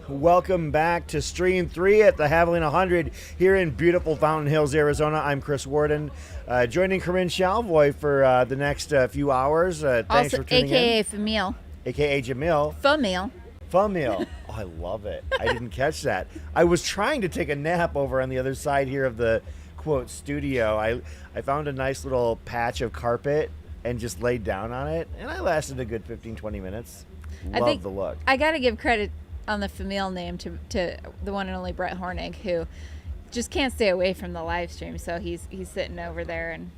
Welcome back to Stream 3 at the Havalina 100 here in beautiful Fountain Hills, Arizona. I'm Chris Warden, joining Corinne Shalvoy for the next few hours. Thanks also, for tuning AKA in. Famil. AKA Jamil. Famil. Famil. Oh, I love it. I didn't catch that. I was trying to take a nap over on the other side here of the, quote, studio. I found a nice little patch of carpet and just laid down on it, and I lasted a good 15-20 minutes. Love the look. I got to give credit on the Famil name to the one and only Brett Hornig, who just can't stay away from the live stream. So he's sitting over there and,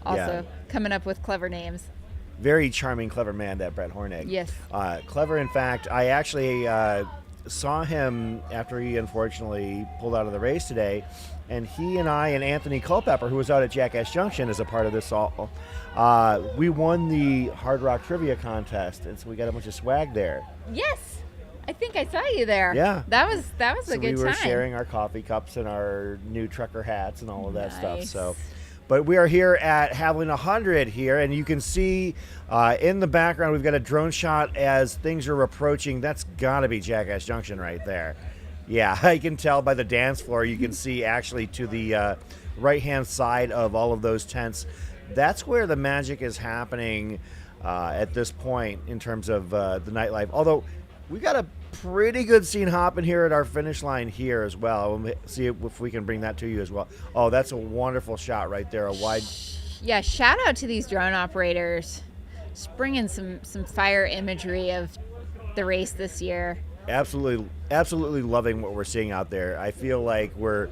also coming up with clever names. Very charming, clever man, that Brett Hornig. Yes. Clever. In fact, I actually saw him after he unfortunately pulled out of the race today, and he and I and Anthony Culpepper, who was out at Jackass Junction as a part of this all, we won the Hard Rock Trivia Contest, and so we got a bunch of swag there. Yes. I think I saw you there. Yeah. That was a good time. So we were sharing our coffee cups and our new trucker hats and all of that stuff. So, but we are here at Havalina 100 here, and you can see in the background we've got a drone shot as things are approaching. That's got to be Jackass Junction right there. Yeah, I can tell by the dance floor. You can see actually to the right-hand side of all of those tents. That's where the magic is happening at this point in terms of the nightlife. Although we got a pretty good scene hopping here at our finish line here as well. We'll see if we can bring that to you as well. Oh, that's a wonderful shot right there. A wide. Yeah, shout out to these drone operators. Just bringing some fire imagery of the race this year. Absolutely loving what we're seeing out there. I feel like we're,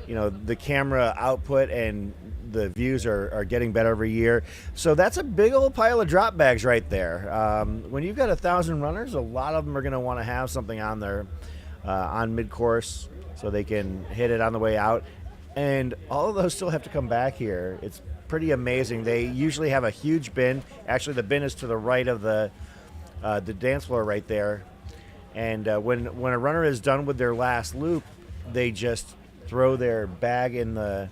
the camera output and the views are getting better every year. So that's a big old pile of drop bags right there. When you've got 1,000 runners, a lot of them are going to want to have something on there on mid-course so they can hit it on the way out. And all of those still have to come back here. It's pretty amazing. They usually have a huge bin. Actually, the bin is to the right of the dance floor right there. And when a runner is done with their last loop, they just throw their bag in the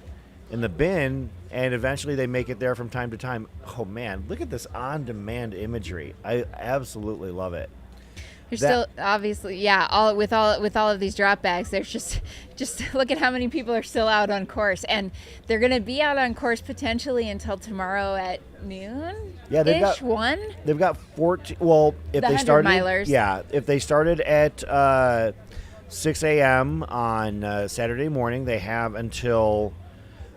bin, and eventually they make it there from time to time. Oh man, look at this on-demand imagery. I absolutely love it. There's still obviously, with all of these drop bags, there's just look at how many people are still out on course, and they're going to be out on course potentially until tomorrow at noon. Yeah, they've got 14. Well, if they started, milers. Yeah, if they started at 6 a.m. on Saturday morning, they have until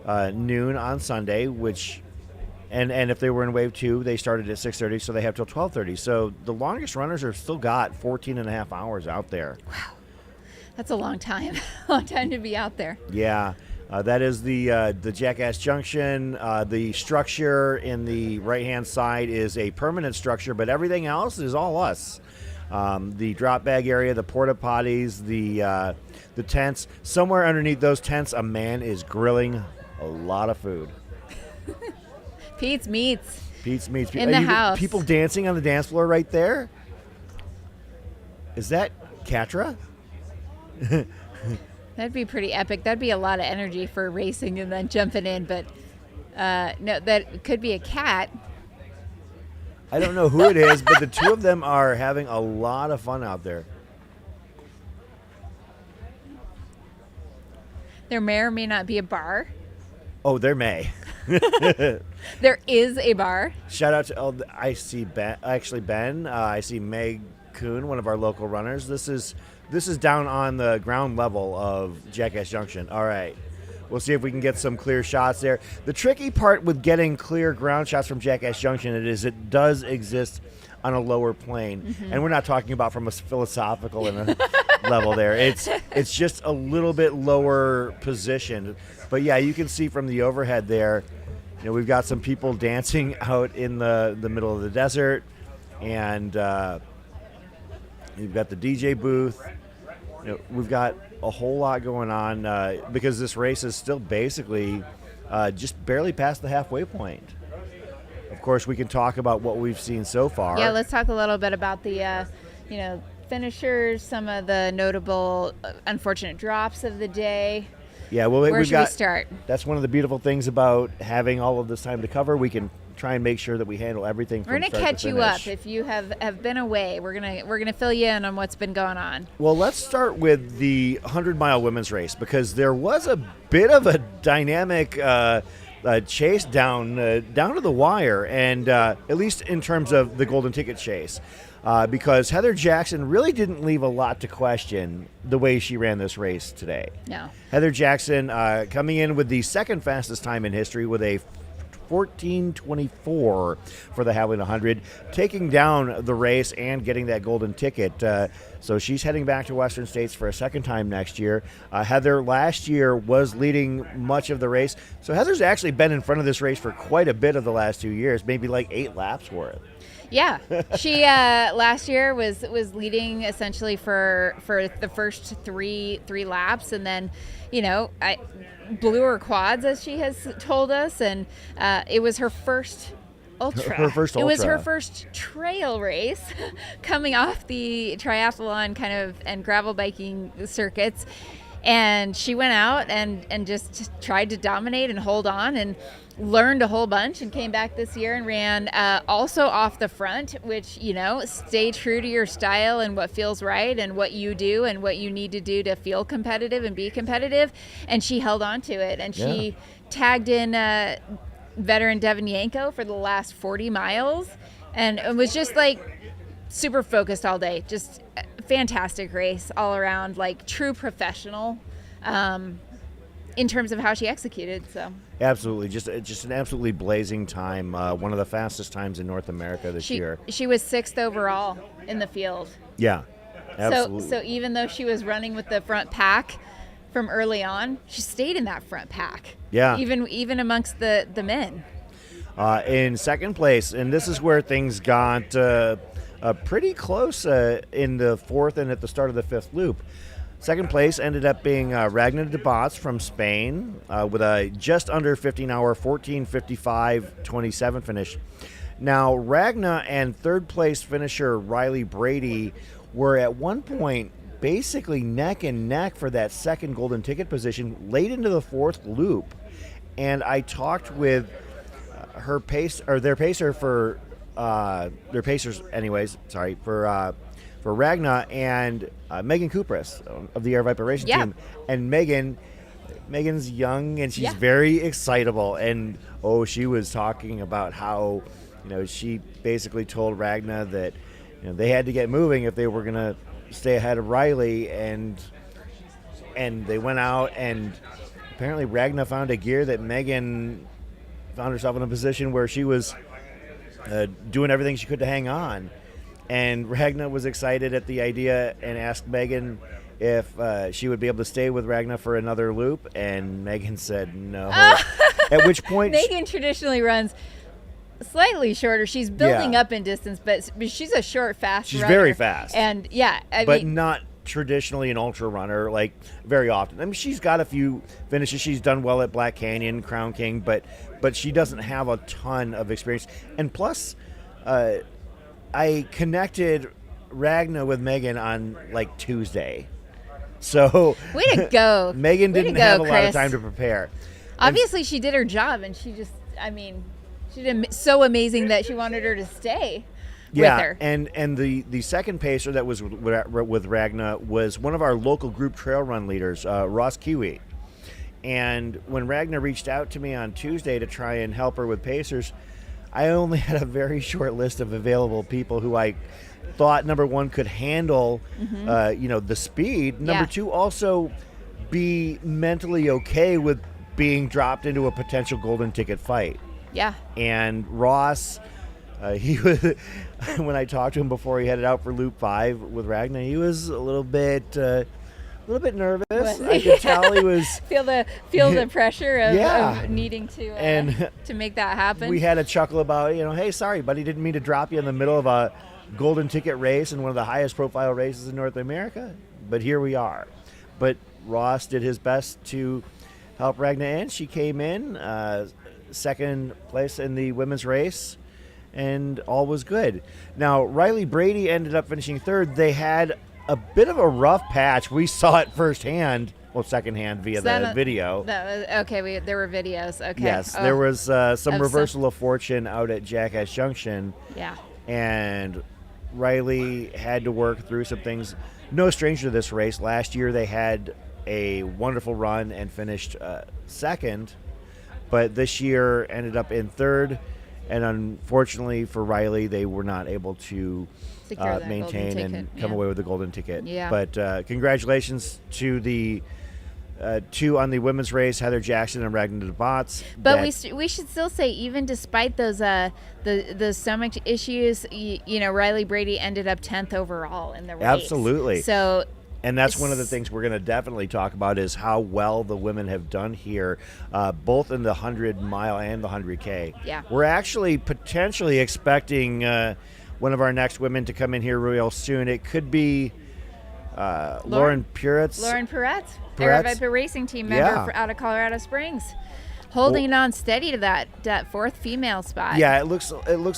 noon on Sunday, and if they were in wave 2, they started at 6:30, so they have till 12:30. So the longest runners are still got 14 and a half hours out there. Wow, that's a long time. Long time to be out there. Yeah. That is the Jackass Junction. The structure in the right-hand side is a permanent structure, but everything else is all us. The drop bag area, the porta potties, the tents. Somewhere underneath those tents, a man is grilling a lot of food. Pete's Meats. Pete's Meats. In the house. People dancing on the dance floor right there. Is that Katra? That'd be pretty epic. That'd be a lot of energy for racing and then jumping in. But no, that could be a cat. I don't know who it is, but the two of them are having a lot of fun out there. There may or may not be a bar. Oh, there may. There is a bar. Shout out to I see Ben. Actually, Ben. I see Meg Kuhn, one of our local runners. This is down on the ground level of Jackass Junction. All right. We'll see if we can get some clear shots there. The tricky part with getting clear ground shots from Jackass Junction is it does exist on a lower plane. Mm-hmm. And we're not talking about from a philosophical level there. It's just a little bit lower positioned. But yeah, you can see from the overhead there, you know, we've got some people dancing out in the middle of the desert, and you've got the DJ booth. You know, we've got a whole lot going on because this race is still basically just barely past the halfway point. Of course, we can talk about what we've seen so far. Yeah, let's talk a little bit about the, finishers, some of the notable unfortunate drops of the day. Yeah, well, where should we start? That's one of the beautiful things about having all of this time to cover. We can try and make sure that we handle everything from start to finish. We're going to catch you up if you have been away. We're gonna fill you in on what's been going on. Well, let's start with the 100-mile women's race because there was a bit of a dynamic chase down to the wire, and at least in terms of the golden ticket chase. Because Heather Jackson really didn't leave a lot to question the way she ran this race today. No. Heather Jackson coming in with the second fastest time in history with a 14:24 for the Havalina 100, taking down the race and getting that golden ticket. So she's heading back to Western States for a second time next year. Heather last year was leading much of the race. So Heather's actually been in front of this race for quite a bit of the last 2 years, maybe like 8 laps worth. Yeah, she last year was leading essentially for the first three laps, and then, I blew her quads, as she has told us, and it was her first ultra. Her first ultra. It was her first trail race, coming off the triathlon kind of and gravel biking circuits. And she went out and just tried to dominate and hold on and learned a whole bunch, and came back this year and ran also off the front, which, stay true to your style and what feels right and what you do and what you need to do to feel competitive and be competitive. And she held on to it, and she tagged in veteran Devin Yanko for the last 40 miles. And it was just like super focused all day, just fantastic race all around, like true professional in terms of how she executed. So absolutely, just an absolutely blazing time, one of the fastest times in North America this year. She was 6th overall in the field. Yeah, absolutely. So even though she was running with the front pack from early on, she stayed in that front pack. Yeah, even amongst the men. In second place, and this is where things got pretty close in the fourth and at the start of the fifth loop. Second place ended up being Ragna de Bats from Spain with a just under 15-hour 14:55:27 finish. Now, Ragna and third place finisher Riley Brady were at one point basically neck and neck for that second golden ticket position late into the fourth loop. And I talked with their pacers for Ragna and Megan Kupras of the Air Viper Racing team. And Megan's young and she's very excitable. And she was talking about how, she basically told Ragna that they had to get moving if they were going to stay ahead of Riley. And they went out, and apparently Ragna found a gear that Megan found herself in a position where she was doing everything she could to hang on. And Ragna was excited at the idea and asked Megan if she would be able to stay with Ragna for another loop, and Megan said no. At which point, Megan traditionally runs slightly shorter. She's building up in distance, but she's a short, fast runner. She's very fast. And but not traditionally an ultra runner, like very often. I mean, she's got a few finishes. She's done well at Black Canyon, Crown King, but she doesn't have a ton of experience. And plus, I connected Ragna with Megan on like Tuesday. So way to go. Megan didn't have a lot of time to prepare. Obviously, she did her job, and she did so amazing that she wanted her to stay with her. And the second pacer that was with Ragna was one of our local group trail run leaders, Ross Kiwi. And when Ragna reached out to me on Tuesday to try and help her with pacers, I only had a very short list of available people who I thought, number one, could handle the speed. Number two, also be mentally okay with being dropped into a potential golden ticket fight. Yeah. And Ross, he was when I talked to him before he headed out for Loop 5 with Ragna, he was a little bit nervous. I could tell he was feel the pressure of needing to make that happen. We had a chuckle about, hey, sorry, buddy, didn't mean to drop you in the middle of a golden ticket race and one of the highest profile races in North America, but here we are. But Ross did his best to help Ragna in. She came in second place in the women's race, and all was good. Now, Riley Brady ended up finishing third. They had a bit of a rough patch. We saw it firsthand, secondhand via the video. There were videos. Okay. Yes, there was some reversal of fortune out at Jackass Junction. Yeah. And Riley had to work through some things. No stranger to this race. Last year they had a wonderful run and finished second, but this year ended up in third, and unfortunately for Riley, they were not able to maintain and come away with the golden ticket. Yeah. But congratulations to the two on the women's race, Heather Jackson and Ragna DeBotts. But we should still say, even despite those the stomach issues, Riley Brady ended up 10th overall in the race. Absolutely. So. And that's one of the things we're going to definitely talk about is how well the women have done here, both in the 100-mile and the 100K. Yeah. We're actually potentially expecting one of our next women to come in here real soon. It could be Lauren Puretz. Lauren Puretz, Aeroviper Racing Team member out of Colorado Springs. Holding on steady to that fourth female spot. Yeah, it looks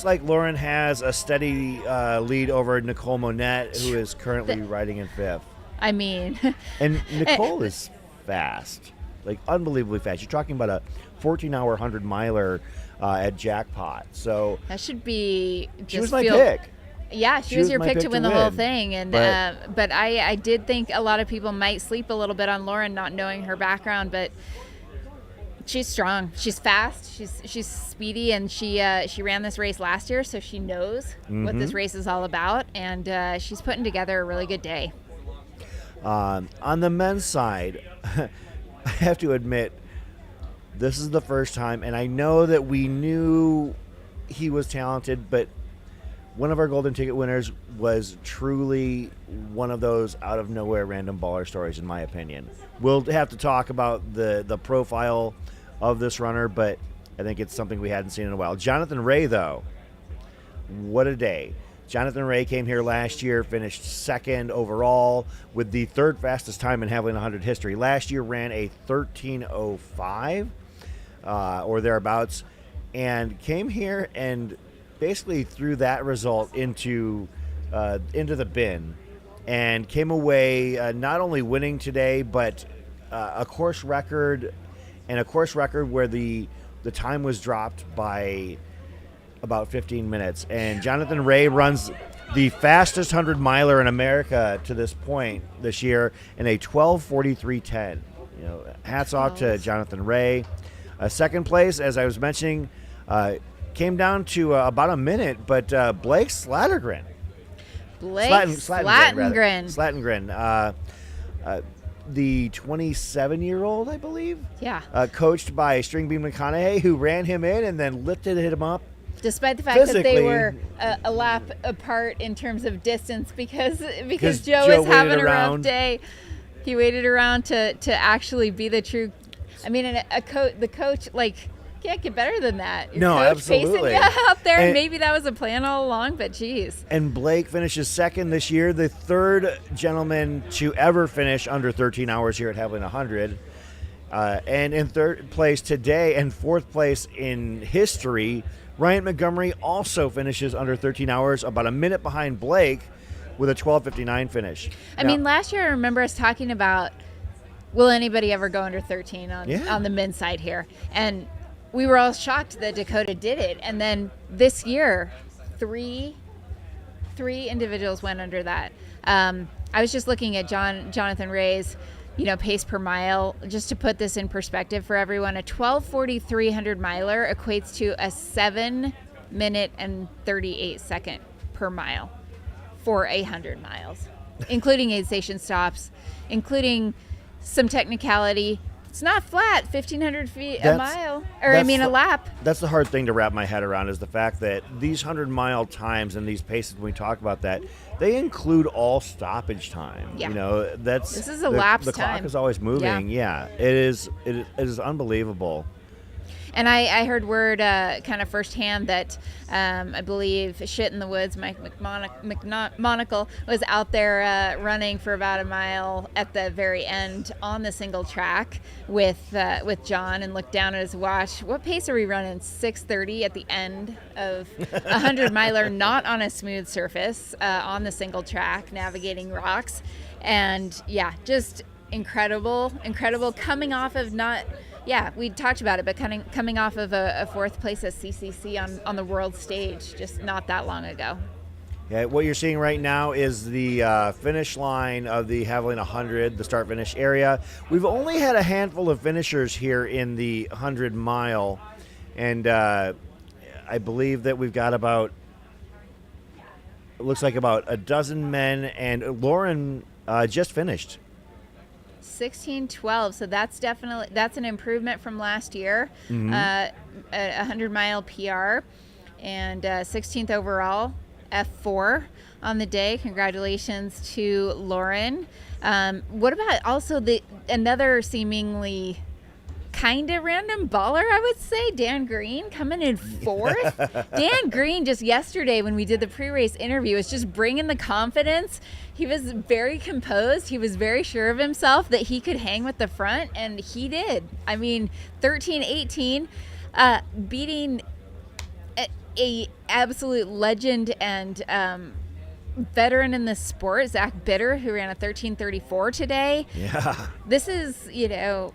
like Lauren has a steady lead over Nicole Monette, who is currently riding in fifth. I mean, and Nicole is fast, like unbelievably fast. You're talking about a 14-hour 100-miler at Jackpot. So that should be. She was my pick. Yeah, she was your pick to win the whole thing, and but I did think a lot of people might sleep a little bit on Lauren, not knowing her background, but she's strong. She's fast. She's speedy, and she ran this race last year, so she knows what this race is all about, and she's putting together a really good day. On the men's side, I have to admit, this is the first time, and I know that we knew he was talented, but one of our golden ticket winners was truly one of those out of nowhere random baller stories, in my opinion. We'll have to talk about the profile of this runner, but I think it's something we hadn't seen in a while. Jonathan Ray, though, what a day. Jonathan Ray came here last year, finished second overall with the third fastest time in Havalina 100 history. Last year ran a 13:05 or thereabouts, and came here and basically threw that result into the bin, and came away not only winning today, but a course record, and a course record where the time was dropped by about 15 minutes. And Jonathan Ray runs the fastest 100-miler in America to this point this year in a 12:43:10. Hats off to Jonathan Ray. Second place, as I was mentioning, came down to about a minute, but Blake Slattergren. Slatengren. The 27-year-old, I believe. Yeah. Coached by Stringbeam McConaughey, who ran him in and then lifted him up Despite the fact that they physically, were a lap apart in terms of distance because Joe Joe was having waited a rough around. day. He waited around to actually be the true. I mean, the coach, like, can't get better than that. Your No, coach absolutely. pacing you out there. And Maybe that was a plan all along, but geez. And Blake finishes second this year, the third gentleman to ever finish under 13 hours here at Havalina 100. And in third place today and fourth place in history, Ryan Montgomery also finishes under 13 hours, about a minute behind Blake with a 12:59 finish. I mean, last year I remember us talking about, will anybody ever go under 13 on the men's side here? And we were all shocked that Dakota did it. And then this year, three individuals went under that. I was just looking at Jonathan Ray's, pace per mile, just to put this in perspective for everyone. A 12:40 300 miler equates to a 7 minute and 38 second per mile for 100 miles, including aid station stops, including some technicality. It's not flat, 1,500 feet a mile, a lap. That's the hard thing to wrap my head around, is the fact that these 100-mile times and these paces, when we talk about that, they include all stoppage time. Yeah. This is a lapse The time. clock is always moving. Yeah. It is unbelievable. And I heard word kind of firsthand that I believe Shit in the Woods, Mike McMonagle, was out there running for about a mile at the very end on the single track with John, and looked down at his watch. What pace are we running? 6:30 at the end of a 100-miler, not on a smooth surface, on the single track, navigating rocks. And yeah, just incredible coming off of we talked about it, but coming off of a fourth place at CCC on the world stage just not that long ago. Yeah, what you're seeing right now is the finish line of the Havalina 100, the start-finish area. We've only had a handful of finishers here in the 100-mile, and I believe that we've got about a dozen men, and Lauren just finished. 16:12, so that's an improvement from last year. Mm-hmm. A 100-mile PR, and 16th overall, F4 on the day. Congratulations to Lauren. What about also another seemingly kind of random baller, I would say, Dan Green coming in fourth. Dan Green, just yesterday when we did the pre-race interview, was just bringing the confidence. He was very composed. He was very sure of himself that he could hang with the front, and he did. I mean, 13:18, beating a absolute legend and veteran in the sport, Zach Bitter, who ran a 13:34 today. Yeah. This is,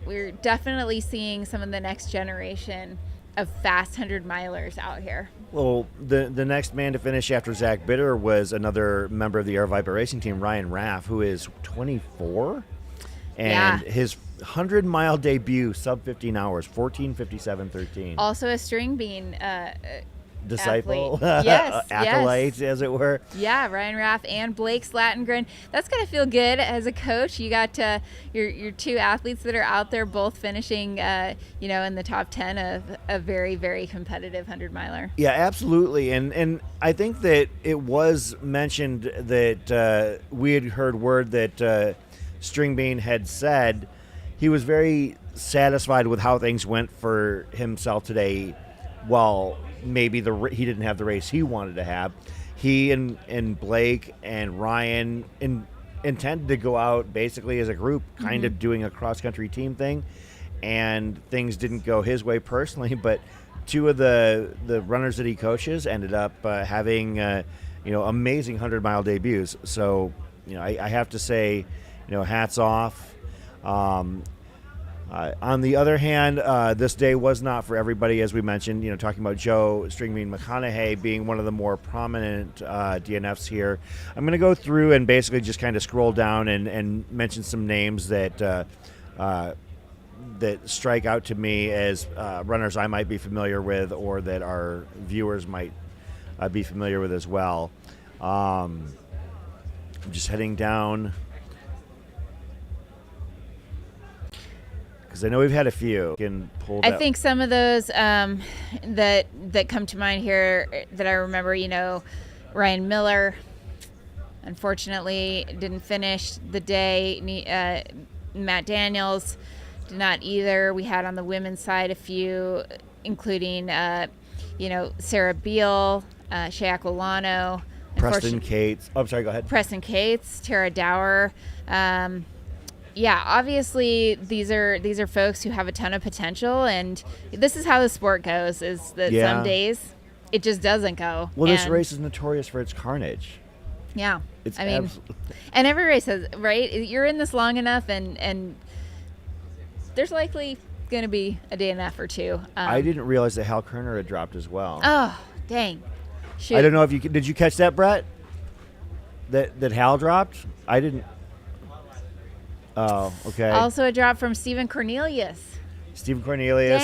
we're definitely seeing some of the next generation of fast 100-milers out here. Well, the next man to finish after Zach Bitter was another member of the Air Viper Racing team, Ryan Raff, who is 24. And his 100-mile debut, sub 15 hours, 14:57:13. Also a string bean disciple, yes, acolytes, as it were. Yeah, Ryan Raff and Blake Slattengren. That's gonna feel good as a coach. You got your two athletes that are out there, both finishing, in the top 10 of a very, very competitive 100-miler. Yeah, absolutely. And I think that it was mentioned that we had heard word that String Bean had said he was very satisfied with how things went for himself today. While maybe he didn't have the race he wanted to have, he and Blake and Ryan intended to go out basically as a group, kind of doing a cross-country team thing, and things didn't go his way personally, but two of the runners that he coaches ended up having amazing 100-mile debuts. So I have to say, hats off. On the other hand, this day was not for everybody, as we mentioned, talking about Joe Stringbean McConaughey being one of the more prominent DNFs here. I'm going to go through and basically just kind of scroll down and mention some names that strike out to me as runners I might be familiar with, or that our viewers might be familiar with as well. I'm just heading down, because Because I know we've had a few. I think some of those that come to mind here that I remember, Ryan Miller, unfortunately, didn't finish the day. Matt Daniels did not either. We had on the women's side a few, including, Sarah Beal, Shea Aquilano. Preston Cates. Oh, I'm sorry, go ahead. Preston Cates, Tara Dower. Obviously these are folks who have a ton of potential, and this is how the sport goes, is that some days it just doesn't go. Well, this race is notorious for its carnage. Yeah. And every race has, right? You're in this long enough, and there's likely going to be a DNF or two. I didn't realize that Hal Kerner had dropped as well. Oh, dang. Shoot. I don't know if did you catch that, Brett? That Hal dropped? I didn't. Oh, okay. Also a drop from Stephen Cornelius. Stephen Cornelius,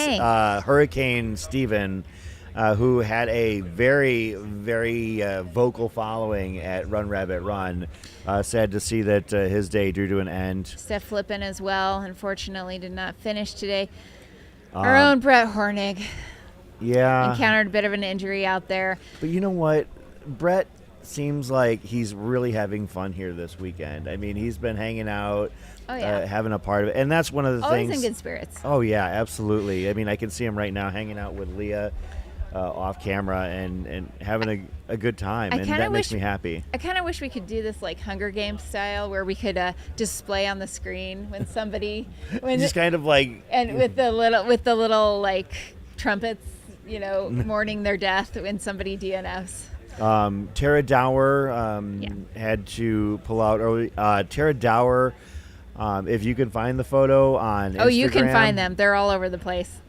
Hurricane Stephen, who had a very, very vocal following at Run Rabbit Run. Sad to see that his day drew to an end. Steph Flippin as well, unfortunately, did not finish today. Our own Brett Hornig. Yeah. Encountered a bit of an injury out there. But you know what? Brett seems like he's really having fun here this weekend. I mean, he's been hanging out, having a part of it. And that's one of the things. Always in good spirits. Oh, yeah, absolutely. I mean, I can see him right now hanging out with Leah off camera and having a good time. And that makes me happy. I kind of wish we could do this like Hunger Games style, where we could display on the screen when somebody. Just kind of like. And with the little like trumpets, mourning their death when somebody DNFs. Tara Dower had to pull out early. Tara Dower, if you can find the photo on Instagram. Oh, you can find them. They're all over the place.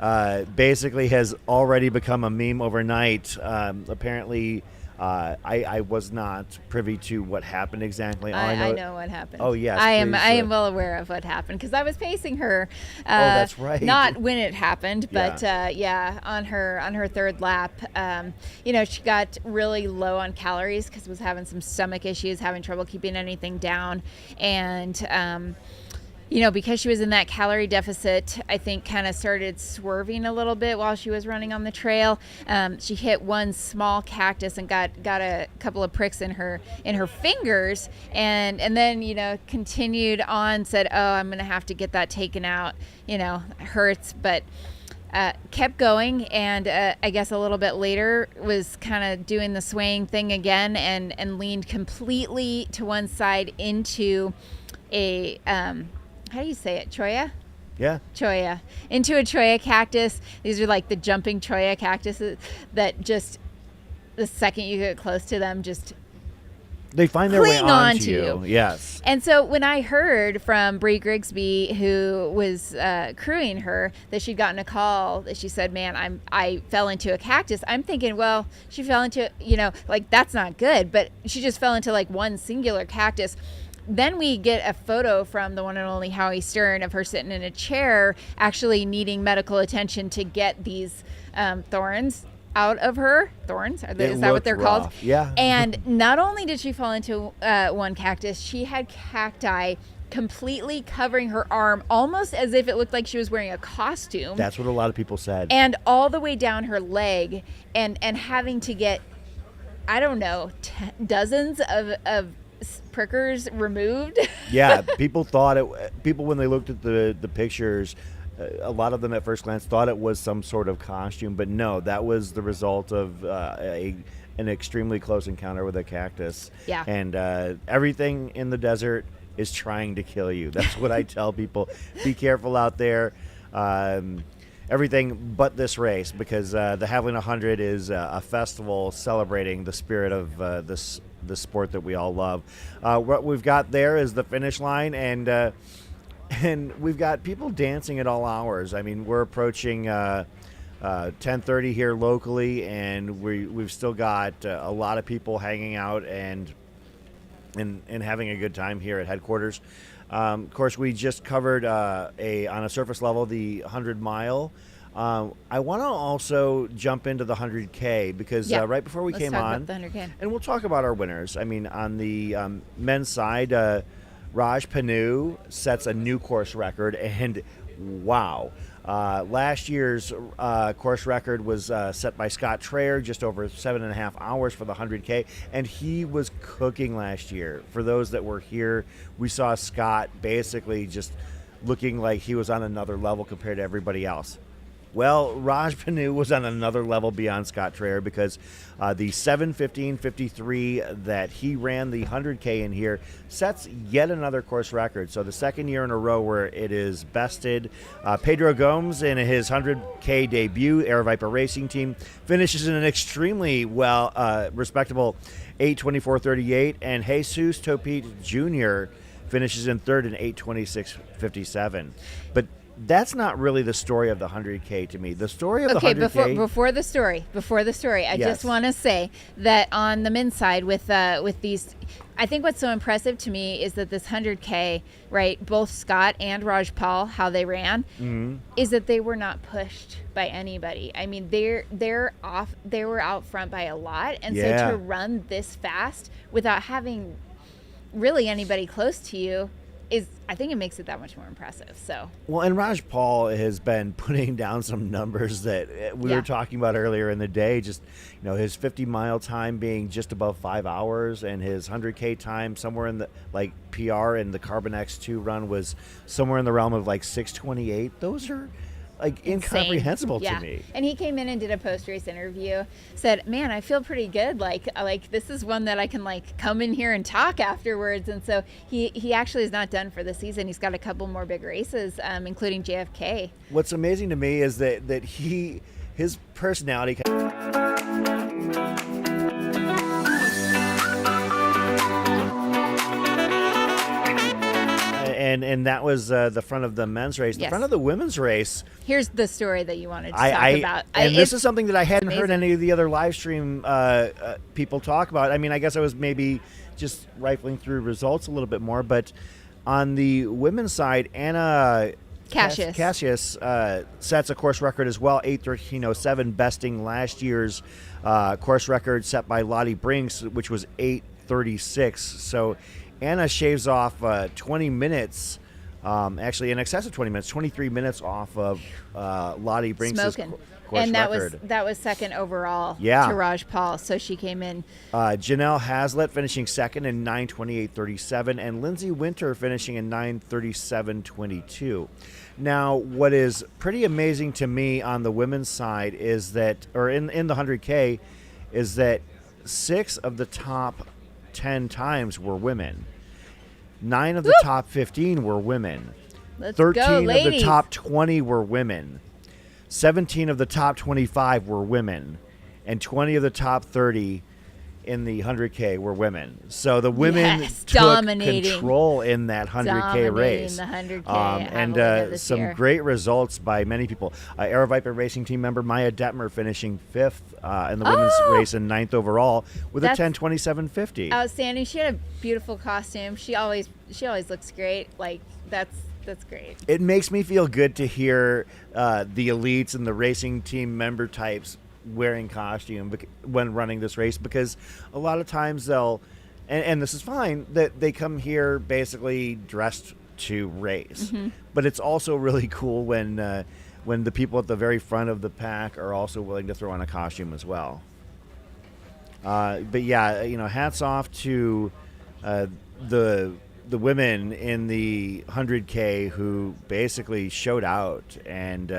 Basically has already become a meme overnight. Apparently, I was not privy to what happened exactly. I know what happened. Oh, yes. I am well aware of what happened, because I was pacing her. That's right. Not when it happened, but on her third lap. She got really low on calories because was having some stomach issues, having trouble keeping anything down, and because she was in that calorie deficit, I think kind of started swerving a little bit while she was running on the trail. She hit one small cactus and got a couple of pricks in her fingers, and then continued on. Said, "Oh, I'm gonna have to get that taken out. It hurts," but kept going, and I guess a little bit later was kind of doing the swaying thing again, and leaned completely to one side into a how do you say it? Cholla? Yeah. Cholla. Into a Cholla cactus. These are like the jumping Cholla cactuses that just, the second you get close to them, just they find their way onto you. Yes. And so when I heard from Bree Grigsby, who was crewing her, that she'd gotten a call that she said, "Man, I fell into a cactus." I'm thinking, well, she fell into, like that's not good, but she just fell into like one singular cactus. Then we get a photo from the one and only Howie Stern of her sitting in a chair, actually needing medical attention to get these thorns out of her. Thorns? Is that what they're called? Yeah. And not only did she fall into one cactus, she had cacti completely covering her arm, almost as if it looked like she was wearing a costume. That's what a lot of people said. And all the way down her leg, and having to get, I don't know, dozens of prickers removed. Yeah, people when they looked at the pictures, a lot of them at first glance thought it was some sort of costume, but no, that was the result of an extremely close encounter with a cactus. Yeah. And everything in the desert is trying to kill you. That's what I tell people. Be careful out there. Everything but this race, because the Havalina 100 is a festival celebrating the spirit of the sport that we all love. What we've got there is the finish line, and we've got people dancing at all hours. I mean, we're approaching 10:30 here locally, and we've still got a lot of people hanging out and having a good time here at headquarters. Of course, we just covered on a surface level the 100-mile. I want to also jump into the 100K because right before we came on, and we'll talk about our winners. I mean, on the men's side, Raj Panu sets a new course record, and wow. Last year's course record was set by Scott Traer, just over 7.5 hours for the 100K, and he was cooking last year. For those that were here, we saw Scott basically just looking like he was on another level compared to everybody else. Well, Raj Panu was on another level beyond Scott Traer, because the 7:15:53 that he ran the 100K in here sets yet another course record. So the second year in a row where it is bested. Pedro Gomes, in his 100K debut, Air Viper Racing Team, finishes in an extremely respectable 8:24:38, and Jesus Topete Jr. finishes in third in 8:26:57. But that's not really the story of the 100K to me. The story of the 100K... Okay, before the story, I just want to say that on the men's side with these, I think what's so impressive to me is that this 100K, right, both Scott and Raj Paul, how they ran, is that they were not pushed by anybody. I mean, they were out front by a lot, and so to run this fast without having really anybody close to you I think it makes it that much more impressive. So well, and Raj Paul has been putting down some numbers that we were talking about earlier in the day. Just, his 50-mile time being just above 5 hours, and his 100K time somewhere in the PR in the Carbon X2 run was somewhere in the realm of 6:28. Those are incomprehensible to me. And he came in and did a post-race interview, said, man, I feel pretty good. Like this is one that I can come in here and talk afterwards. And so he actually is not done for the season. He's got a couple more big races, including JFK. What's amazing to me is that his personality and that was the front of the men's race. The front of the women's race. Here's the story that you wanted to talk about. And this is something that I hadn't heard any of the other live stream people talk about. I mean, I guess I was maybe just rifling through results a little bit more. But on the women's side, Anna Cassius sets a course record as well, 8:13:07, besting last year's course record set by Lottie Brinks, which was 8:36. So Anna shaves off 20 minutes, actually in excess of 20 minutes, 23 minutes off of Lottie Brinks' course and record. that was second overall to Raj Paul, so she came in. Janelle Hazlitt finishing second in 9:28:37, and Lindsay Winter finishing in 9:37:22. Now, what is pretty amazing to me on the women's side is that, or in the 100K, is that 6 of the top 10 times were women. 9 of the top 15 were women. 13 of the top 20 were women. 17 of the top 25 were women. And 20 of the top 30 in the 100K were women. So the women took control in that 100K race. The 100K and some great results by many people. Air Viper Racing Team member Maya Detmer finishing 5th in the women's race and 9th overall with a 10:27:50. Outstanding. She had a beautiful costume. She always looks great. That's great. It makes me feel good to hear the elites and the racing team member types wearing costume when running this race, because a lot of times they'll, and this is fine, that they come here basically dressed to race. But it's also really cool when the people at the very front of the pack are also willing to throw on a costume as well. But yeah, hats off to the women in the 100K who basically showed out and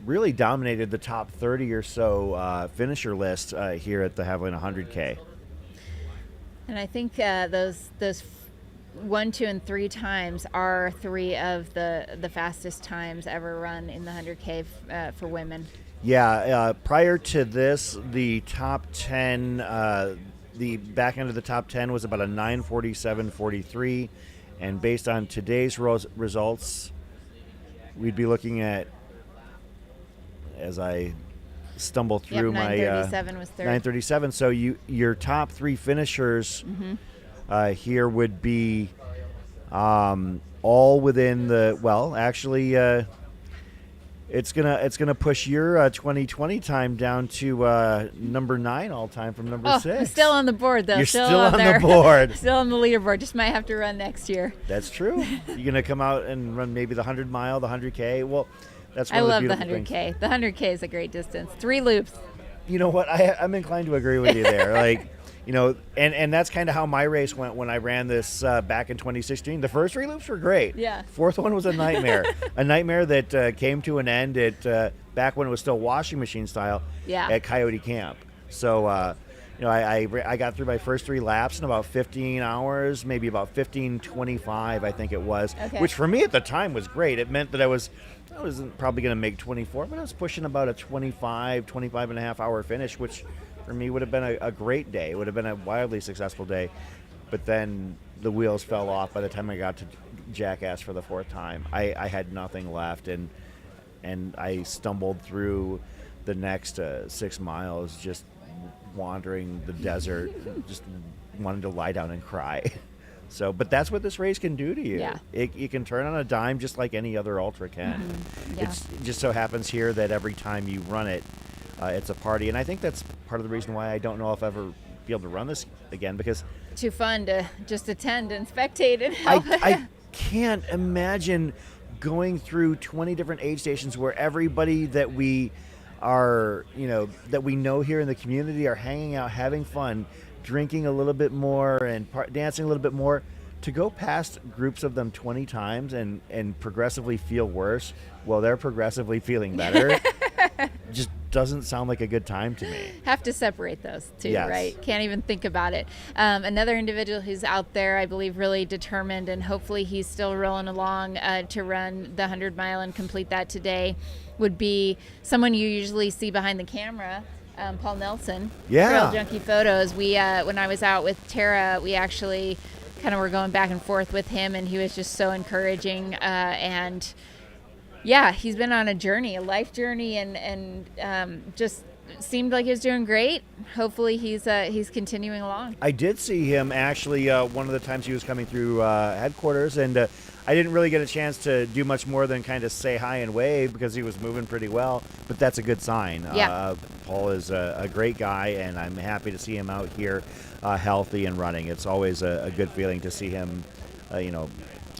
really dominated the top 30 or so finisher list here at the Havalina 100K. And I think those 1, 2, and 3 times are 3 of the fastest times ever run in the 100K for women. Yeah, prior to this, the top 10, the back end of the top 10 was about a 9:47:43, and based on today's results, we'd be looking at, as I stumble through my 9:37 was third. 9:37. So your top 3 finishers here would be all within the, well, actually It's gonna push your 2020 time down to number 9 all time from number 6. I'm still on the board though. You're still on there. the board. Still on the leaderboard. Just might have to run next year. That's true. You're gonna come out and run maybe the 100 mile, the 100K. Well, that's one I of love the beautiful 100K. things. The 100K is a great distance. 3 loops. You know what? I'm inclined to agree with you there. Like, you know, and that's kind of how my race went when I ran this back in 2016. The first 3 loops were great. Yeah. Fourth one was a nightmare. A nightmare that came to an end at back when it was still washing machine style at Coyote Camp. So, you know, I got through my first 3 laps in about 15 hours, maybe about 15:25, I think it was, which for me at the time was great. It meant that I wasn't probably going to make 24, but I was pushing about a 25 and a half hour finish, which for me would have been a great day. It would have been a wildly successful day. But then the wheels fell off by the time I got to Jackass for the 4th time. I had nothing left, and I stumbled through the next 6 miles just wandering the desert, just wanting to lie down and cry. So, but that's what this race can do to you. Yeah. It can turn on a dime just like any other ultra can. It just so happens here that every time you run it, it's a party. And I think that's part of the reason why I don't know if I'll ever be able to run this again, because too fun to just attend and spectate it. I can't imagine going through 20 different aid stations where everybody that we are, you know, that we know here in the community are hanging out, having fun, drinking a little bit more and dancing a little bit more. To go past groups of them 20 times and progressively feel worse while they're progressively feeling better just doesn't sound like a good time to me. Have to separate those two, right? Can't even think about it. Another individual who's out there, I believe, really determined, and hopefully he's still rolling along to run the 100 mile and complete that today, would be someone you usually see behind the camera, Paul Nelson. Trail Junkie Photos. We when I was out with Tara, we actually kind of were going back and forth with him, and he was just so encouraging. And yeah, he's been on a journey, a life journey, and just seemed like he was doing great. Hopefully he's continuing along. I did see him actually one of the times he was coming through headquarters, and I didn't really get a chance to do much more than kind of say hi and wave because he was moving pretty well, but that's a good sign. Paul is a great guy, and I'm happy to see him out here healthy and running. It's always a good feeling to see him, you know,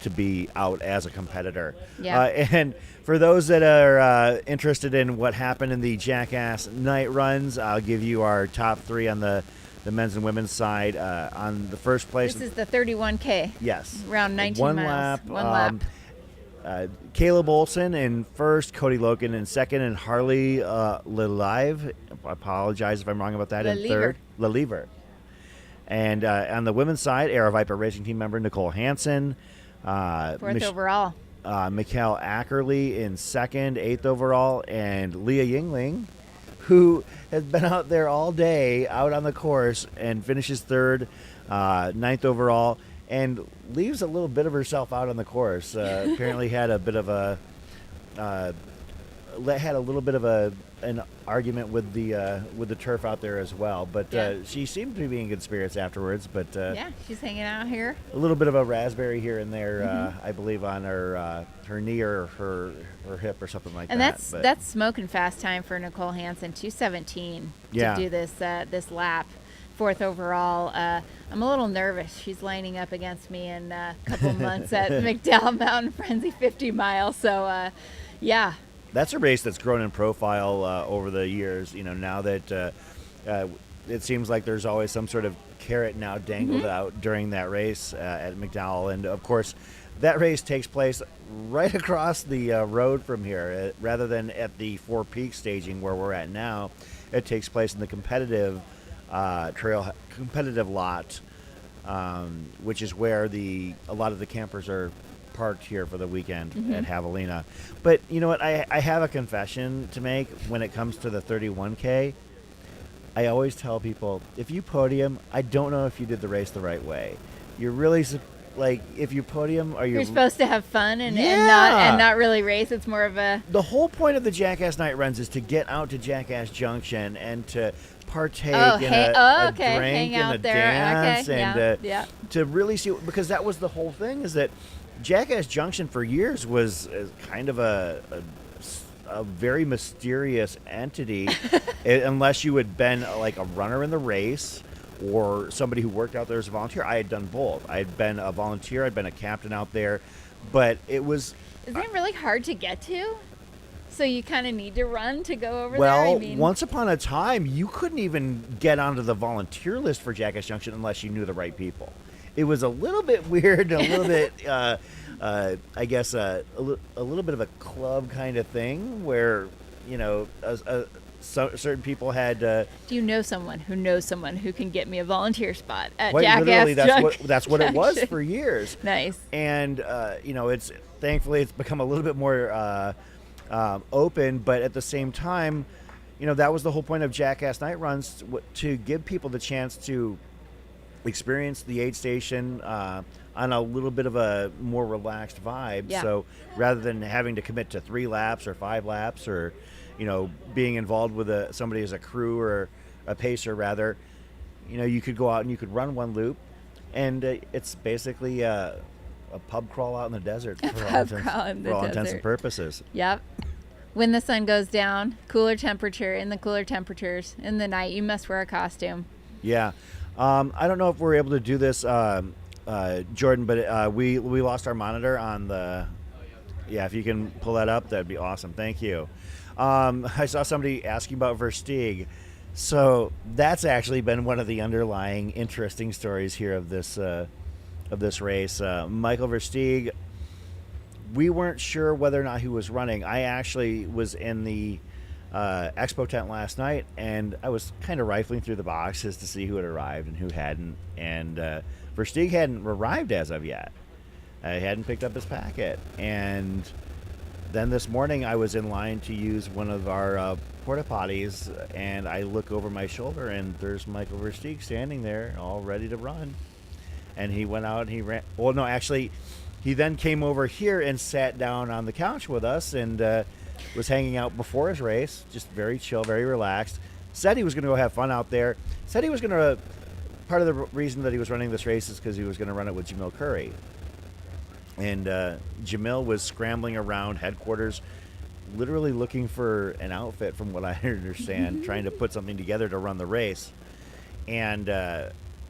to be out as a competitor. And for those that are interested in what happened in the Jackass night runs, I'll give you our top 3 on the men's and women's side. On the first place, this is the 31K. Yes, around 19 miles. One lap. Caleb Olson in first, Cody Logan in second, and Harley Lelive. I apologize if I'm wrong about that. In third, Leliver. And on the women's side, Air Viper Racing Team member Nicole Hansen. 4th overall. Mikkel Ackerley in second, 8th overall, and Leah Yingling, who has been out there all day, out on the course, and finishes 3rd, 9th overall, and leaves a little bit of herself out on the course. Apparently had a bit of an argument with the turf out there as well, but she seemed to be in good spirits afterwards. But she's hanging out here. A little bit of a raspberry here and there, I believe, on her knee or her hip or something like that. And that's smoking fast time for Nicole Hansen, 2:17 to do this lap. 4th overall. I'm a little nervous. She's lining up against me in a couple months at McDowell Mountain Frenzy 50 miles. So, that's a race that's grown in profile over the years. You know, now that it seems like there's always some sort of carrot now dangled out during that race at McDowell. And, of course, that race takes place right across the road from here. Rather than at the Four Peaks staging where we're at now, it takes place in the competitive competitive lot, which is where a lot of the campers are parked here for the weekend at Havalina. But you know what? I have a confession to make when it comes to the 31K. I always tell people, if you podium, I don't know if you did the race the right way. You're really like, if you podium, you're supposed to have fun and not really race. It's more of the whole point of the Jackass night runs is to get out to Jackass Junction and to partake in a drink hang and out a there. dance and to really see, because that was the whole thing, is that Jackass Junction for years was kind of a a very mysterious entity, unless you had been like a runner in the race or somebody who worked out there as a volunteer. I had done both. I had been a volunteer. I'd been a captain out there, but it was. Isn't it really hard to get to? So you kind of need to run to go over well, there? I mean, once upon a time, you couldn't even get onto the volunteer list for Jackass Junction unless you knew the right people. It was a little bit weird, a little bit, I guess, a little bit of a club kind of thing where, you know, certain people had. Do you know someone who can get me a volunteer spot at quite Jackass literally, Junction? that's what it was for years. Nice. And you know, thankfully it's become a little bit more open, but at the same time, you know, that was the whole point of Jackass Night Runs, to give people the chance to experience the aid station on a little bit of a more relaxed vibe. Yeah. So rather than having to commit to 3 laps or 5 laps, or, you know, being involved with somebody as a crew or a pacer rather, you know, you could go out and you could run one loop, and it's basically a pub crawl out in the desert for all intents and purposes. Yep. When the sun goes down, cooler temperature, in the cooler temperatures in the night, you must wear a costume. Yeah. I don't know if we're able to do this, Jordan, but we lost our monitor on the. Yeah, if you can pull that up, that'd be awesome. Thank you. I saw somebody asking about Versteeg. So that's actually been one of the underlying interesting stories here of this race. Michael Versteeg, we weren't sure whether or not he was running. I actually was in the expo tent last night, and I was kind of rifling through the boxes to see who had arrived and who hadn't. And Versteeg hadn't arrived as of yet. He hadn't picked up his packet. And then this morning I was in line to use one of our porta potties, and I look over my shoulder, and there's Michael Versteeg standing there all ready to run. And he went out and he ran. Well, no, actually, he then came over here and sat down on the couch with us and was hanging out before his race, just very chill, very relaxed. Said he was going to go have fun out there. Said he was going to. Part of the reason that he was running this race is because he was going to run it with Jamil Curry. And Jamil was scrambling around headquarters, literally looking for an outfit, from what I understand, trying to put something together to run the race. And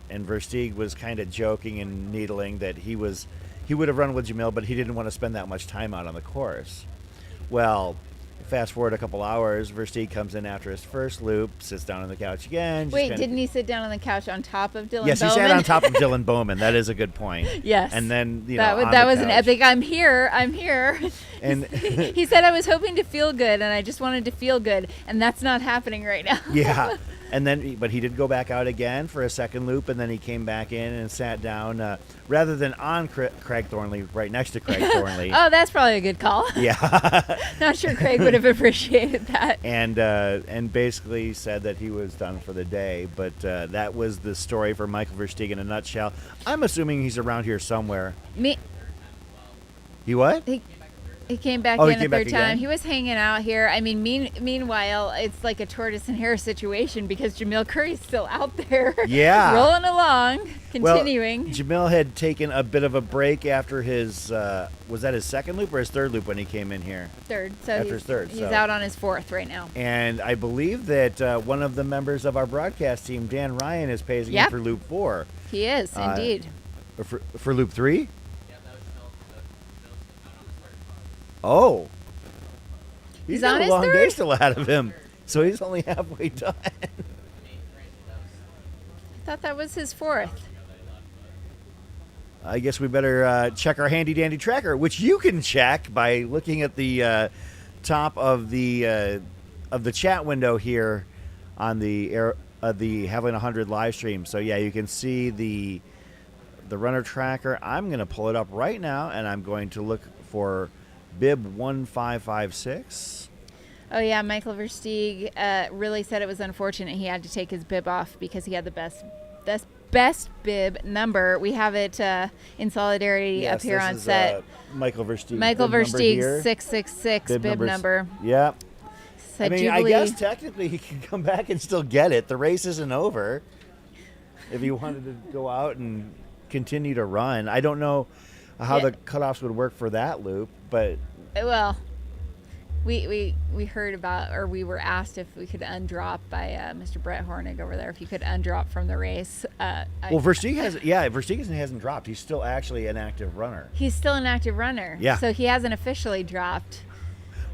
Versteeg was kind of joking and needling that he would have run with Jamil, but he didn't want to spend that much time out on the course. Well, fast forward a couple hours, Versteeg comes in after his first loop, sits down on the couch again. Wait, didn't he sit down on the couch on top of Dylan Bowman? Yes, he sat on top of Dylan Bowman. That is a good point. Yes. And then, that was an epic, I'm here. And he said, I was hoping to feel good, and I just wanted to feel good, and that's not happening right now. Yeah. And then, but he did go back out again for a second loop, and then he came back in and sat down, rather than on Craig Thornley, right next to Craig Thornley. Oh, that's probably a good call. Yeah. Not sure Craig would have appreciated that. And basically said that he was done for the day. But that was the story for Michael Versteeg in a nutshell. I'm assuming he's around here somewhere. You what? He came back in a third time. Again? He was hanging out here. I mean, meanwhile, it's like a tortoise and hare situation because Jamil Curry's still out there. Yeah. Rolling along, continuing. Well, Jamil had taken a bit of a break after his, was that his second loop or his third loop when he came in here? Third. So after his third. He's out on his fourth right now. And I believe that one of the members of our broadcast team, Dan Ryan, is pacing in for loop 4. He is, indeed. For loop 3? Oh. He's got on a long his day third? still ahead of him. So he's only halfway done. I thought that was his fourth. I guess we better check our handy dandy tracker, which you can check by looking at the top of the chat window here on the Havalina 100 live stream. So yeah, you can see the runner tracker. I'm going to pull it up right now, and I'm going to look for bib 1556. Oh yeah, Michael Versteeg really said it was unfortunate he had to take his bib off because he had the best bib number. We have it in solidarity up here on set. Michael Versteeg. Michael Versteeg 666 bib number. Yeah. Said I mean, Jubilee. I guess technically he can come back and still get it. The race isn't over. If he wanted to go out and continue to run, I don't know how the cutoffs would work for that loop, but well, We heard about, or we were asked if we could undrop by Mr. Brett Hornig over there, if you could undrop from the race. Verstegen hasn't dropped. He's still actually an active runner. He's still an active runner. Yeah. So he hasn't officially dropped.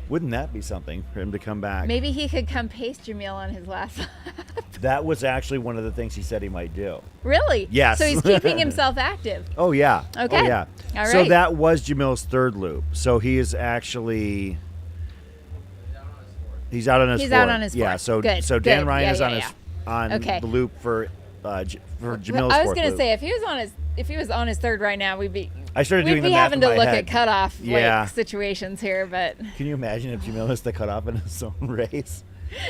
Wouldn't that be something for him to come back? Maybe he could come pace Jamil on his last lap. That was actually one of the things he said he might do. Really? Yes. So he's keeping himself active. Oh, yeah. Okay. Oh, yeah. All So right. that was Jamil's third loop. So he is actually... He's out on his fourth. He's out on his Yeah, fourth. so Good, so Dan good. Ryan Yeah, is yeah, on Okay. the loop for Jamil's I was fourth going to loop. say, if he was on his third right now, I started doing the math having in to my look head. at cutoff Yeah. situations here, but Can you imagine if Jamil missed the cutoff in his own race?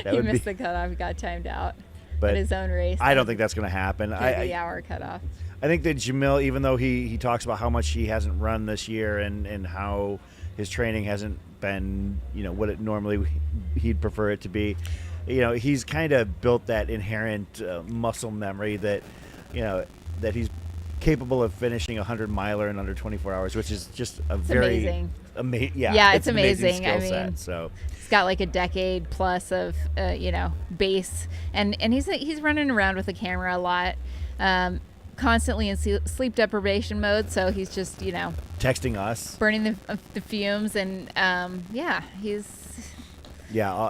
That he would missed be, the cutoff. He got timed out but in his own race. I don't think that's going to happen. The hour cutoff. I think that Jamil, even though he talks about how much he hasn't run this year and how his training hasn't been, what it normally he'd prefer it to be, he's kind of built that inherent muscle memory that, that he's capable of finishing a 100-miler in under 24 hours, which is just amazing. Yeah, it's amazing. Skill I mean, set, so. He's got like a decade plus of, base, and he's running around with a camera a lot, constantly in sleep deprivation mode. So he's just, texting us, burning the fumes, and he's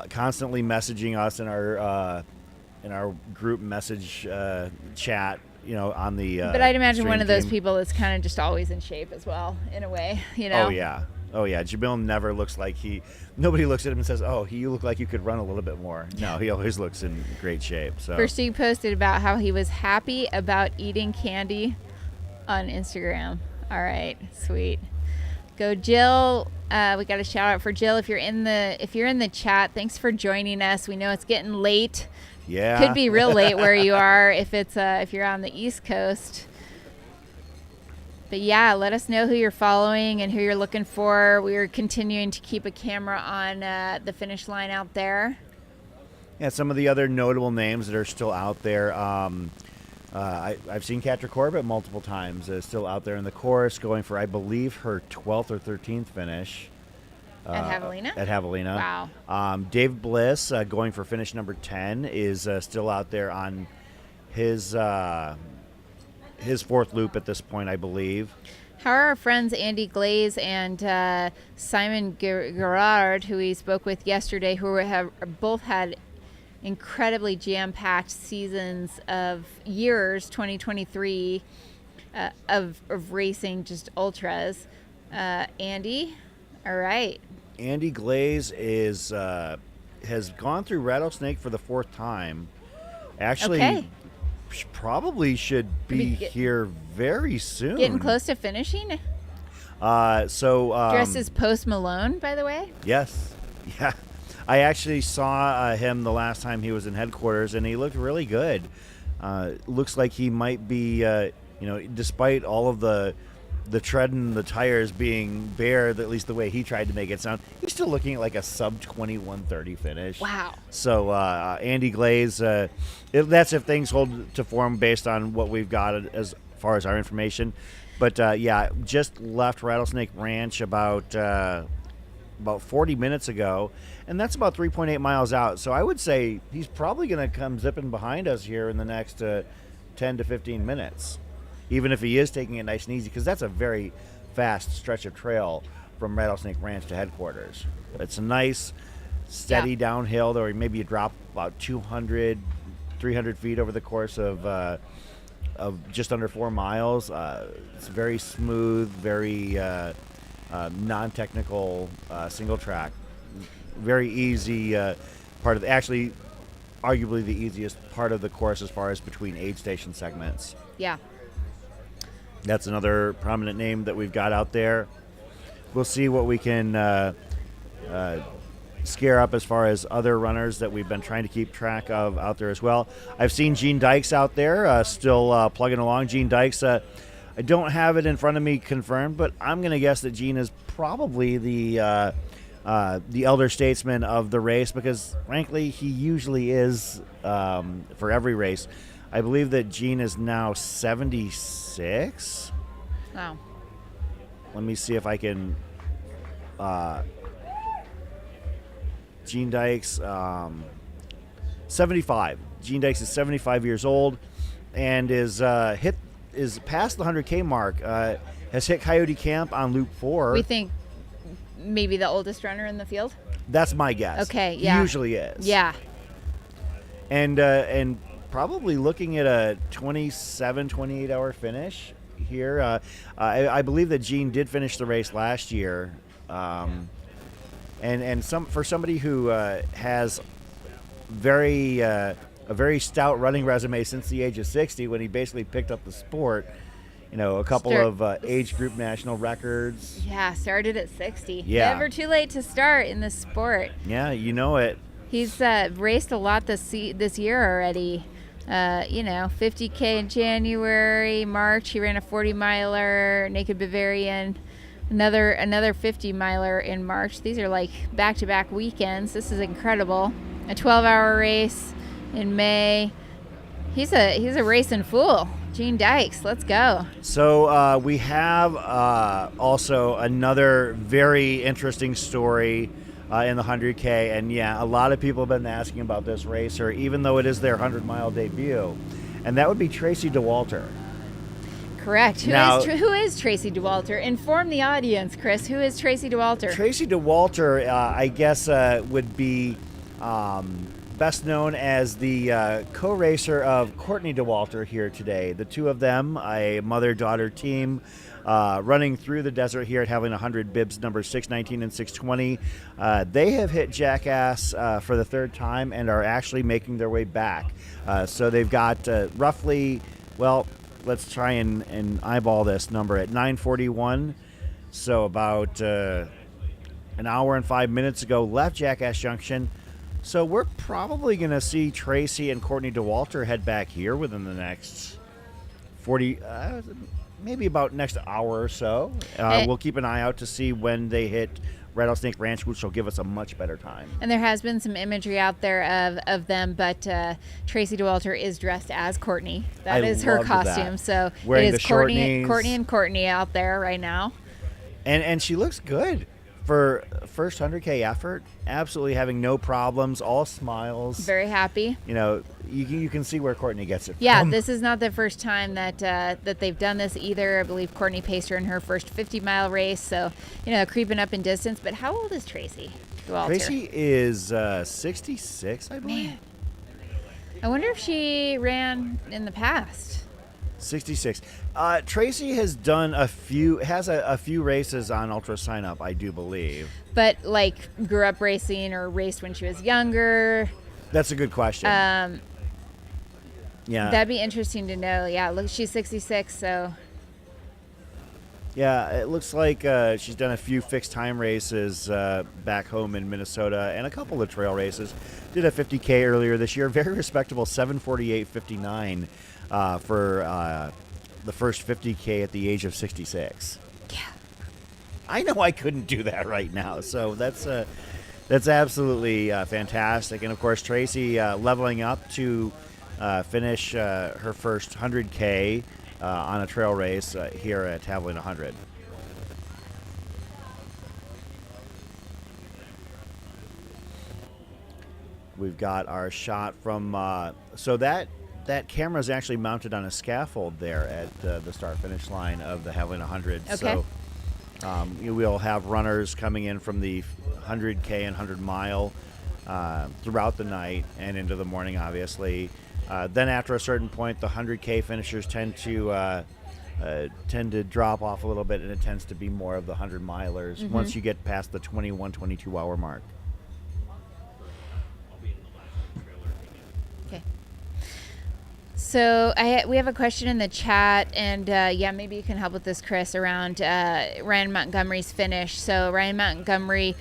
constantly messaging us in our group message chat. On the. But I'd imagine one of those team. people that's kind of just always in shape as well, in a way. Oh yeah. Jamil never looks like nobody looks at him and says, "Oh, you look like you could run a little bit more." No, he always looks in great shape. So. First, he posted about how he was happy about eating candy on Instagram. All right, sweet. Go Jill. We got a shout out for Jill. If you're in the chat, thanks for joining us. We know it's getting late. Yeah. Could be real late where you are if you're on the East Coast. But yeah, let us know who you're following and who you're looking for. We're continuing to keep a camera on the finish line out there. Yeah, some of the other notable names that are still out there. I've seen Katra Corbett multiple times. Still out there in the course, going for, I believe, her 12th or 13th finish. At Havalina? At Havalina. Wow. Dave Bliss, going for finish number 10, is still out there on his fourth loop at this point, I believe. How are our friends Andy Glaze and Simon Gerard, who we spoke with yesterday, who have both had incredibly jam-packed seasons of years, 2023, of racing, just ultras. Andy, all right. Andy Glaze has gone through Rattlesnake for the fourth time. Actually, probably should be here very soon. Getting close to finishing. Dressed as Post Malone, by the way. Yes, yeah. I actually saw him the last time he was in headquarters, and he looked really good. Looks like he might be, despite all of the tread and the tires being bare, at least the way he tried to make it sound, he's still looking at like a sub 21:30 finish. Wow. So Andy Glaze, that's if things hold to form based on what we've got as far as our information. But just left Rattlesnake Ranch about 40 minutes ago, and that's about 3.8 miles out. So I would say he's probably going to come zipping behind us here in the next 10 to 15 minutes. Even if he is taking it nice and easy, because that's a very fast stretch of trail from Rattlesnake Ranch to headquarters. It's a nice, steady downhill, or maybe you drop about 200, 300 feet over the course of just under 4 miles. It's very smooth, very non-technical single track. Very easy part of actually, arguably the easiest part of the course as far as between aid station segments. Yeah. That's another prominent name that we've got out there. We'll see what we can scare up as far as other runners that we've been trying to keep track of out there as well. I've seen Gene Dykes out there still plugging along. Gene Dykes, I don't have it in front of me confirmed, but I'm going to guess that Gene is probably the elder statesman of the race, because frankly he usually is for every race. I believe that Gene is now 76. Wow. Let me see if I can Gene Dykes, 75. Gene Dykes is 75 years old and is past the 100K mark. Has hit Coyote Camp on Loop 4. We think maybe the oldest runner in the field? That's my guess. Okay, yeah. He usually is. Yeah. And probably looking at a 27, 28-hour finish here. I believe that Gene did finish the race last year. And for somebody who has a very stout running resume since the age of 60, when he basically picked up the sport, a couple of age group national records. Yeah, started at 60. Yeah. Never too late to start in this sport. Yeah, you know it. He's raced a lot this year already. 50K in January, March. He ran a 40-miler, Naked Bavarian. Another 50-miler in March. These are like back-to-back weekends. This is incredible. A 12-hour race in May. He's a racing fool. Gene Dykes, let's go. So we have also another very interesting story in the 100K. And yeah, a lot of people have been asking about this racer, even though it is their 100-mile debut. And that would be Tracy DeWalter. Correct. Who is Tracy DeWalter? Inform the audience, Chris. Who is Tracy DeWalter? Tracy DeWalter, I guess, would be best known as the co-racer of Courtney DeWalter here today. The two of them, a mother-daughter team, running through the desert here at Havalina 100, bibs number 619 and 620. They have hit Jackass for the third time and are actually making their way back. So they've got roughly, well, let's try and eyeball this number at 9:41. So about an hour and 5 minutes ago, left Jackass Junction. So we're probably going to see Tracy and Courtney DeWalter head back here within the next 40, maybe about next hour or so. We'll keep an eye out to see when they hit Rattlesnake Ranch, which will give us a much better time. And there has been some imagery out there of them, but Tracy DeWalter is dressed as Courtney. That is her costume. So wearing it is Courtney out there right now. And she looks good for first 100K effort. Absolutely having no problems, all smiles. Very happy. You can see where Courtney gets it Yeah, from. this is not the first time that they've done this either. I believe Courtney paced her in her first 50-mile race, so creeping up in distance. But how old is Tracy DeWalter? Tracy is 66, I believe. Man, I wonder if she ran in the past. 66. Tracy has done a few races on Ultra Sign Up, I do believe. But grew up racing or raced when she was younger. That's a good question. Yeah, that'd be interesting to know. Yeah, look, she's 66, so. Yeah, it looks like she's done a few fixed time races back home in Minnesota and a couple of trail races. Did a 50K earlier this year. Very respectable 7:48:59 for the first 50K at the age of 66. Yeah. I know I couldn't do that right now, so that's absolutely fantastic. And of course, Tracy leveling up to finish her first 100K on a trail race here at Javelina 100. We've got our shot from so that camera is actually mounted on a scaffold there at the start finish line of the Javelina 100. Okay. So we'll have runners coming in from the 100K and 100 mile throughout the night and into the morning, obviously. Then after a certain point, the 100K finishers tend to drop off a little bit, and it tends to be more of the 100 milers once you get past the 21, 22 hour mark. Okay. So we have a question in the chat, and maybe you can help with this, Chris, around Ryan Montgomery's finish. So Ryan Montgomery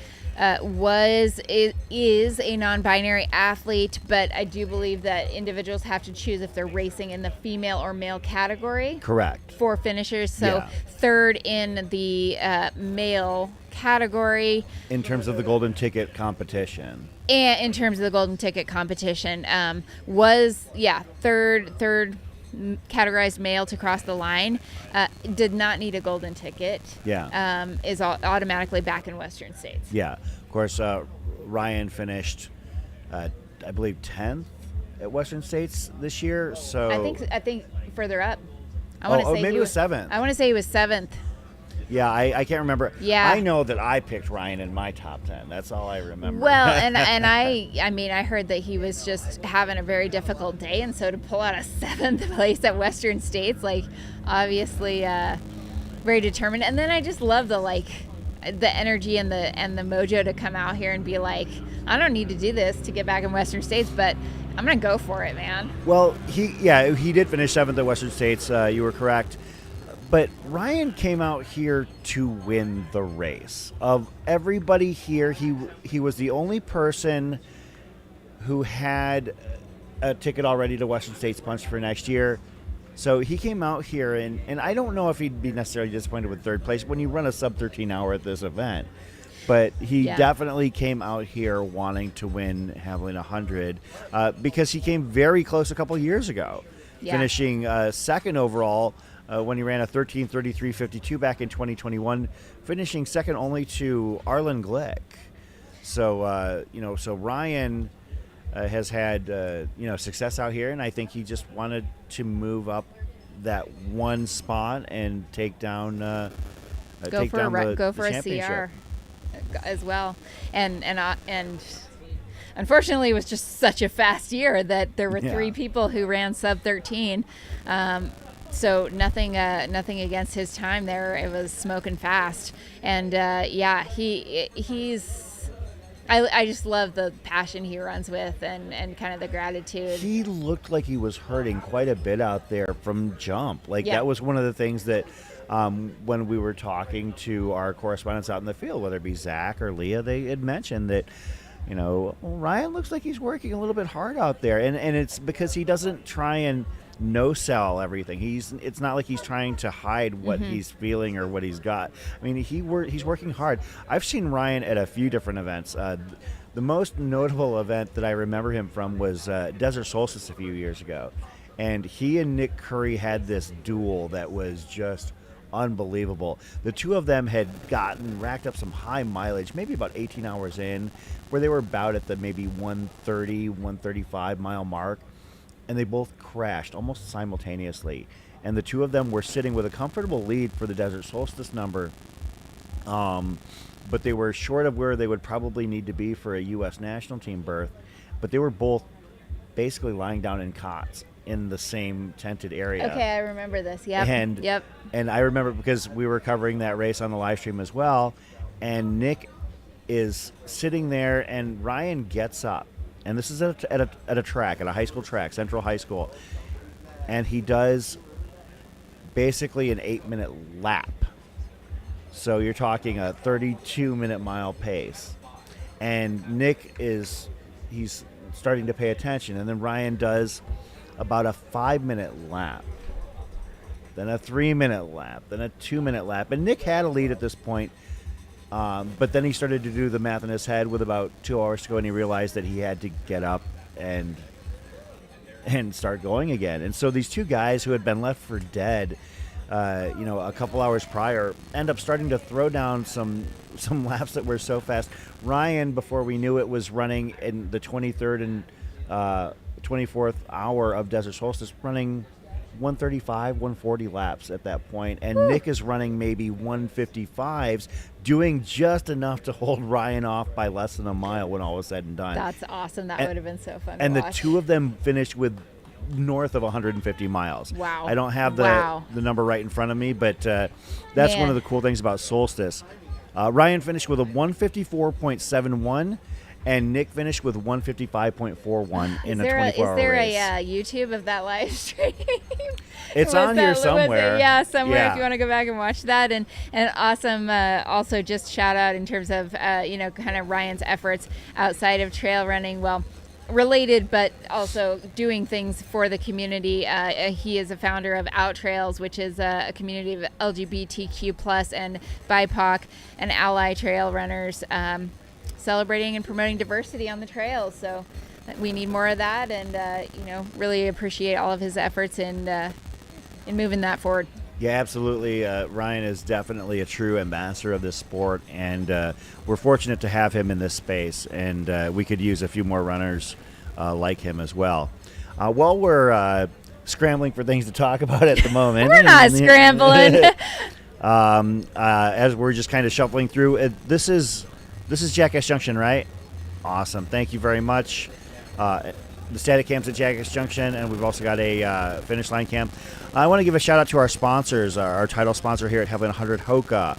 is a non-binary athlete, but I do believe that individuals have to choose if they're racing in the female or male category. Correct. For finishers. So third in the male category. In terms of the golden ticket competition. And in terms of the golden ticket competition, was third categorized male to cross the line, did not need a golden ticket. Yeah. Is automatically back in Western states. Yeah. Of course, Ryan finished, I believe, 10th at Western States this year. So I think further up. I want to say maybe it was 7th. I want to say he was 7th. Yeah, I can't remember. Yeah. I know that I picked Ryan in my top 10. That's all I remember. Well, and I mean, I heard that he was just having a very difficult day, and so to pull out a 7th place at Western States, like, obviously very determined. And then I just love the energy and the mojo to come out here and be like, I don't need to do this to get back in Western States, but I'm gonna go for it, man. Well, he did finish 7th at Western States. You were correct. But Ryan came out here to win the race. Of everybody here, he was the only person who had a ticket already to Western States Punch for next year. So he came out here, and I don't know if he'd be necessarily disappointed with 3rd place when you run a sub-13 hour at this event. But he definitely came out here wanting to win Havalina 100 because he came very close a couple years ago, finishing 2nd overall when he ran a 13:33:52 back in 2021, finishing 2nd only to Arlen Glick. So so Ryan has had success out here, and I think he just wanted to move up that one spot and take down the championship CR as well. And unfortunately, it was just such a fast year that there were 3 people who ran sub 13. So nothing against his time there. It was smoking fast, and he's. I just love the passion he runs with and kind of the gratitude. He looked like he was hurting quite a bit out there from jump. That was one of the things that when we were talking to our correspondents out in the field, whether it be Zach or Leah, they had mentioned that, Ryan looks like he's working a little bit hard out there. And it's because he doesn't try and no-sell everything. It's not like he's trying to hide what he's feeling or what he's got. I mean, he's working hard. I've seen Ryan at a few different events. The most notable event that I remember him from was Desert Solstice a few years ago. And he and Nick Curry had this duel that was just unbelievable. The two of them had racked up some high mileage, maybe about 18 hours in, where they were about at the maybe 130, 135 mile mark. And they both crashed almost simultaneously. And the two of them were sitting with a comfortable lead for the Desert Solstice number. But they were short of where they would probably need to be for a U.S. national team berth. But they were both basically lying down in cots in the same tented area. Okay, I remember this. Yep. And I remember because we were covering that race on the live stream as well. And Nick is sitting there, and Ryan gets up. And this is at a track, at a high school track, Central High School. And he does basically an 8-minute lap. So you're talking a 32-minute mile pace. And Nick he's starting to pay attention. And then Ryan does about a 5-minute lap. Then a 3-minute lap. Then a 2-minute lap. And Nick had a lead at this point. But then he started to do the math in his head with about 2 hours to go, and he realized that he had to get up and start going again. And so these two guys who had been left for dead, a couple hours prior, end up starting to throw down some laps that were so fast. Ryan, before we knew it, was running in the 23rd and 24th hour of Desert Solstice, running 135, 140 laps at that point, and Nick is running maybe 155s, doing just enough to hold Ryan off by less than a mile when all was said and done. That's awesome. That would have been so fun and to watch. watch. The two of them finished with north of 150 miles. Wow. I don't have the number right in front of me, but that's one of the cool things about Solstice. Ryan finished with a 154.71, and Nick finished with 155.41 in a 24-hour race. Is there a YouTube of that live stream? It's on here somewhere. Somewhere if you want to go back and watch that. And awesome, also just shout out in terms of, kind of Ryan's efforts outside of trail running. Well, related, but also doing things for the community. He is a founder of Out Trails, which is a community of LGBTQ plus and BIPOC and ally trail runners, celebrating and promoting diversity on the trails. So we need more of that, and really appreciate all of his efforts in moving that forward. Yeah, absolutely. Ryan is definitely a true ambassador of this sport, and we're fortunate to have him in this space, and we could use a few more runners like him as well. While we're scrambling for things to talk about at the moment. We're not scrambling. As we're just kind of shuffling through, this is Jackass Junction, right? Awesome. Thank you very much. The static cam's at Jackass Junction, and we've also got a finish line cam. I want to give a shout out to our sponsors, our title sponsor here at Havalina 100, Hoka,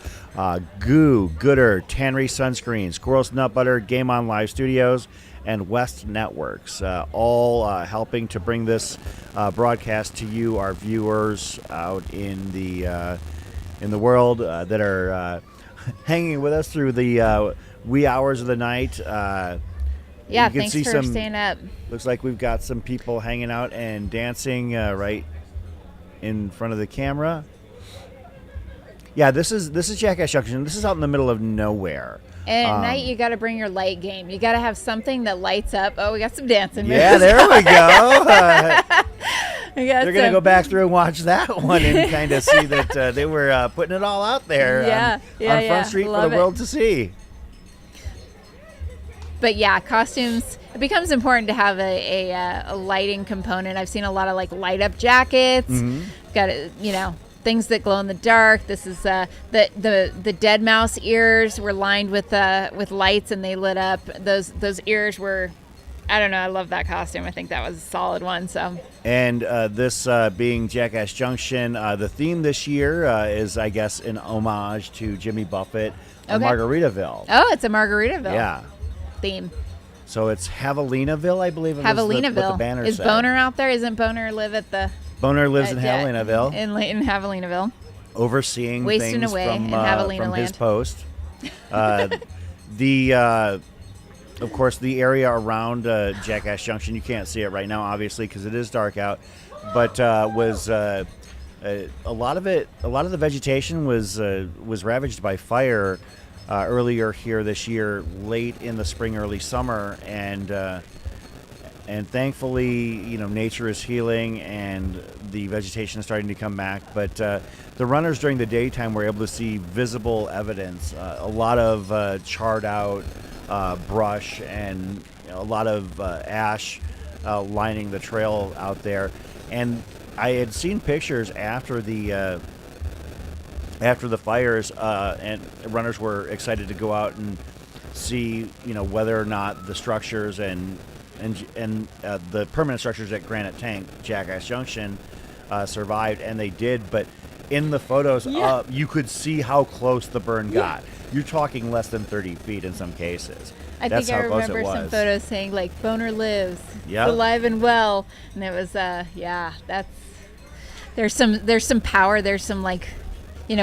Goo, Gooder, Tannery Sunscreen, Squirrel's Nut Butter, Game On Live Studios, and West Networks, all helping to bring this broadcast to you, our viewers out in the world that are hanging with us through the wee hours of the night. Yeah, thanks for staying up. Looks like we've got some people hanging out and dancing right in front of the camera. Yeah, this is Jackass Junction. This is out in the middle of nowhere. And at night, you got to bring your light game. You got to have something that lights up. Oh, we got some dancing moves. Yeah, there we go. They're going to go back through and watch that one and kind of see that they were putting it all out there on Front Street for the world to see. But yeah, costumes, it becomes important to have a lighting component. I've seen a lot of like light up jackets. Got things that glow in the dark. This is the dead mouse ears were lined with lights, and they lit up. Those ears were, I don't know. I love that costume. I think that was a solid one. So. And this being Jackass Junction, the theme this year is, I guess, an homage to Jimmy Buffett of Margaritaville. Oh, it's a Margaritaville. Yeah. Theme. So it's Havalinaville, I believe. Havalinaville. What the banner is said. Boner out there? Isn't Boner live at the? Boner lives in Havalinaville. In Havalinaville. Overseeing wasting things away from in Havalina from land. his post. Of course, the area around Jackass Junction, you can't see it right now, obviously, because it is dark out. But was a lot of the vegetation was ravaged by fire. Earlier here this year, late in the spring, early summer, and thankfully, nature is healing and the vegetation is starting to come back. But the runners during the daytime were able to see visible evidence, a lot of charred out brush and a lot of ash lining the trail out there. And I had seen pictures after the fires, and runners were excited to go out and see, whether or not the structures and the permanent structures at Granite Tank, Jackass Junction, survived, and they did. But in the photos, you could see how close the burn got. You're talking less than 30 feet in some cases. That's how close it was. I remember some photos saying, like, Boner lives, alive and well. And it was, there's some power, there's some, like,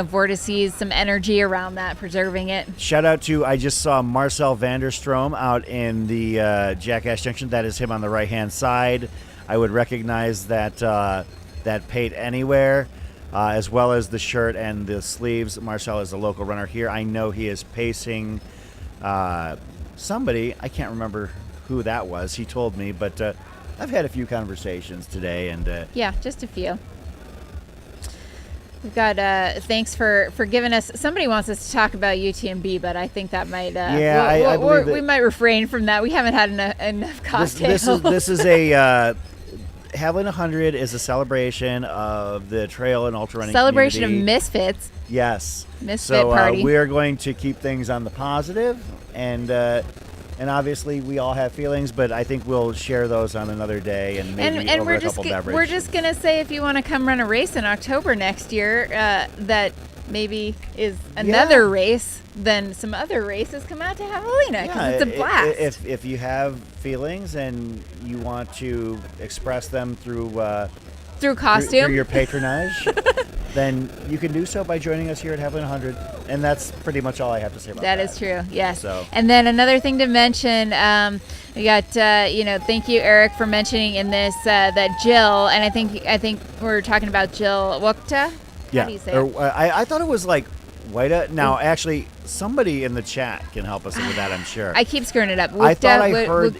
vortices, some energy around that, preserving it. Shout out to, I just saw Marcel Vanderstrom out in the Jackass Junction. That is him on the right-hand side. I would recognize that paint anywhere, as well as the shirt and the sleeves. Marcel is a local runner here. I know he is pacing somebody. I can't remember who that was. He told me, but I've had a few conversations today. And just a few. We've got thanks for giving us. Somebody wants us to talk about UTMB, but I think that might. I believe we might refrain from that. We haven't had enough cocktails. This is a Havalina 100 is a celebration of the trail and ultra running celebration community. Of misfits. Yes, misfit party. We are going to keep things on the positive, and obviously we all have feelings, but I think we'll share those on another day and maybe over a couple beverages. We're just going to say if you want to come run a race in October next year that maybe is another race, then some other races, come out to Javelina because it's a blast. If you have feelings and you want to express them through costume, through your patronage, then you can do so by joining us here at Havalina 100. And that's pretty much all I have to say about that. That is true, yes. And then another thing to mention, we got, thank you, Eric, for mentioning in this that Jill, and I think we're talking about Jill Wokta. Yeah. How do you say it? I thought it was like Waita. Now, actually, somebody in the chat can help us with that, I'm sure. I keep screwing it up. I thought I heard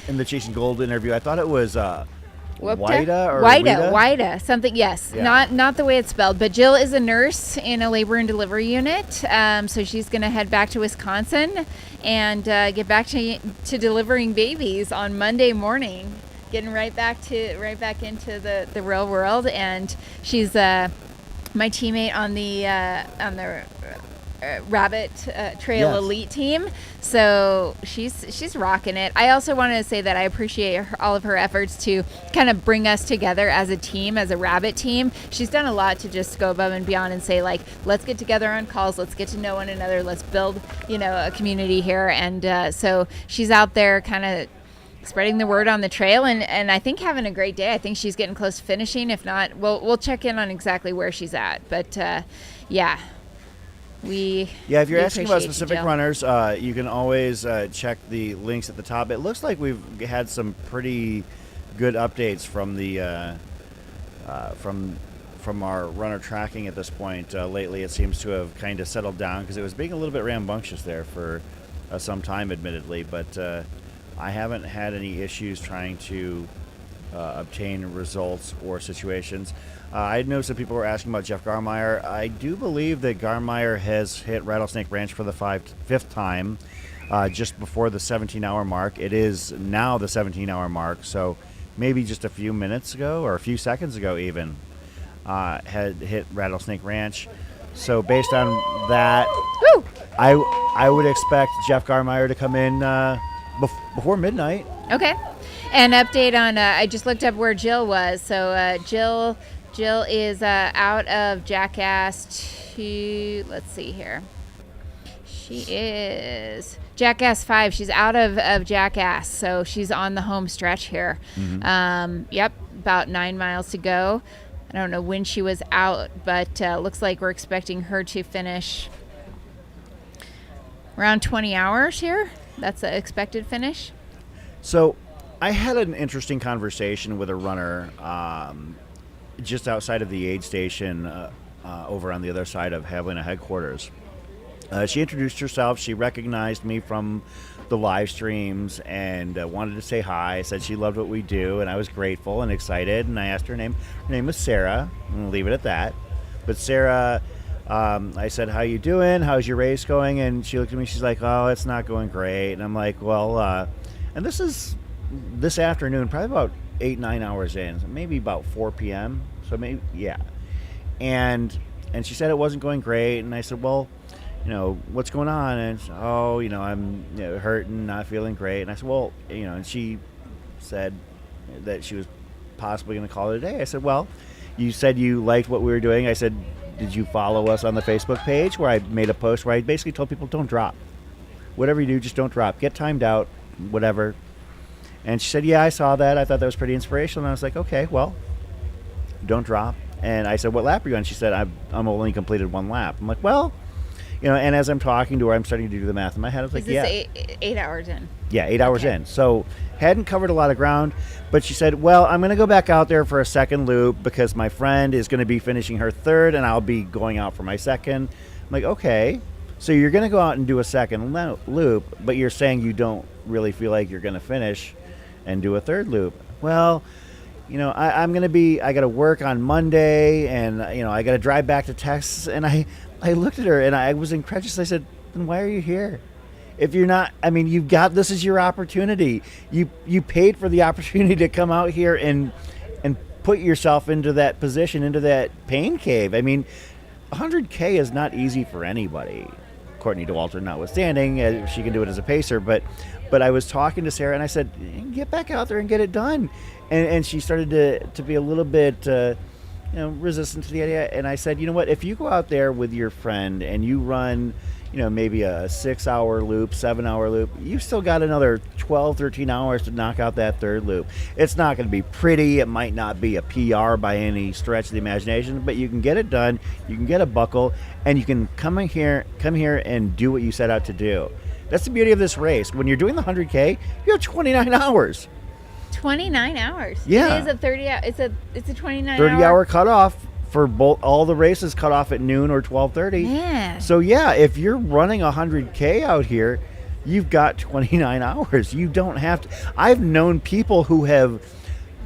in the Chasing Gold interview, I thought it was Wida, something. Yes, Yeah. not the way it's spelled. But Jill is a nurse in a labor and delivery unit, so she's going to head back to Wisconsin and get back to delivering babies on Monday morning, getting right back into the real world. And she's my teammate on the Rabbit Trail Elite team, so she's rocking it. I also wanted to say that I appreciate all of her efforts to kind of bring us together as a team, as a Rabbit team. She's done a lot to just go above and beyond and say, like, let's get together on calls, let's get to know one another, let's build a community here. And so she's out there kind of spreading the word on the trail, and I think having a great day. I think she's getting close to finishing. If not, we'll check in on exactly where she's at. But yeah. If you're asking about specific runners, you can always check the links at the top. It looks like we've had some pretty good updates from the from our runner tracking at this point. Lately, it seems to have kind of settled down because it was being a little bit rambunctious there for some time, admittedly. But I haven't had any issues trying to obtain results or situations. I noticed that people were asking about Jeff Garmeyer. I do believe that Garmeyer has hit Rattlesnake Ranch for the fifth time, just before the 17-hour mark. It is now the 17-hour mark, so maybe just a few minutes ago, or a few seconds ago even, had hit Rattlesnake Ranch. So based on that, I would expect Jeff Garmeyer to come in before midnight. Okay. An update on, I just looked up where Jill was. So Jill is out of Jackass let's see here. She is Jackass 5. She's out of Jackass, so she's on the home stretch here. Mm-hmm. About 9 miles to go. I don't know when she was out, but looks like we're expecting her to finish around 20 hours here. That's the expected finish. So I had an interesting conversation with a runner just outside of the aid station over on the other side of Havalina headquarters. She introduced herself. She recognized me from the live streams and wanted to say hi. Said she loved what we do, and I was grateful and excited. And I asked her name. Her name was Sarah. I'm going to leave it at that. But Sarah, I said, how you doing? How's your race going? And she looked at me. She's like, oh, it's not going great. And I'm like, well, and this is this afternoon, probably about 8-9 hours in, so maybe about 4 p.m. So maybe, yeah. And she said it wasn't going great. And I said, well, what's going on? And she said, oh, I'm hurting, not feeling great. And I said, well, and she said that she was possibly going to call it a day. I said, well, you said you liked what we were doing. I said, did you follow us on the Facebook page where I made a post where I basically told people, don't drop. Whatever you do, just don't drop. Get timed out, whatever. And she said, yeah, I saw that. I thought that was pretty inspirational. And I was like, okay, well, don't drop. And I said, what lap are you on? She said, I'm only completed 1 lap. I'm like, well, and as I'm talking to her, I'm starting to do the math in my head. I was like, yeah. Is this 8 hours in? Yeah, 8 hours in. So hadn't covered a lot of ground. But she said, well, I'm going to go back out there for a second loop because my friend is going to be finishing her third and I'll be going out for my second. I'm like, okay. So you're going to go out and do a second loop, but you're saying you don't really feel like you're going to finish and do a third loop. Well, I got to work on Monday and, I got to drive back to Texas. And I looked at her and I was incredulous. I said, then why are you here? If you're not, this is your opportunity. You paid for the opportunity to come out here and put yourself into that position, into that pain cave. 100K is not easy for anybody. Courtney DeWalter notwithstanding, she can do it as a pacer, but I was talking to Sarah and I said, get back out there and get it done. And she started to be a little bit resistant to the idea. And I said, you know what, if you go out there with your friend and you run, maybe a 6-hour loop, 7-hour loop, you've still got another 12, 13 hours to knock out that third loop. It's not going to be pretty. It might not be a PR by any stretch of the imagination, but you can get it done. You can get a buckle and you can come here and do what you set out to do. That's the beauty of this race. When you're doing the 100K, you have 29 hours. 29 hours. Yeah. It is a 30 hour. It's a 29 30-hour cutoff for all the races cut off at noon or 12:30. Yeah. So yeah, if you're running 100K out here, you've got 29 hours. You don't have to. I've known people who have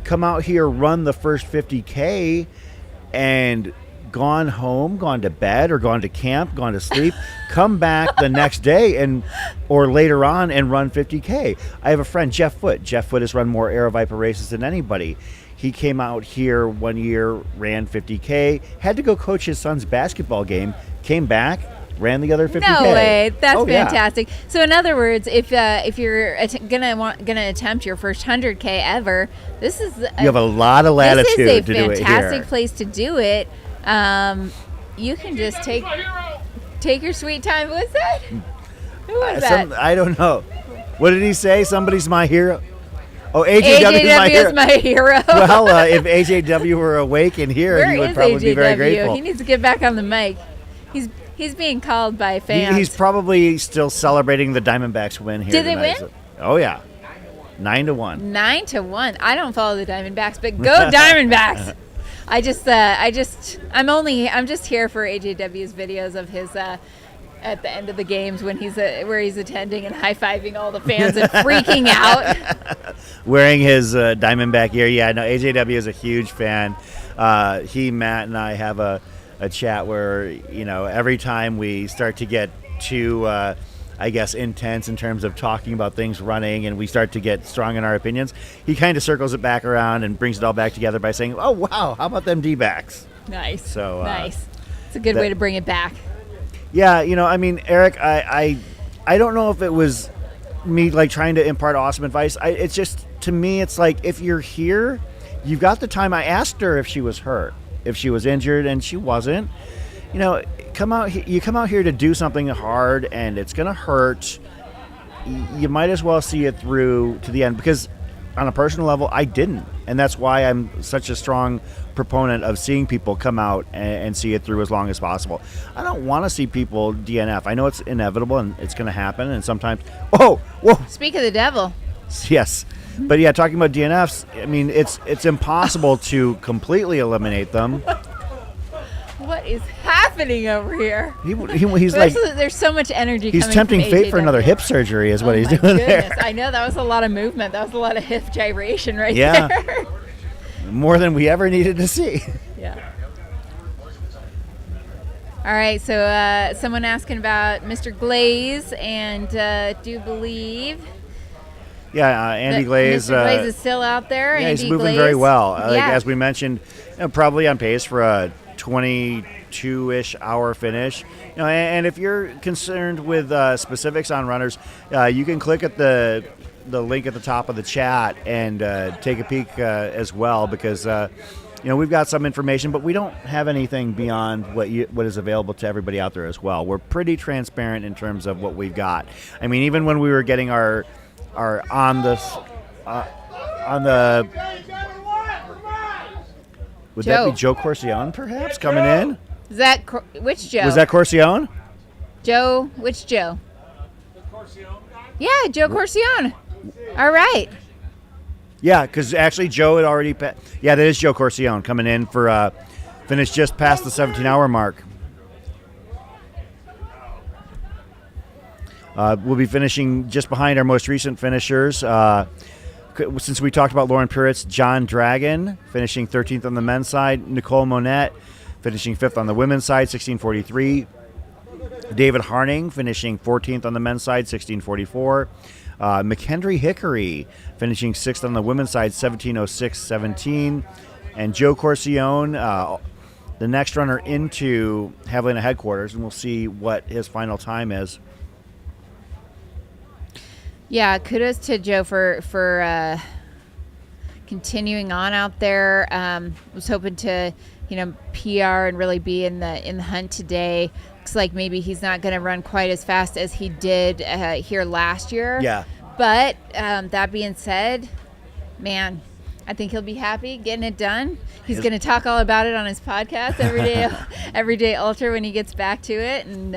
come out here, run the first 50K, and gone home, gone to bed, or gone to camp, gone to sleep, come back the next day or later on and run 50K. I have a friend, Jeff Foote. Jeff Foote has run more Aero Viper races than anybody. He came out here one year, ran 50K, had to go coach his son's basketball game, came back, ran the other 50K. No way, that's fantastic. Yeah. So in other words, if you're gonna attempt your first 100K ever, this is you have a lot of latitude to do it here. This is a fantastic place to do it. You can just take your sweet time. What's that? Who was that? I don't know. What did he say? Somebody's my hero. Oh, AJW is my hero. Well, if AJW were awake and here, he would probably be very grateful. He needs to get back on the mic. He's being called by fans. He's probably still celebrating the Diamondbacks win here. Did they win? Oh yeah, 9-1. 9-1. I don't follow the Diamondbacks, but go Diamondbacks! I'm just here for AJW's videos of his at the end of the games when where he's attending and high-fiving all the fans and freaking out. Wearing his Diamondback gear. Yeah, no, AJW is a huge fan. Matt, and I have a chat where, every time we start to get too, intense in terms of talking about things running and we start to get strong in our opinions, he kind of circles it back around and brings it all back together by saying, oh, wow, how about them D-backs? Nice. So nice. It's a good way to bring it back. Yeah, Eric, I don't know if it was me trying to impart awesome advice. It's just, to me, it's like, if you're here, you've got the time. I asked her if she was hurt, if she was injured, and she wasn't. You come out here to do something hard, and it's going to hurt. You might as well see it through to the end, because on a personal level, I didn't. And that's why I'm such a strong proponent of seeing people come out and see it through as long as possible. I don't want to see people DNF. I know it's inevitable and it's going to happen. And sometimes, whoa. Speak of the devil. Yes. But yeah, talking about DNFs, it's impossible to completely eliminate them. What is happening over here? He's there's so much energy. He's tempting fate for another hip surgery, is what he's doing there. I know, that was a lot of movement. That was a lot of hip gyration there. Yeah, more than we ever needed to see. Yeah. All right, so someone asking about Mr. Glaze, and do believe. Yeah, Andy Glaze. Mr. Glaze is still out there. Yeah, Andy he's moving Glaze. very well. As we mentioned, probably on pace for a 22-ish hour finish. And if you're concerned with specifics on runners, you can click at the link at the top of the chat and take a peek as well, because we've got some information, but we don't have anything beyond what is available to everybody out there as well. We're pretty transparent in terms of what we've got. Even when we were getting our on the would Joe. that be Joe Corcione perhaps coming in? Is that which Joe? Was that Corcione? Joe, which Joe? The Corcione guy? Yeah, Joe Corcione. All right. Yeah, because actually Joe had already. Yeah, that is Joe Corcione coming in for finish just past the 17-hour mark. We'll be finishing just behind our most recent finishers. Since we talked about Lauren Puritz, John Dragon finishing 13th on the men's side. Nicole Monette finishing 5th on the women's side, 16:43. David Harning finishing 14th on the men's side, 16:44. McHenry Hickory finishing 6th on the women's side, 17:06.17. And Joe Corcione, the next runner into Havalina headquarters, and we'll see what his final time is. Yeah, kudos to Joe for continuing on out there. Was hoping to, PR and really be in the hunt today. Looks like maybe he's not going to run quite as fast as he did here last year. Yeah. But that being said, man, I think he'll be happy getting it done. He's going to talk all about it on his podcast every day Ultra when he gets back to it. And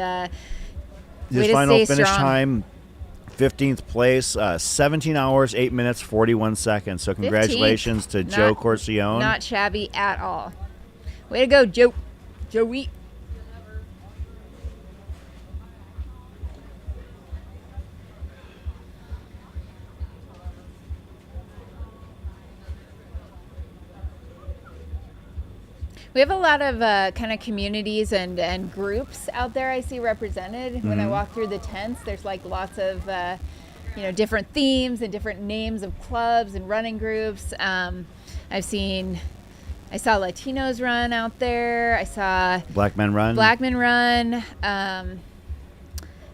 his final finish time, 15th place, 17 hours, 8 minutes, 41 seconds. So congratulations to Joe Corcione. Not shabby at all. Way to go, Joe. Joey. We have a lot of kind of communities and groups out there I see represented. When I walk through the tents, there's like lots of different themes and different names of clubs and running groups. I saw Latinos run out there. I saw Black Men Run.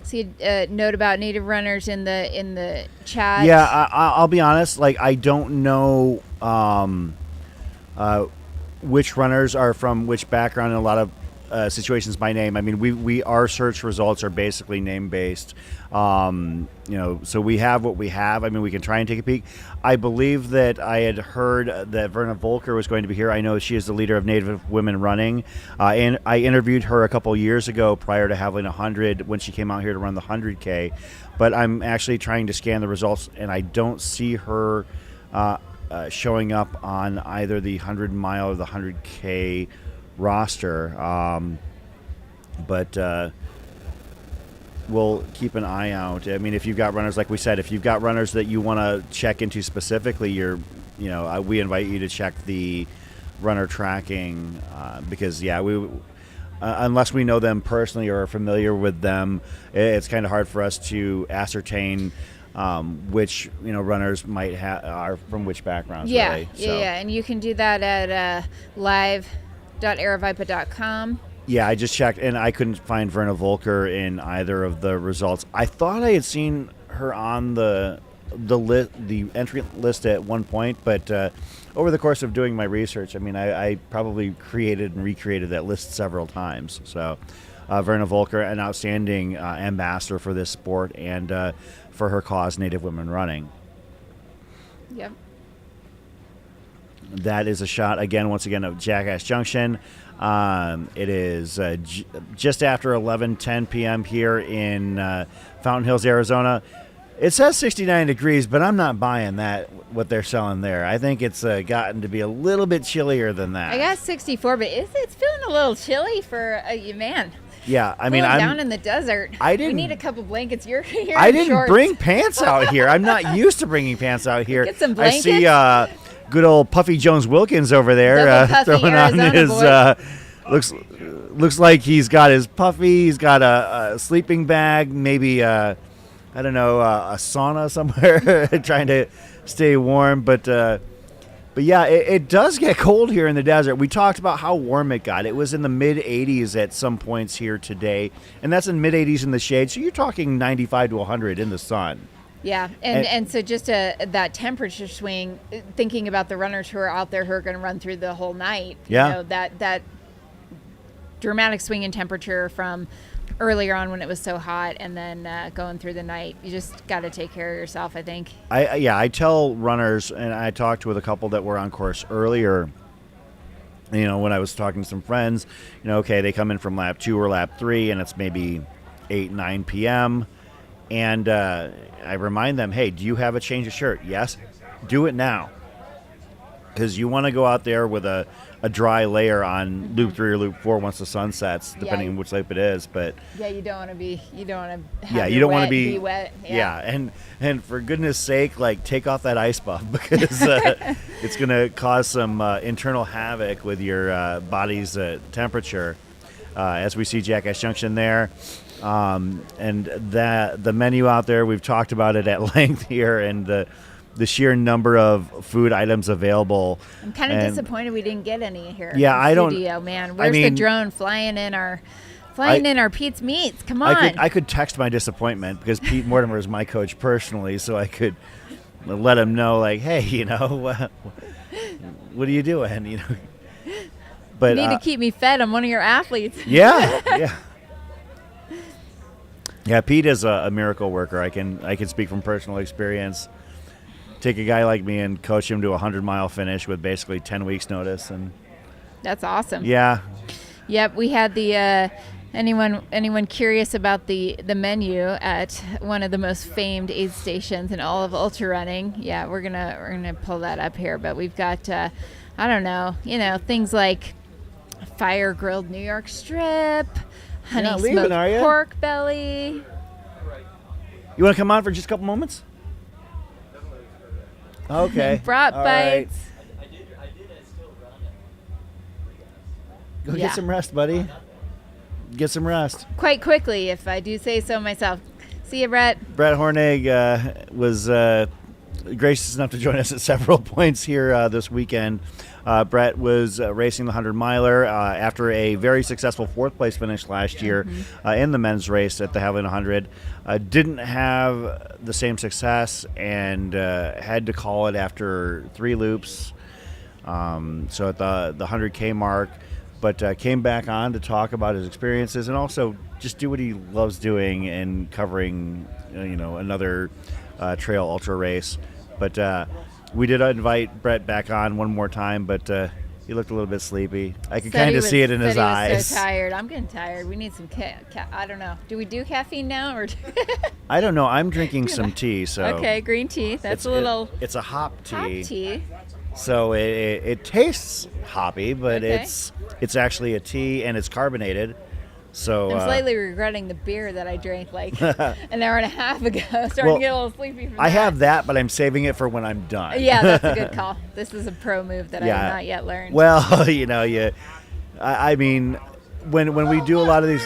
See a note about Native runners in the chat. Yeah, I'll be honest. Like, I don't know which runners are from which background in a lot of situations by name. I mean, our search results are basically name based. So we have what we have. I mean, we can try and take a peek. I believe that I had heard that Verna Volker was going to be here. I know she is the leader of Native Women Running. And I interviewed her a couple years ago prior to Havalina 100 when she came out here to run the 100K. But I'm actually trying to scan the results, and I don't see her showing up on either the 100-mile or the 100K roster. But we'll keep an eye out. I mean, if you've got runners, like we said, if you've got runners that you want to check into specifically, we invite you to check the runner tracking because, unless we know them personally or are familiar with them, it's kind of hard for us to ascertain which runners might are from which backgrounds. Yeah, really. Yeah, and you can do that at live.aravipa.com. Yeah, I just checked, and I couldn't find Verna Volker in either of the results. I thought I had seen her on the entry list at one point, but over the course of doing my research, I mean, I probably created and recreated that list several times. So, Verna Volker, an outstanding ambassador for this sport and for her cause, Native Women Running. Yep. That is a shot, once again, of Jackass Junction. It is just after 11:10 p.m. here in Fountain Hills, Arizona. It says 69 degrees, but I'm not buying that, what they're selling there. I think it's gotten to be a little bit chillier than that. I got 64, but it's feeling a little chilly for man. Yeah, I mean, I'm down in the desert. We need a couple blankets. You're I didn't bring pants out here. I'm not used to bringing pants out here. Get some blankets. I see good old Puffy Jones Wilkins over there throwing Arizona on his looks like he's got his puffy. He's got a sleeping bag, maybe a sauna somewhere, trying to stay warm. But yeah, it does get cold here in the desert. We talked about how warm it got. It was in the mid 80s at some points here today, and that's in mid 80s in the shade. So you're talking 95 to 100 in the sun. Yeah, and so just that temperature swing, thinking about the runners who are out there who are going to run through the whole night. Yeah. That dramatic swing in temperature from earlier on when it was so hot and then going through the night. You just got to take care of yourself, I think. I tell runners, and I talked with a couple that were on course earlier, when I was talking to some friends, okay, they come in from lap 2 or lap 3 and it's maybe 8, 9 p.m. And I remind them, hey, do you have a change of shirt? Yes. Do it now. Because you want to go out there with a dry layer on loop 3 or loop 4 once the sun sets, depending on which loop it is. But you don't want to be be wet. And for goodness sake, take off that ice buff because it's going to cause some internal havoc with your body's temperature. As we see Jackass Junction there. And the menu out there, we've talked about it at length here, and the sheer number of food items available. I'm kind of disappointed we didn't get any here. Yeah, in the studio, man. Where's the drone flying in our Pete's Meats? Come on. I could text my disappointment because Pete Mortimer is my coach personally, so I could let him know, hey, what are you doing? But you need to keep me fed. I'm one of your athletes. Yeah. Yeah, Pete is a miracle worker. I can speak from personal experience. Take a guy like me and coach him to a 100-mile finish with basically 10 weeks notice, and that's awesome. Yeah. Yep, we had the anyone curious about the menu at one of the most famed aid stations in all of ultra running. Yeah, we're gonna pull that up here, but we've got things like fire grilled New York strip, honey smoked pork belly. You want to come on for just a couple moments? Okay. Brat bites. Right. Go get some rest, buddy. Get some rest. Quite quickly, if I do say so myself. See you, Brett. Brett Horeg was gracious enough to join us at several points here this weekend. Brett was racing the 100-miler after a very successful fourth-place finish last year in the men's race at the Havalina 100. Didn't have the same success and had to call it after 3 loops. So at the 100K mark, but came back on to talk about his experiences and also just do what he loves doing and covering, another trail ultra race. But we did invite Brett back on one more time, but he looked a little bit sleepy. I could kind of see it in his eyes. He was so tired. I'm getting tired. We need some I don't know. Do we do caffeine now or? I don't know. I'm drinking some tea. So okay, green tea. That's a little. It's a hop tea. Hop tea. So it tastes hoppy, but it's actually a tea and it's carbonated. So I'm slightly regretting the beer that I drank like an hour and a half ago. Starting to get a little sleepy from that. I have that, but I'm saving it for when I'm done. Yeah, that's a good call. This is a pro move that I have not yet learned. Well, I mean, when we do a lot of these.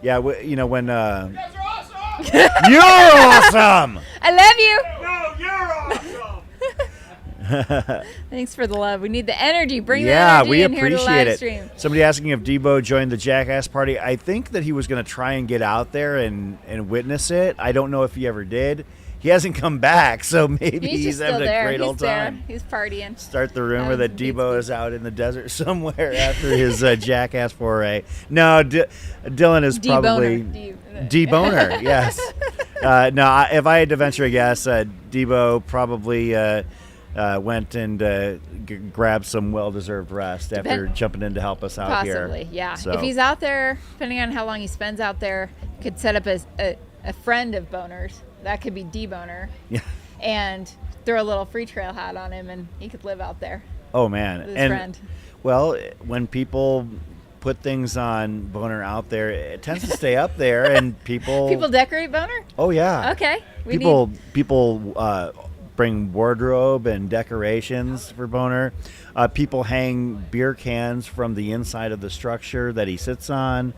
Yeah, when. You guys are awesome! You're awesome! I love you! No, you're awesome! Thanks for the love. We need the energy. Bring the energy in here to live stream. Somebody asking if Debo joined the Jackass party. I think that he was going to try and get out there and witness it. I don't know if he ever did. He hasn't come back, so maybe he's having a great old time. He's partying. Start the rumor that Debo is out in the desert somewhere after his Jackass foray. No, Dylan is probably deboner. Yes. No, if I had to venture a guess, Debo probably went and grabbed some well-deserved rest after jumping in to help us out here. Possibly, yeah. So. If he's out there, depending on how long he spends out there, could set up a friend of boners. That could be deboner. Yeah. And throw a little free trail hat on him, and he could live out there. Oh man! With his friend. Well, when people put things on Boner Out There, it tends to stay up there, and people decorate Boner. Oh yeah. Okay. People bring wardrobe and decorations for Boner. People hang beer cans from the inside of the structure that he sits on.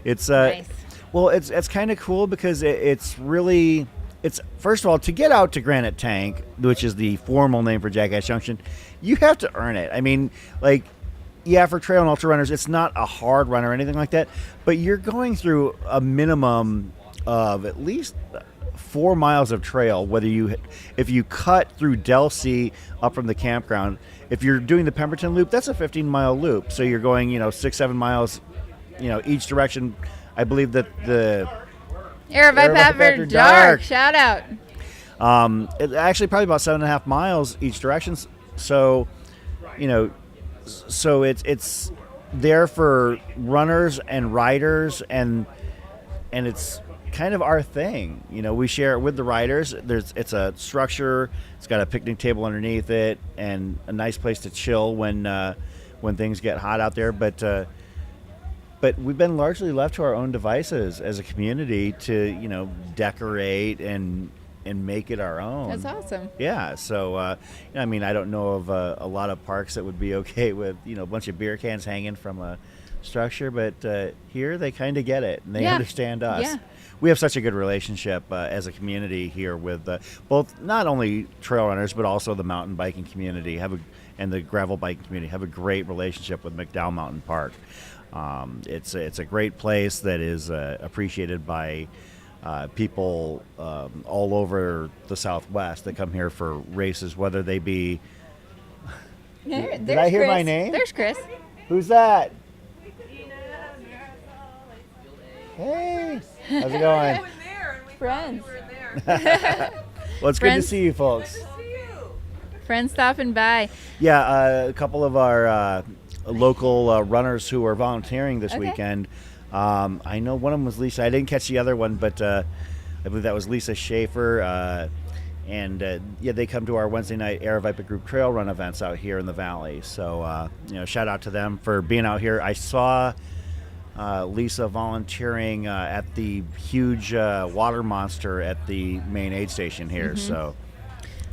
It's nice. Well, it's kind of cool because it's really. It's first of all, to get out to Granite Tank, which is the formal name for Jackass Junction, you have to earn it. I mean, for trail and ultra runners, it's not a hard run or anything like that, but you're going through a minimum of at least 4 miles of trail. If you cut through Delsea up from the campground, if you're doing the Pemberton loop, that's a 15-mile loop. So you're going, 6-7 miles, each direction. I believe that the Aerovibe After Dark. Shout out. It's actually probably about 7.5 miles each direction. So, so it's there for runners and riders, and it's kind of our thing. We share it with the riders. It's a structure. It's got a picnic table underneath it and a nice place to chill when things get hot out there. But we've been largely left to our own devices as a community to, decorate and make it our own. That's awesome. Yeah. So, I don't know of a lot of parks that would be okay with, a bunch of beer cans hanging from a structure. But here they kind of get it and they understand us. Yeah. We have such a good relationship as a community here with both not only trail runners, but also the mountain biking community and the gravel biking community have a great relationship with McDowell Mountain Park. It's a great place that is appreciated by people all over the Southwest that come here for races, whether they be. Did I hear my name? There's Chris. Who's that? Hey, how's it going? Friends. Well, it's good to see you folks. Friends stopping by. Yeah, a couple of our local runners who are volunteering this weekend. I know one of them was Lisa. I didn't catch the other one, but I believe that was Lisa Schaefer. And they come to our Wednesday night Aerovipa Group Trail Run events out here in the valley. So, shout out to them for being out here. I saw Lisa volunteering at the huge water monster at the main aid station here. So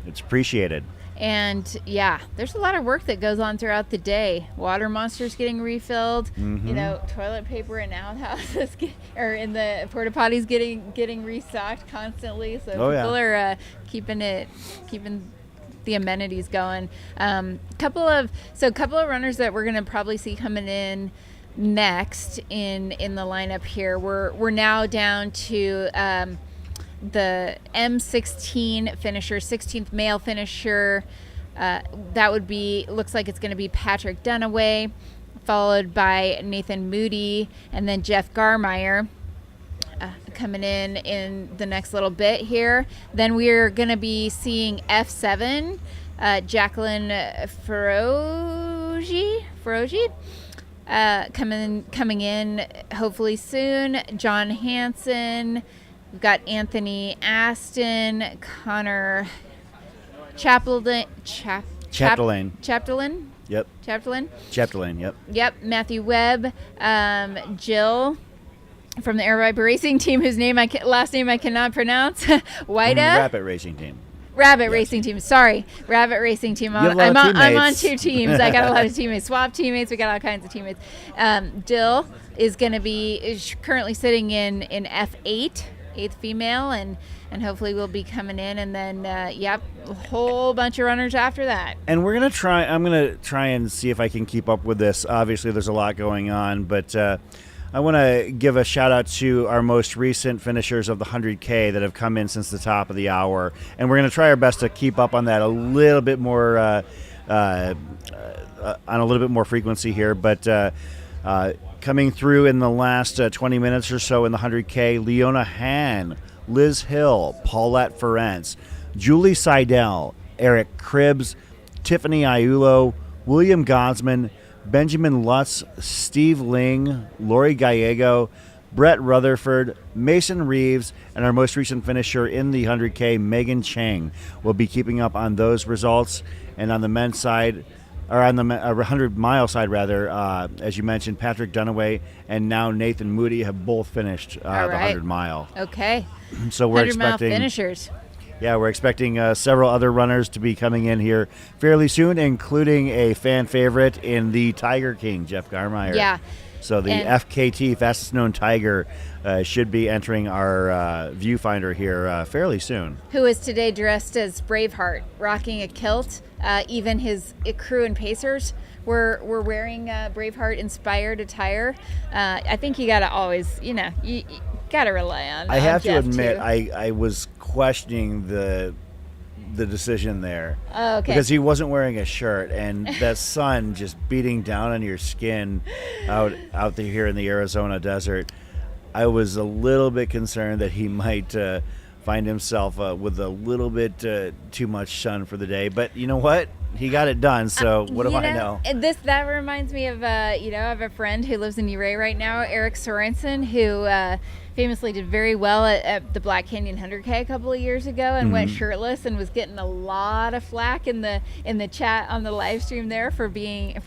it's appreciated. And yeah, there's a lot of work that goes on throughout the day. Water monsters getting refilled, you know, toilet paper in outhouses or in the porta potties getting restocked constantly. So people are keeping the amenities going. Couple of runners that we're gonna probably see coming in next in the lineup here. We're now down to the M16 finisher, 16th male finisher. That would be, looks like it's going to be Patrick Dunaway, followed by Nathan Moody, and then Jeff Garmeyer coming in the next little bit here. Then we're going to be seeing F7, Jacqueline Feroji, coming in hopefully soon. John Hansen. We've got Anthony Aston, Connor Chapdelaine. Yep. Chapdelaine, yep. Yep, Matthew Webb, Jill from the Air Viper Racing Team, whose last name I cannot pronounce. Wida. Rabbit Racing Team. Racing Team. Sorry, Rabbit Racing Team. I'm on 2 teams. I got a lot of teammates. Swap teammates. We got all kinds of teammates. Jill is currently sitting in F8. 8th female, and hopefully we'll be coming in, and then a whole bunch of runners after that. And I'm gonna try and see if I can keep up with this. Obviously there's a lot going on, but I want to give a shout out to our most recent finishers of the 100K that have come in since the top of the hour, and we're going to try our best to keep up on that a little bit more on a little bit more frequency here, but coming through in the last 20 minutes or so in the 100K, Leona Hahn, Liz Hill, Paulette Ferentz, Julie Seidel, Eric Cribbs, Tiffany Iulo, William Godsman, Benjamin Lutz, Steve Ling, Lori Gallego, Brett Rutherford, Mason Reeves, and our most recent finisher in the 100K, Megan Chang. We'll be keeping up on those results. And on the men's side, or on the 100-mile side, rather, as you mentioned, Patrick Dunaway and now Nathan Moody have both finished the 100-mile. Okay. So we're 100-mile finishers. Yeah, we're expecting several other runners to be coming in here fairly soon, including a fan favorite in the Tiger King, Jeff Garmeyer. Yeah. So the FKT, fastest known tiger, should be entering our viewfinder here fairly soon. Who is today dressed as Braveheart, rocking a kilt. Even his crew and pacers were wearing Braveheart-inspired attire. I think you got to always, you got to rely on I have Jeff to admit, too. I was questioning the decision there. Oh, okay. Because he wasn't wearing a shirt, and that sun just beating down on your skin out there here in the Arizona desert. I was a little bit concerned that he might find himself with a little bit too much sun for the day, but you know what? He got it done. So what do I know? That reminds me of I have a friend who lives in Uray right now, Eric Sorensen, who famously did very well at the Black Canyon 100K a couple of years ago and went shirtless and was getting a lot of flack in the chat on the live stream there for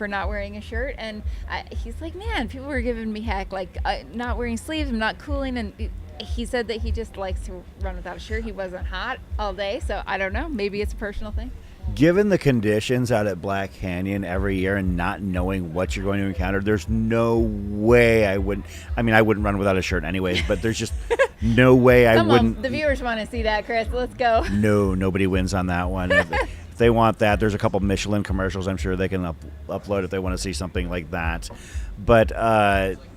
not wearing a shirt. And he's like, man, people were giving me heck, like not wearing sleeves, I'm not cooling. And he said that he just likes to run without a shirt. He wasn't hot all day, so I don't know. Maybe it's a personal thing. Given the conditions out at Black Canyon every year and not knowing what you're going to encounter, there's no way I wouldn't run without a shirt anyways, but there's just no way I wouldn't. The viewers want to see that, Chris. Let's go. No, nobody wins on that one. If they want that, there's a couple Michelin commercials I'm sure they can upload if they want to see something like that. But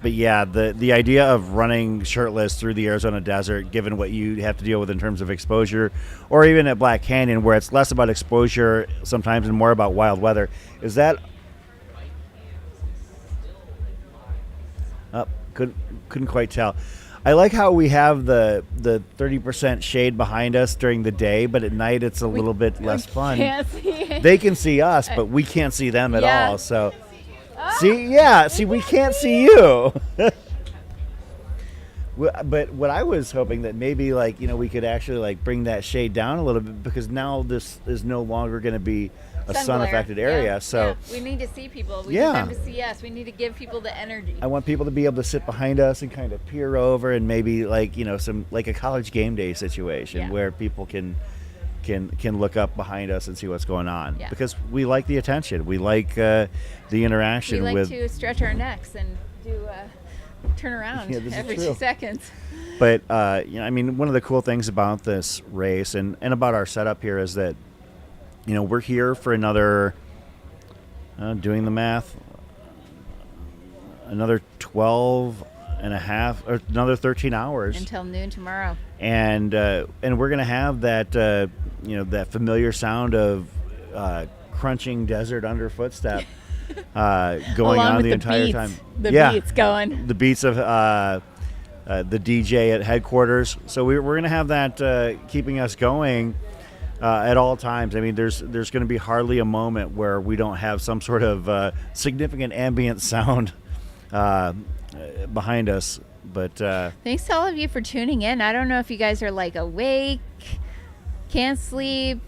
yeah, the idea of running shirtless through the Arizona desert, given what you have to deal with in terms of exposure, or even at Black Canyon where it's less about exposure sometimes and more about wild weather, is that couldn't quite tell. I like how we have the 30% shade behind us during the day, but at night it's a little bit less fun. Can't see it. They can see us, but we can't see them at all. So, see, we can't see you. But what I was hoping that maybe we could actually bring that shade down a little bit, because now this is no longer going to be a sun-affected area. Yeah. So we need to see people. We need them to see us. We need to give people the energy. I want people to be able to sit behind us and kind of peer over, and maybe some a college game day situation where people can can look up behind us and see what's going on, Yeah. because we like the attention, we like the interaction. We like with to stretch our necks and do turn around Yeah, this is every true. 2 seconds. But I mean, one of the cool things about this race and about our setup here is that we're here for another, doing the math, another 12 and a half or another 13 hours Until noon tomorrow. and we're gonna have that that familiar sound of crunching desert underfoot step going Along on with the entire beats. time. The beats going. The beats of the DJ at headquarters. So we're going to have that keeping us going at all times. I mean, there's going to be hardly a moment where we don't have some sort of significant ambient sound behind us. But Thanks to all of you for tuning in. I don't know if you guys are like awake, can't sleep,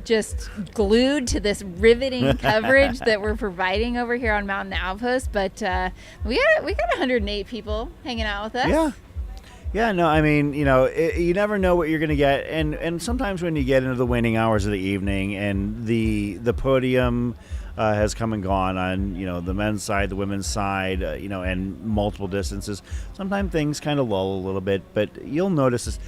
just glued to this riveting coverage that we're providing over here on Mountain Outpost, but we got 108 people hanging out with us. Yeah, no, I mean, you never know what you're going to get, and sometimes when you get into the waning hours of the evening and the podium has come and gone on, the men's side, the women's side, and multiple distances, sometimes things kind of lull a little bit, but you'll notice this.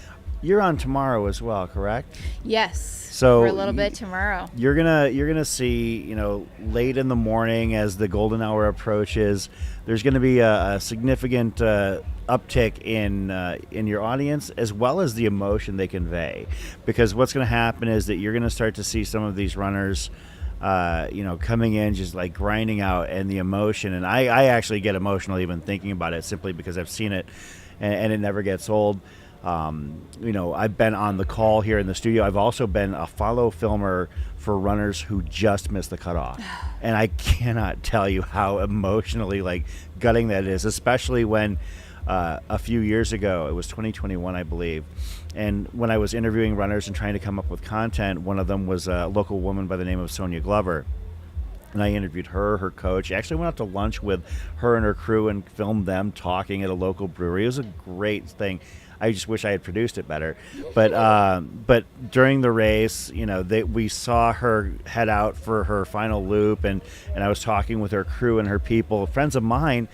You're on tomorrow as well, correct? Yes. So for a little bit tomorrow. You're gonna see, late in the morning as the golden hour approaches, there's gonna be a significant uptick in your audience as well as the emotion they convey, because what's gonna happen is that you're gonna start to see some of these runners coming in just like grinding out, and the emotion, and I actually get emotional even thinking about it, simply because I've seen it and it never gets old. I've been on the call here in the studio. I've also been a follow filmer for runners who just missed the cutoff. And I cannot tell you how emotionally gutting that is, especially when a few years ago, it was 2021, I believe. And when I was interviewing runners and trying to come up with content, one of them was a local woman by the name of Sonia Glover. And I interviewed her coach. I actually went out to lunch with her and her crew and filmed them talking at a local brewery. It was a great thing. I just wish I had produced it better. But during the race, we saw her head out for her final loop, and I was talking with her crew and her people, friends of mine,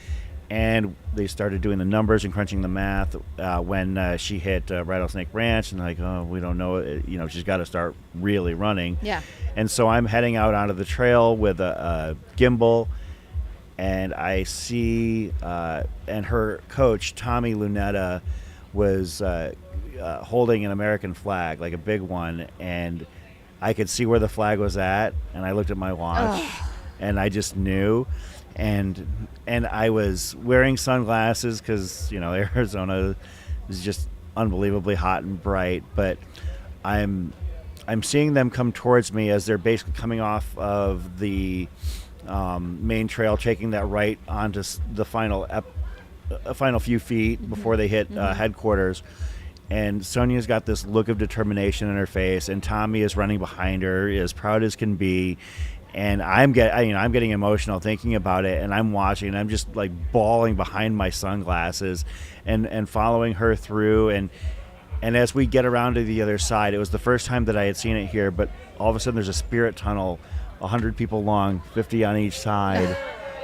and they started doing the numbers and crunching the math when she hit Rattlesnake Ranch, and oh, we don't know, she's got to start really running. Yeah. And so I'm heading out onto the trail with a gimbal, and I see, and her coach, Tommy Lunetta, was holding an American flag, like a big one, and I could see where the flag was at, and I looked at my watch, and I just knew, and I was wearing sunglasses because Arizona is just unbelievably hot and bright, but I'm seeing them come towards me as they're basically coming off of the main trail, taking that right onto the final few feet before they hit headquarters. And Sonia's got this look of determination in her face, and Tommy is running behind her, as proud as can be. And I'm getting emotional thinking about it, and I'm watching, and I'm just bawling behind my sunglasses, and following her through. And as we get around to the other side, it was the first time that I had seen it here, but all of a sudden there's a spirit tunnel, 100 people long, 50 on each side.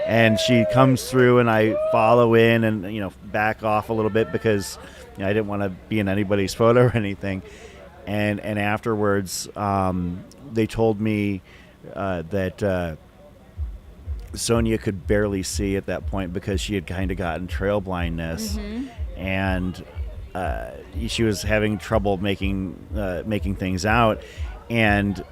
And she comes through, and I follow in and, back off a little bit because I didn't want to be in anybody's photo or anything. And afterwards, they told me that Sonia could barely see at that point because she had kind of gotten trail blindness. And she was having trouble making things out. And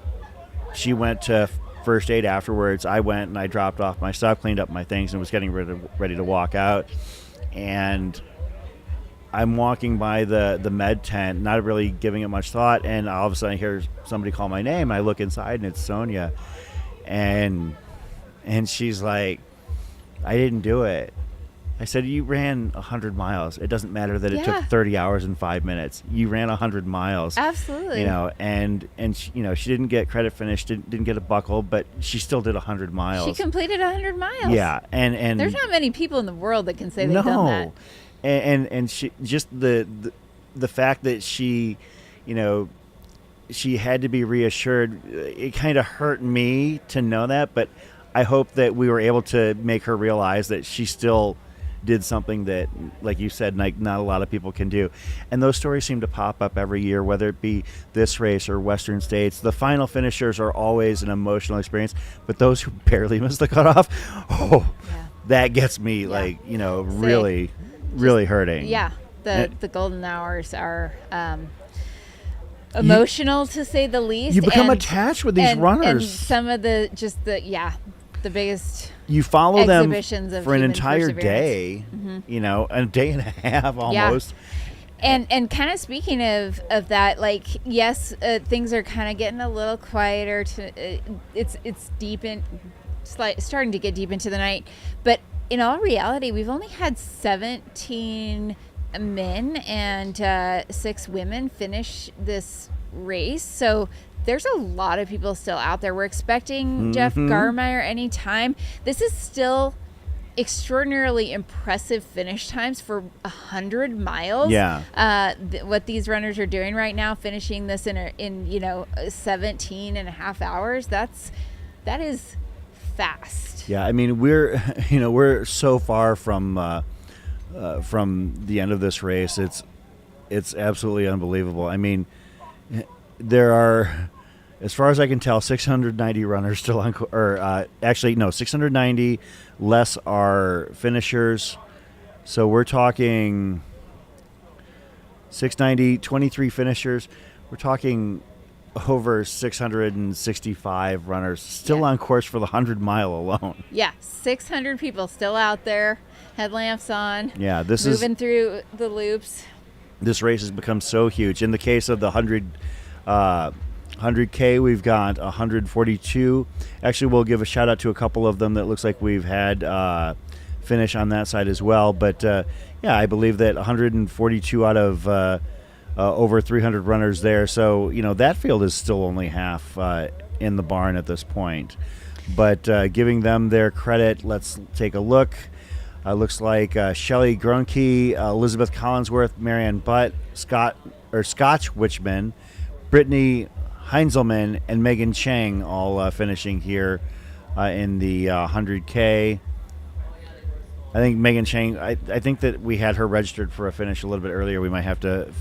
she went to first aid afterwards. I went and I dropped off my stuff, cleaned up my things, and was getting ready to walk out. And I'm walking by the med tent, not really giving it much thought, and all of a sudden I hear somebody call my name. I look inside, and it's Sonia, and she's like, "I didn't do it." I said, "You ran 100 miles. It doesn't matter that it took 30 hours and 5 minutes. You ran 100 miles." Absolutely. And she, she didn't get credit finish, didn't get a buckle, but she still did 100 miles. She completed 100 miles. Yeah, and there's not many people in the world that can say they've done that. And she just the fact that she, she had to be reassured. It kind of hurt me to know that, but I hope that we were able to make her realize that she still did something that, like you said, like not a lot of people can do. And those stories seem to pop up every year, whether it be this race or Western States. The final finishers are always an emotional experience, but those who barely miss the cutoff, that gets me really hurting. Yeah, the golden hours are emotional, to say the least. You become attached with these runners. And some of the biggest you follow them for an entire day, a day and a half almost. Yeah. And kind of speaking of that, like, yes, things are kind of getting a little quieter. It's starting to get deep into the night, but in all reality, we've only had 17 men and 6 women finish this race, so there's a lot of people still out there. We're expecting Jeff Garmeyer anytime. This is still extraordinarily impressive finish times for 100 miles. Yeah. What these runners are doing right now, finishing this in 17 and a half hours, that is fast. Yeah, I mean, we're so far from the end of this race. It's absolutely unbelievable. I mean, there are, as far as I can tell, 690 runners still on, 690 less are finishers. So we're talking 690, 23 finishers. We're talking over 665 runners still on course for the 100-mile alone. Yeah, 600 people still out there, headlamps on. Yeah, this moving through the loops. This race has become so huge. In the case of the 100K, we've got 142. Actually, we'll give a shout out to a couple of them that looks like we've had finish on that side as well. But I believe that 142 out of over 300 runners there. So, that field is still only half in the barn at this point. But giving them their credit, let's take a look. Looks like Shelley Grunke, Elizabeth Collinsworth, Marianne Butt, Scotch Witchman, Brittany Heinzelman, and Megan Chang all finishing here in the 100K. I think Megan Chang, I think that we had her registered for a finish a little bit earlier. We might have to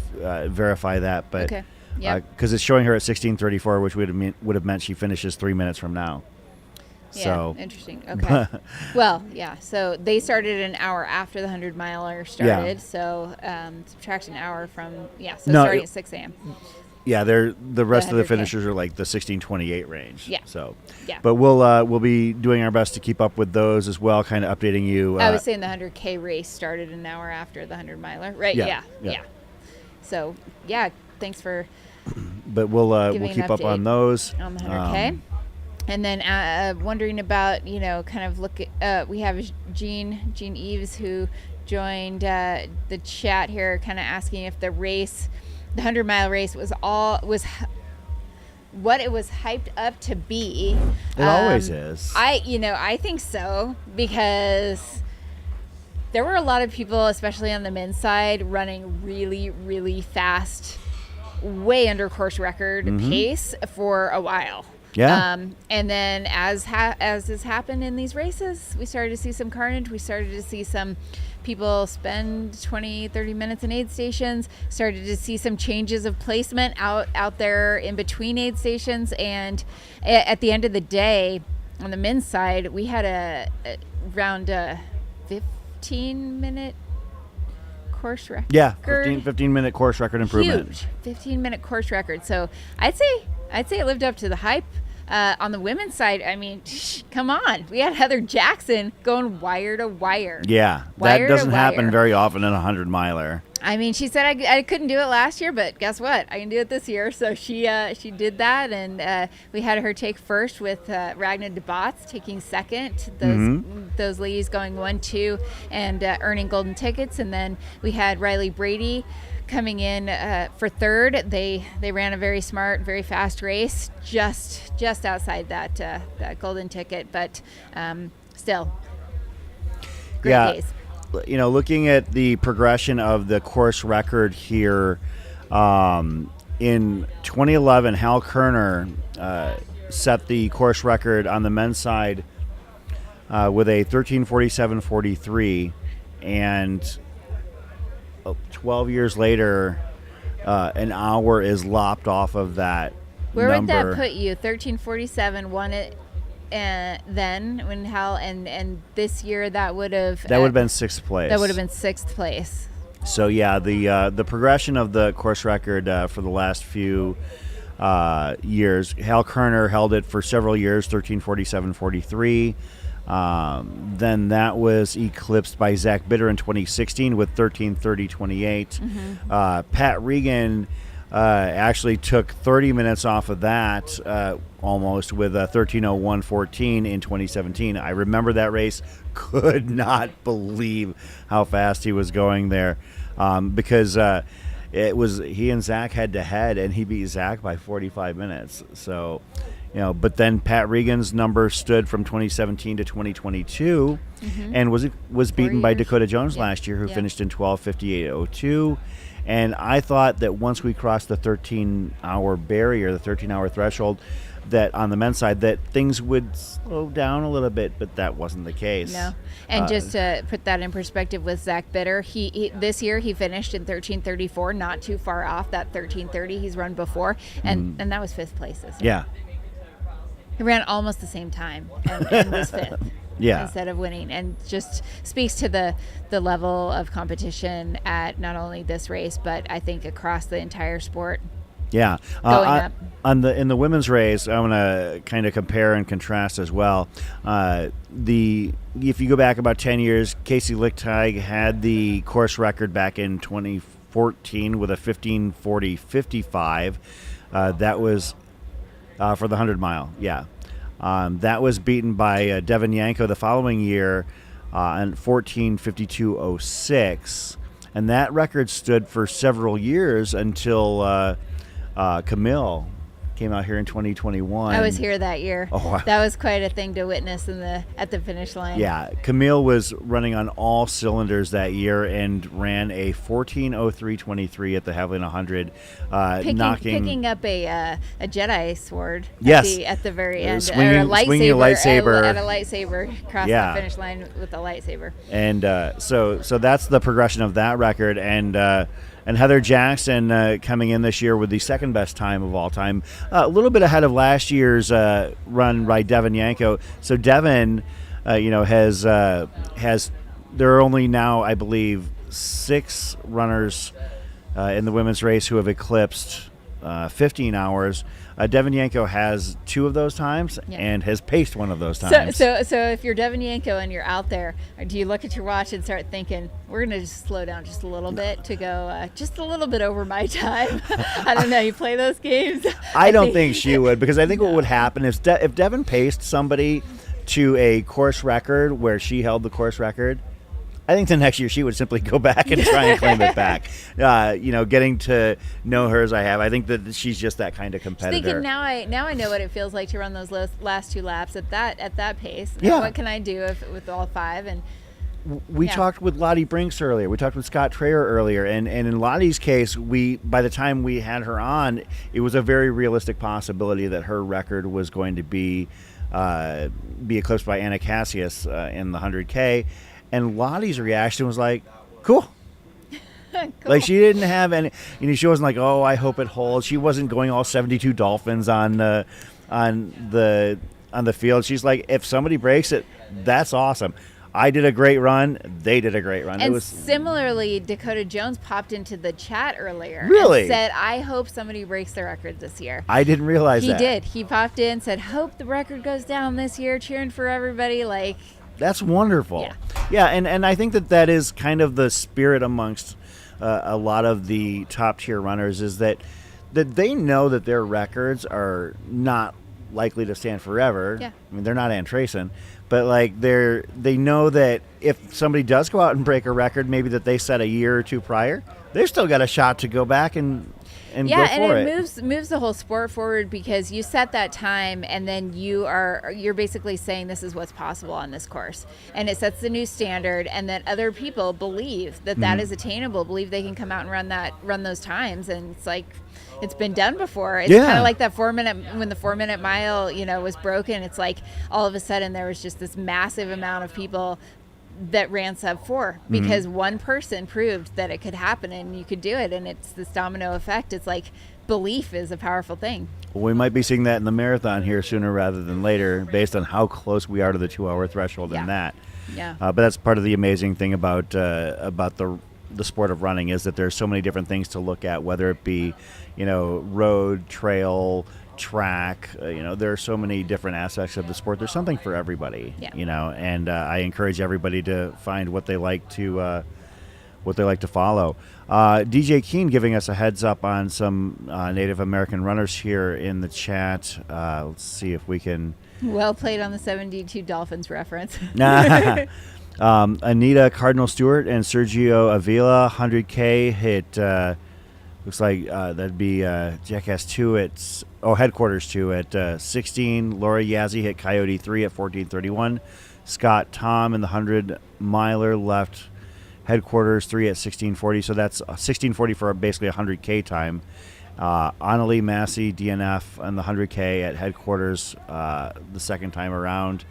verify that. But okay. Yeah. Because it's showing her at 16:34, which would have meant she finishes 3 minutes from now. Yeah, so interesting. Okay. Well, yeah. So they started an hour after the 100-miler started. Yeah. So subtract an hour from starting at 6 a.m. Yeah, the rest of the finishers are like the 16:28 range. Yeah. So. Yeah. But we'll be doing our best to keep up with those as well, kind of updating you. I was saying the 100K race started an hour after the 100-miler, right? Yeah. So thanks for. But we'll keep up on those. On the 100K. And then wondering about, kind of we have Jean Eves who joined the chat here, kind of asking if the 100-mile race was what it was hyped up to be. It always is. I think so, because there were a lot of people, especially on the men's side, running really, really fast, way under course record pace for a while. Yeah. And then as has happened in these races, we started to see some carnage. We started to see some people spend 20, 30 minutes in aid stations, started to see some changes of placement out there in between aid stations. And at the end of the day, on the men's side, we had around a 15-minute course record. Yeah, 15-minute course record improvement. Huge 15-minute course record. So I'd say it lived up to the hype. On the women's side, I mean, come on. We had Heather Jackson going wire to wire. Yeah, that doesn't happen very often in a 100-miler. I mean, she said I couldn't do it last year, but guess what? I can do it this year. So she did that, and we had her take first with Ragnar DeBotts taking second. Those ladies going 1-2 and earning golden tickets. And then we had Riley Brady coming in for third. They ran a very smart, very fast race, just outside that golden ticket, but still great days. Looking at the progression of the course record here, in 2011, Hal Kerner set the course record on the men's side with a 13:47.43, and 12 years later, an hour is lopped off of that. Where number. would that put you? 13:47 won it, then when Hal and this year that would have been sixth place. That would have been sixth place. So yeah, the progression of the course record for the last few years, Hal Kerner held it for several years, 13:47.43. Then that was eclipsed by Zach Bitter in 2016 with 13:30.28. Pat Regan actually took 30 minutes off of that almost with 13:01.14 in 2017. I remember that race. Could not believe how fast he was going there because it was he and Zach head to head, and he beat Zach by 45 minutes. So, but then Pat Regan's number stood from 2017 to 2022, and was beaten by Dakota Jones last year, who finished in 12:58.02. And I thought that once we crossed the 13-hour barrier, the 13-hour threshold, that on the men's side, that things would slow down a little bit, but that wasn't the case. No. And just to put that in perspective with Zach Bitter, he this year he finished in 13:34, not too far off that 13:30 he's run before, and that was fifth place this year. Yeah. He ran almost the same time and was fifth. Yeah. Instead of winning, and just speaks to the level of competition at not only this race, but I think across the entire sport. Yeah. Going up. In the women's race, I want to kind of compare and contrast as well. If you go back about 10 years, Casey Lichtig had the course record back in 2014 with a 15:40.55. That was for the 100 mile. Yeah. That was beaten by Devin Yanko the following year on 14:52.06, and that record stood for several years until Camille came out here in 2021. I was here that year. Oh, that was quite a thing to witness at the finish line. Yeah, Camille was running on all cylinders that year and ran a 14:03.23 at the Havalina 100, picking up a Jedi sword. Yes, at the very end, swinging a lightsaber at a lightsaber across the finish line with a lightsaber. And so that's the progression of that record. And Heather Jackson coming in this year with the second best time of all time, a little bit ahead of last year's run by Devin Yanko. So Devin, has there are only now, I believe, 6 runners in the women's race who have eclipsed 15 hours. Devin Yanko has 2 of those times and has paced one of those times. So if you're Devin Yanko and you're out there, do you look at your watch and start thinking, we're going to just slow down just a little bit to go just a little bit over my time? I don't know. You play those games? I don't think she would, because I think what would happen is if Devin paced somebody to a course record where she held the course record, I think the next year she would simply go back and try and claim it back. Getting to know her as I have, I think that she's just that kind of competitor. Thinking now I know what it feels like to run those last 2 laps at that pace. Yeah. What can I do with all 5? And we talked with Lottie Brinks earlier. We talked with Scott Trayer earlier, and in Lottie's case, by the time we had her on, it was a very realistic possibility that her record was going to be eclipsed by Anna Cassius in the 100K. And Lottie's reaction was like, cool. Cool. Like, she didn't have any, she wasn't like, oh, I hope it holds. She wasn't going all 72 Dolphins on the field. She's like, if somebody breaks it, that's awesome. I did a great run. They did a great run. And similarly, Dakota Jones popped into the chat earlier. Really? And said, I hope somebody breaks the record this year. I didn't realize that. He did. He popped in, said, hope the record goes down this year, cheering for everybody. Like, that's wonderful. Yeah, and I think that is kind of the spirit amongst a lot of the top tier runners, is that they know that their records are not likely to stand forever. Yeah. I mean, they're not Ann Trayson, but like they know that if somebody does go out and break a record, maybe that they set a year or 2 prior, they've still got a shot to go back and and go for it. And it moves the whole sport forward, because you set that time, and then you're basically saying this is what's possible on this course, and it sets the new standard, and then other people believe that is attainable, believe they can come out and run those times, and it's like, it's been done before. It's kind of like that 4 minute, when the 4 minute mile, was broken. It's like all of a sudden there was just this massive amount of people that ran sub 4 because one person proved that it could happen and you could do it. And it's this domino effect. It's like belief is a powerful thing. Well, we might be seeing that in the marathon here sooner rather than later, based on how close we are to the 2 hour threshold in that. Yeah. But that's part of the amazing thing about the sport of running, is that there's so many different things to look at, whether it be, road, trail, track. There are so many different aspects of the sport. There's something for everybody. And I encourage everybody to find what they like to follow. DJ Keen giving us a heads up on some Native American runners here in the chat. Let's see if we can. Well played on the 72 Dolphins reference. Anita Cardinal Stewart and Sergio Avila 100K hit. Looks like that'd be Jackass 2 at Headquarters 2 at 16. Laura Yazzie hit Coyote 3 at 14:31. Scott Tom in the 100 miler left Headquarters 3 at 16:40. So that's 16:40 for basically a 100K time. Annalie Massey DNF on the 100K at Headquarters the second time around.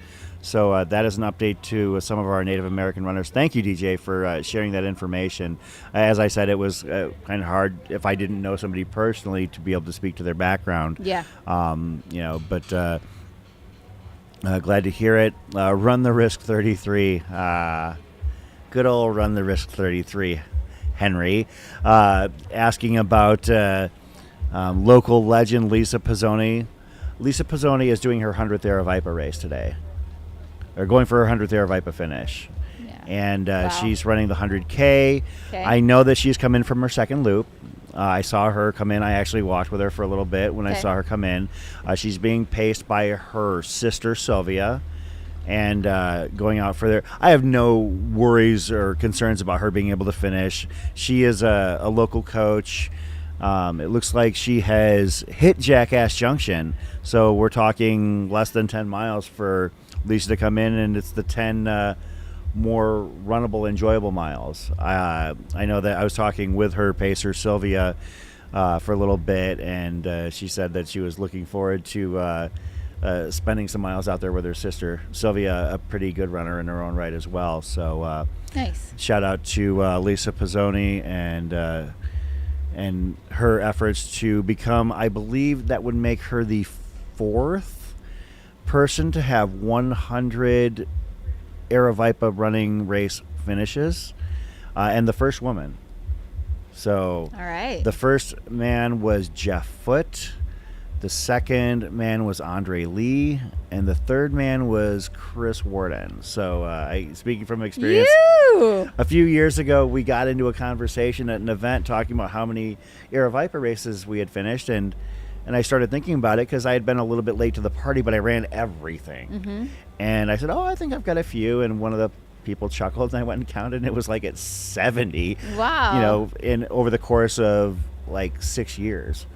So that is an update to some of our Native American runners. Thank you, DJ, for sharing that information. As I said, it was kind of hard if I didn't know somebody personally to be able to speak to their background. Yeah. But glad to hear it. Run the Risk 33. Good old Run the Risk 33, Henry. Asking about local legend Lisa Pizzoni. Lisa Pizzoni is doing her 100th Aravaipa race today. Or going for her 100th Aravaipa finish. Yeah. And she's running the 100K. Okay. I know that she's come in from her second loop. I saw her come in. I actually walked with her for a little bit when I saw her come in. She's being paced by her sister, Sylvia, and going out for there. I have no worries or concerns about her being able to finish. She is a local coach. It looks like she has hit Jackass Junction. So we're talking less than 10 miles for Lisa to come in, and it's the 10 more runnable, enjoyable miles. I know that I was talking with her pacer, Sylvia, for a little bit, and she said that she was looking forward to spending some miles out there with her sister. Sylvia, a pretty good runner in her own right as well. So nice. Shout out to Lisa Pizzoni and her efforts to become, I believe that would make her the 4th person to have 100 Aravaipa running race finishes, and the first woman. So all right. The first man was Jeff Foote, the second man was Andre Lee, and the third man was Chris Wardian. So speaking from experience, a few years ago we got into a conversation at an event talking about how many Aravaipa races we had finished, and I started thinking about it because I had been a little bit late to the party, but I ran everything. Mm-hmm. And I said, I think I've got a few. And one of the people chuckled, and I went and counted, and it was like at 70. Wow. Over the course of like 6 years.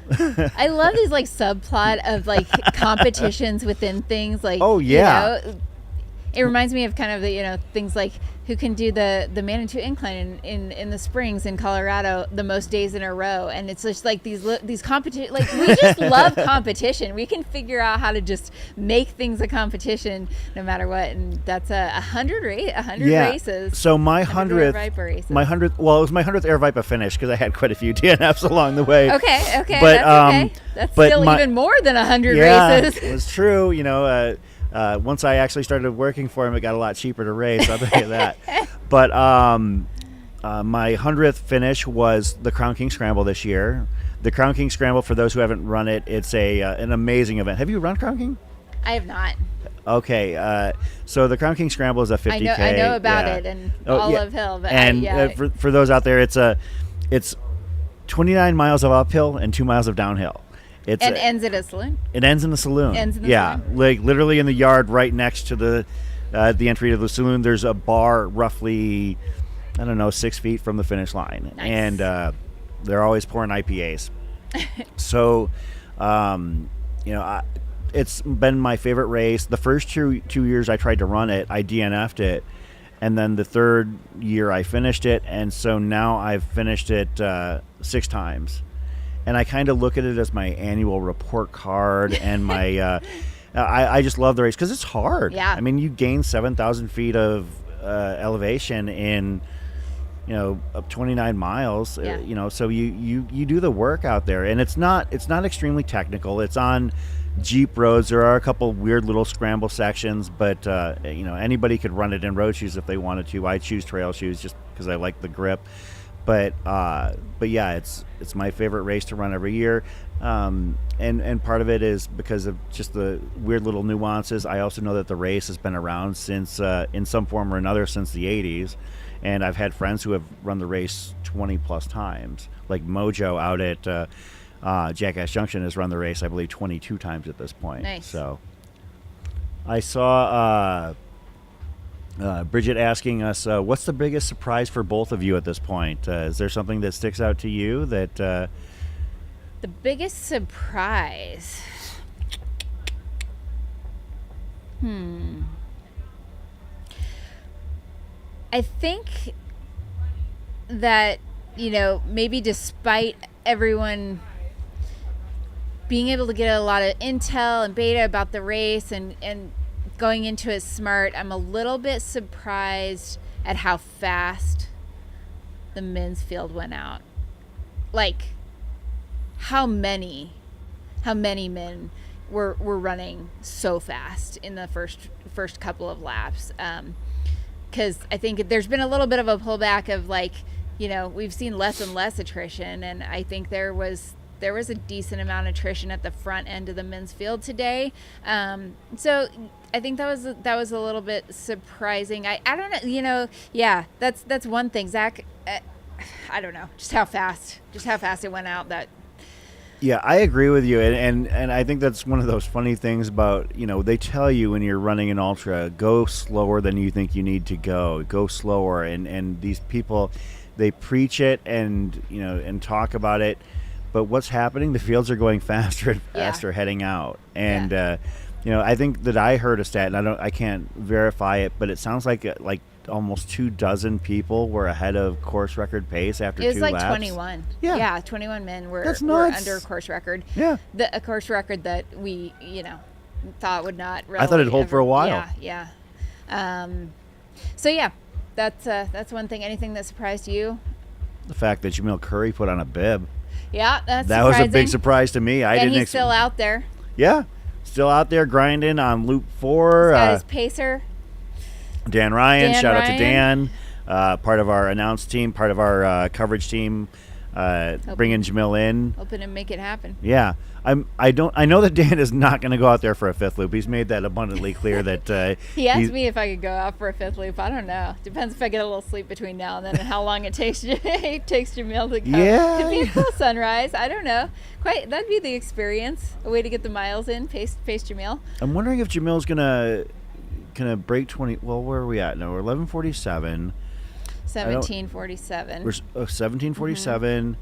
I love these like subplot of like competitions within things. Like, oh, yeah. It reminds me of kind of the, things like who can do the Manitou Incline in the springs in Colorado the most days in a row. And it's just like these competition, like we just love competition. We can figure out how to just make things a competition no matter what. And that's 100 races. So my 100th, well, it was my 100th Aravaipa finish because I had quite a few DNFs along the way. Okay. But, that's okay. That's still even more than 100 races. It was true. Once I actually started working for him, it got a lot cheaper to race. I'll tell you that. But my 100th finish was the Crown King Scramble this year. The Crown King Scramble, for those who haven't run it, it's an amazing event. Have you run Crown King? I have not. Okay, so the Crown King Scramble is a 50K. I know about it and Olive Hill. But for those out there, it's 29 miles of uphill and 2 miles of downhill. Ends at a saloon? It ends in the saloon. Saloon? Like literally in the yard right next to the entry to the saloon. There's a bar roughly, 6 feet from the finish line. Nice. And they're always pouring IPAs. So, it's been my favorite race. The first two years I tried to run it, I DNF'd it. And then the third year I finished it. And so now I've finished it 6 times. And I kind of look at it as my annual report card and my I just love the race because it's hard. Yeah. I mean, you gain 7,000 feet of elevation in up 29 miles. Yeah. So you do the work out there, and it's not extremely technical. It's on Jeep roads. There are a couple weird little scramble sections, but anybody could run it in road shoes if they wanted to. I choose trail shoes just because I like the grip. But yeah, it's my favorite race to run every year, and part of it is because of just the weird little nuances. I also know that the race has been around since in some form or another since the 80s, and I've had friends who have run the race 20 plus times. Like Mojo out at Jackass Junction has run the race, I believe, 22 times at this point. Nice. So I saw Bridget asking us, what's the biggest surprise for both of you at this point? Is there something that sticks out to you that... The biggest surprise? I think that, maybe despite everyone being able to get a lot of intel and beta about the race and going into it smart, I'm a little bit surprised at how fast the men's field went out. Like, how many men were running so fast in the first couple of laps. Because I think there's been a little bit of a pullback of we've seen less and less attrition, and I think there was a decent amount of attrition at the front end of the men's field today. So I think that was a little bit surprising. I don't know, yeah, that's one thing. Zach, I don't know, just how fast it went out. Yeah, I agree with you, and I think that's one of those funny things about, they tell you when you're running an ultra, go slower than you think you need to go slower, and these people, they preach it and talk about it, but what's happening? The fields are going faster and faster heading out, and I think that I heard a stat, and I can't verify it, but it sounds like almost 24 people were ahead of course record pace after 2 laps. It was like 21. Yeah, 21 men were under course record. Yeah. A course record that we, thought would not really... I thought it'd hold for a while. Yeah. So, yeah, that's one thing. Anything that surprised you? The fact that Jamil Curry put on a bib. Yeah, that's That surprising. was a big surprise to me. And he's still out there. Yeah, still out there grinding on Loop 4. He's got his pacer. Dan Ryan, shout out to Dan, part of our announce team, part of our coverage team, bringing Jamil in. Hoping to make it happen. Yeah, I know that Dan is not going to go out there for a 5th loop. He's made that abundantly clear that he asked me if I could go out for a 5th loop. I don't know. Depends if I get a little sleep between now and then and how long it takes Jamil to go. Yeah, Could be a cool sunrise. I don't know. That'd be the experience. A way to get the miles in. Pace Jamil. I'm wondering if Jamil's gonna break 20. Well, where are we at now? We're 11:47. 17:47. We're 17:47,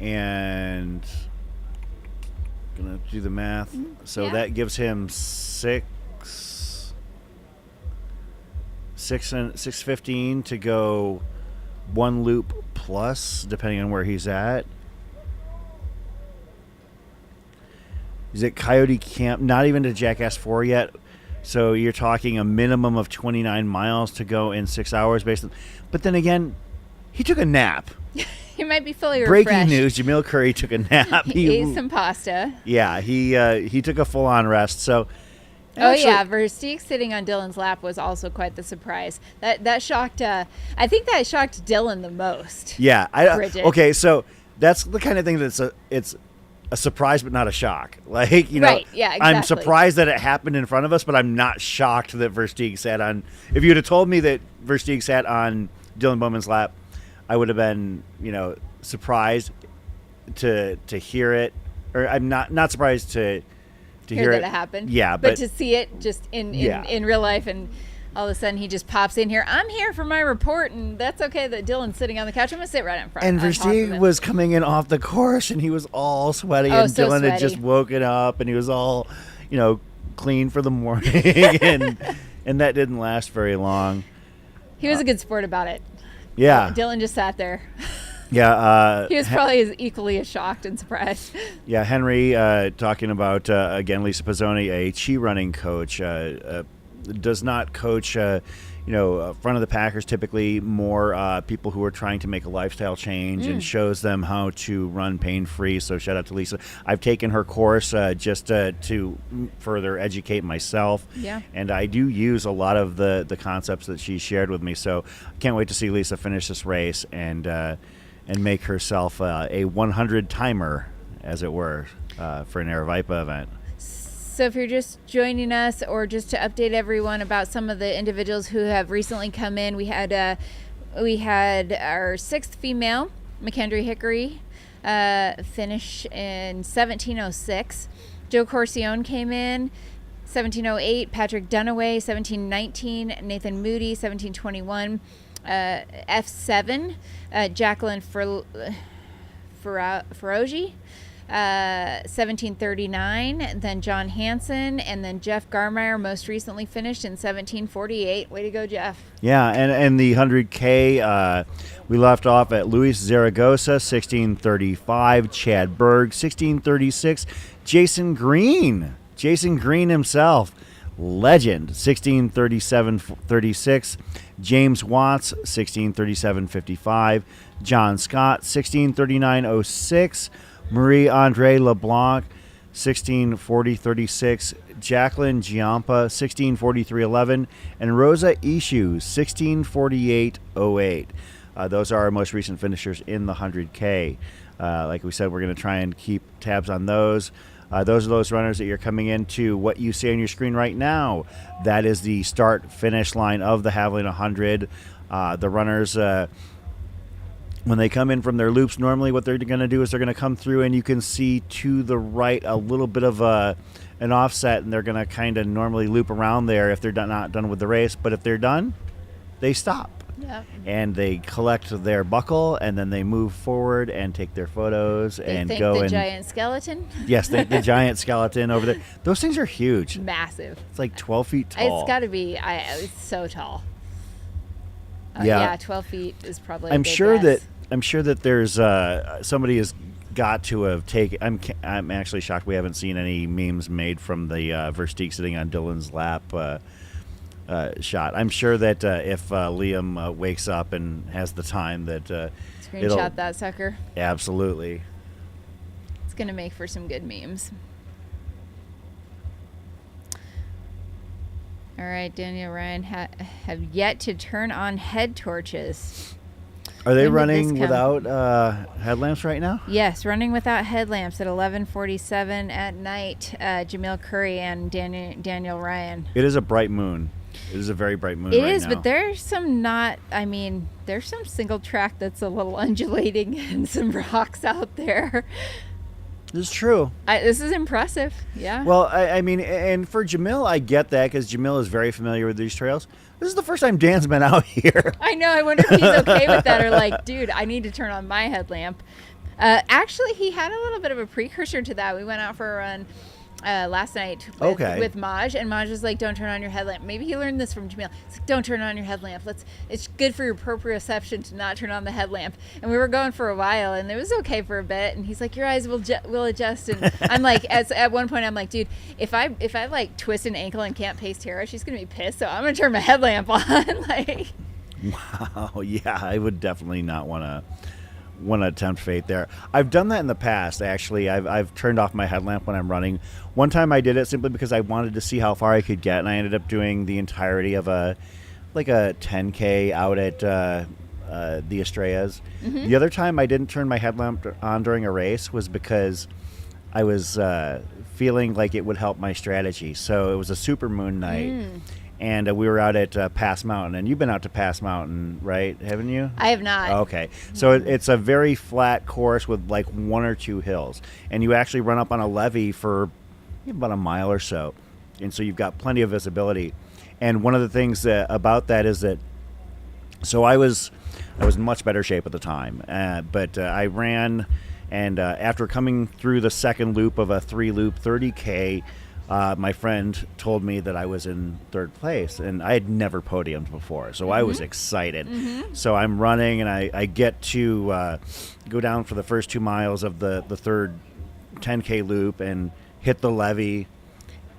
and gonna do the math. So that gives him 6:15 to go 1 loop plus, depending on where he's at. He's at Coyote Camp, not even to Jackass 4 yet. So you're talking a minimum of 29 miles to go in 6 hours, basically. But then again, he took a nap. He might be fully refreshed. Breaking news: Jamil Curry took a nap. He ate some pasta. Yeah, he took a full-on rest. So. Versteeg sitting on Dylan's lap was also quite the surprise. That shocked. I think that shocked Dylan the most. Yeah. Bridget. Okay, so that's the kind of thing that's it's a surprise but not a shock. Right, yeah, exactly. I'm surprised that it happened in front of us, but I'm not shocked that Versteeg sat on. If you'd have told me that Versteeg sat on Dylan Bowman's lap, I would have been, surprised to hear it, or I'm not surprised to hear that it happened. Yeah, but to see it just in real life, and all of a sudden he just pops in here. I'm here for my report, and that's okay that Dylan's sitting on the couch. I'm going to sit right in front. And Versteeg was coming in off the course, and he was all sweaty, and so Dylan sweaty. had just woken up, and he was all, clean for the morning, and that didn't last very long. He was a good sport about it. Yeah. Dylan just sat there. Yeah. He was probably equally as shocked and surprised. Yeah, Henry talking about, again, Lisa Pizzoni, a chi running coach, does not coach, front of the Packers, typically more people who are trying to make a lifestyle change and shows them how to run pain-free. So shout out to Lisa. I've taken her course just to further educate myself. Yeah. And I do use a lot of the concepts that she shared with me. So I can't wait to see Lisa finish this race and make herself a 100 timer, as it were, for an Aravaipa event. So if you're just joining us, or just to update everyone about some of the individuals who have recently come in, we had our 6th female, McKendry Hickory, finish in 1706. Joe Corcione came in 1708. Patrick Dunaway 1719. Nathan Moody 1721. F7, Jacqueline Ferrogi, 1739, then John Hansen, and then Jeff Garmeyer most recently finished in 1748. Way to go, Jeff. Yeah, and the 100K, we left off at Luis Zaragoza, 1635, Chad Berg, 1636, Jason Green himself, legend, 1637-36, James Watts, 1637-55, John Scott, 1639-06, Marie-Andre LeBlanc, 1640-36, Jacqueline Giampa, 1643-11, and Rosa Ishu, 1648-08. Those are our most recent finishers in the 100K. Like we said, we're going to try and keep tabs on those. Those are those runners that you're coming into. What you see on your screen right now, that is the start-finish line of the Havalina 100. The runners, when they come in from their loops, normally what they're going to do is they're going to come through, and you can see to the right a little bit of an offset, and they're going to kind of normally loop around there if they're not done with the race. But if they're done, they stop. Yep. And they collect their buckle, and then they move forward and take their photos and go. The giant skeleton? Yes, the giant skeleton over there. Those things are huge. Massive. It's like 12 feet tall. It's got to be. It's so tall. Yeah, 12 feet is probably. I'm sure that there's somebody has got to have taken. I'm actually shocked we haven't seen any memes made from the Versteeg sitting on Dylan's lap shot. I'm sure that if Liam wakes up and has the time, that screenshot that sucker. Absolutely. It's gonna make for some good memes. All right, Daniel Ryan have yet to turn on head torches. Are they running without headlamps right now? Yes, running without headlamps at 11:47 at night. Jamil Curry and Daniel Ryan. It is a bright moon. It is a very bright moon right now. It is, but there's some there's some single track that's a little undulating and some rocks out there. This is true. This is impressive, yeah. Well, I mean, and for Jamil, I get that because Jamil is very familiar with these trails. This is the first time Dan's been out here. I know. I wonder if he's okay with that, or like, dude, I need to turn on my headlamp. Actually, he had a little bit of a precursor to that. We went out for a run last night with Maj, and Maj was like, don't turn on your headlamp. Maybe he learned this from Jamil. It's like, don't turn on your headlamp. It's good for your proprioception to not turn on the headlamp. And we were going for a while, and it was okay for a bit, and he's like, your eyes will adjust. And I'm like, at one point I'm like, dude, if I like twist an ankle and can't pace Tara, she's gonna be pissed, so I'm gonna turn my headlamp on. Like, wow, yeah, I would definitely not want to tempt fate there. I've done that in the past, actually. I've turned off my headlamp when I'm running. One time I did it simply because I wanted to see how far I could get, and I ended up doing the entirety of a 10K out at the Estrellas. Mm-hmm. The other time I didn't turn my headlamp on during a race was because I was feeling like it would help my strategy. So it was a supermoon night. And we were out at Pass Mountain, and you've been out to Pass Mountain, right? Haven't you? I have not. Okay. So it's a very flat course with like one or two hills, and you actually run up on a levee for about a mile or so, and so you've got plenty of visibility. And one of the things about that is that, so I was in much better shape at the time, but I ran, and after coming through the second loop of a 3-loop 30K, my friend told me that I was in third place, and I had never podiumed before, so I was excited. So I'm running, and I get to go down for the first 2 miles of the third 10K loop and hit the levee.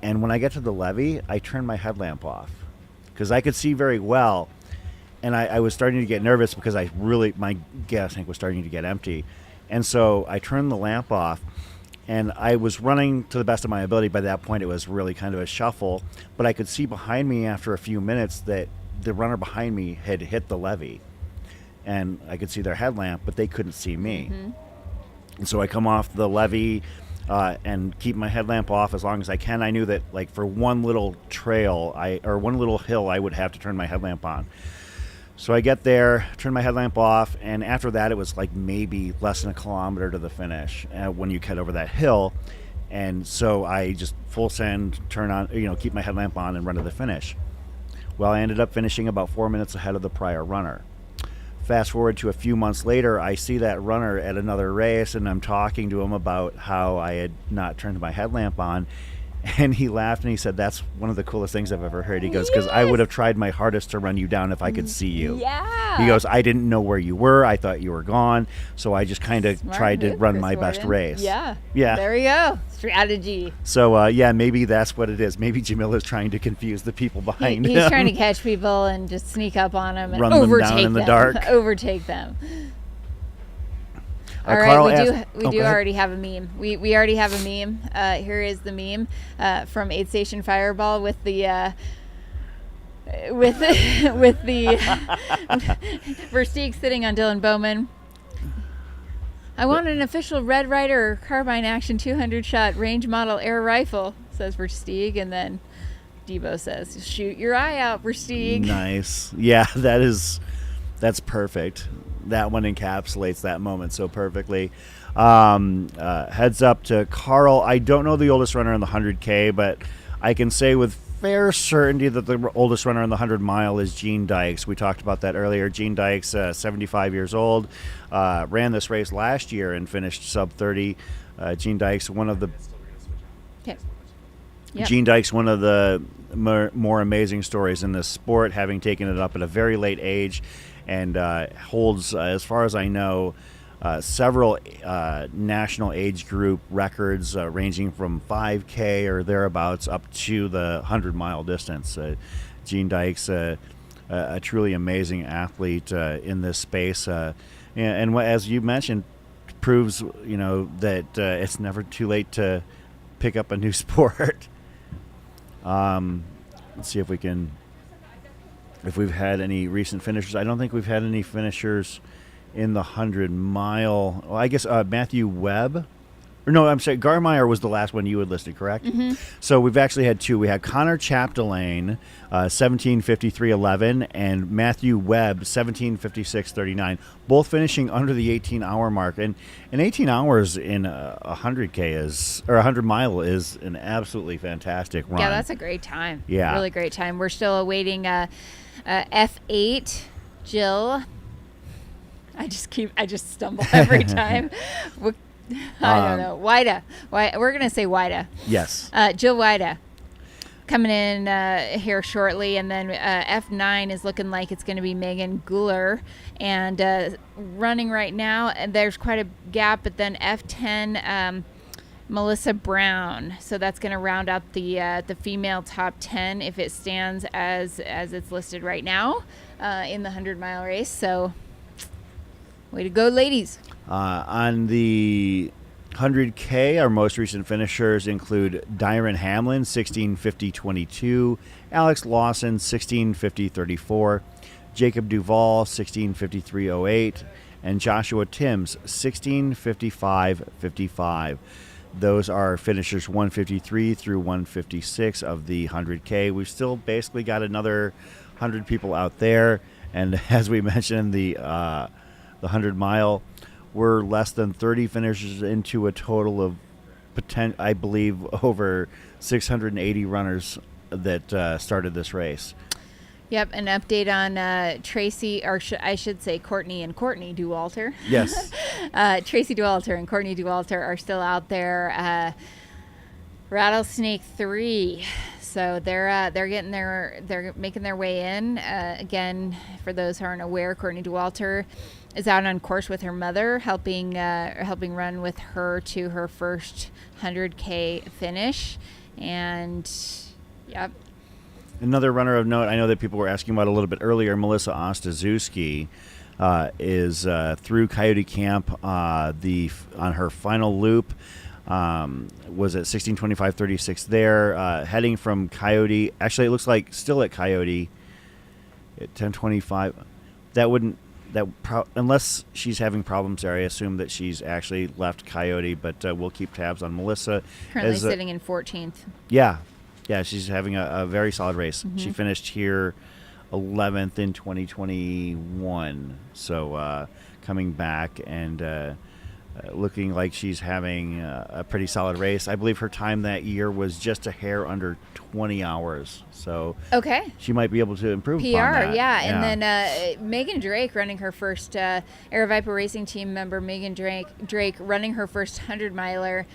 And when I get to the levee, I turn my headlamp off because I could see very well. And I was starting to get nervous because my gas tank was starting to get empty. And so I turned the lamp off, and I was running to the best of my ability. By that point, it was really kind of a shuffle. But I could see behind me after a few minutes that the runner behind me had hit the levee. And I could see their headlamp, but they couldn't see me. And so I come off the levee and keep my headlamp off as long as I can. I knew that, like, for one little trail, or one little hill, I would have to turn my headlamp on. So I get there, turn my headlamp off, and after that, it was like maybe less than a kilometer to the finish when you cut over that hill. And so I just full send, turn on, keep my headlamp on and run to the finish. Well, I ended up finishing about 4 minutes ahead of the prior runner. Fast forward to a few months later, I see that runner at another race, and I'm talking to him about how I had not turned my headlamp on. And he laughed and he said, "That's one of the coolest things I've ever heard." He goes, "Because I would have tried my hardest to run you down if I could see you." Yeah. He goes, "I didn't know where you were. I thought you were gone. So I just kind of tried to run my best race." Yeah. Yeah. There we go. Strategy. So, maybe that's what it is. Maybe Jamila's trying to confuse the people behind him. He's trying to catch people and just sneak up on them and run them overtake down in the them. dark. Overtake them. All Carl right, we do already have a meme. We already have a meme. Here is the meme from Aid Station Fireball with the Versteeg sitting on Dylan Bowman. "I want an official Red Ryder carbine action 200 shot range model air rifle," says Versteeg, and then Debo says, "Shoot your eye out, Versteeg." Nice. Yeah, that's perfect. That one encapsulates that moment so perfectly. Heads up to Carl. I don't know the oldest runner in the 100K, but I can say with fair certainty that the oldest runner in the 100 mile is Gene Dykes. We talked about that earlier. Gene Dykes, 75 years old, ran this race last year and finished sub 30. Gene Dykes, one of the Gene Dykes, one of the more amazing stories in this sport, having taken it up at a very late age, and holds, as far as I know, several national age group records ranging from 5K or thereabouts up to the 100-mile distance. Gene Dykes, a truly amazing athlete in this space, and as you mentioned, proves that it's never too late to pick up a new sport. Let's see if we've had any recent finishers. I don't think we've had any finishers in the 100-mile. Well, I guess Matthew Webb. Or no, I'm sorry, Garmeyer was the last one you had listed, correct? Mm-hmm. So we've actually had two. We had Connor Chapdelaine, 17:53.11, and Matthew Webb, 17:56.39, both finishing under the 18-hour mark. And 18 hours in a 100K or 100-mile is an absolutely fantastic run. Yeah, that's a great time. Yeah. Really great time. We're still awaiting F8, Jill. I just stumble every time. I don't know. Wida. We're going to say Wida. Yes. Jill Wida coming in here shortly. And then F9 is looking like it's going to be Megan Guler. And running right now, and there's quite a gap. But then F10, Melissa Brown. So that's going to round out the female top 10 if it stands as it's listed right now in the 100-mile race. So way to go, ladies. On the 100K, our most recent finishers include Dyron Hamlin, 16:50.22, Alex Lawson, 16:50.34, Jacob Duvall, 16:53.08, and Joshua Timms, 16:55.55. Those are finishers 153 through 156 of the 100K. We've still basically got another 100 people out there, and as we mentioned, the 100-mile, we're less than 30 finishers into a total of, I believe, over 680 runners that started this race. Yep, an update on Tracy, or I should say Courtney and Courtney Dauwalter. Yes. Tracy Dauwalter and Courtney Dauwalter are still out there. Rattlesnake 3. So they're making their way in. Again, for those who aren't aware, Courtney Dauwalter is out on course with her mother, helping run with her to her first 100K finish. And yep. Another runner of note, I know that people were asking about a little bit earlier, Melissa Ostaszewski is through Coyote Camp on her final loop. Was at 16:25:36 there, heading from Coyote. Actually, it looks like still at Coyote at 10:25. Unless she's having problems there, I assume that she's actually left Coyote, but we'll keep tabs on Melissa. Currently sitting in 14th. Yeah, she's having a very solid race. Mm-hmm. She finished here 11th in 2021, so coming back and looking like she's having a pretty solid race. I believe her time that year was just a hair under 20 hours. So okay, she might be able to improve PR, upon that. yeah. And then Megan Drake running her first Air Viper Racing Team member, Megan Drake running her first 100-miler,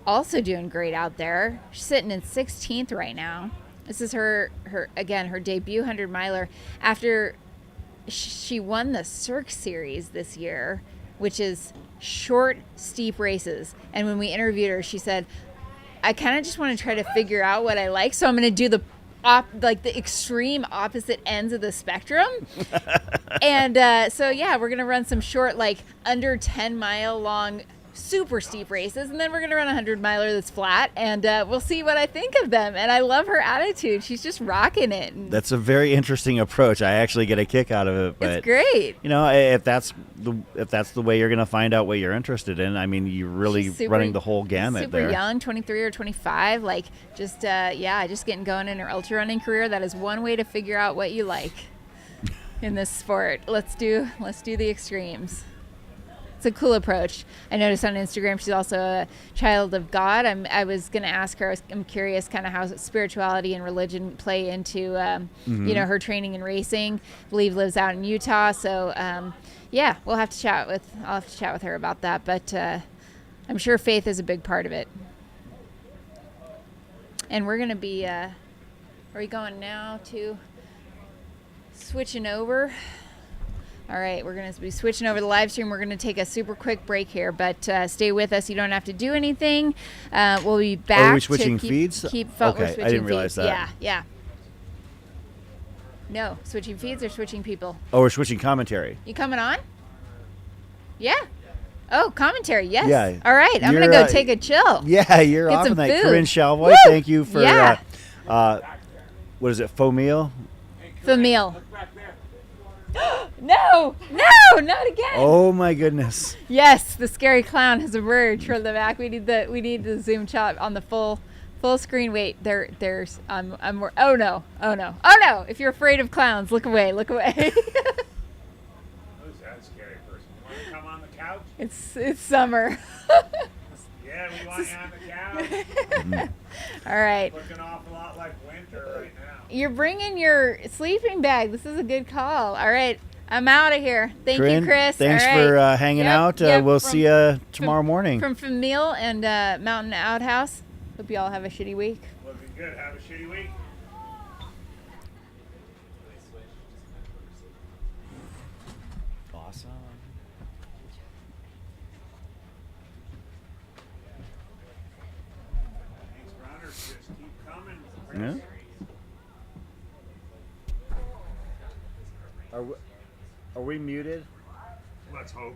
also doing great out there. She's sitting in 16th right now. This is her debut 100-miler after she won the Cirque Series this year, which is short, steep races. And when we interviewed her, she said, I kind of just want to try to figure out what I like, so I'm going to do the extreme opposite ends of the spectrum. And so yeah, we're going to run some short, like under 10-mile long, super steep races, and then we're going to run a 100-miler that's flat, and we'll see what I think of them. And I love her attitude. She's just rocking it. And that's a very interesting approach. I actually get a kick out of it. But, it's great. You know, if that's the way you're going to find out what you're interested in, I mean, you're really running the whole gamut there. Super young, 23 or 25, like just getting going in her ultra running career. That is one way to figure out what you like in this sport. Let's do the extremes. It's a cool approach. I noticed on Instagram she's also a child of God. I was going to ask her, I'm curious kind of how spirituality and religion play into her training and racing. I believe lives out in Utah. So I'll have to chat with her about that, but I'm sure faith is a big part of it. And we're going to be are we going now to switching over? All right, we're going to be switching over the live stream. We're going to take a super quick break here, but stay with us. You don't have to do anything. We'll be back. Are we switching feeds? Okay, I didn't realize that. Yeah. No, switching feeds or switching people? Oh, we're switching commentary. You coming on? Yeah. Oh, commentary, yes. Yeah. All right, I'm going to go take a chill. Yeah, you're Get off some on that. food. Corinne Chalvoy, Woo! thank you for, what is it, faux meal? Famille. No, not again. Oh my goodness. Yes, the scary clown has emerged from the back. We need the zoom shot on the full screen. Wait, there's I'm oh no. If you're afraid of clowns, look away. Who's that scary person? You want to come on the couch? It's summer. Yeah, we want you on the couch. All right. Looking an awful lot like winter right now. You're bringing your sleeping bag. This is a good call. All right. I'm out of here. Thank you, Chris. Thanks All right. for hanging out. We'll see you tomorrow morning. From Famille and Mountain Outhouse. Hope you all have a shitty week. Looking good. Have a shitty week. Awesome. Thanks, runners. Just keep coming. Yeah. Are we muted? Let's hope.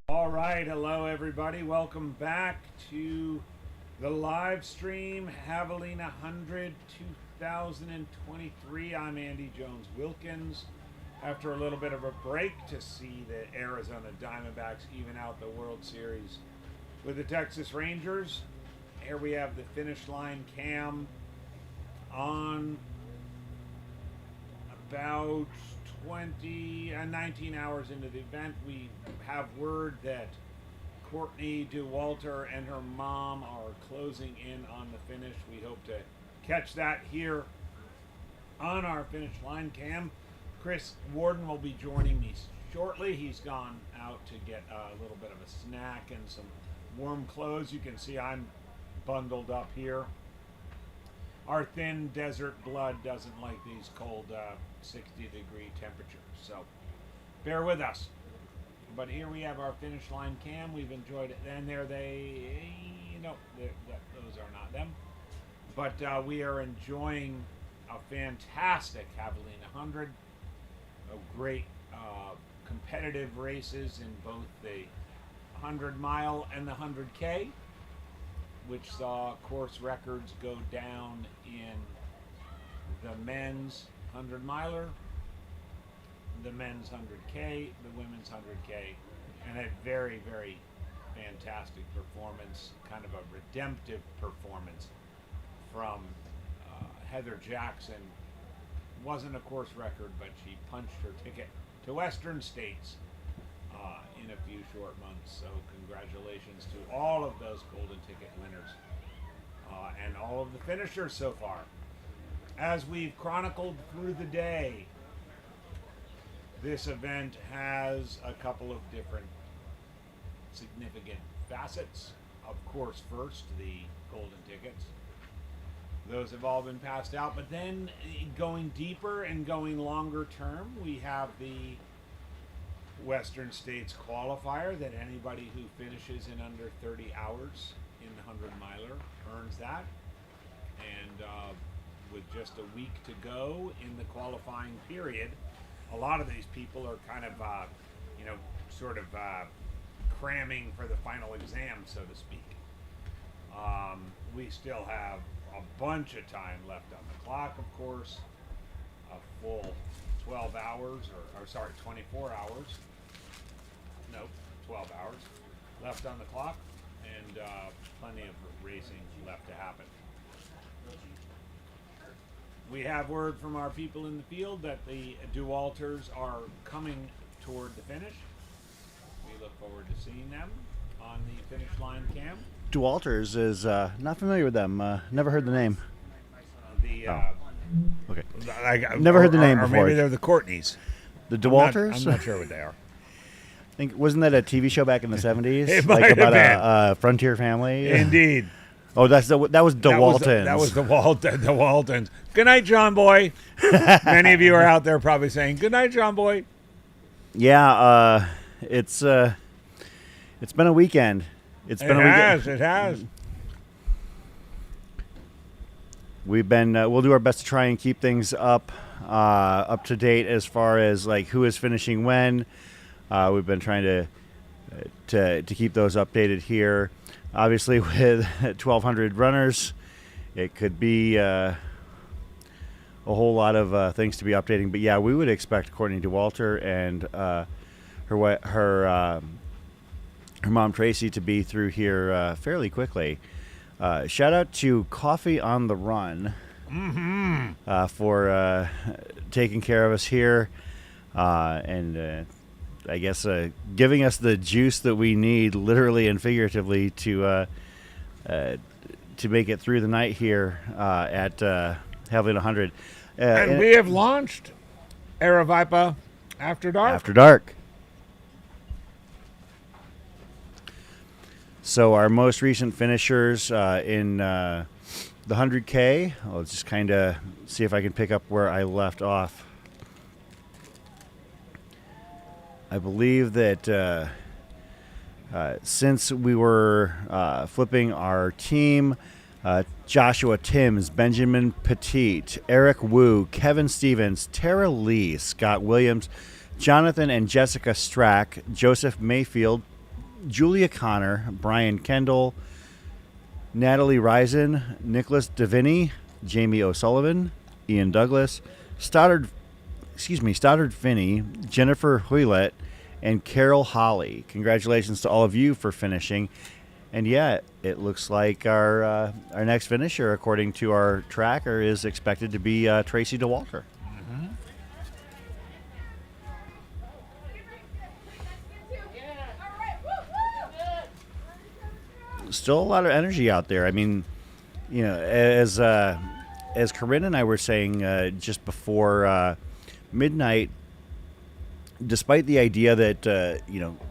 All right, hello everybody. Welcome back to the live stream, Havalina 100 2023. I'm Andy Jones Wilkins. After a little bit of a break to see the Arizona Diamondbacks even out the World Series with the Texas Rangers, here we have the finish line cam on about 19 hours into the event. We have word that Courtney Dauwalter and her mom are closing in on the finish. We hope to catch that here on our finish line cam. Chris Warden will be joining me shortly. He's gone out to get a little bit of a snack and some warm clothes. You can see I'm bundled up here. Our thin desert blood doesn't like these cold 60-degree temperatures, so bear with us. But here we have our finish line cam. We've enjoyed it. And there those are not them. But we are enjoying a fantastic Javelina 100. A great competitive races in both the 100-mile and the 100K, which saw course records go down in the men's 100-miler, the men's 100K, the women's 100K, and a very, very fantastic performance, kind of a redemptive performance from Heather Jackson. Wasn't a course record, but she punched her ticket to Western States in a few short months. So congratulations to all of those golden ticket winners and all of the finishers so far. As we've chronicled through the day, this event has a couple of different significant facets. Of course, first, the golden tickets. Those have all been passed out, but then going deeper and going longer term, we have the Western States qualifier that anybody who finishes in under 30 hours in the 100-miler earns that. And with just a week to go in the qualifying period, a lot of these people are kind of, cramming for the final exam, so to speak. We still have a bunch of time left on the clock, of course. A full 12 hours, 24 hours. Nope, 12 hours left on the clock, and plenty of racing left to happen. We have word from our people in the field that the Dauwalters are coming toward the finish. We look forward to seeing them on the finish line cam. Dauwalters is not familiar with them. Never heard the name. Okay. Never heard the name or before. Maybe they're the Courtneys. The Dauwalters? I'm not sure what they are. I think wasn't that a TV show back in the 70s? It like might have about been. a frontier family. Indeed. Oh, that was the Waltons. That was the Waltons. Good night, John Boy. Many of you are out there probably saying, "Good night, John Boy." Yeah, it's been a weekend. It has. We've been we'll do our best to try and keep things up to date as far as like who is finishing when. We've been trying to keep those updated here. Obviously, with 1,200 runners, it could be a whole lot of things to be updating. But yeah, we would expect Courtney Dauwalter and her mom Tracy to be through here fairly quickly. Shout out to Coffee on the Run for taking care of us here and I guess giving us the juice that we need, literally and figuratively, to make it through the night here at Havalina 100. And we have launched Aravipa After Dark. After Dark. So our most recent finishers in the 100K, I'll just kind of see if I can pick up where I left off. I believe that since we were flipping our team, Joshua Timms, Benjamin Petit, Eric Wu, Kevin Stevens, Tara Lee, Scott Williams, Jonathan and Jessica Strack, Joseph Mayfield, Julia Connor, Brian Kendall, Natalie Risen, Nicholas Davini, Jamie O'Sullivan, Ian Douglas, Stoddard Finney, Jennifer Hoylett, and Carol Holly. Congratulations to all of you for finishing. And yeah, it looks like our next finisher, according to our tracker, is expected to be Tracy DeWalter. Mm-hmm. Still a lot of energy out there. I mean, as Corinne and I were saying just before midnight, despite the idea that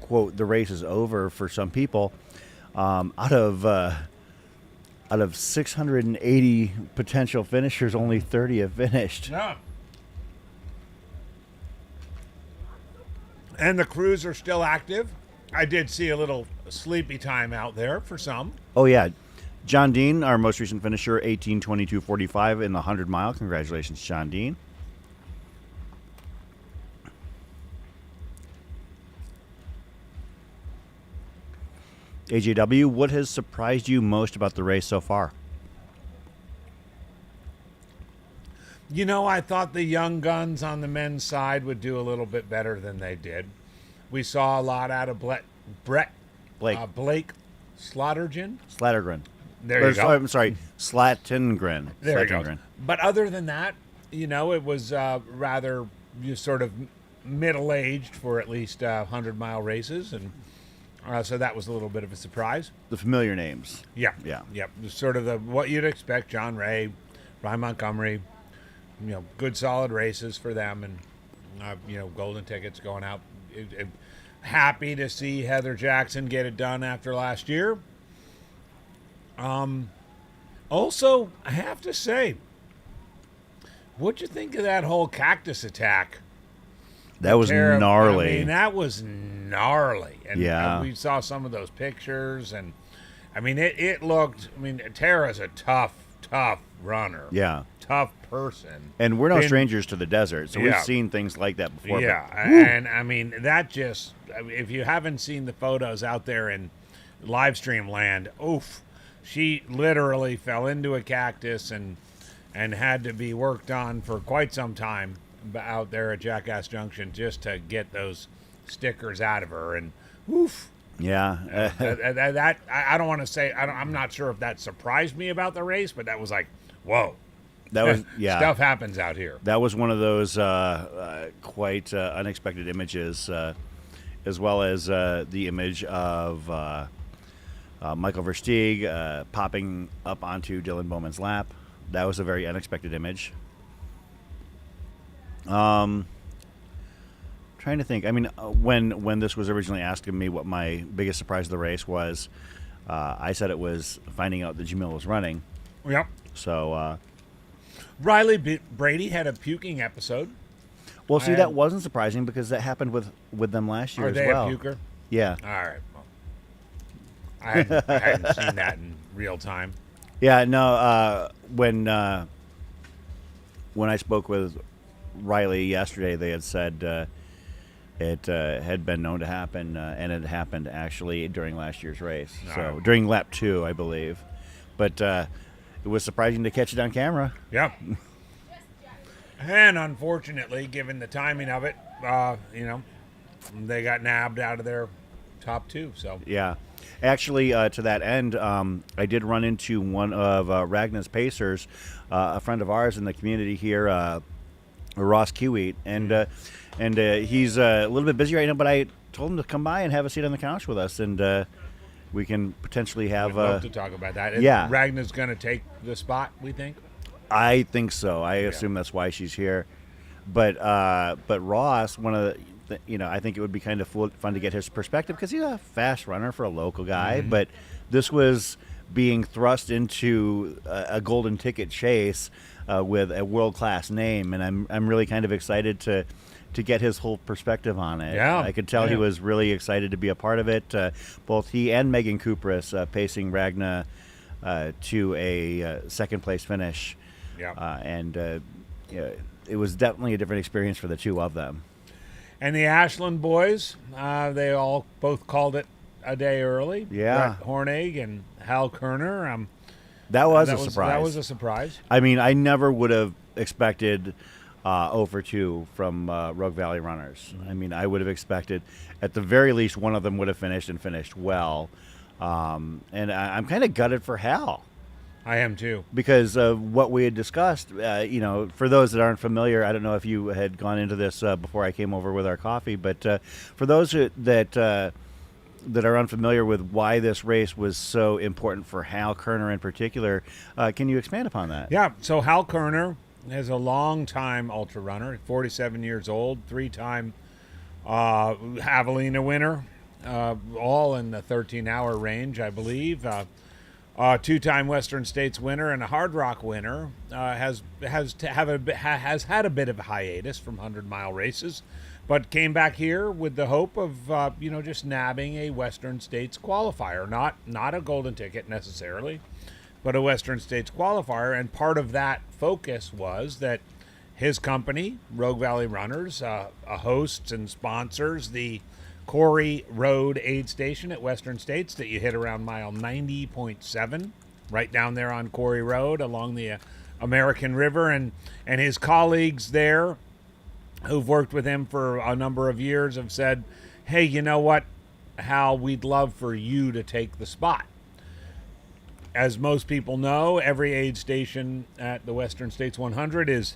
quote, the race is over for some people, out of 680 potential finishers, only 30 have finished. Yeah. And the crews are still active. I did see a little sleepy time out there for some. Oh yeah, John Dean, our most recent finisher, 18:22:45 in the 100-mile. Congratulations, John Dean. AJW, what has surprised you most about the race so far? I thought the young guns on the men's side would do a little bit better than they did. We saw a lot out of Blake Slottergren. There you go. I'm sorry, Slattengren. There you go. But other than that, it was rather sort of middle-aged for at least 100-mile races, and so that was a little bit of a surprise. The familiar names. Yeah. Yeah. Sort of what you'd expect. John Ray, Ryan Montgomery. Good solid races for them, and golden tickets going out. Happy to see Heather Jackson get it done after last year. Also, I have to say, what'd you think of that whole cactus attack? That was gnarly. I mean, that was gnarly. And yeah. We saw some of those pictures, and I mean, it looked. I mean, Tara's a tough runner. Yeah. Tough person. And we're no strangers to the desert, so we've seen things like that before. Yeah, and I mean, that just, if you haven't seen the photos out there in live stream land, oof, she literally fell into a cactus and had to be worked on for quite some time out there at Jackass Junction just to get those stickers out of her, and oof. Yeah. That I don't want to say, I'm not sure if that surprised me about the race, but that was like, whoa. That was, yeah. Stuff happens out here. That was one of those quite unexpected images, as well as the image of Michael Versteeg popping up onto Dylan Bowman's lap. That was a very unexpected image. Trying to think. I mean, when this was originally asking me what my biggest surprise of the race was, I said it was finding out that Jamil was running. Yep. So... Riley Brady had a puking episode. Well, see, that wasn't surprising because that happened with them last year as well. Are they a puker? Yeah. All right. Well, I hadn't seen that in real time. Yeah, no. When I spoke with Riley yesterday, they had said it had been known to happen, and it happened actually during last year's race. So during lap 2, I believe. But it was surprising to catch it on camera. Yeah. And unfortunately, given the timing of it, they got nabbed out of their top 2. So yeah. Actually, to that end, I did run into one of Ragnar's Pacers, a friend of ours in the community here, Ross Kiewit, and he's a little bit busy right now, but I told him to come by and have a seat on the couch with us, and we can potentially have... I'd love to talk about that. Yeah. Ragnar's going to take the spot, we think? I think so. I assume that's why she's here. But Ross, one of the... I think it would be kind of fun to get his perspective because he's a fast runner for a local guy, but this was being thrust into a golden ticket chase with a world-class name, and I'm really kind of excited to get his whole perspective on it. Yeah. I could tell he was really excited to be a part of it. Both he and Megan Kupris pacing Ragna to a second-place finish. Yeah. It was definitely a different experience for the two of them. And the Ashland boys, they all both called it a day early. Yeah. Brett Horeg and Hal Kerner. That was a surprise. That was a surprise. I mean, I never would have expected 0 for 2 from Rogue Valley runners. I mean, I would have expected, at the very least, one of them would have finished well. And I'm kind of gutted for Hal. I am too. Because of what we had discussed, for those that aren't familiar, I don't know if you had gone into this before I came over with our coffee, but for those that are unfamiliar with why this race was so important for Hal Kerner in particular, can you expand upon that? Yeah, so Hal Kerner is a long-time ultra runner, 47 years old, 3-time Havalina winner, all in the 13-hour range, I believe. 2-time Western States winner and a Hard Rock winner, has had a bit of a hiatus from 100-mile races, but came back here with the hope of just nabbing a Western States qualifier, not a golden ticket necessarily, but a Western States qualifier. And part of that focus was that his company, Rogue Valley Runners, hosts and sponsors the Corey Road aid station at Western States that you hit around mile 90.7, right down there on Corey Road along the American River. And his colleagues there who've worked with him for a number of years have said, hey, you know what, Hal, we'd love for you to take the spot. As most people know, every aid station at the Western States 100 is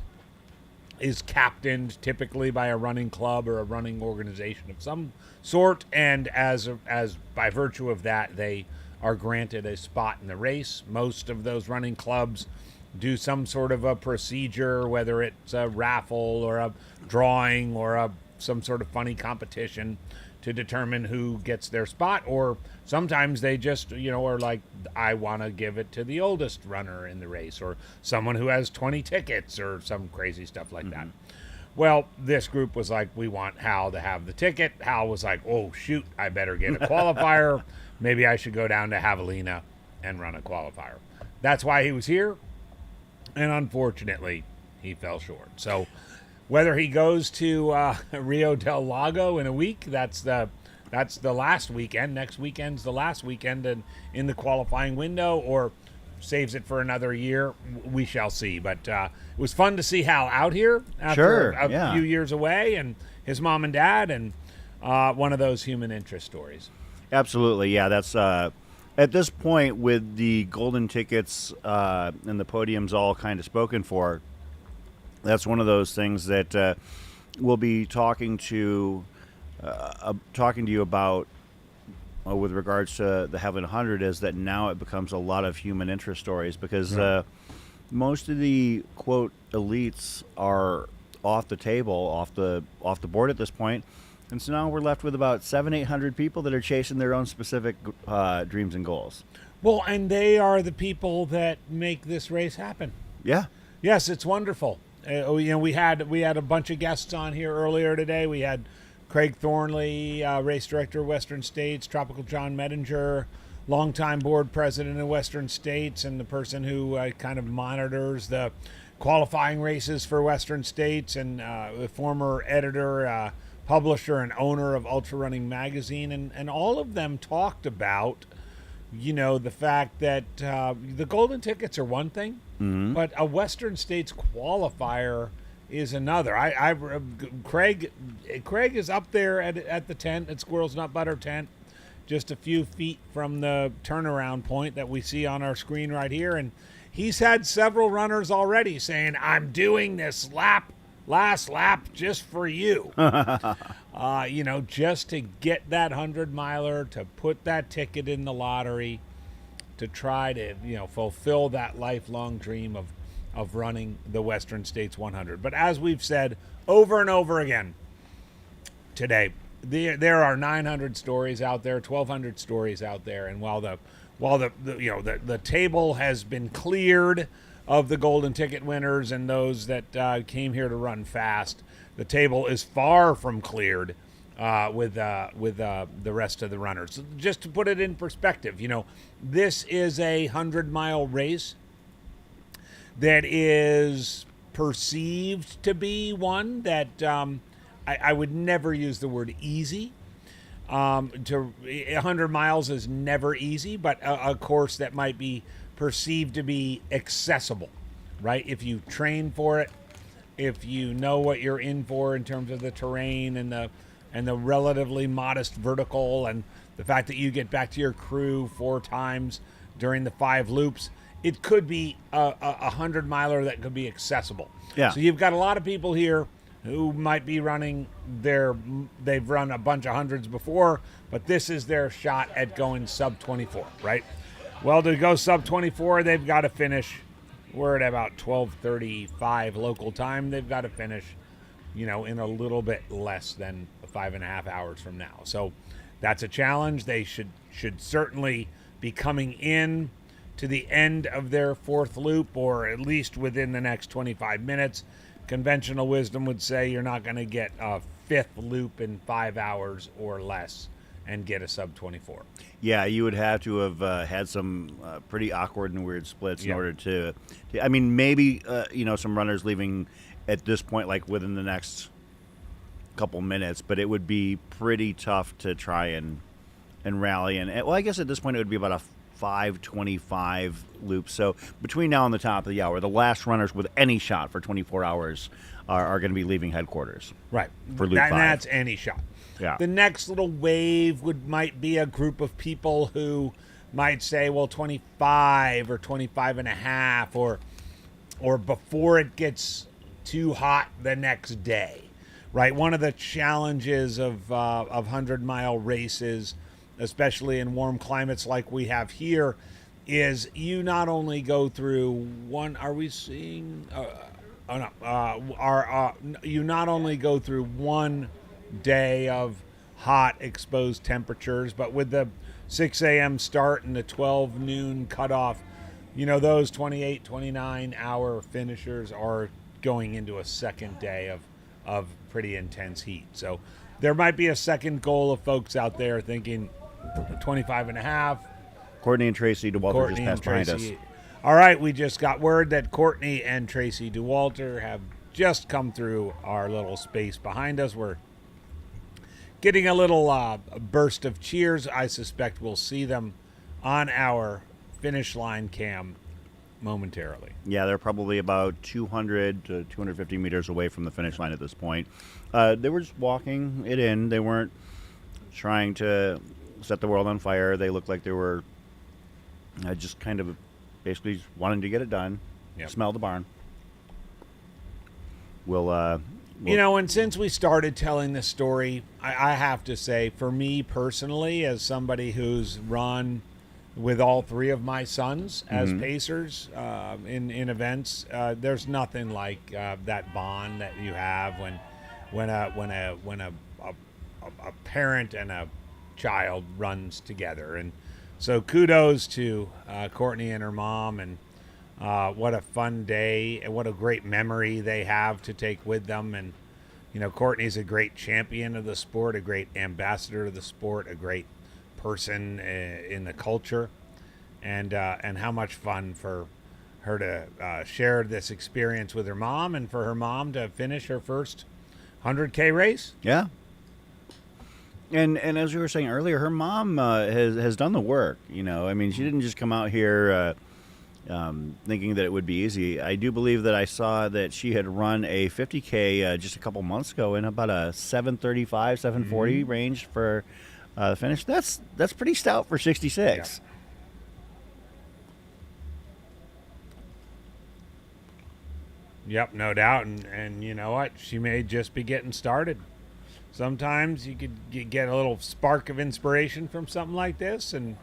captained typically by a running club or a running organization of some sort, and as by virtue of that, they are granted a spot in the race. Most of those running clubs do some sort of a procedure, whether it's a raffle or a drawing or some sort of funny competition to determine who gets their spot, or sometimes they just, are like, I want to give it to the oldest runner in the race, or someone who has 20 tickets, or some crazy stuff like that. Well, this group was like, we want Hal to have the ticket. Hal was like, oh, shoot, I better get a qualifier. Maybe I should go down to Javelina and run a qualifier. That's why he was here, and unfortunately, he fell short. So whether he goes to Rio del Lago in a week, that's the last weekend. Next weekend's the last weekend in the qualifying window, or saves it for another year. We shall see. But it was fun to see Hal out here after a few years away, and his mom and dad, and one of those human interest stories. Absolutely, yeah. That's at this point, with the golden tickets and the podiums all kind of spoken for, that's one of those things that we'll be talking to you about with regards to the Havalina 100, is that now it becomes a lot of human interest stories, because most of the quote elites are off the table, off the board at this point. And so now we're left with about 700-800 people that are chasing their own specific dreams and goals. Well, and they are the people that make this race happen. Yeah. Yes, it's wonderful. We had a bunch of guests on here earlier today. We had Craig Thornley, race director of Western States, Tropical John Medinger, longtime board president of Western States, and the person who kind of monitors the qualifying races for Western States, and the former editor, publisher, and owner of Ultra Running Magazine. And all of them talked about, the fact that the golden tickets are one thing, but a Western States qualifier is another. Craig is up there at the tent, at Squirrel's Nut Butter tent, just a few feet from the turnaround point that we see on our screen right here, and he's had several runners already saying, I'm doing this last lap just for you. Just to get that 100-miler, to put that ticket in the lottery, to try to, fulfill that lifelong dream of running the Western States 100. But as we've said over and over again today, there are 900 stories out there, 1,200 stories out there, and while the table has been cleared of the golden ticket winners and those that came here to run fast, the table is far from cleared with the rest of the runners. So just to put it in perspective, this is a 100-mile race that is perceived to be one that I would never use the word easy. To 100 miles is never easy, but a course that might be perceived to be accessible, right? If you train for it, if you know what you're in for in terms of the terrain and the relatively modest vertical and the fact that you get back to your crew 4 times during the 5 loops, it could be a 100-miler that could be accessible. Yeah. So you've got a lot of people here who might be running they've run a bunch of hundreds before, but this is their shot at going sub 24, right? Well, to go sub 24, they've got to finish. We're at about 12:35 local time. They've got to finish, in a little bit less than 5.5 hours from now. So that's a challenge. They should certainly be coming in to the end of their 4th loop, or at least within the next 25 minutes. Conventional wisdom would say you're not going to get a 5th loop in 5 hours or less and get a sub 24. Yeah, you would have to have had some pretty awkward and weird splits in Yeah. order to. I mean, maybe some runners leaving at this point, like within the next couple minutes, but it would be pretty tough to try and rally. And well, I guess at this point it would be about a 5:25 loop. So between now and the top of the hour, the last runners with any shot for 24 hours are going to be leaving headquarters. Right. For loop 5. That's any shot. Yeah. The next little wave might be a group of people who might say, well, 25 or 25 and a half, or before it gets too hot the next day, right? One of the challenges of 100-mile races, especially in warm climates like we have here, is you not only go through one. Are we seeing? You not only go through one day of hot exposed temperatures, but with the 6 a.m. start and the 12 noon cutoff, those 28, 29 hour finishers are going into a second day of pretty intense heat. So there might be a second goal of folks out there thinking 25 and a half. Courtney and Tracy DeWalter just passed behind us. All right, we just got word that Courtney and Tracy DeWalter have just come through our little space behind us. We're getting a little burst of cheers. I suspect we'll see them on our finish line cam momentarily. Yeah, they're probably about 200 to 250 meters away from the finish line at this point. They were just walking it in. They weren't trying to set the world on fire. They looked like they were just kind of basically wanting to get it done. Yep. Smell the barn. We'll and since we started telling this story, I have to say, for me personally, as somebody who's run with all 3 of my sons as pacers in events, there's nothing like that bond that you have when a parent and a child runs together. And so kudos to Courtney and her mom, and what a fun day and what a great memory they have to take with them. And Courtney's a great champion of the sport, a great ambassador of the sport, a great person in the culture, and how much fun for her to share this experience with her mom, and for her mom to finish her first 100K race. Yeah. And as we were saying earlier, her mom has done the work. I mean, she didn't just come out here thinking that it would be easy. I do believe that I saw that she had run a 50K just a couple months ago in about a 7:35, 7:40 range for the finish. That's pretty stout for 66. Yep, no doubt. And you know what? She may just be getting started. Sometimes you could get a little spark of inspiration from something like this, and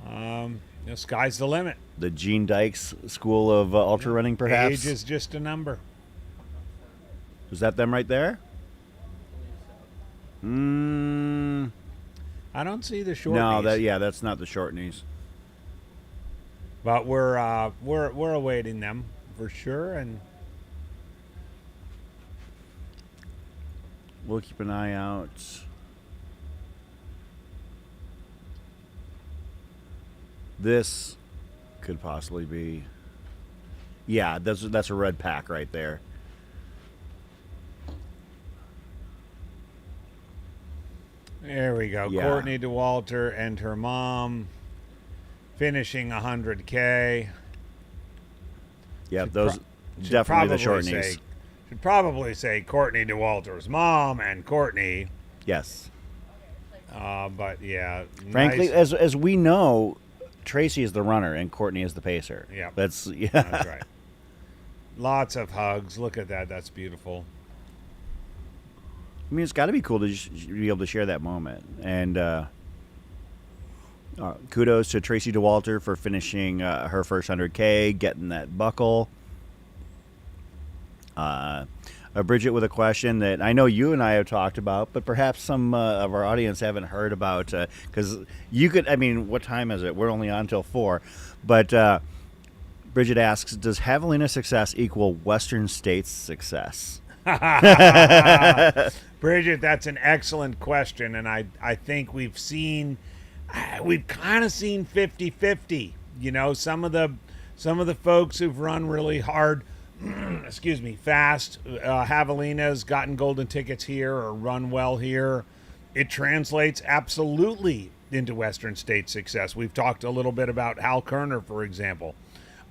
the sky's the limit. The Gene Dykes School of Ultra Running, perhaps? Age is just a number. Is that them right there? I don't see the short No, knees. that's not the short knees. But we're awaiting them for sure, and we'll keep an eye out. This could possibly be. Yeah, that's a red pack right there. There we go. Yeah. Courtney DeWalter and her mom finishing 100K. Yeah, Should those should definitely the probably short say- knees. Should probably say Courtney DeWalter's mom and Courtney. Yes. But yeah. Frankly, nice. as we know, Tracy is the runner and Courtney is the pacer. Yeah. That's That's right. Lots of hugs. Look at that. That's beautiful. I mean, it's got to be cool to be able to share that moment. And kudos to Tracy DeWalter for finishing her first 100K, getting that buckle. Bridget with a question that I know you and I have talked about, but perhaps some of our audience haven't heard about, because you could, I mean, what time is it? We're only on till 4. But Bridget asks, does Javelina success equal Western States success? Bridget, that's an excellent question, and I think we've kind of seen 50-50. You know, some of the folks who've run really hard, excuse me, fast. Javelina's gotten golden tickets here or run well here. It translates absolutely into Western States success. We've talked a little bit about Hal Kerner, for example.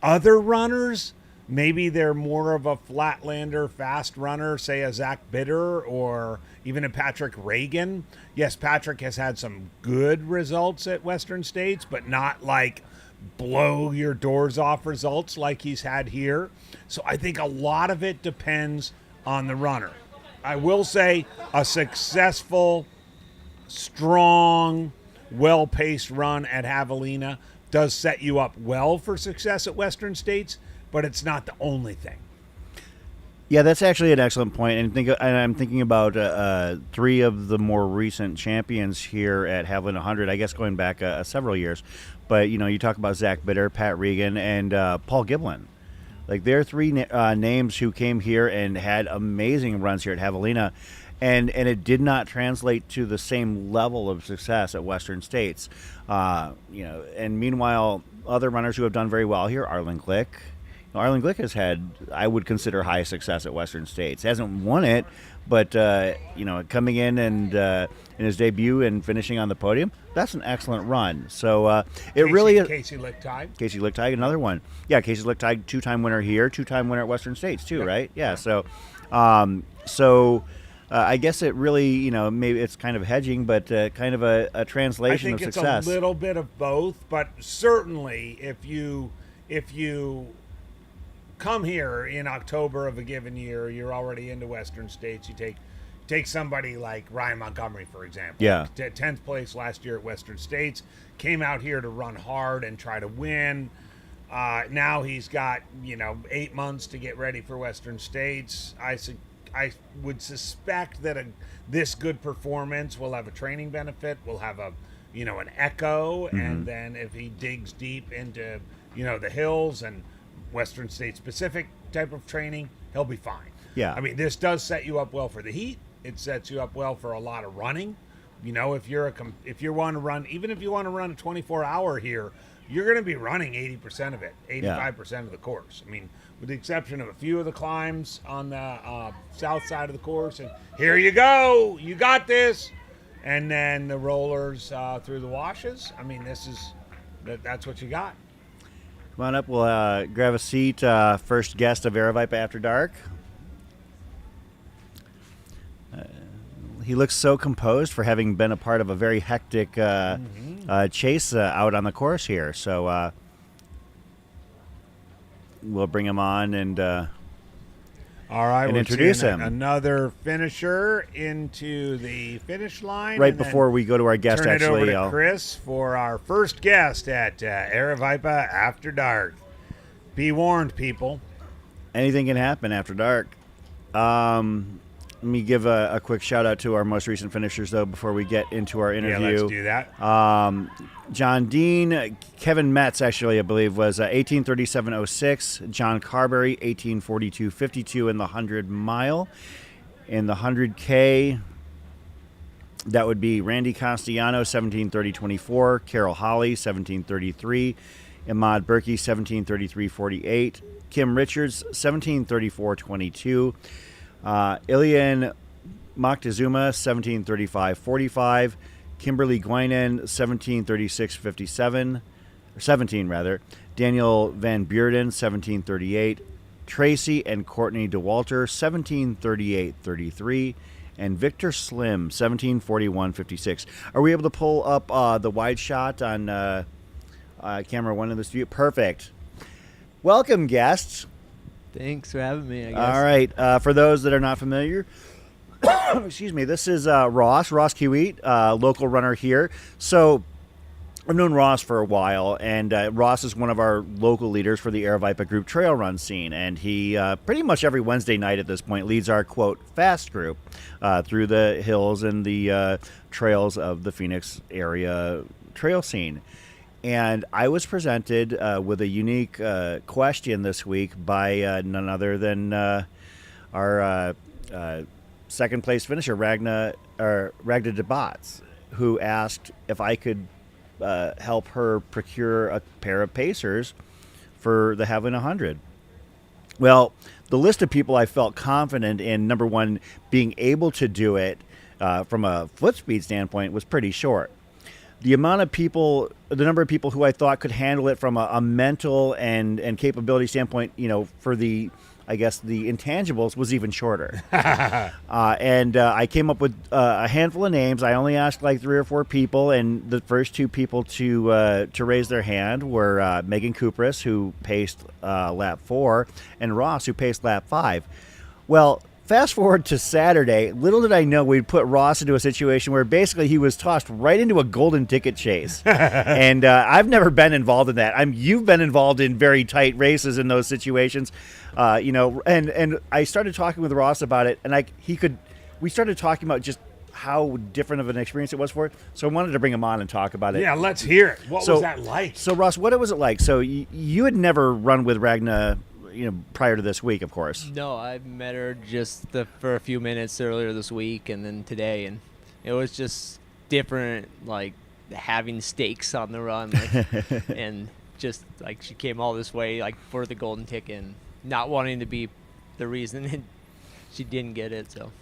Other runners, maybe they're more of a flatlander, fast runner, say a Zach Bitter or even a Patrick Reagan. Yes, Patrick has had some good results at Western States, but not like blow your doors off results like he's had here. So I think a lot of it depends on the runner. I will say a successful, strong, well-paced run at Javelina does set you up well for success at Western States, but it's not the only thing. Yeah, that's actually an excellent point. And I'm thinking about 3 of the more recent champions here at Havalina 100, I guess going back several years. But, you know, you talk about Zach Bitter, Pat Regan, and Paul Giblin. Like, they're 3 names who came here and had amazing runs here at Javelina. And it did not translate to the same level of success at Western States. You know, and meanwhile, other runners who have done very well here, Arlen Glick. Arlen Glick has had, I would consider, high success at Western States. Hasn't won it, but, you know, coming in and in his debut and finishing on the podium, that's an excellent run. So really is. Casey Lichtig. Casey Lichtig, another one. Yeah, Casey Lichtig, 2-time winner here, 2-time winner at Western States too, right? Yeah, so I guess it really, you know, maybe it's kind of hedging, but kind of a translation of success. I think it's a little bit of both, but certainly if you come here in October of a given year, you're already into Western States. You take somebody like Ryan Montgomery, for example. Yeah. 10th place last year at Western States, came out here to run hard and try to win. Now he's got, you know, 8 months to get ready for Western States. I would suspect that this good performance will have a training benefit, will have an echo, and then if he digs deep into, you know, the hills and Western States specific type of training, he'll be fine. Yeah. I mean, this does set you up well for the heat. It sets you up well for a lot of running. You know, if you want to run, even if you want to run a 24-hour here, you're going to be running 80% of it, 85% of the course. I mean, with the exception of a few of the climbs on the south side of the course. And here you go. You got this. And then the rollers through the washes. I mean, that's what you got. Come on up. We'll grab a seat. First guest of Aravaipa After Dark. He looks so composed for having been a part of a very hectic chase out on the course here. So we'll bring him on and all right, and we're introduce seeing him. Another finisher into the finish line. Right and then before we go to our guest, turn actually, it over to Chris for our first guest at Aravaipa After Dark. Be warned, people. anything can happen after dark. Let me give a quick shout out to our most recent finishers, though, before we get into our interview. Yeah, let's do that. John Dean, Kevin Metz, actually, I believe, was 18:37:06. John Carberry, 18:42:52 in the 100 mile. In the 100K, that would be Randy Castellano, 17:30:24. Carol Holly, 17:33. Imad Berkey, 17:33:48. Kim Richards, 17:34:22. Ilian Moctezuma 17:35:45, Kimberly Guinan 17:36:57, or 17 rather. Daniel Van Beurden 17:38, Tracy and Courtney DeWalter 17:38:33, and Victor Slim 17:41:56. Are we able to pull up the wide shot on camera 1 of this view? Perfect. Welcome, guests. Thanks for having me, I guess. All right. For those that are not familiar, excuse me, this is Ross Kiewit, local runner here. So I've known Ross for a while, and Ross is one of our local leaders for the Aravaipa group trail run scene, and he pretty much every Wednesday night at this point leads our, quote, fast group through the hills and the trails of the Phoenix area trail scene. And I was presented with a unique question this week by none other than our second place finisher, Ragna DeBots, who asked if I could help her procure a pair of pacers for the Havalina 100. Well, the list of people I felt confident in, number one, being able to do it from a foot speed standpoint was pretty short. The number of people who I thought could handle it from a mental and capability standpoint, for the intangibles was even shorter. And I came up with a handful of names. I only asked like 3 or 4 people, and the first 2 people to raise their hand were Megan Kupris, who paced lap 4, and Ross, who paced lap 5. Well, fast forward to Saturday, little did I know we'd put Ross into a situation where basically he was tossed right into a golden ticket chase. And I've never been involved in that. You've been involved in very tight races in those situations, and I started talking with Ross about it, and we started talking about just how different of an experience it was for it. So I wanted to bring him on and talk about it. Yeah, let's hear it. What was that like? So Ross, what was it like? So you had never run with Ragna, prior to this week, of course. No, I met her just for a few minutes earlier this week and then today, and it was just different, like having stakes on the run, and just like she came all this way like for the golden ticket and not wanting to be the reason she didn't get it. So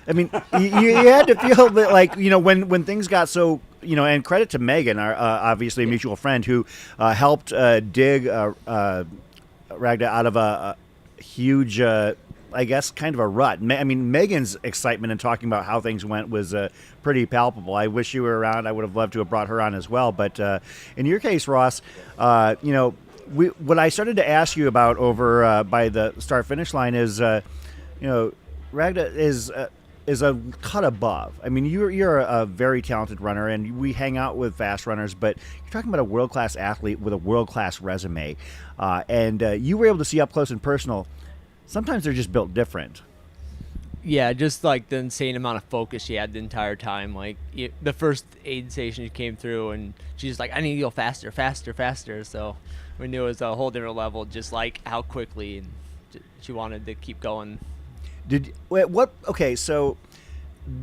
I mean, you had to feel that, like, when things got so, and credit to Megan, our obviously a mutual friend, who helped dig Ragda out of a huge, kind of a rut. Megan's excitement in talking about how things went was pretty palpable. I wish you were around. I would have loved to have brought her on as well. But in your case, Ross, what I started to ask you about over by the start-finish line is, Ragda is a cut above. I mean, you're a very talented runner, and we hang out with fast runners, but you're talking about a world-class athlete with a world-class resume, and you were able to see up close and personal. Sometimes they're just built different. Yeah, just like the insane amount of focus she had the entire time. Like the first aid station she came through, and she's like, "I need to go faster, faster, faster." So we knew it was a whole different level, just like how quickly and she wanted to keep going. So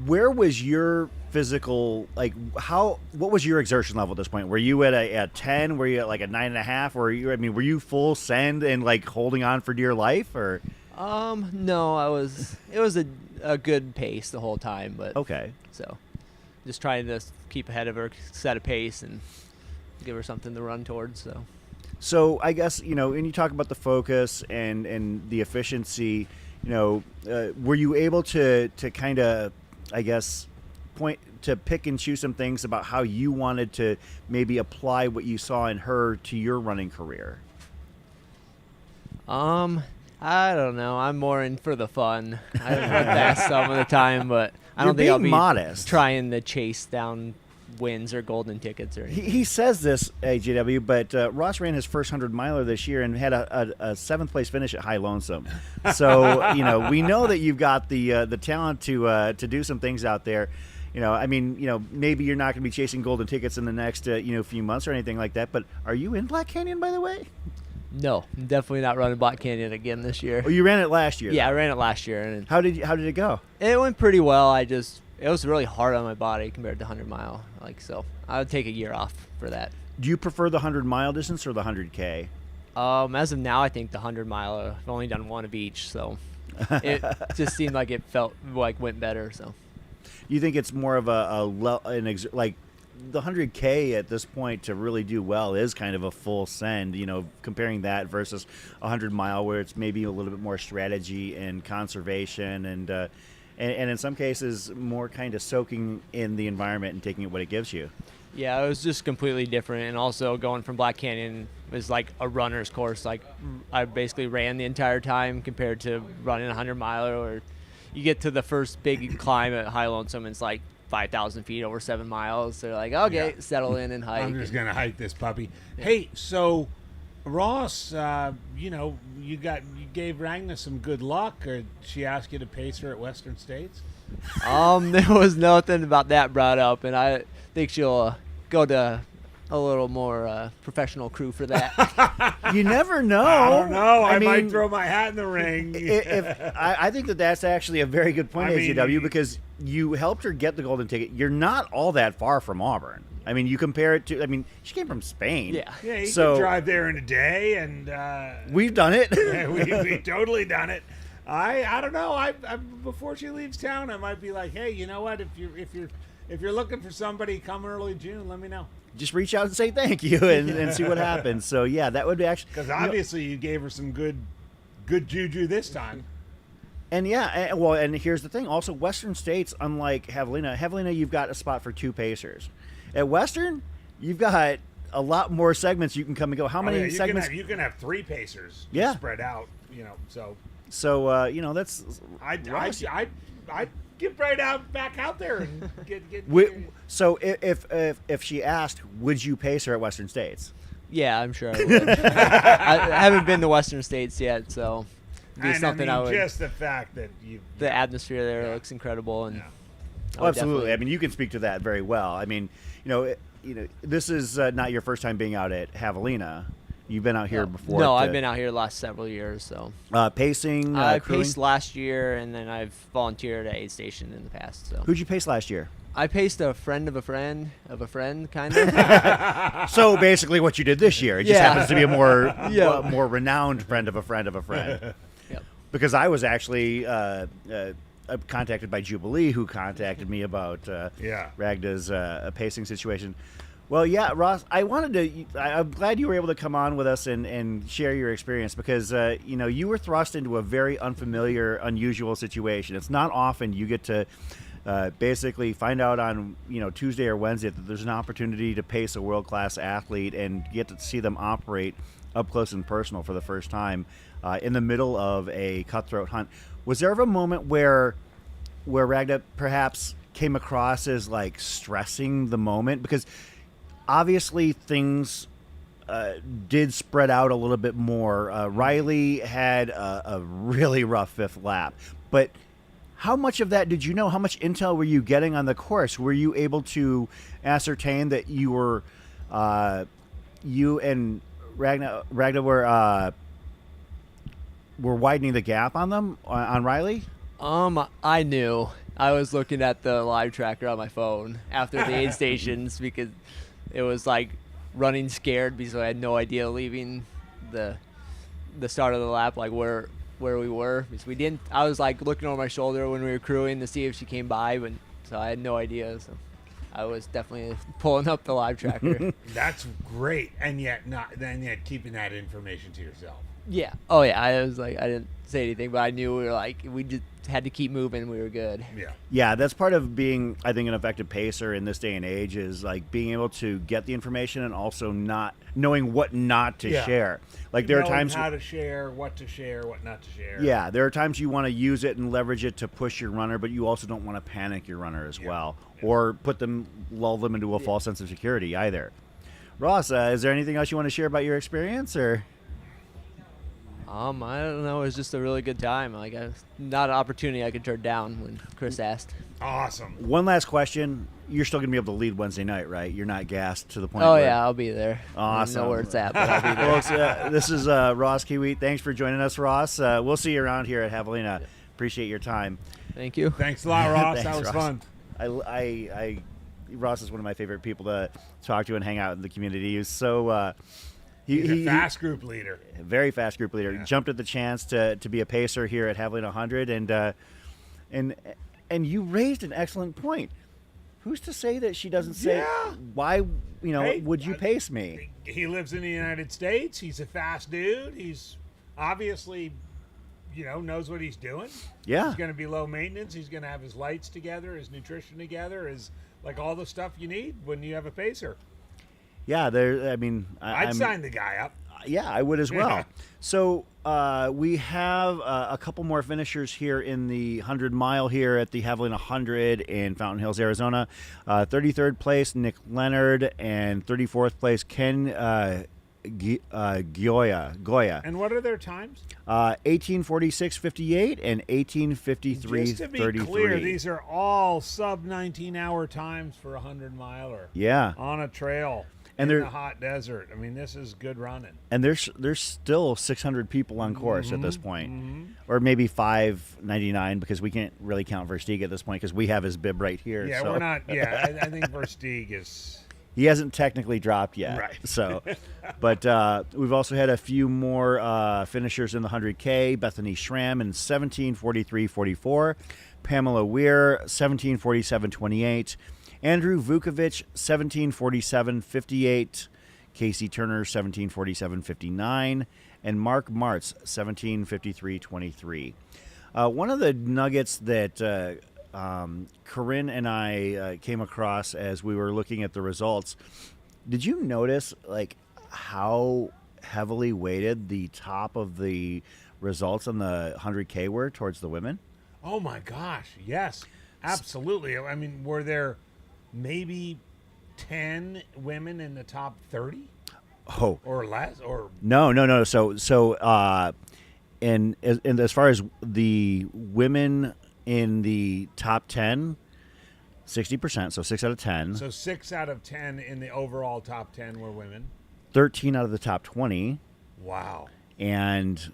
where was your physical, what was your exertion level at this point? Were you at a 10? Were you at like a 9.5? Were you full send and like holding on for dear life, or? No, it was a good pace the whole time, but okay. So just trying to keep ahead of her, set a pace and give her something to run towards. So I guess, when you talk about the focus and the efficiency, were you able to kind of, point to pick and choose some things about how you wanted to maybe apply what you saw in her to your running career? I don't know. I'm more in for the fun. I run fast some of the time, but I don't think I'll be modest. Trying to chase down wins or golden tickets or anything. He says this, AJW, but Ross ran his first 100-miler this year and had a 7th place finish at High Lonesome. So we know that you've got the talent to do some things out there. Maybe you're not going to be chasing golden tickets in the next few months or anything like that. But are you in Black Canyon, by the way? No, I'm definitely not running Black Canyon again this year. Oh, you ran it last year? Yeah, though. I ran it last year. And how did it go? It went pretty well. It was really hard on my body compared to 100-mile. So I would take a year off for that. Do you prefer the 100-mile distance or the 100K? As of now, I think the 100-mile. I've only done one of each, so it just seemed like it felt like went better. So You think it's more of like the 100K at this point to really do well is kind of a full send, comparing that versus 100-mile where it's maybe a little bit more strategy and conservation and in some cases more kind of soaking in the environment and taking it what it gives you. yeah, it was just completely different. And also going from Black Canyon was like a runner's course. Like I basically ran the entire time compared to running a 100-miler, or you get to the first big climb at High Lonesome and it's like 5,000 feet over 7 miles. They're like, okay, settle in and hike. I'm just gonna hike this puppy. Hey, so Ross, you gave Ragna some good luck, or she asked you to pace her at Western States? There was nothing about that brought up, and I think she'll go to a little more professional crew for that. You never know. I don't know. I mean, might throw my hat in the ring. I think that's actually a very good point, I mean, ACW, because you helped her get the golden ticket. You're not all that far from Auburn. I mean, you compare it to, she came from Spain. Yeah. Yeah, you So- can drive there in a day, and We've done it. yeah, we totally done it. I don't know. I before she leaves town, I might be like, hey, you know what? If you're looking for somebody, come early June. Let me know. Just reach out and say thank you and see what happens. So, yeah, that would be actually. Because obviously you gave her some good juju this time. And yeah, and here's the thing. Also, Western States, unlike Javelina, you've got a spot for 2 pacers. At Western, you've got a lot more segments you can come and go. How many segments? You can have 3 pacers. Yeah. Spread out. So that's. I'd get back out there and get. So if she asked, would you pace her at Western States? Yeah, I'm sure I would. I haven't been to Western States yet, so it'd be something I would. Just the fact that The atmosphere there looks incredible, and Yeah. Oh, absolutely. I mean, you can speak to that very well. I mean, this is not your first time being out at Havalina. You've been out here before. No, I've been out here the last several years. So pacing. I crewing? paced last year, and then I've volunteered at aid station in the past. So Who'd you pace last year? I paced a friend of a friend of a friend, kind of. So basically, what you did this year, it just Yeah. happens to be a more Yeah. more renowned friend of a friend of a friend. Yep. Because I was actually contacted by Jubilee, who contacted me about Ragda's pacing situation. Well, yeah, Ross, I'm glad you were able to come on with us and share your experience because, you were thrust into a very unfamiliar, unusual situation. It's not often you get to basically find out on, Tuesday or Wednesday that there's an opportunity to pace a world-class athlete and get to see them operate up close and personal for the first time in the middle of a cutthroat hunt. Was there ever a moment where Ragda perhaps came across as like stressing the moment? Because obviously things did spread out a little bit more. Riley had a really rough 5th lap, but how much of that did you know? How much intel were you getting on the course? Were you able to ascertain that you and Ragda were widening the gap on them, on Riley? I knew. I was looking at the live tracker on my phone after the aid stations because it was like running scared because I had no idea leaving the start of the lap, like where we were, because we didn't. I was like looking over my shoulder when we were crewing to see if she came by, but so I had no idea. So I was definitely pulling up the live tracker. That's great, and yet keeping that information to yourself. Yeah. Oh yeah. I was like, I didn't say anything, but I knew we just had to keep moving. We were good. Yeah. Yeah, that's part of being, I think, an effective pacer in this day and age is like being able to get the information and also not knowing what not to share. Like there are times how to share, what to share, what not to share. Yeah, there are times you want to use it and leverage it to push your runner, but you also don't want to panic your runner as well, or lull them into a false sense of security either. Ross, is there anything else you want to share about your experience, or? I don't know. It was just a really good time. Like, not an opportunity I could turn down when Chris asked. Awesome. One last question. You're still going to be able to lead Wednesday night, right? You're not gassed to the point Oh, where... yeah, I'll be there. Awesome. I don't know where it's at, but I'll be there. Folks, this is Ross Kiwi. Thanks for joining us, Ross. We'll see you around here at Havalina. Appreciate your time. Thank you. Thanks a lot, Ross. Thanks, That was Ross. fun. Ross is one of my favorite people to talk to and hang out in the community. He's so He's a fast group leader. Very fast group leader. Yeah. Jumped at the chance to be a pacer here at Havalina 100, and you raised an excellent point. Who's to say that she doesn't say, why, Hey, would you pace me? He lives in the United States. He's a fast dude. He's obviously, knows what he's doing. Yeah. He's going to be low maintenance. He's going to have his lights together, his nutrition together, his like all the stuff you need when you have a pacer. Yeah, I'd sign the guy up. Yeah, I would as well. So we have a couple more finishers here in the 100-mile here at the Javelina 100 in Fountain Hills, Arizona. 33rd place, Nick Leonard, and 34th place, Ken Goya. And what are their times? 18:46.58 and 18:53.33. Just to be clear, these are all sub 19-hour times for a 100-miler. Yeah. On a trail. And in they're the hot desert. I mean, this is good running. And there's still 600 people on course at this point, or maybe 599 because we can't really count Versteeg at this point because we have his bib right here. Yeah, so. we're not. Yeah, I think Versteeg is. He hasn't technically dropped yet. Right. So, but we've also had a few more finishers in the 100K. Bethany Schramm in 17:43.44, Pamela Weir 17:47.28. Andrew Vukovic, 17:47.58. Casey Turner, 17:47.59. And Mark Martz, 17:53.23. One of the nuggets that Corinne and I came across as we were looking at the results, did you notice how heavily weighted the top of the results on the 100K were towards the women? Oh, my gosh. Yes, absolutely. I mean, were there maybe 10 women in the top 30? Oh, or less, or no. So, and as far as the women in the top 10, 60%. So 6 out of 10. So 6 out of 10 in the overall top 10 were women. 13 out of the top 20. Wow. And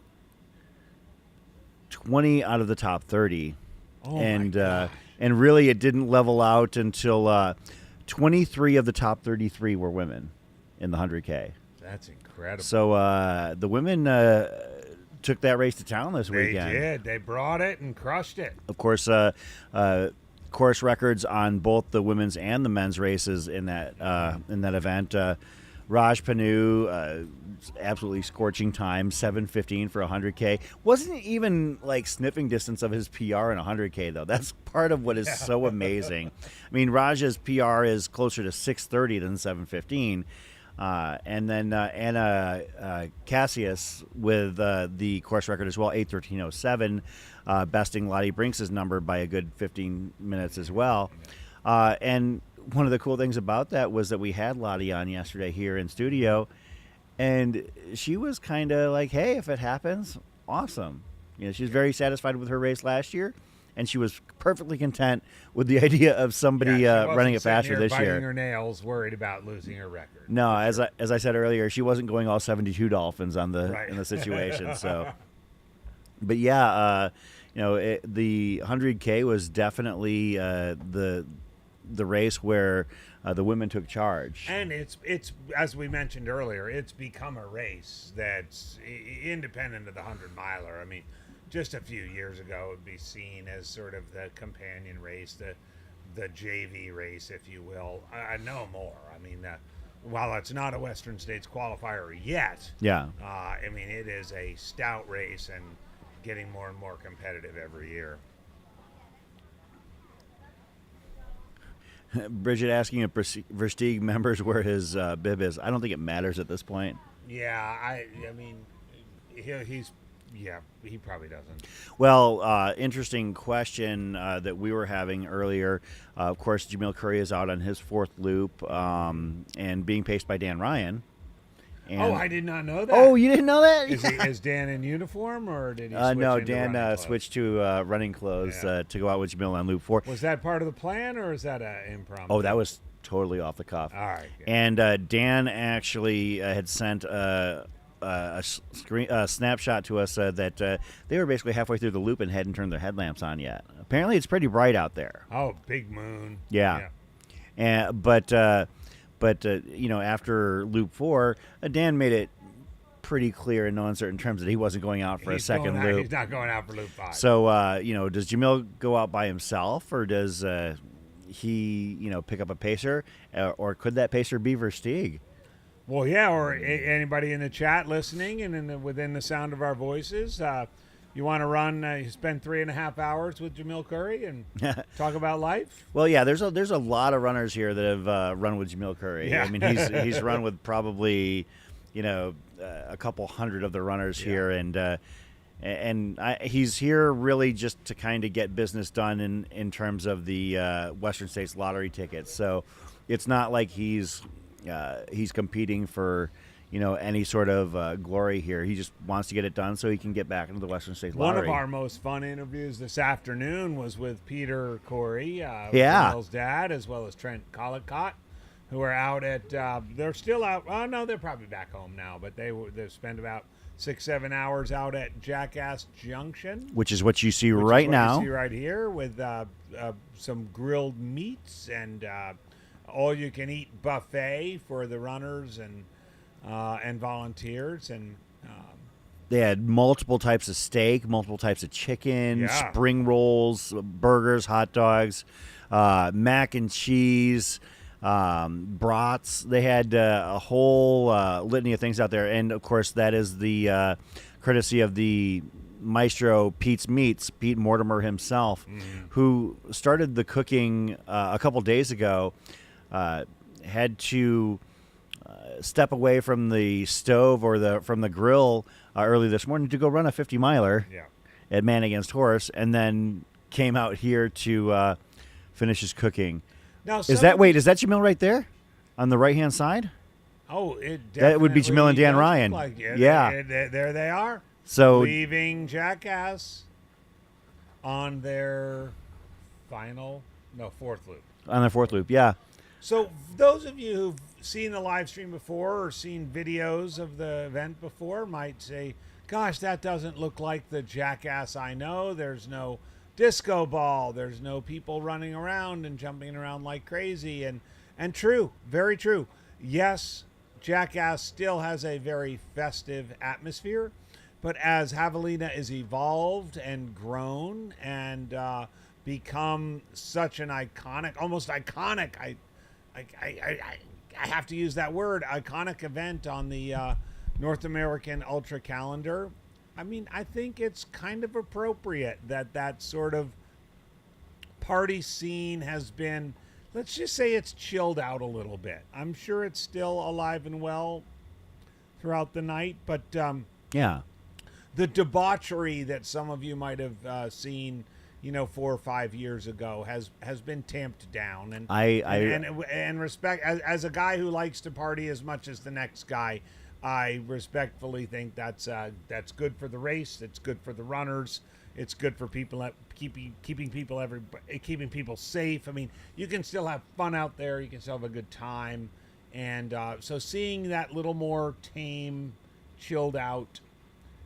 20 out of the top 30. Oh and my gosh. And really, it didn't level out until 23 of the top 33 were women in the 100K. That's incredible. So the women took that race to town this weekend. They did. They brought it and crushed it. Of course, course records on both the women's and the men's races in that event. Raj Panu, absolutely scorching time, 7:15 for 100K. Wasn't even sniffing distance of his PR in 100K though. That's part of what is so amazing. I mean, Raj's PR is closer to 6:30 than 7:15. And then Anna Cassius with the course record as well, 8:13.07, besting Lottie Brinks' number by a good 15 minutes as well. And one of the cool things about that was that we had Lottie on yesterday here in studio, and she was kind of like, hey, if it happens, awesome. She's very satisfied with her race last year, and she was perfectly content with the idea of somebody running it faster this year. Biting her nails, worried about losing her record. No, as I said earlier, she wasn't going all 72 Dolphins on in the situation. So, but yeah, the 100K was definitely the race where the women took charge. And it's as we mentioned earlier, it's become a race that's independent of the 100-miler. I mean, just a few years ago, it would be seen as sort of the companion race, the JV race, if you will. No more. I mean, while it's not a Western States qualifier yet, yeah. I mean, it is a stout race and getting more and more competitive every year. Bridget asking if Versteeg members where his bib is. I don't think it matters at this point. Yeah, I mean, he probably doesn't. Well, interesting question that we were having earlier. Of course, Jamil Curry is out on his fourth loop and being paced by Dan Ryan. And I did not know that. Oh, you didn't know that? Is Dan in uniform, or did he switch no, into Dan running switched to running clothes to go out with Jamil on loop 4. Was that part of the plan, or is that an impromptu? Oh, that was totally off the cuff. All right. Good. And Dan actually had sent a snapshot to us that they were basically halfway through the loop and hadn't turned their headlamps on yet. Apparently, it's pretty bright out there. Oh, big moon. Yeah. But after loop 4, Dan made it pretty clear in no uncertain terms that he wasn't going out for a second loop. He's not going out for loop 5. So, does Jamil go out by himself, or does he, pick up a pacer, or could that pacer be Versteeg? Well, yeah, or anybody in the chat listening and within the sound of our voices, you want to run, you spend 3.5 hours with Jamil Curry and talk about life? Well, yeah, there's a lot of runners here that have run with Jamil Curry. Yeah. I mean, he's run with probably, a couple hundred of the runners here, and he's here really just to kind of get business done in terms of the Western States lottery tickets. So it's not like he's competing for any sort of glory here. He just wants to get it done so he can get back into the Western States lottery. One of our most fun interviews this afternoon was with Peter Corey, Jamil's dad, as well as Trent Collicott, who are out at. They're still out. Oh no, they're probably back home now, but they've spent about 6-7 hours out at Jackass Junction, which is what you see right now. You see right here with some grilled meats and all-you-can-eat buffet for the runners and volunteers, and they had multiple types of steak, multiple types of chicken, Yeah. spring rolls, burgers, hot dogs, mac and cheese, brats. They had a whole litany of things out there, and of course that is the courtesy of the maestro Pete's Meats, Pete Mortimer himself, who started the cooking a couple days ago. Had to step away from the stove or from the grill early this morning to go run a 50-miler at Man Against Horse, and then came out here to finish his cooking. now Is that Jamil right there on the right-hand side? Oh, it That would be Jamil and Dan does Ryan. look like it. Yeah. There they are. So Leaving Jackass on their fourth loop. on the fourth loop, yeah. So those of you who've seen the live stream before or seen videos of the event before might say, gosh, that doesn't look like the Jackass I know. There's no disco ball. There's no people running around and jumping around like crazy. And true, very true. Yes, Jackass still has a very festive atmosphere, but as Havalina is evolved and grown and become such an almost iconic, I have to use that word, iconic event on the North American Ultra calendar. I mean, I think it's kind of appropriate that sort of party scene has been, let's just say it's chilled out a little bit. I'm sure it's still alive and well throughout the night, but Yeah. the debauchery that some of you might have seen 4 or 5 years ago has been tamped down, and and respect as a guy who likes to party as much as the next guy, I respectfully think that's good for the race. It's good for the runners. It's good for people keeping people safe. I mean, you can still have fun out there. You can still have a good time, and so seeing that little more tame, chilled out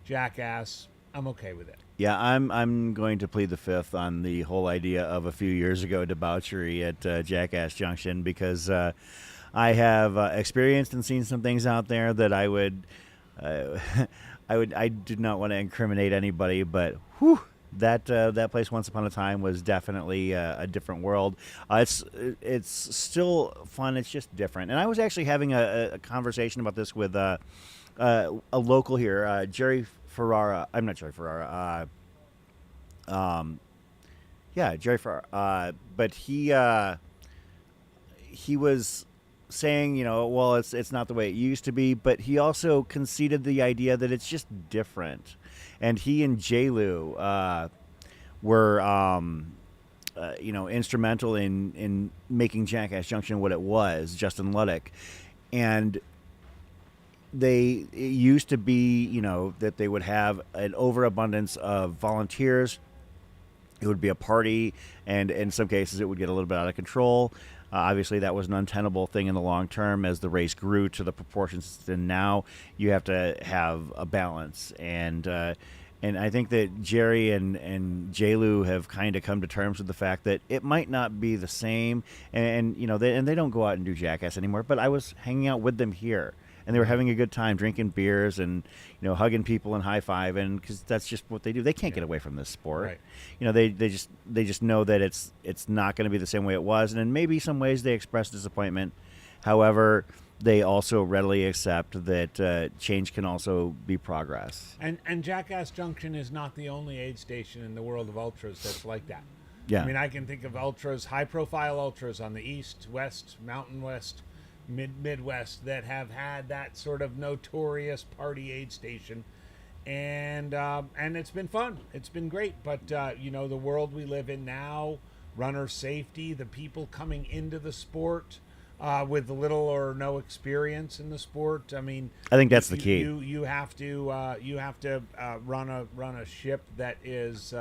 Jackass, I'm okay with it. Yeah, I'm going to plead the fifth on the whole idea of a few years ago debauchery at Jackass Junction, because I have experienced and seen some things out there that I do not want to incriminate anybody, but whew, that place once upon a time was definitely a different world. It's still fun. It's just different. And I was actually having a conversation about this with a local here, Jerry Ferrara. I'm not Jerry Ferrara. Jerry Ferrara. But he was saying, well, it's not the way it used to be. But he also conceded the idea that it's just different. And he and J-Lu were, instrumental in making Jackass Junction what it was. Justin Luddick, and it used to be, that they would have an overabundance of volunteers. It would be a party, and in some cases it would get a little bit out of control. Obviously, that was an untenable thing in the long term as the race grew to the proportions. And now you have to have a balance. And I think that Jerry and J-Lu have kind of come to terms with the fact that it might not be the same. And they don't go out and do Jackass anymore. But I was hanging out with them here, and they were having a good time drinking beers and hugging people and high-fiving, because that's just what they do. They can't get away from this sport. Right. They just know that it's not going to be the same way it was, and in maybe some ways they express disappointment. However, they also readily accept that change can also be progress. And Jackass Junction is not the only aid station in the world of ultras that's like that. Yeah. I mean, I can think of ultras, high-profile ultras on the East, West, Mountain West, Midwest that have had that sort of notorious party aid station, and it's been fun. It's been great. But the world we live in now, runner safety, the people coming into the sport with little or no experience in the sport. I mean, I think that's the key. You have to run a ship that is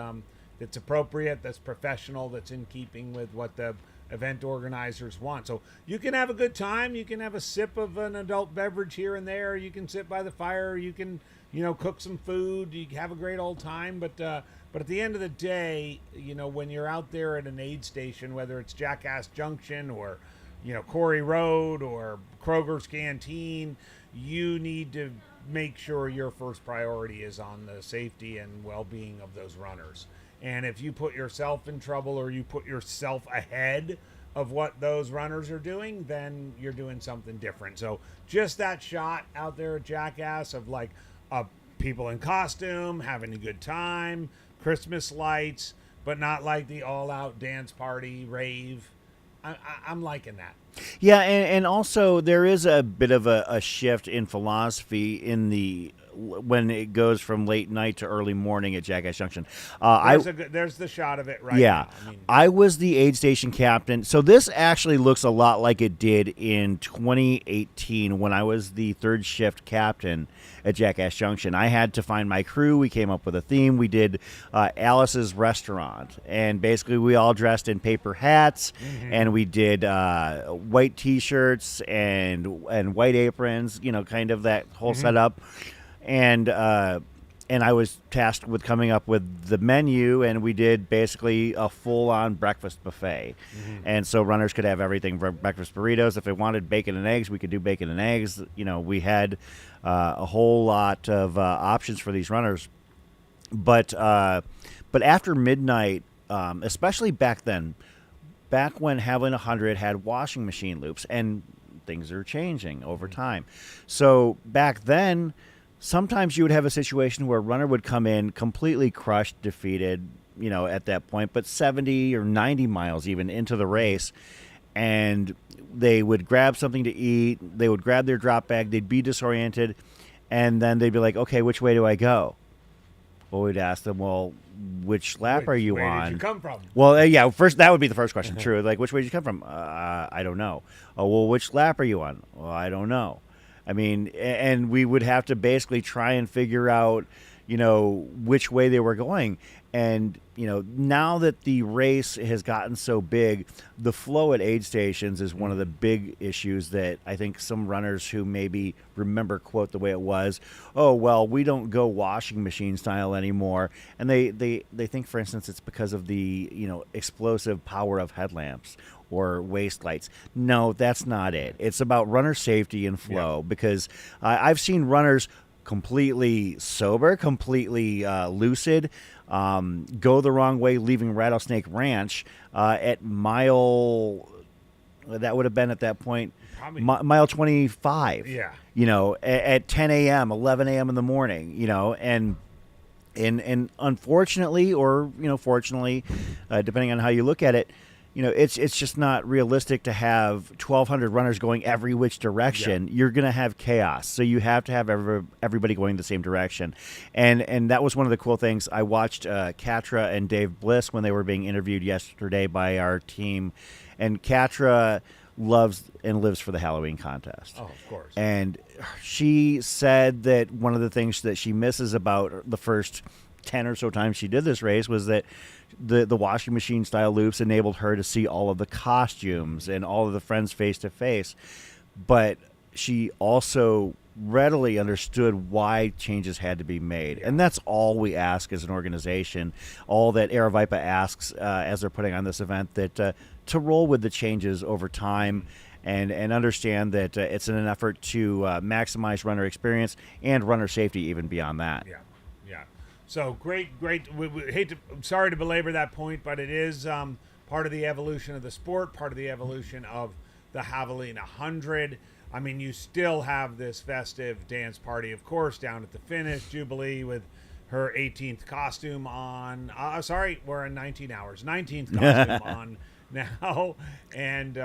that's appropriate, that's professional, that's in keeping with what the event organizers want. So you can have a good time, you can have a sip of an adult beverage here and there, you can sit by the fire, you can cook some food, you can have a great old time, but at the end of the day, when you're out there at an aid station, whether it's Jackass Junction or Corey Road or Kroger's Canteen, you need to make sure your first priority is on the safety and well-being of those runners. And if you put yourself in trouble or you put yourself ahead of what those runners are doing, then you're doing something different. So just that shot out there at Jackass of like people in costume, having a good time, Christmas lights, but not like the all-out dance party, rave. I'm liking that. Yeah, and also there is a bit of a shift in philosophy in when it goes from late night to early morning at Jackass Junction. There's the shot of it right now. I was the aid station captain. So this actually looks a lot like it did in 2018 when I was the third shift captain at Jackass Junction. I had to find my crew. We came up with a theme. We did Alice's Restaurant, and basically we all dressed in paper hats, and we did white T-shirts and white aprons. Kind of that whole setup. And I was tasked with coming up with the menu, and we did basically a full-on breakfast buffet. And so runners could have everything from breakfast burritos. If they wanted bacon and eggs, we could do bacon and eggs. We had a whole lot of options for these runners. But after midnight, especially back then, back when Havalina 100 had washing machine loops, and things are changing over time. So back then, sometimes you would have a situation where a runner would come in completely crushed, defeated, at that point, but 70 or 90 miles even into the race, and they would grab something to eat, they would grab their drop bag, they'd be disoriented, and then they'd be like, okay, which way do I go? Well, we'd ask them, well, which lap are you on? Where did you come from? Well, yeah, first that would be the first question. True. Like, which way did you come from? I don't know. Oh, well, which lap are you on? Well, I don't know. I mean, and we would have to basically try and figure out, which way they were going. And, now that the race has gotten so big, the flow at aid stations is one of the big issues that I think some runners who maybe remember, quote, the way it was, oh, well, we don't go washing machine style anymore. And they think, for instance, it's because of the, explosive power of headlamps or waist lights. No, that's not it. It's about runner safety and flow, because I've seen runners completely sober, completely lucid, go the wrong way, leaving Rattlesnake Ranch at mile, that would have been at that point, mile 25. Yeah. At 10 a.m., 11 a.m. in the morning, and unfortunately, or, fortunately, depending on how you look at it, it's just not realistic to have 1,200 runners going every which direction. Yeah. You're going to have chaos. So you have to have everybody going the same direction. And that was one of the cool things. I watched Katra and Dave Bliss when they were being interviewed yesterday by our team. And Katra loves and lives for the Halloween contest. Oh, of course. And she said that one of the things that she misses about the first 10 or so times she did this race was that the washing machine style loops enabled her to see all of the costumes and all of the friends face to face. But she also readily understood why changes had to be made. And that's all we ask as an organization, all that Aravaipa asks as they're putting on this event, that to roll with the changes over time and understand that it's in an effort to maximize runner experience and runner safety even beyond that. Yeah. So great. I'm sorry to belabor that point, but it is part of the evolution of the sport, part of the evolution of the Havalina 100. I mean, you still have this festive dance party, of course, down at the finish. Jubilee with her 18th costume on. We're in 19 hours. 19th costume on now, and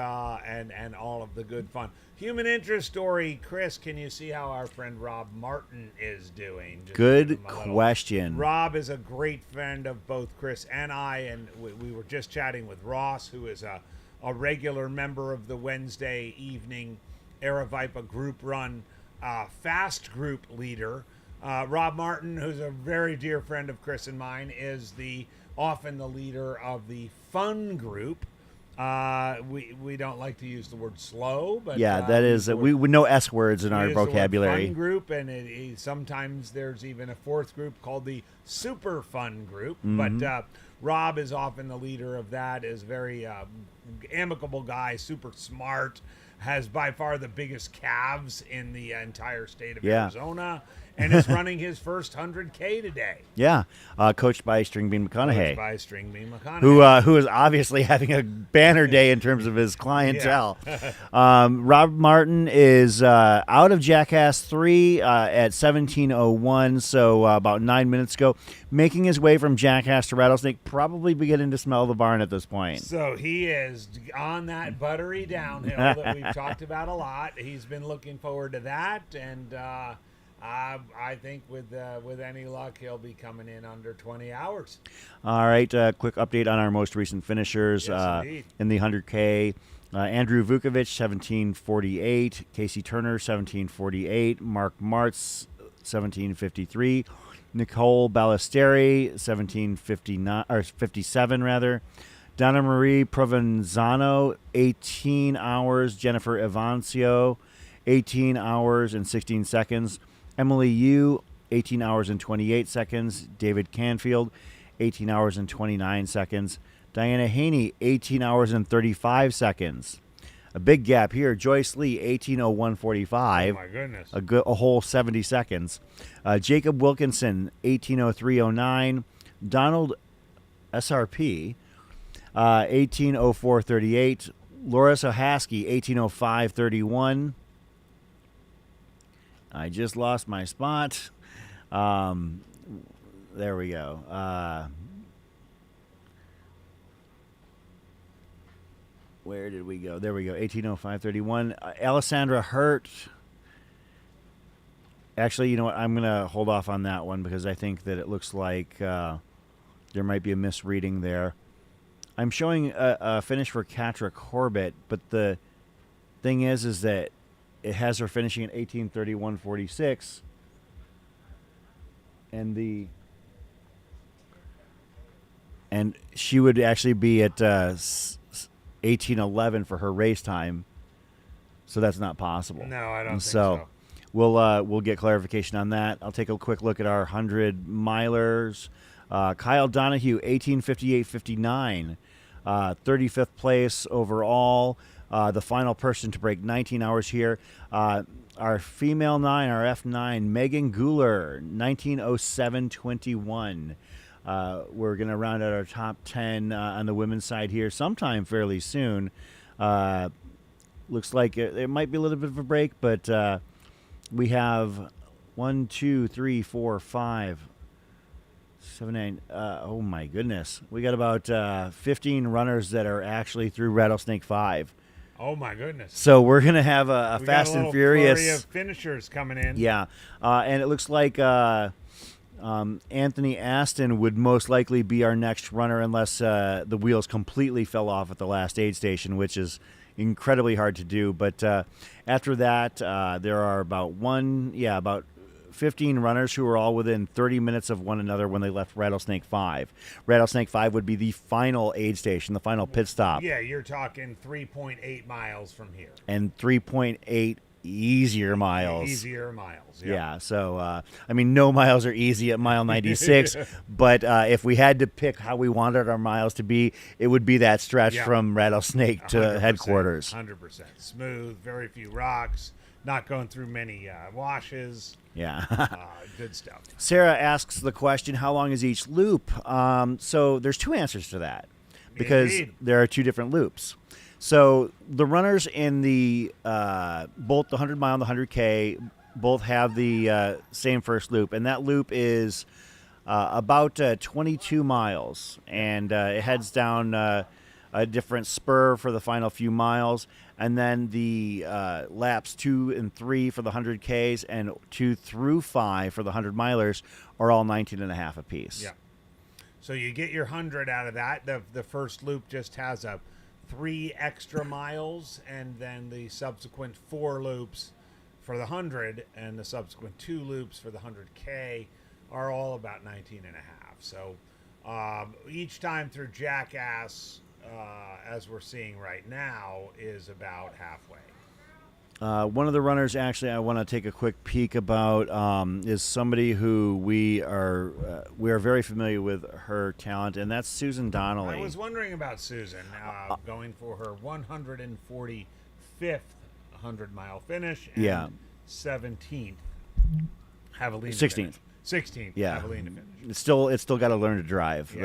all of the good fun. Human interest story, Chris. Can you see how our friend Rob Martin is doing? Just Good question. Rob is a great friend of both Chris and I, and we were just chatting with Ross, who is a regular member of the Wednesday evening Aravaipa group run fast group leader. Rob Martin, who's a very dear friend of Chris and mine, is often the leader of the fun group. We don't like to use the word slow, but that is we know S words in our vocabulary. Fun group, and sometimes there's even a fourth group called the super fun group. Mm-hmm. But Rob is often the leader of that. Is very amicable guy, super smart, has by far the biggest calves in the entire state of Arizona. And is running his first 100K today. Yeah, coached by Stringbean McConaughey. Who is obviously having a banner day in terms of his clientele. Rob Martin is out of Jackass 3 at 17:01, so about 9 minutes ago, making his way from Jackass to Rattlesnake, probably beginning to smell the barn at this point. So he is on that buttery downhill that we've talked about a lot. He's been looking forward to that, and I think with any luck, he'll be coming in under 20 hours. All right, quick update on our most recent finishers in the 100K. Andrew Vukovic, 17:48. Casey Turner, 17:48. Mark Martz, 17:53. Nicole Ballesteri, 17:59 or 57 rather. Donna Marie Provenzano, 18 hours. Jennifer Evancio, 18 hours and 16 seconds. Emily Yu, 18 hours and 28 seconds. David Canfield, 18 hours and 29 seconds. Diana Haney, 18 hours and 35 seconds. A big gap here. Joyce Lee, 18:01:45. Oh, my goodness. A whole 70 seconds. Jacob Wilkinson, 18:03:09. Donald SRP, 18:04:38. Laura Sohaski, 18:05:31. I just lost my spot. There we go. Where did we go? There we go. 18:05:31. Alessandra Hurt. Actually, you know what? I'm going to hold off on that one because I think that it looks like there might be a misreading there. I'm showing a finish for Katra Corbett, but the thing is that it has her finishing at 18:31:46, and she would actually be at 18:11 for her race time, so that's not possible. No, I don't think so. We'll get clarification on that. I'll take a quick look at our 100 milers. Kyle Donahue, 18:58:59, 35th place overall. The final person to break 19 hours here. Our female 9, our F9, Megan Guler, 19:07:21. We're going to round out our top 10 on the women's side here sometime fairly soon. Looks like it might be a little bit of a break, but we have 1, 2, 3, 4, 5, 7, 8. Oh, my goodness. We got about 15 runners that are actually through Rattlesnake 5. Oh, my goodness. So we're going to have a Fast and Furious. Flurry of finishers coming in. Yeah. And it looks like Anthony Aston would most likely be our next runner unless the wheels completely fell off at the last aid station, which is incredibly hard to do. But after that, there are about 15 runners who are all within 30 minutes of one another when they left Rattlesnake 5. Rattlesnake 5 would be the final aid station, the final pit stop. Yeah, you're talking 3.8 miles from here. And 3.8 easier miles. Easier miles. Yeah. So, I mean, no miles are easy at mile 96, but if we had to pick how we wanted our miles to be, it would be that stretch from Rattlesnake to 100%, headquarters. 100%. Smooth, very few rocks, not going through many washes. Yeah. Good stuff. Sarah asks the question, how long is each loop? So there's two answers to that because Indeed. there are two different loops. So the runners in the both the 100 mile and the 100K both have the same first loop, and that loop is about 22 miles, and it heads down a different spur for the final few miles, and then the laps 2 and 3 for the 100Ks and 2 through 5 for the 100 milers are all 19 and a half apiece. Yeah. So you get your 100 out of that. The first loop just has 3 extra miles, and then the subsequent 4 loops for the 100 and the subsequent 2 loops for the 100K are all about 19 and a half. So each time through Jackass, as we're seeing right now, is about halfway. One of the runners, actually, I want to take a quick peek about is somebody who we are very familiar with her talent, and that's Susan Donnelly. I was wondering about Susan going for her 145th 100-mile finish and 17th Javelina 16th. finish. 16th Javelina finish. It's still got to learn to drive.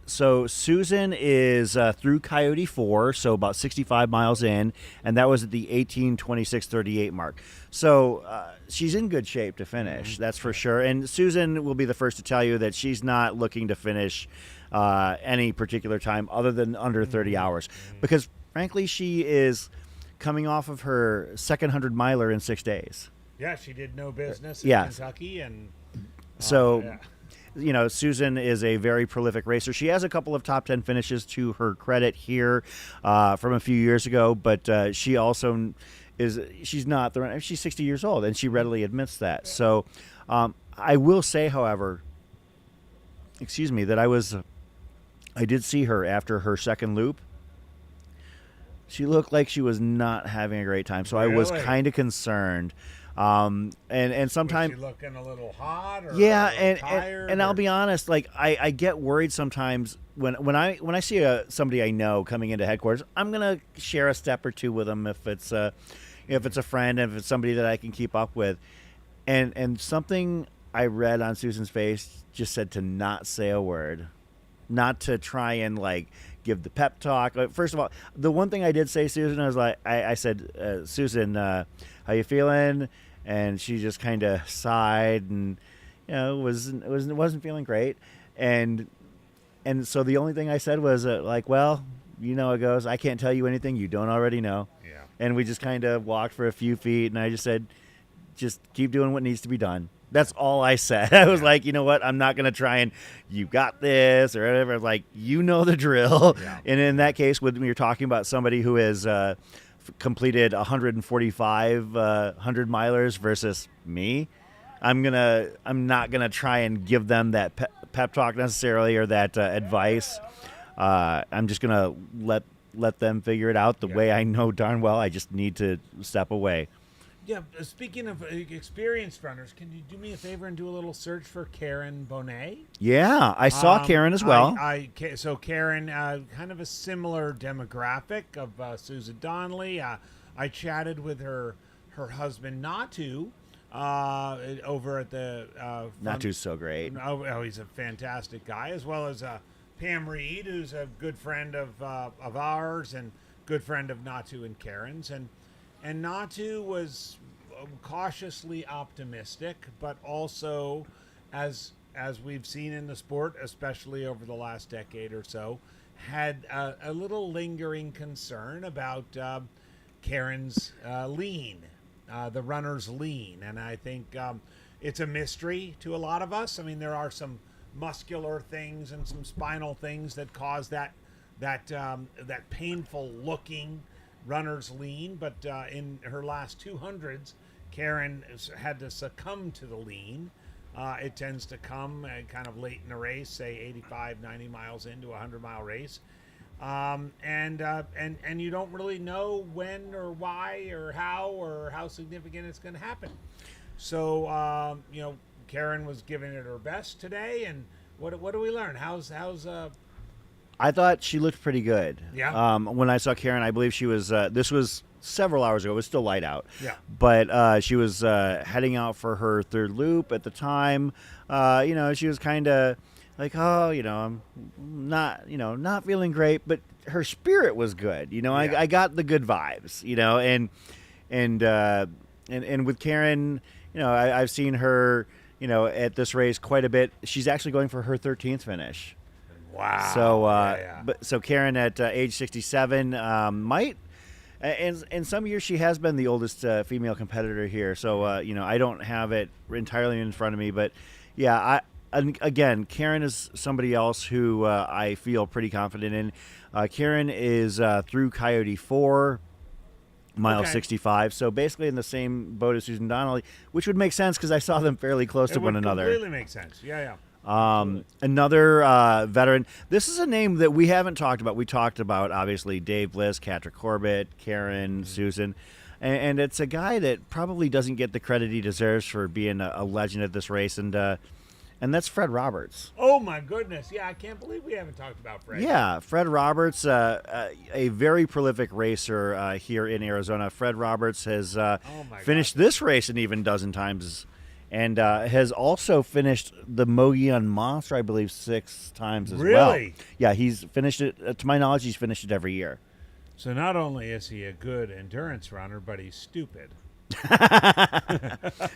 So Susan is through Coyote 4, so about 65 miles in, and that was at the 18:26:38 mark. So she's in good shape to finish, that's for sure. And Susan will be the first to tell you that she's not looking to finish any particular time other than under 30 hours, because frankly, she is coming off of her second 100 miler in 6 days. Yeah, she did no business in Kentucky, and you know, Susan is a very prolific racer. She has a couple of top 10 finishes to her credit here from a few years ago, but she also she's not the runner. She's 60 years old, and she readily admits that. So I will say, however, that I did see her after her second loop. She looked like she was not having a great time, so I was kind of concerned. And sometimes was she looking a little hot, or tired, and I'll be honest, like I get worried sometimes when I see somebody I know coming into headquarters. I'm gonna share a step or two with them if it's a friend, and if it's somebody that I can keep up with, and something I read on Susan's face just said to not say a word, not to try and like give the pep talk. First of all, the one thing I did say, Susan, I was like, I said, Susan, how you feeling? And she just kind of sighed, and wasn't feeling great. And so the only thing I said was like, well, you know, it goes, I can't tell you anything you don't already know. Yeah. And we just kind of walked for a few feet, and I just said, just keep doing what needs to be done. That's all I said. I was like, you know what? I'm not going to try and you got this or whatever. Like, you know the drill. Yeah. And in that case, when you're talking about somebody who has completed 145 100 milers versus me, I'm not gonna try and give them that pep talk necessarily, or that advice. I'm just gonna let them figure it out the way I know darn well. I just need to step away. Yeah, speaking of experienced runners, can you do me a favor and do a little search for Karen Bonet? Yeah, I saw Karen as well. So Karen, kind of a similar demographic of Susan Donnelly. I chatted with her husband, Natu, over at the... Natu's so great. Oh, he's a fantastic guy, as well as Pam Reed, who's a good friend of ours and good friend of Natu and Karen's. And Natu was cautiously optimistic, but also, as we've seen in the sport, especially over the last decade or so, had a little lingering concern about Karen's lean, the runner's lean. And I think it's a mystery to a lot of us. I mean, there are some muscular things and some spinal things that cause that painful looking runner's lean, but in her last 200s, Karen had to succumb to the lean. It tends to come kind of late in the race, say 85, 90 miles into a 100-mile race. and you don't really know when or why or how significant it's going to happen. So Karen was giving it her best today, and what do we learn? How's I thought she looked pretty good. Yeah. When I saw Karen, I believe she was. This was several hours ago. It was still light out. Yeah. But she was heading out for her third loop at the time. She was kind of like, I'm not feeling great, but her spirit was good. Yeah. I got the good vibes. And with Karen, I've seen her, at this race quite a bit. She's actually going for her 13th finish. Wow. So, so Karen at age 67 might. And in some years, she has been the oldest female competitor here. So, I don't have it entirely in front of me. But, yeah, again, Karen is somebody else who I feel pretty confident in. Karen is through Coyote 4, mile 65. So, basically in the same boat as Susan Donnelly, which would make sense because I saw them fairly close to one another. It completely makes sense. Yeah. Another veteran. This is a name that we haven't talked about. We talked about, obviously, Dave Bliss, Catrick Corbett, Karen, Susan. And it's a guy that probably doesn't get the credit he deserves for being a legend at this race. And that's Fred Roberts. Oh, my goodness. Yeah, I can't believe we haven't talked about Fred. Yeah, Fred Roberts, a very prolific racer here in Arizona. Fred Roberts has finished this race an even dozen times. And has also finished the Mogollon Monster, I believe, 6 times as well. Really? Yeah, he's finished it. To my knowledge, he's finished it every year. So not only is he a good endurance runner, but he's stupid.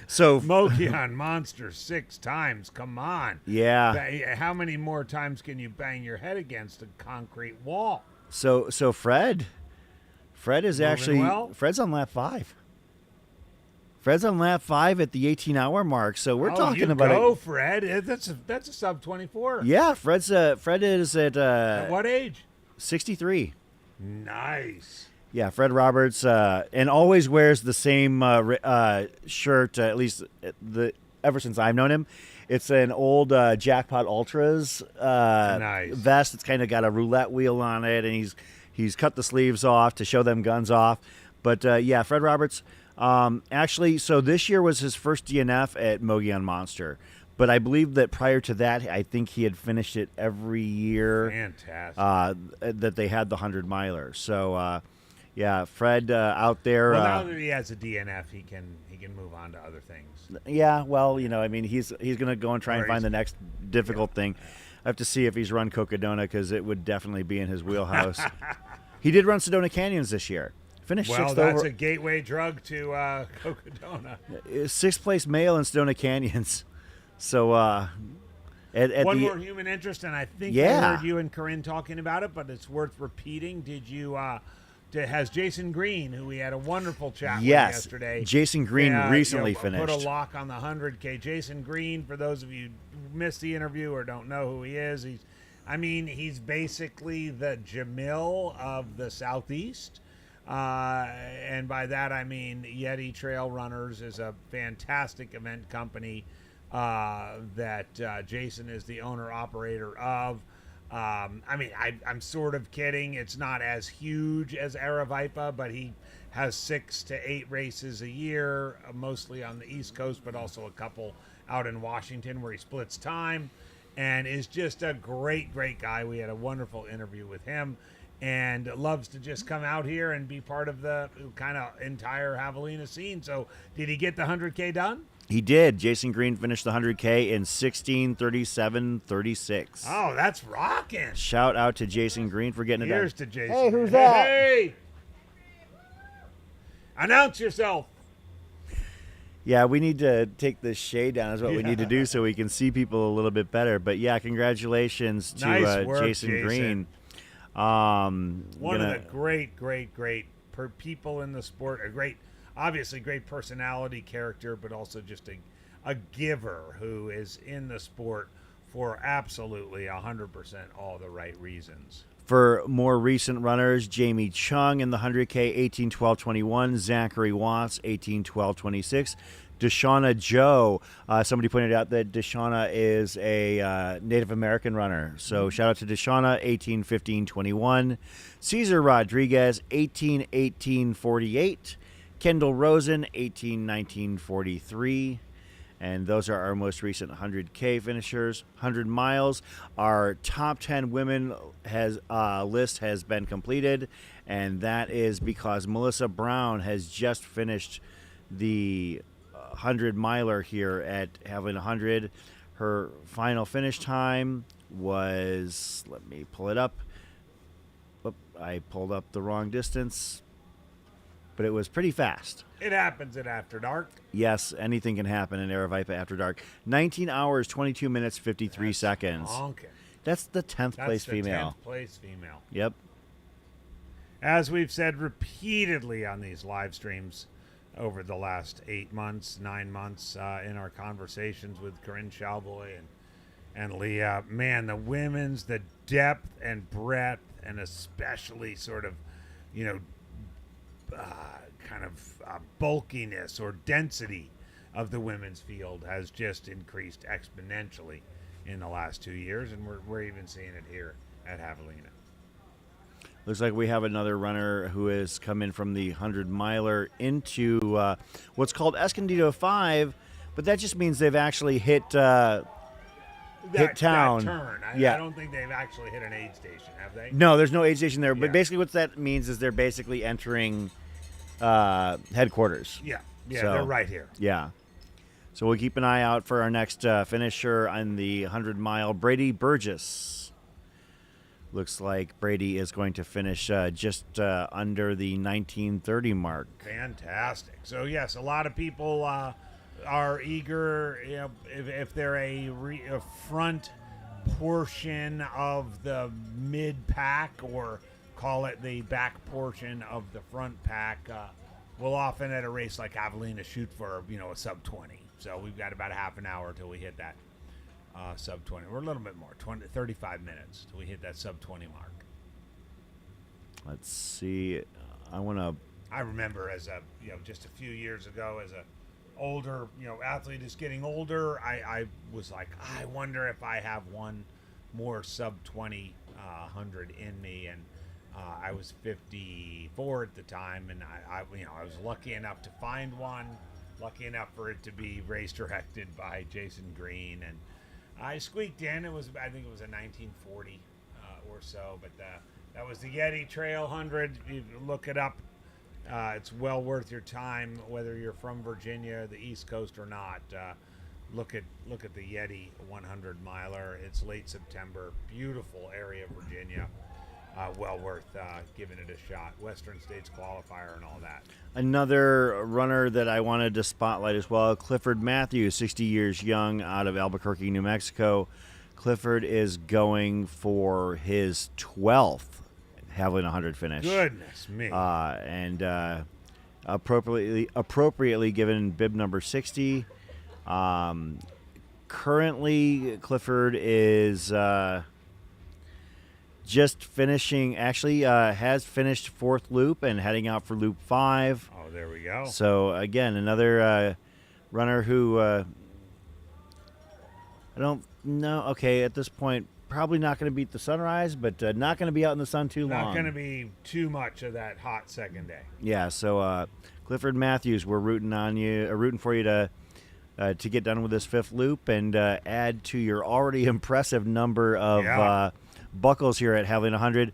So Mogollon Monster 6 times. Come on. Yeah. How many more times can you bang your head against a concrete wall? So Fred is actually well? Fred's on lap 5. Fred's on lap 5 at the 18-hour mark, so we're talking about go, Fred. That's a sub 24. Yeah, Fred is at what age? 63. Nice. Yeah, Fred Roberts, and always wears the same shirt. At least ever since I've known him, it's an old Jackpot Ultras nice vest. It's kind of got a roulette wheel on it, and he's cut the sleeves off to show them guns off. But yeah, Fred Roberts. Actually, so this year was his first DNF at Mogollon Monster, but I believe that prior to that, I think he had finished it every year. Fantastic. That they had the 100-miler. So, yeah, Fred out there. Well, now that he has a DNF, he can move on to other things. Yeah, well, I mean, he's going to go and try and find the next difficult thing. I have to see if he's run Cocodona because it would definitely be in his wheelhouse. He did run Sedona Canyons this year. Finished well, sixth that's over. a gateway drug to Cocodona. 6th place male in Sedona Canyons. So, at one more human interest, and I think I heard you and Corinne talking about it, but it's worth repeating. Did you? Has Jason Green, who we had a wonderful chat with yesterday? Jason Green recently finished. Put a lock on the 100K. Jason Green, for those of you who missed the interview or don't know who he is, he's basically the Jamil of the Southeast. And by that I mean Yeti Trail Runners is a fantastic event company that Jason is the owner-operator of. I'm sort of kidding. It's not as huge as Aravaipa, but he has 6 to 8 races a year, mostly on the East Coast, but also a couple out in Washington where he splits time, and is just a great, great guy. We had a wonderful interview with him. And loves to just come out here and be part of the kind of entire Javelina scene. So, did he get the 100K done? He did. Jason Green finished the 100K in 16:37:36. Oh, that's rocking! Shout out to Jason Green for getting it done. Here's to Jason. Hey, who's that? Hey! Announce yourself. Yeah, we need to take the shade down is what we need to do so we can see people a little bit better. But yeah, congratulations to nice work, Jason Green. One of the great people in the sport, obviously great personality, character, but also just a giver who is in the sport for absolutely 100% all the right reasons. For more recent runners, Jamie Chung in the 100K, 18:12:21. Zachary Watts, 18:12:26. Deshauna Joe. Somebody pointed out that Deshauna is a Native American runner. So shout out to Deshauna, 18:15:21. Cesar Rodriguez, 18:18:48. Kendall Rosen, 18:19:43. And those are our most recent 100K finishers. 100 miles, our top 10 women list has been completed, and that is because Melissa Brown has just finished the 100-miler here at Havalina 100. Her final finish time was, let me pull it up. Oop, I pulled up the wrong distance, but it was pretty fast. It happens at After Dark. Yes, anything can happen in Aravaipa After Dark. 19 hours, 22 minutes, 53 seconds. Honking. That's the 10th place That's the female. 10th place female. Yep. As we've said repeatedly on these live streams over the last 9 months, in our conversations with Corinne Shalboy and Leah, man, the women's, the depth and breadth, and especially sort of, kind of bulkiness or density of the women's field has just increased exponentially in the last 2 years, and we're even seeing it here at Javelina. Looks like we have another runner who has come in from the 100-miler into what's called Escondido 5, but that just means they've actually hit town. That turn. I Yeah. don't think they've actually hit an aid station, have they? No, there's no aid station there, Yeah. but basically what that means is they're basically entering headquarters. Yeah, So- they're right here. Yeah. So we'll keep an eye out for our next finisher on the 100-mile, Brady Burgess. Looks like Brady is going to finish just under the 1930 mark. Fantastic. So yes, a lot of people are eager. If they're a front portion of the mid pack, or call it the back portion of the front pack, we'll often at a race like Havalina shoot for a sub 20. So we've got about a half an hour till we hit that sub 20. We're a little bit more, 35 minutes till we hit that sub 20 mark. Let's see. I remember as just a few years ago, as a older athlete is getting older, I was like, I wonder if I have one more sub 20 100 in me, and I was 54 at the time, and I was lucky enough to find one, lucky enough for it to be race directed by Jason Green, and I squeaked in. I think it was a 1940 or so, but that was the Yeti Trail 100. You look it up. It's well worth your time, whether you're from Virginia, the East Coast, or not. Look at the Yeti 100 miler. It's late September. Beautiful area of Virginia. Well worth giving it a shot. Western States qualifier and all that. Another runner that I wanted to spotlight as well, Clifford Matthews, 60 years young, out of Albuquerque, New Mexico. Clifford is going for his 12th Havalina 100 finish. Goodness me. And appropriately given bib number 60. Currently, Clifford is just finishing, has finished fourth loop and heading out for loop 5. Oh, there we go. So, again, another runner who I don't know. Okay, at this point, probably not going to beat the sunrise, but not going to be out in the sun too long. Not going to be too much of that hot second day. Yeah, so Clifford Matthews, we're rooting for you to get done with this 5th loop and add to your already impressive number of buckles here at Havalina 100.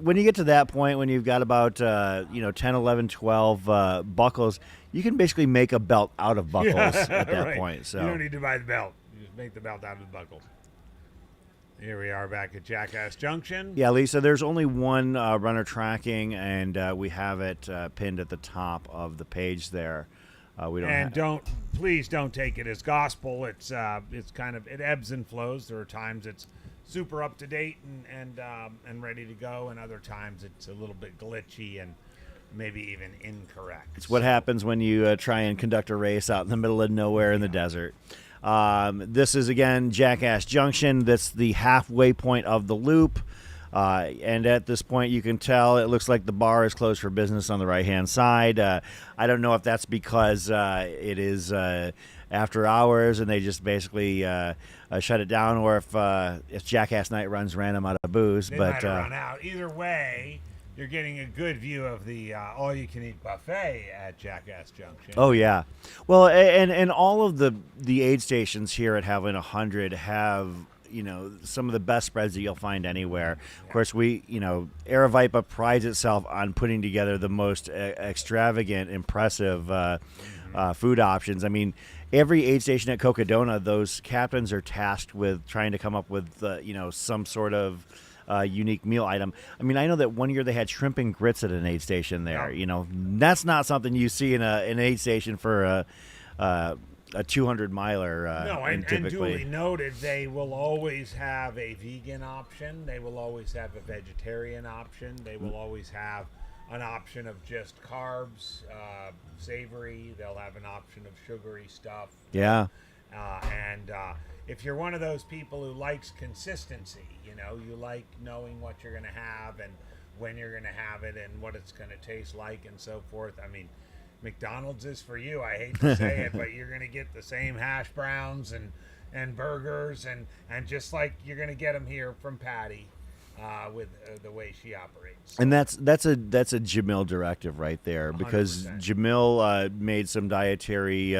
When you get to that point, when you've got about 10, 11, 12 buckles, you can basically make a belt out of buckles at that right. point. So you don't need to buy the belt. You just make the belt out of the buckles. Here we are back at Jackass Junction. Yeah, Lisa, there's only one runner tracking, and we have it pinned at the top of the page there. Please don't take it as gospel. It's kind of, it ebbs and flows. There are times it's super up to date and ready to go, and other times it's a little bit glitchy and maybe even incorrect. It's what happens when you try and conduct a race out in the middle of nowhere in the desert. This is, again, Jackass Junction. That's the halfway point of the loop. And at this point, you can tell it looks like the bar is closed for business on the right-hand side. I don't know if that's because it is after hours and they just basically shut it down, or if Jackass Night runs random out of booze. They but might have run out. Either way, you're getting a good view of the all-you-can-eat buffet at Jackass Junction. Oh yeah, well, and all of the aid stations here at Havalina 100 have some of the best spreads that you'll find anywhere. Of course, Aravaipa prides itself on putting together the most extravagant, impressive food options. I mean, every aid station at Cocodona, those captains are tasked with trying to come up with some sort of unique meal item. I mean, I know that one year they had shrimp and grits at an aid station there. Yeah. That's not something you see in an aid station for a 200 miler. No, and typically. duly noted, they will always have a vegan option. They will always have a vegetarian option. They will always have an option of just carbs, savory. They'll have an option of sugary stuff. Yeah. And if you're one of those people who likes consistency, you like knowing what you're going to have and when you're going to have it and what it's going to taste like and so forth. I mean, McDonald's is for you. I hate to say it, but you're going to get the same hash browns and burgers and just like you're going to get them here from Patty with the way she operates. And that's a Jamil directive right there, because 100%. Jamil made some dietary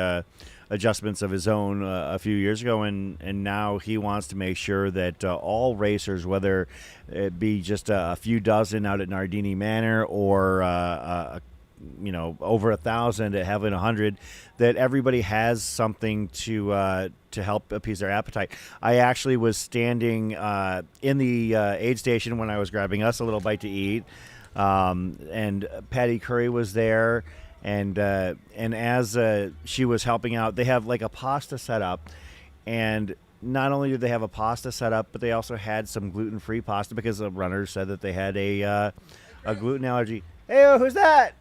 adjustments of his own a few years ago, and now he wants to make sure that all racers, whether it be just a few dozen out at Nardini Manor or over 1,000 at Havalina 100, that everybody has something to help appease their appetite. I actually was standing in the aid station when I was grabbing us a little bite to eat, and Patty Curry was there, and as she was helping out, they have like a pasta set up, and not only did they have a pasta set up, but they also had some gluten-free pasta because the runners said that they had a gluten allergy. Hey, who's that?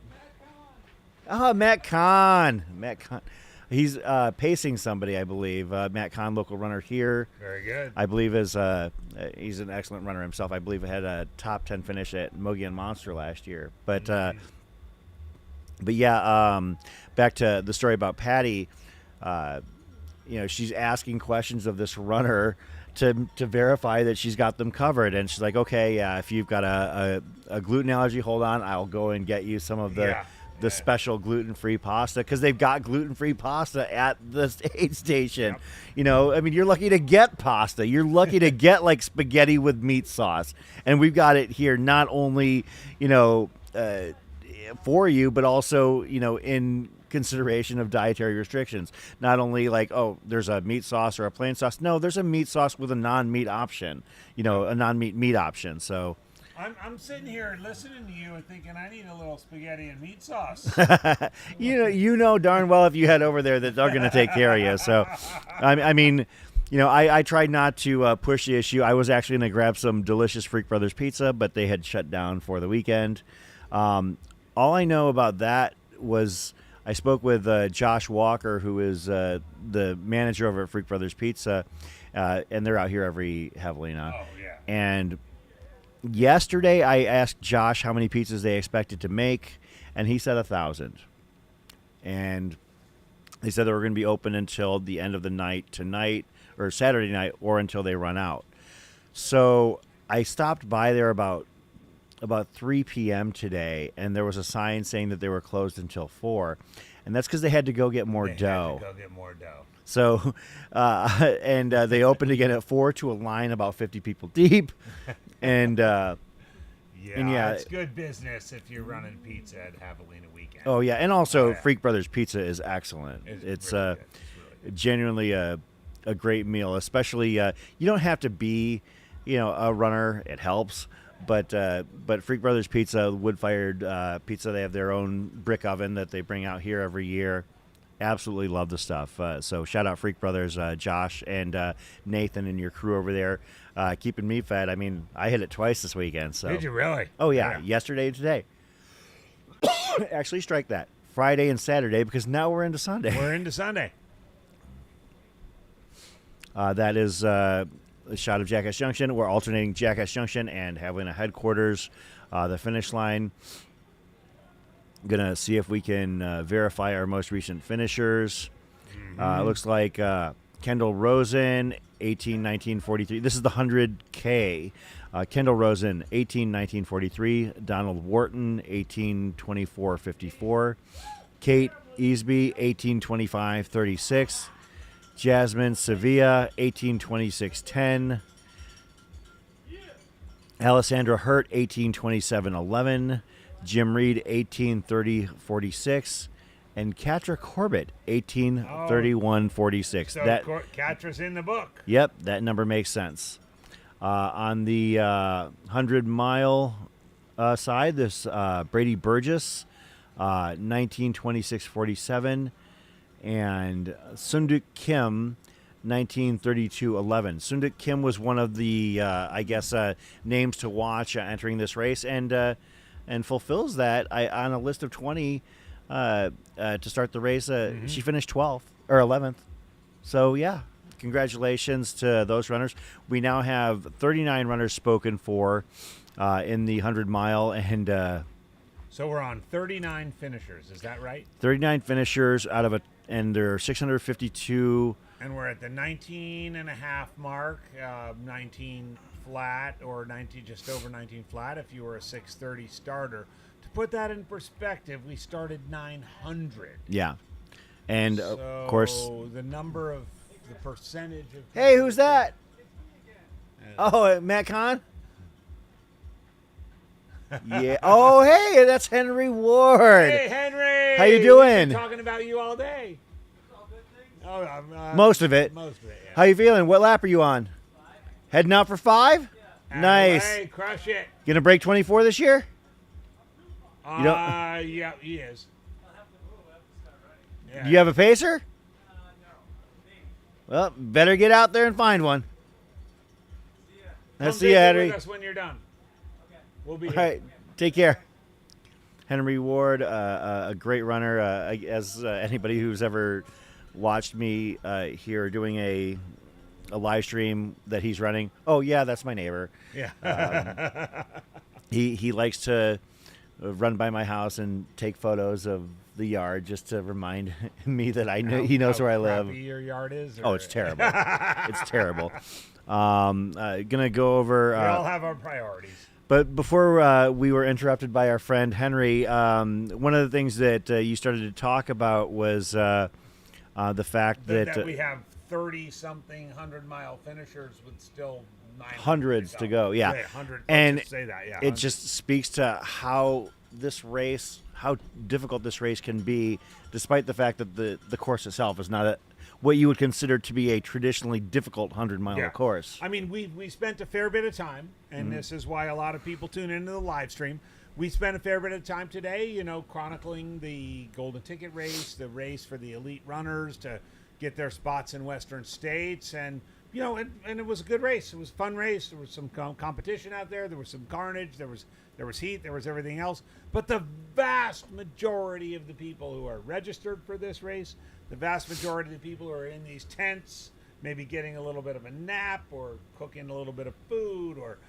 Oh, Matt Kahn. He's pacing somebody, I believe. Matt Kahn, local runner here. Very good. I believe he's an excellent runner himself. I believe he had a top 10 finish at Mogollon Monster last year. But yeah, back to the story about Patty. She's asking questions of this runner to verify that she's got them covered, and she's like, okay, yeah, if you've got a gluten allergy, hold on, I'll go and get you some of the special gluten-free pasta, because they've got gluten-free pasta at the aid station. Yep. I mean, you're lucky to get pasta. You're lucky to get like spaghetti with meat sauce, and we've got it here not only for you, but also in consideration of dietary restrictions. Not only like, oh, there's a meat sauce or a plain sauce. No, there's a meat sauce with a non-meat option. A non-meat meat option. So. I'm sitting here listening to you and thinking I need a little spaghetti and meat sauce. you know darn well if you head over there that they're going to take care of you. So, I mean, I tried not to push the issue. I was actually going to grab some delicious Freak Brothers pizza, but they had shut down for the weekend. All I know about that was I spoke with Josh Walker, who is the manager over at Freak Brothers Pizza, and they're out here every Javelina. Oh, yeah. And yesterday, I asked Josh how many pizzas they expected to make, and he said 1,000. And they said they were going to be open until the end of the night tonight, or Saturday night, or until they run out. So I stopped by there about 3 p.m. today, and there was a sign saying that they were closed until 4. And that's because they had to go get more dough. So, and they opened again at 4 to a line about 50 people deep. And it's good business if you're running pizza at Havalina weekend. Oh yeah, and also Freak Brothers Pizza is excellent. It's really genuinely a great meal. Especially you don't have to be a runner. It helps, but Freak Brothers Pizza, wood-fired pizza. They have their own brick oven that they bring out here every year. Absolutely love the stuff. So shout out Freak Brothers, Josh and Nathan and your crew over there, keeping me fed. I mean, I hit it twice this weekend. So did you really? Oh yeah, yesterday and today. Actually, strike that Friday and Saturday, because now we're into Sunday. We're into Sunday. That is a shot of Jackass Junction. We're alternating Jackass Junction and Havalina headquarters, the finish line. Gonna see if we can verify our most recent finishers. It looks like Kendall Rosen, 18-19-43. This is the 100K. Kendall Rosen, 18-19-43. Donald Wharton, 18-24-54. Kate Easby, 18-25-36. Jasmine Sevilla, 18-26-10. Alessandra Hurt, 18-27-11. Jim Reed, 18-30-46. And Katra Corbett, 18-31-46. So Katra's in the book. Yep, that number makes sense. On the 100-mile side, this Brady Burgess, 19-26-47. And Sunduk Kim, 1932-11. Sunduk Kim was one of the, names to watch entering this race, and fulfills that. On a list of 20 to start the race, she finished 12th or 11th. So yeah, congratulations to those runners. We now have 39 runners spoken for in the 100-mile, and so we're on 39 finishers. Is that right? 39 finishers and there are 652. And we're at the 19 and a half mark, 19 flat, or 19, just over 19 flat if you were a 6:30 starter. To put that in perspective, we started 900. Yeah. And so of course, the percentage of. Hey, who's that? Oh, Matt Kahn? Yeah. Oh, hey, that's Henry Ward. Hey, Henry. How you doing? We've been talking about you all day. Oh, most of it. Most of it, yeah. How you feeling? What lap are you on? Heading out for 5? Nice. Hey, crush it. Gonna break 24 this year? Yeah, he is. Yeah. Do you have a pacer? Well, better get out there and find one. Come See you, Henry. with us when you're done. We'll be All here. right, take care. Henry Ward, a great runner. As anybody who's ever watched me here doing a live stream that he's running. Oh yeah, that's my neighbor. Yeah. He likes to run by my house and take photos of the yard just to remind me that he knows where I live. How crappy your yard is? Oh, it's terrible. It's terrible. Gonna go over. We all have our priorities. But before we were interrupted by our friend Henry, one of the things that you started to talk about was the fact that we have 30-something 100-mile finishers with still 900 hundreds to go. Yeah, 100. And say that. Yeah, it just speaks to how difficult this race can be, despite the fact that the course itself is not what you would consider to be a traditionally difficult 100-mile course. I mean, we spent a fair bit of time, and this is why a lot of people tune into the live stream. We spent a fair bit of time today, chronicling the Golden Ticket race, the race for the elite runners to get their spots in Western states, and and it was a good race. It was a fun race. There was some competition out there. There was some carnage. There was heat. There was everything else. But the vast majority of the people who are registered for this race, the vast majority of the people who are in these tents, maybe getting a little bit of a nap or cooking a little bit of food, or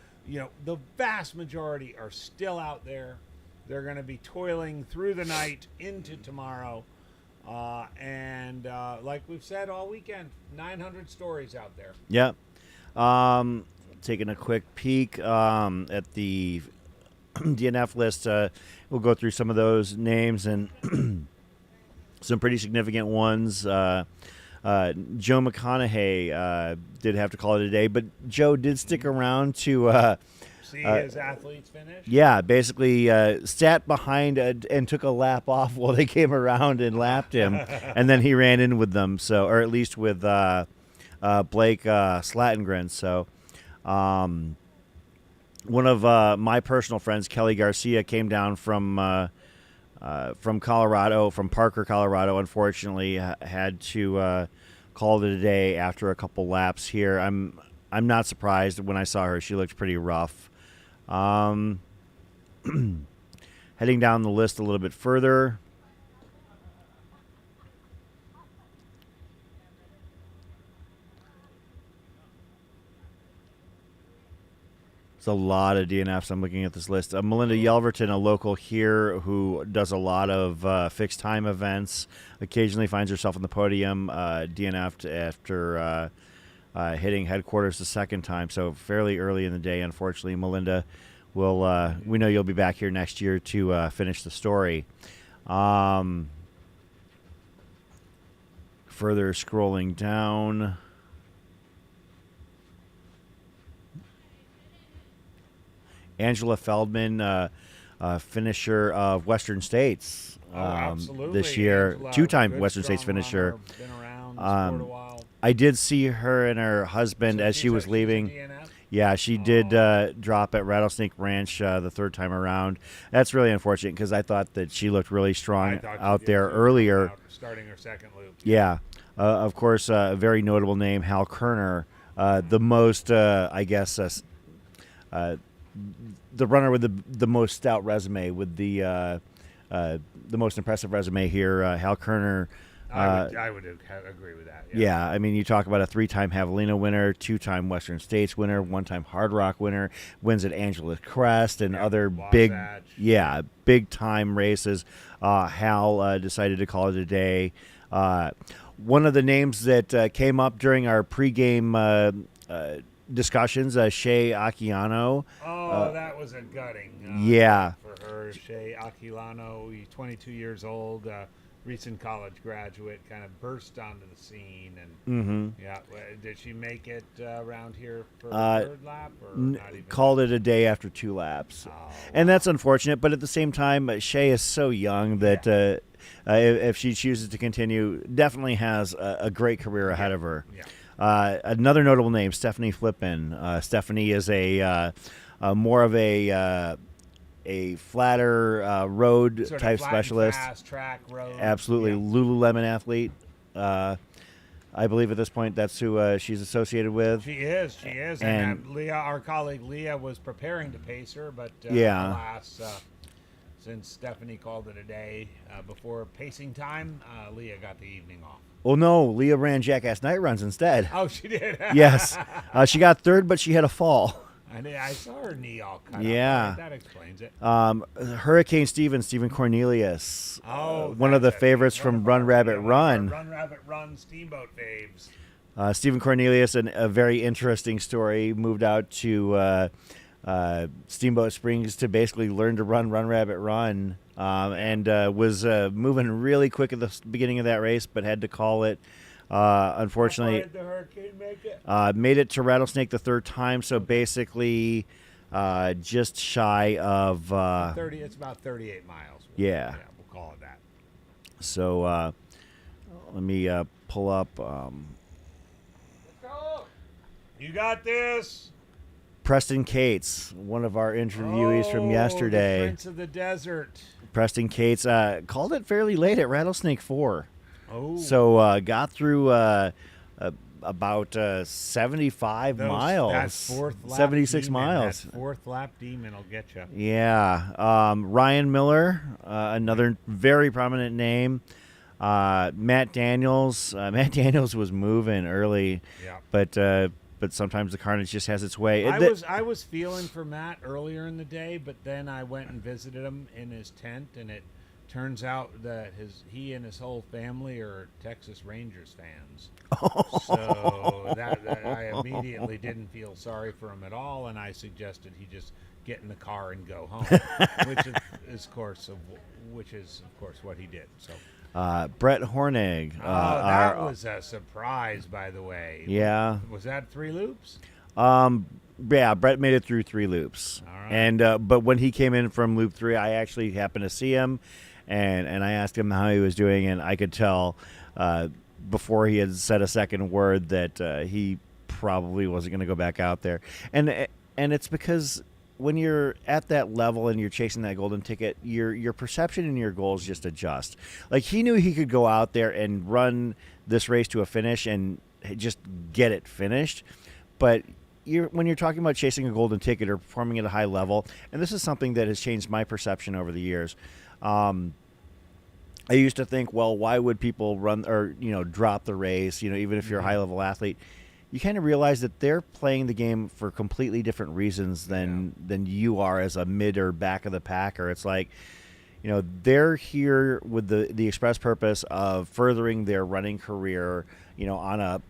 the vast majority are still out there. They're going to be toiling through the night into tomorrow. And like we've said all weekend, 900 stories out there. Yep. Taking a quick peek at the DNF list. We'll go through some of those names and some pretty significant ones. Joe McConaughey did have to call it a day, but Joe did stick around to see his athletes finish. Yeah, basically sat behind and took a lap off while they came around and lapped him, and then he ran in with them. So, or at least with Blake Slatengren. So, one of my personal friends, Kelly Garcia, came down from Colorado, from Parker, Colorado. Unfortunately, had to call it a day after a couple laps here. I'm not surprised. When I saw her, she looked pretty rough. Heading down the list a little bit further. There's a lot of DNFs. I'm looking at this list. Melinda Yelverton, a local here who does a lot of fixed time events, occasionally finds herself on the podium, DNF'd after hitting headquarters the second time, so fairly early in the day, unfortunately. Melinda, we know you'll be back here next year to finish the story. Further scrolling down. Angela Feldman, finisher of Western States this year. Angela, Two-time Western States finisher. Been around the sport a while. I did see her and her husband as she was leaving. Yeah, she did drop at Rattlesnake Ranch the third time around. That's really unfortunate because I thought that she looked really strong out there earlier. Starting her second loop. Yeah. Of course, a very notable name, Hal Kerner. The most, I guess, the runner with the most stout resume, with the most impressive resume here, Hal Kerner. I would agree with that. Yeah, I mean, you talk about a 3-time Javelina winner, 2-time Western States winner, 1-time Hard Rock winner, wins at Angeles Crest and other big time races. Hal decided to call it a day. One of the names that came up during our pregame discussions, Shea Akiano. That was a gutting. For her, Shea Aquilano, 22 years old, recent college graduate, kind of burst onto the scene, and did she make it around here for the third lap, or not even? Called it a day after 2 laps, and that's unfortunate. But at the same time, Shea is so young that if she chooses to continue, definitely has a great career ahead of her. Another notable name, Stephanie Flippin. Stephanie is more of a flatter road Sort type of flat specialist. Fast track road. Absolutely. Lululemon athlete. I believe at this point that's who she's associated with. She is. And Leah, our colleague Leah, was preparing to pace her, but alas, since Stephanie called it a day before pacing time, Leah got the evening off. Well, no, Leah ran Jackass night runs instead. Oh, she did? Yes. She got third, but she had a fall. I saw her knee all cut up. That explains it. Hurricane Stephen Cornelius. One of the that's favorites from Run Rabbit Run. Run Rabbit Run Steamboat faves. Stephen Cornelius, a very interesting story. Moved out to Steamboat Springs to basically learn to run Rabbit Run, and was moving really quick at the beginning of that race, but had to call it. Unfortunately, How far did the Hurricane make it? Made it to Rattlesnake the third time, so basically just shy of 30. It's about 38 miles. Yeah, we'll call it that. So let me pull up. Let's go. You got this. Preston Cates, one of our interviewees from yesterday. The Prince of the Desert. Preston Cates called it fairly late at Rattlesnake 4. Oh. So got through about 75 miles. That's fourth lap 76 demon. miles. That fourth lap demon will get you. Yeah. Ryan Miller, another very prominent name. Matt Daniels. Matt Daniels was moving early, but sometimes the carnage just has its way. I was feeling for Matt earlier in the day, but then I went and visited him in his tent, and it turns out that he and his whole family are Texas Rangers fans. So that I immediately didn't feel sorry for him at all, and I suggested he just get in the car and go home, which is of course what he did. So. Brett Hornig. That was a surprise, by the way. Yeah. Was that 3 loops? Yeah, Brett made it through 3 loops. All right. And but when he came in from loop 3, I actually happened to see him, and I asked him how he was doing, and I could tell before he had said a second word that he probably wasn't going to go back out there. And it's because when you're at that level and you're chasing that golden ticket, your perception and your goals just adjust. Like, he knew he could go out there and run this race to a finish and just get it finished. But when you're talking about chasing a golden ticket or performing at a high level, and this is something that has changed my perception over the years. I used to think, well, why would people run or drop the race? Even if you're a high level athlete, you kind of realize that they're playing the game for completely different reasons than you are as a mid or back of the packer. It's like, they're here with the express purpose of furthering their running career, on a,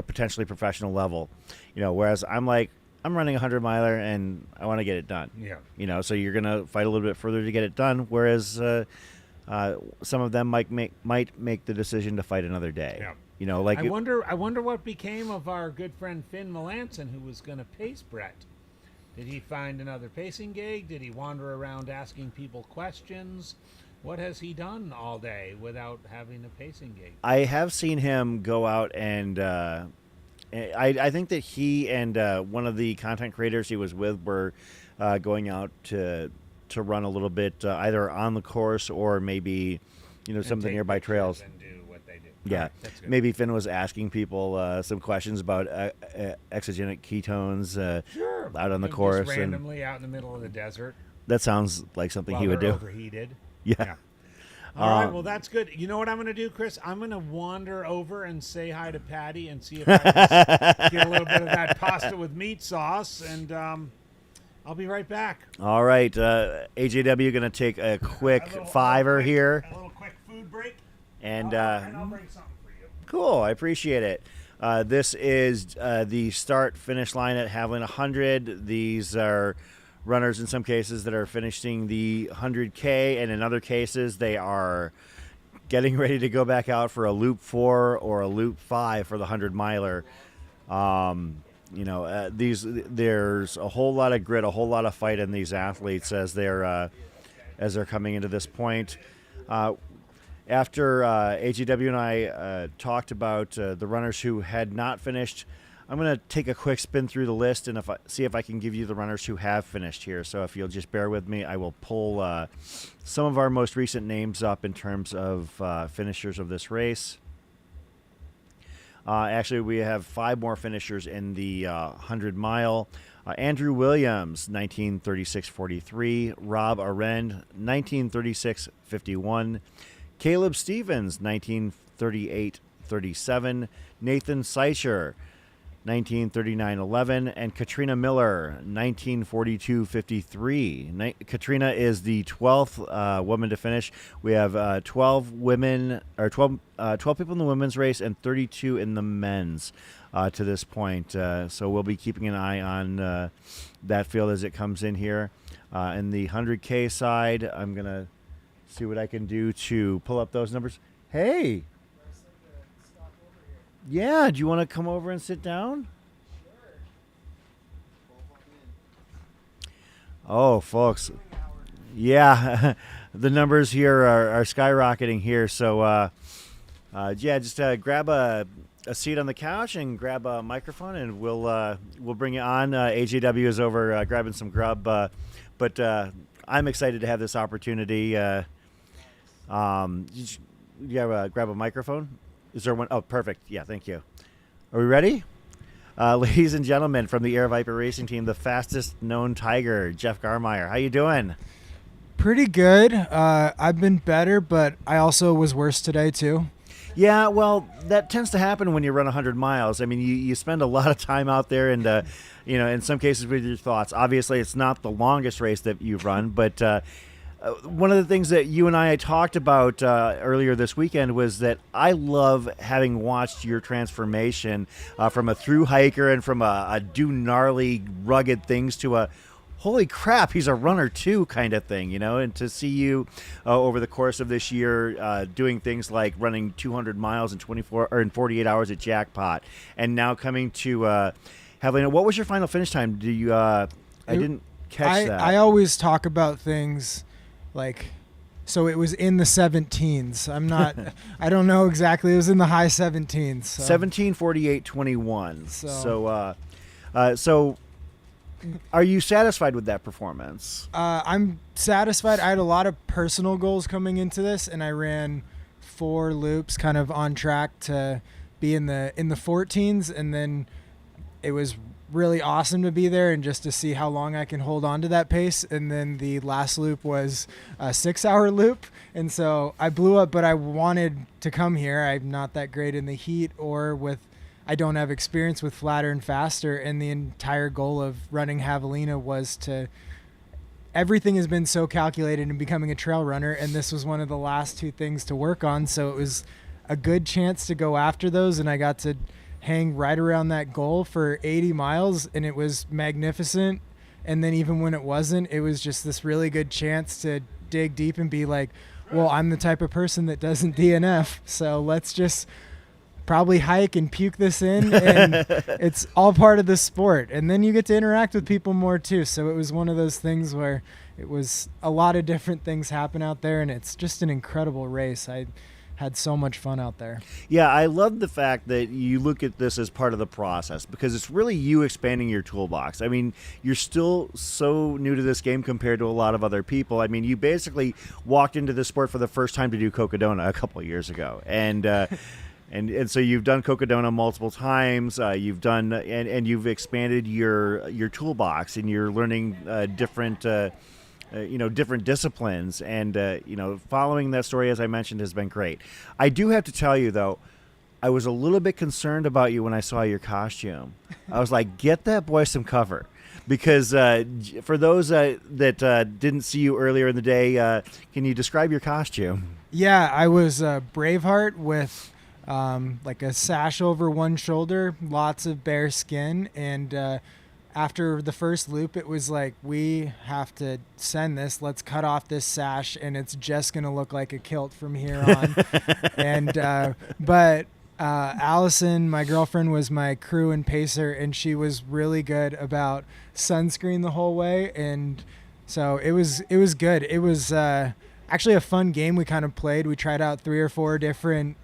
potentially professional level, whereas I'm like, I'm running a 100-miler and I want to get it done. Yeah. So you're going to fight a little bit further to get it done, whereas some of them might make the decision to fight another day. Yeah. Like I wonder what became of our good friend Finn Melanson, who was going to pace Brett. Did he find another pacing gig? Did he wander around asking people questions? What has he done all day without having a pacing gig? I have seen him go out and I think that he and one of the content creators he was with were going out to run a little bit either on the course or maybe some of the nearby trails. And do what they do. Yeah, Right, that's good. maybe Finn was asking people some questions about exogenic ketones Sure. out on the Just course, randomly out in the middle of the desert. that sounds like something While he would they're do. overheated. Yeah. All right, well, that's good. You know what I'm going to do, Chris? I'm going to wander over and say hi to Patty and see if I can get a little bit of that pasta with meat sauce, and I'll be right back. All right, AJW going to take a quick fiver here, A little quick food break, and I'll bring something for you. cool. I appreciate it. This is the start-finish line at Havalina 100. These are runners in some cases that are finishing the 100K, and in other cases they are getting ready to go back out for a loop 4 or a loop 5 for the 100-miler. There's a whole lot of grit, a whole lot of fight in these athletes as they're coming into this point. After AGW and I talked about the runners who had not finished, I'm going to take a quick spin through the list and see if I can give you the runners who have finished here. So if you'll just bear with me, I will pull some of our most recent names up in terms of finishers of this race. Actually, we have 5 more finishers in the 100-mile. Andrew Williams, 1936.43. Rob Arend, 1936.51. Caleb Stevens, 1938.37. Nathan Seicher, 1939.11, and Katrina Miller, 1942.53. Katrina is the 12th woman to finish. We have 12 women, or 12 people in the women's race and 32 in the men's to this point. So we'll be keeping an eye on that field as it comes in here. In the 100K side, I'm going to see what I can do to pull up those numbers. Hey! Yeah, do you want to come over and sit down? Sure. Oh, folks. Yeah, the numbers here are skyrocketing here. So, just grab a seat on the couch and grab a microphone, and we'll bring you on. AJW is over grabbing some grub, but I'm excited to have this opportunity. You grab a microphone? Is there one? Oh, perfect. Yeah, thank you. Are we ready? Ladies and gentlemen, from the Air Viper Racing Team, the fastest known tiger, Jeff Garmeyer. How you doing? Pretty good. I've been better, but I also was worse today, too. Yeah, well, that tends to happen when you run 100 miles. I mean, you spend a lot of time out there and, in some cases with your thoughts. Obviously, it's not the longest race that you've run, but one of the things that you and I talked about earlier this weekend was that I love having watched your transformation from a through hiker and from a do gnarly, rugged things to a holy crap, he's a runner too kind of thing, and to see you over the course of this year doing things like running 200 miles in 48 hours at Jackpot, and now coming to Havalina. What was your final finish time? Do you? I didn't catch that. I always talk about things. So it was in the 17s. I'm not, I don't know exactly. It was in the high 17s. So. 17:48:21. So are you satisfied with that performance? I'm satisfied. I had a lot of personal goals coming into this, and I ran 4 loops kind of on track to be in the 14s, and then it was really awesome to be there and just to see how long I can hold on to that pace. And then the last loop was a 6-hour loop, and so I blew up, but I wanted to come here. I'm not that great in the heat or with I don't have experience with flatter and faster, and the entire goal of running Javelina was to everything has been so calculated in becoming a trail runner, and this was one of the last two things to work on, so it was a good chance to go after those, and I got to hang right around that goal for 80 miles, and it was magnificent. And then even when it wasn't, it was just this really good chance to dig deep and be like, well, I'm the type of person that doesn't DNF, so let's just probably hike and puke this in, and it's all part of the sport. And then you get to interact with people more too, so it was one of those things where it was a lot of different things happen out there, and it's just an incredible race. I had so much fun out there. Yeah, I love the fact that you look at this as part of the process, because it's really you expanding your toolbox. I mean, you're still so new to this game compared to a lot of other people. I mean, you basically walked into the sport for the first time to do Cocodona a couple of years ago. And and so you've done Cocodona multiple times. You've done and you've expanded your toolbox, and you're learning different different disciplines, and following that story, as I mentioned, has been great. I do have to tell you, though, I was a little bit concerned about you when I saw your costume. I was like, get that boy some cover, because for those that didn't see you earlier in the day, can you describe your costume? Yeah, I was Braveheart with like a sash over one shoulder, lots of bare skin, and after the first loop, it was like, we have to send this. Let's cut off this sash, and it's just going to look like a kilt from here on. But Allison, my girlfriend, was my crew and pacer, and she was really good about sunscreen the whole way. And so it was good. It was actually a fun game we kind of played. We tried out 3 or 4 different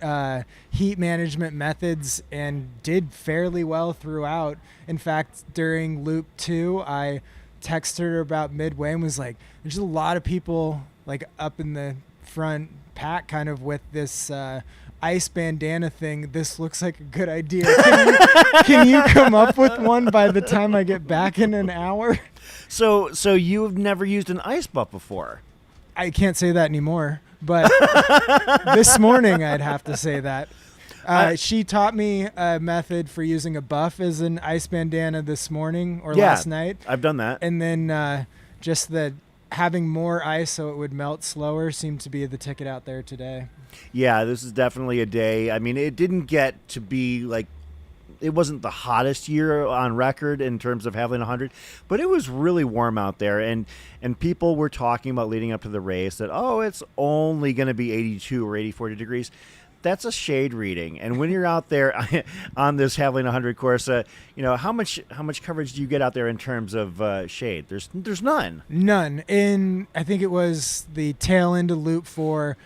heat management methods and did fairly well throughout. In fact, during loop 2, I texted her about midway and was like, there's a lot of people like up in the front pack kind of with this ice bandana thing. This looks like a good idea. Can you come up with one by the time I get back in an hour? So you've never used an ice buff before? I can't say that anymore, but this morning I'd have to say that. She taught me a method for using a buff as an ice bandana this morning or last night. I've done that. And then just the having more ice so it would melt slower seemed to be the ticket out there today. Yeah, this is definitely a day. I mean, it didn't get to be like, it wasn't the hottest year on record in terms of Havalina 100, but it was really warm out there, and people were talking about leading up to the race that, oh, it's only going to be 82 or 84 degrees. That's a shade reading, and when you're out there on this Havalina 100 course, how much coverage do you get out there in terms of shade? There's none. None. I think it was the tail end of loop 4.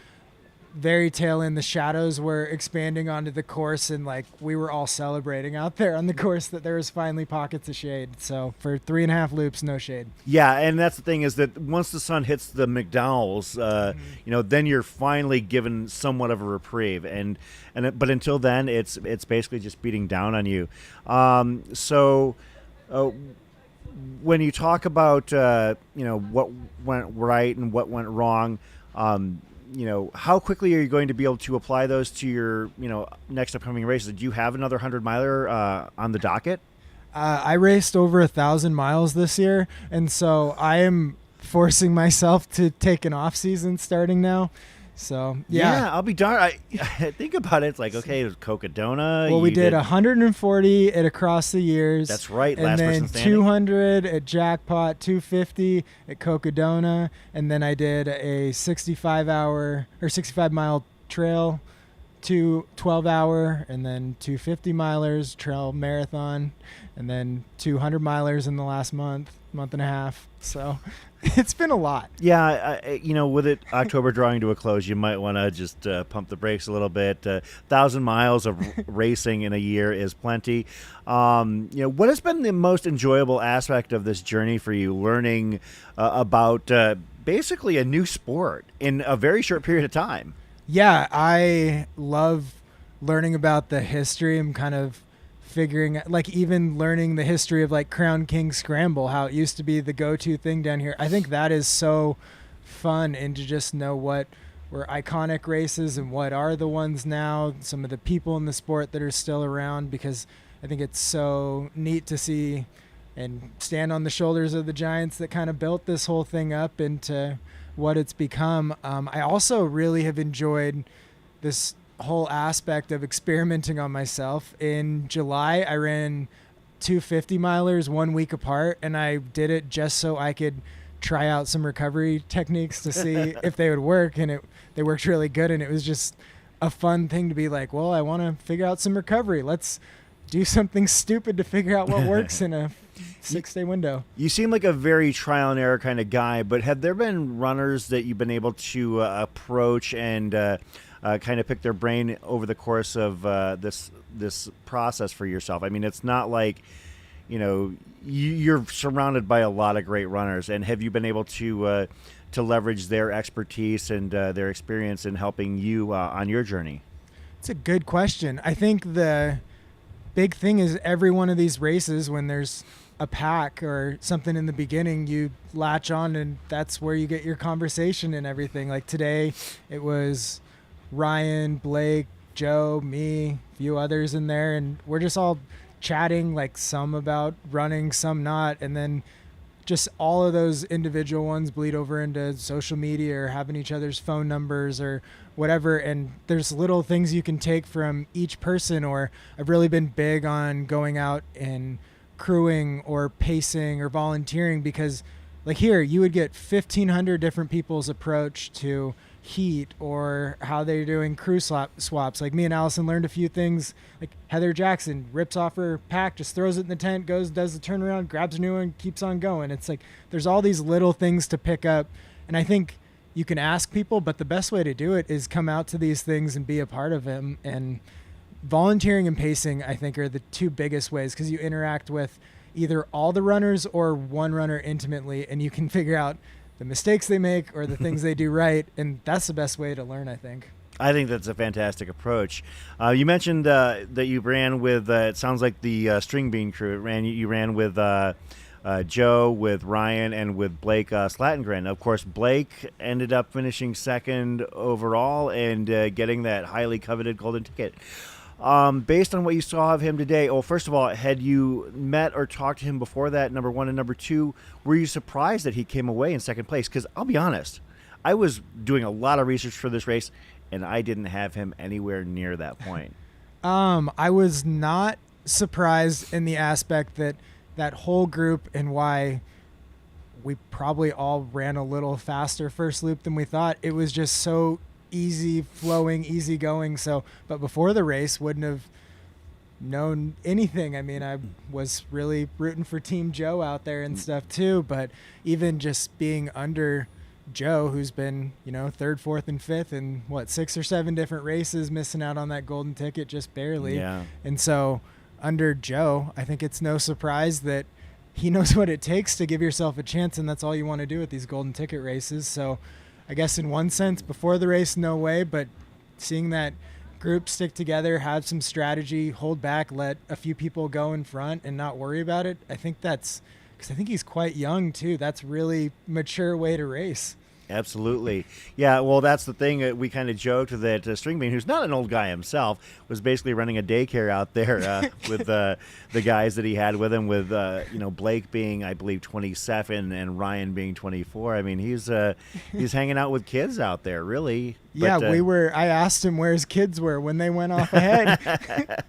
Very tail end, the shadows were expanding onto the course, and like we were all celebrating out there on the course that there was finally pockets of shade. So for 3.5 loops, no shade. Yeah, and that's the thing, is that once the sun hits the McDowells, then you're finally given somewhat of a reprieve, but until then, it's basically just beating down on you. When you talk about what went right and what went wrong, how quickly are you going to be able to apply those to your, next upcoming races? Do you have another 100-miler on the docket? I raced over 1,000 miles this year, and so I am forcing myself to take an off season starting now. So yeah, I'll be darned. I think about it. It's like, okay, it was Cocodona. Well, we did 140 at Across the Years. That's right. And last then person standing. 200 at Jackpot, 250 at Cocodona, and then I did a 65-mile trail, 12-hour, and then 250 milers trail marathon, and then 200 milers in the last month and a half. So it's been a lot. Yeah, with it October drawing to a close, you might want to just pump the brakes a little bit. 1,000 miles of racing in a year is plenty. What has been the most enjoyable aspect of this journey for you, learning about basically a new sport in a very short period of time? Yeah, I love learning about the history. I'm kind of figuring, like, even learning the history of like Crown King Scramble, how it used to be the go-to thing down here. I think that is so fun, and to just know what were iconic races and what are the ones now, some of the people in the sport that are still around, because I think it's so neat to see and stand on the shoulders of the giants that kind of built this whole thing up into what it's become. I also really have enjoyed this whole aspect of experimenting on myself. In July, I ran 250 milers 1 week apart, and I did it just so I could try out some recovery techniques to see if they would work, and they worked really good. And it was just a fun thing to be like, well, I want to figure out some recovery. Let's do something stupid to figure out what works in a 6-day window. You seem like a very trial and error kind of guy, but have there been runners that you've been able to approach and kind of pick their brain over the course of this process for yourself? I mean, it's not like, you're surrounded by a lot of great runners, and have you been able to leverage their expertise and their experience in helping you on your journey? It's a good question. I think the big thing is every one of these races, when there's a pack or something in the beginning, you latch on, and that's where you get your conversation and everything. Like today, it was Ryan, Blake, Joe, me, a few others in there, and we're just all chatting, like some about running, some not, and then just all of those individual ones bleed over into social media or having each other's phone numbers or whatever. And there's little things you can take from each person. Or I've really been big on going out and crewing or pacing or volunteering, because like here you would get 1,500 different people's approach to heat or how they're doing crew swaps. Like me and Allison learned a few things. Like Heather Jackson rips off her pack, just throws it in the tent, goes, does the turnaround, grabs a new one, keeps on going. It's like there's all these little things to pick up, and I think you can ask people, but the best way to do it is come out to these things and be a part of them. And volunteering and pacing, I think, are the two biggest ways, because you interact with either all the runners or one runner intimately, and you can figure out the mistakes they make or the things they do right, and that's the best way to learn, I think. I think that's a fantastic approach. You mentioned that you ran with, it sounds like the string bean crew. You ran with Joe, with Ryan, and with Blake Slatengren. Of course, Blake ended up finishing second overall and getting that highly coveted golden ticket. Based on what you saw of him today, first of all, had you met or talked to him before that, number one, and number two, were you surprised that he came away in second place? Because I'll be honest, I was doing a lot of research for this race, and I didn't have him anywhere near that point. I was not surprised in the aspect that whole group, and why we probably all ran a little faster first loop than we thought. It was just so easy flowing, easy going. But before the race, wouldn't have known anything. I mean, I was really rooting for Team Joe out there and stuff too, but even just being under Joe, who's been, third, fourth, and fifth in 6 or 7 different races, missing out on that golden ticket just barely. Yeah. And so under Joe, I think it's no surprise that he knows what it takes to give yourself a chance, and that's all you want to do with these golden ticket races. So I guess in one sense, before the race, no way, but seeing that group stick together, have some strategy, hold back, let a few people go in front and not worry about it, I think that's, because I think he's quite young too, that's really mature way to race. Absolutely. Yeah, well, that's the thing. We kind of joked that Stringbean, who's not an old guy himself, was basically running a daycare out there with the guys that he had with him, with Blake being, I believe, 27 and Ryan being 24. I mean, he's hanging out with kids out there, really. Yeah, but, I asked him where his kids were when they went off ahead.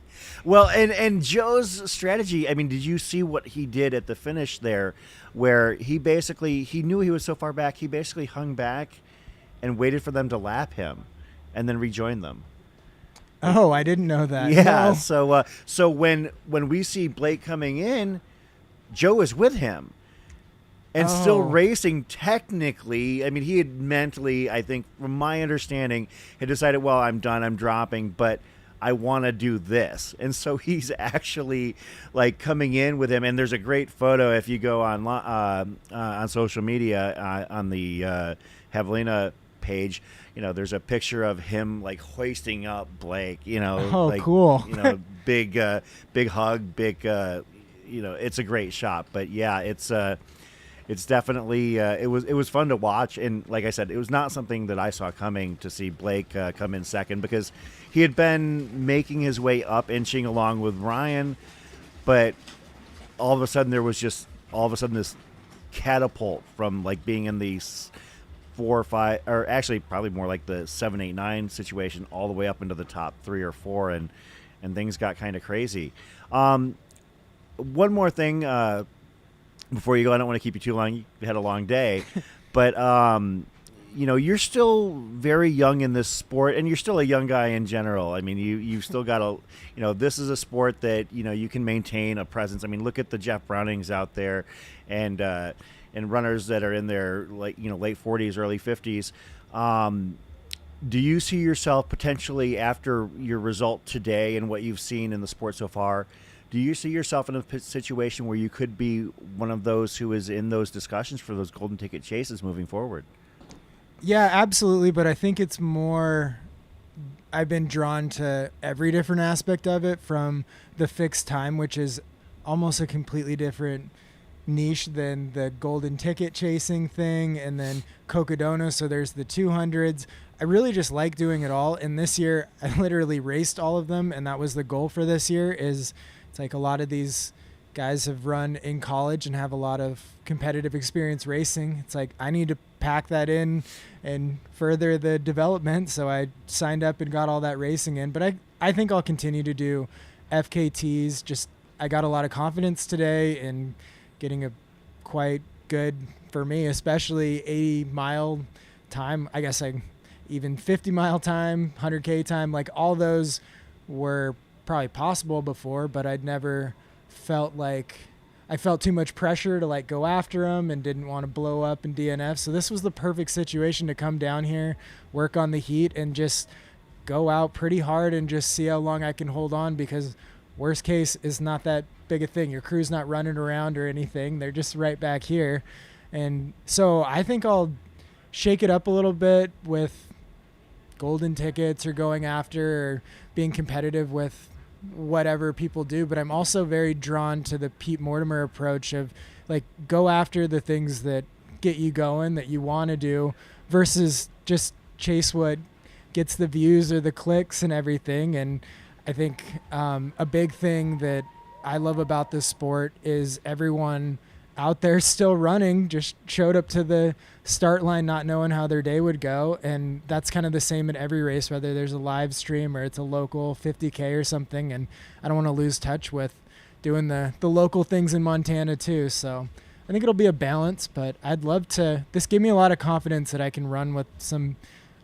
Well, and Joe's strategy, I mean, did you see what he did at the finish there, where he knew he was so far back, he basically hung back and waited for them to lap him and then rejoin them? Oh, I didn't know that. Yeah, no. So when we see Blake coming in, Joe is with him and still racing technically. I mean, he had mentally, I think, from my understanding, had decided, well, I'm done, I'm dropping, but I want to do this. And so he's actually like coming in with him. And there's a great photo if you go on social media on the Havalina page. There's a picture of him like hoisting up Blake. Cool. Big hug, big. It's a great shot. But yeah, it's definitely it was fun to watch, and like I said, it was not something that I saw coming to see Blake come in second, because he had been making his way up, inching along with Ryan, but all of a sudden this catapult from like being in the 4 or 5, or actually probably more like the 7, 8, 9 situation, all the way up into the top 3 or 4, and things got kind of crazy. One more thing before you go, I don't want to keep you too long. You had a long day, but you're still very young in this sport, and you're still a young guy in general. I mean, you've still got this is a sport that you can maintain a presence. I mean, look at the Jeff Brownings out there, and runners that are in their late 40s, early 50s. Do you see yourself potentially, after your result today and what you've seen in the sport so far, do you see yourself in a situation where you could be one of those who is in those discussions for those golden ticket chases moving forward? Yeah, absolutely. But I think it's more, I've been drawn to every different aspect of it, from the fixed time, which is almost a completely different niche than the golden ticket chasing thing, and then Cocodona. So there's the 200s. I really just like doing it all. And this year I literally raced all of them. And that was the goal for this year. It's like a lot of these guys have run in college and have a lot of competitive experience racing. It's like, I need to pack that in and further the development. So I signed up and got all that racing in, but I think I'll continue to do FKTs. Just, I got a lot of confidence today in getting a quite good, for me, especially 80-mile time. I guess even 50-mile time, 100K time, like all those were probably possible before, but I'd never felt like I felt too much pressure to like go after them and didn't want to blow up in DNF. So this was the perfect situation to come down here, work on the heat, and just go out pretty hard and just see how long I can hold on, because worst case is not that big a thing. Your crew's not running around or anything. They're just right back here. And so I think I'll shake it up a little bit with golden tickets or going after or being competitive with whatever people do. But I'm also very drawn to the Pete Mortimer approach of like, go after the things that get you going, that you want to do, versus just chase what gets the views or the clicks and everything. And I think a big thing that I love about this sport is everyone out there still running just showed up to the start line not knowing how their day would go. And that's kind of the same in every race, whether there's a live stream or it's a local 50K or something. And I don't want to lose touch with doing the local things in Montana too. So I think it'll be a balance, but I'd love to. This gave me a lot of confidence that I can run with some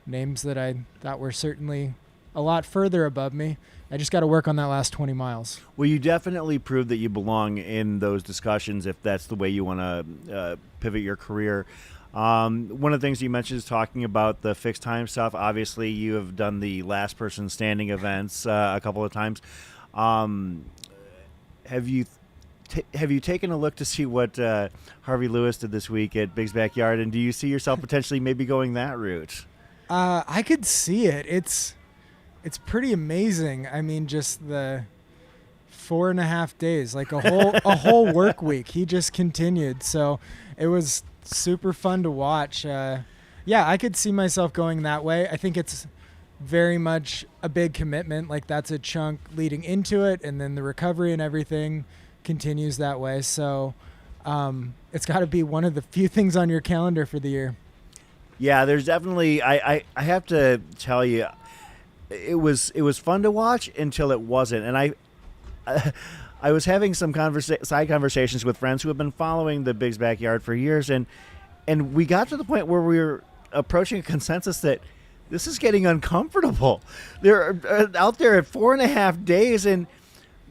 names that I thought were certainly a lot further above me. I just got to work on that last 20 miles. Well, you definitely proved that you belong in those discussions if that's the way you want to pivot your career. One of the things you mentioned is talking about the fixed time stuff. Obviously, you have done the last person standing events a couple of times. Have you taken a look to see what Harvey Lewis did this week at Big's Backyard, and do you see yourself potentially maybe going that route? I could see it. It's pretty amazing. I mean, just the 4.5 days, like a whole work week. He just continued. So it was super fun to watch. Yeah, I could see myself going that way. I think it's very much a big commitment. Like that's a chunk leading into it, and then the recovery and everything continues that way. So it's got to be one of the few things on your calendar for the year. Yeah, there's definitely. I have to tell you, it was fun to watch until it wasn't, and I was having some side conversations with friends who have been following the Big's Backyard for years, and we got to the point where we were approaching a consensus that this is getting uncomfortable. They're out there at 4.5 days, and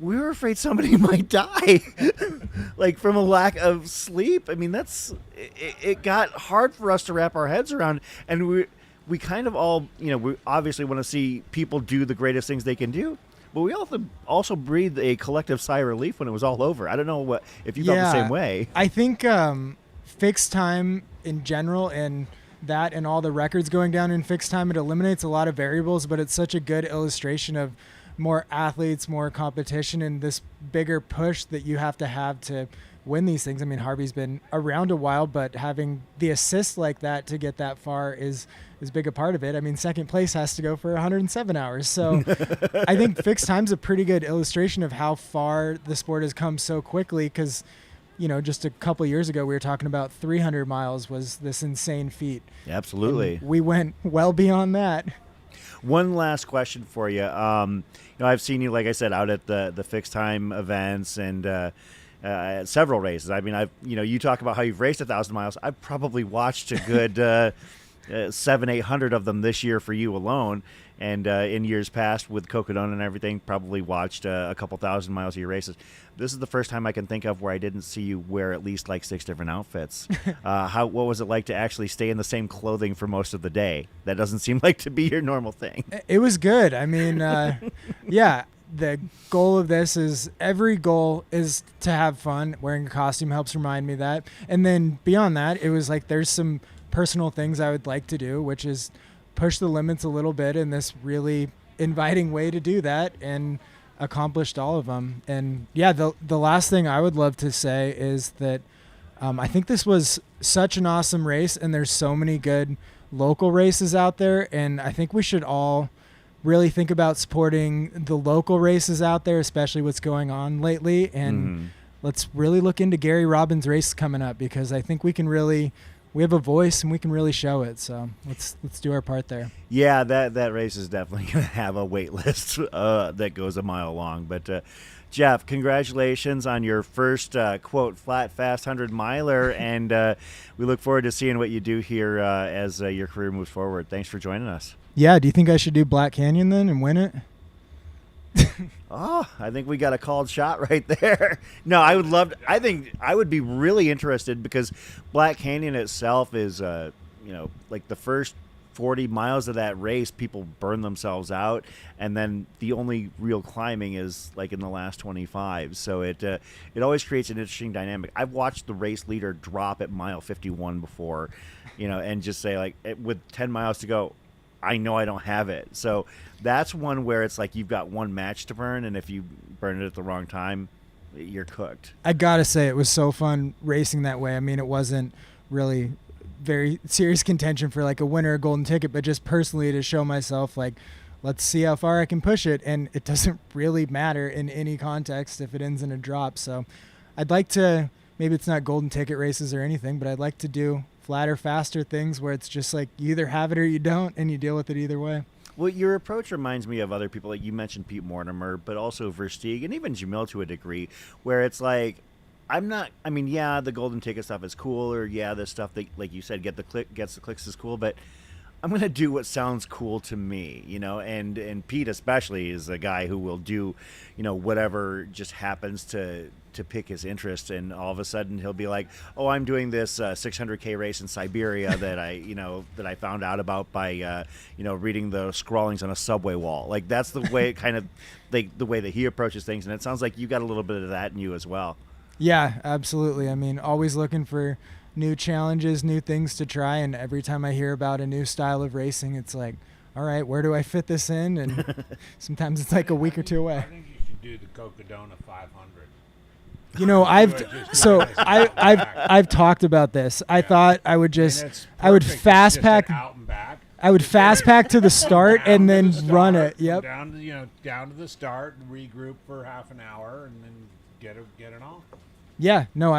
we were afraid somebody might die, like from a lack of sleep. I mean, it got hard for us to wrap our heads around, and we kind of all, we obviously want to see people do the greatest things they can do, but we also breathed a collective sigh of relief when it was all over. I don't know if you felt the same way. I think fixed time in general, and that and all the records going down in fixed time, it eliminates a lot of variables, but it's such a good illustration of more athletes, more competition, and this bigger push that you have to win these things. I mean, Harvey's been around a while, but having the assist like that to get that far is big a part of it. I mean, second place has to go for 107 hours. So I think fixed time's a pretty good illustration of how far the sport has come so quickly, because just a couple years ago, we were talking about 300 miles was this insane feat. Absolutely. And we went well beyond that. One last question for you. I've seen you, like I said, out at the fixed time events and several races. I mean, you talk about how you've raced 1,000 miles. I've probably watched a good 700-800 of them this year for you alone. And in years past with Cocodona and everything, probably watched a couple thousand miles of your races. This is the first time I can think of where I didn't see you wear at least like 6 different outfits. What was it like to actually stay in the same clothing for most of the day? That doesn't seem like to be your normal thing. It was good. I mean, yeah, the goal of this is every goal is to have fun. Wearing a costume helps remind me of that. And then beyond that, it was like there's some personal things I would like to do, which is push the limits a little bit in this really inviting way to do that, and accomplished all of them. And yeah, the last thing I would love to say is that I think this was such an awesome race, and there's so many good local races out there, and I think we should all really think about supporting the local races out there, especially what's going on lately. And let's really look into Gary Robbins' race coming up, because I think we have a voice and we can really show it. So let's do our part there. Yeah, that race is definitely going to have a wait list that goes a mile long. But Jeff, congratulations on your first quote flat fast 100-miler, and we look forward to seeing what you do here as your career moves forward. Thanks for joining us. Yeah, do you think I should do Black Canyon then and win it? Oh, I think we got a called shot right there. No, I think I would be really interested, because Black Canyon itself is, like the first 40 miles of that race, people burn themselves out, and then the only real climbing is like in the last 25. So it always creates an interesting dynamic. I've watched the race leader drop at mile 51 before, and just say, like, with 10 miles to go, I know I don't have it. So that's one where it's like you've got one match to burn, and if you burn it at the wrong time, you're cooked. I gotta say, it was so fun racing that way. I mean, it wasn't really very serious contention for like a winner or golden ticket, but just personally to show myself, like, let's see how far I can push it. And it doesn't really matter in any context if it ends in a drop. So I'd like to, maybe it's not golden ticket races or anything, but I'd like to do flatter, faster things where it's just like you either have it or you don't, and you deal with it either way. Well, your approach reminds me of other people. Like you mentioned Pete Mortimer, but also Versteeg and even Jamil to a degree, where it's like, the golden ticket stuff is cool, or the stuff that, like you said, gets the clicks is cool, but I'm going to do what sounds cool to me, and Pete especially is a guy who will do, whatever just happens to pick his interest, and all of a sudden he'll be like, oh, I'm doing this 600K race in Siberia that I found out about by, reading the scrawlings on a subway wall. Like, that's the way the way that he approaches things, and it sounds like you got a little bit of that in you as well. Yeah, absolutely. I mean, always looking for new challenges, new things to try, and every time I hear about a new style of racing, it's like, all right, where do I fit this in? And sometimes it's like a week or two away. I think you should do the Cocodona 500. I've talked about this. I thought I would fast pack out and back. I would fast pack to the start and then run it. Yep. Down to the start, regroup for half an hour, and then get it on. Yeah, no,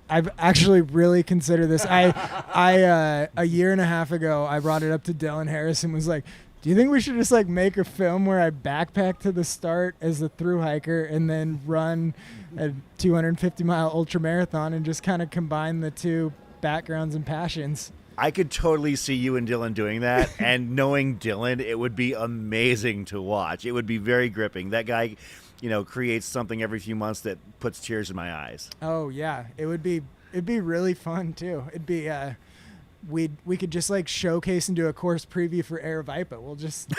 I've actually really considered this. I a year and a half ago, I brought it up to Dylan Harris and was like, do you think we should just like make a film where I backpack to the start as a thru hiker and then run a 250-mile ultra marathon and just kind of combine the two backgrounds and passions? I could totally see you and Dylan doing that, and knowing Dylan, it would be amazing to watch. It would be very gripping. That guy, creates something every few months that puts tears in my eyes. Oh yeah, it'd be really fun too. It'd be we could just like showcase and do a course preview for Aravaipa. We'll just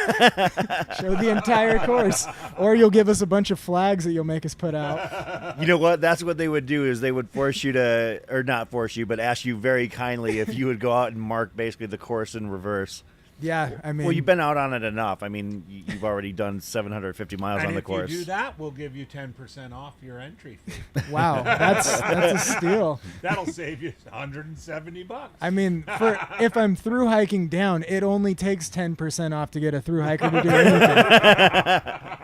show the entire course, or you'll give us a bunch of flags that you'll make us put out. You know what? That's what they would do, is they would force you to, or not force you, but ask you very kindly if you would go out and mark basically the course in reverse. Yeah, I mean, Well, you've been out on it enough. I mean, you've already done 750 miles And on the if course. you do that, we'll give you 10% off your entry fee. wow, that's a steal. That'll save you $170. I mean, if I'm through hiking down, it only takes 10% off to get a through hiker to do anything.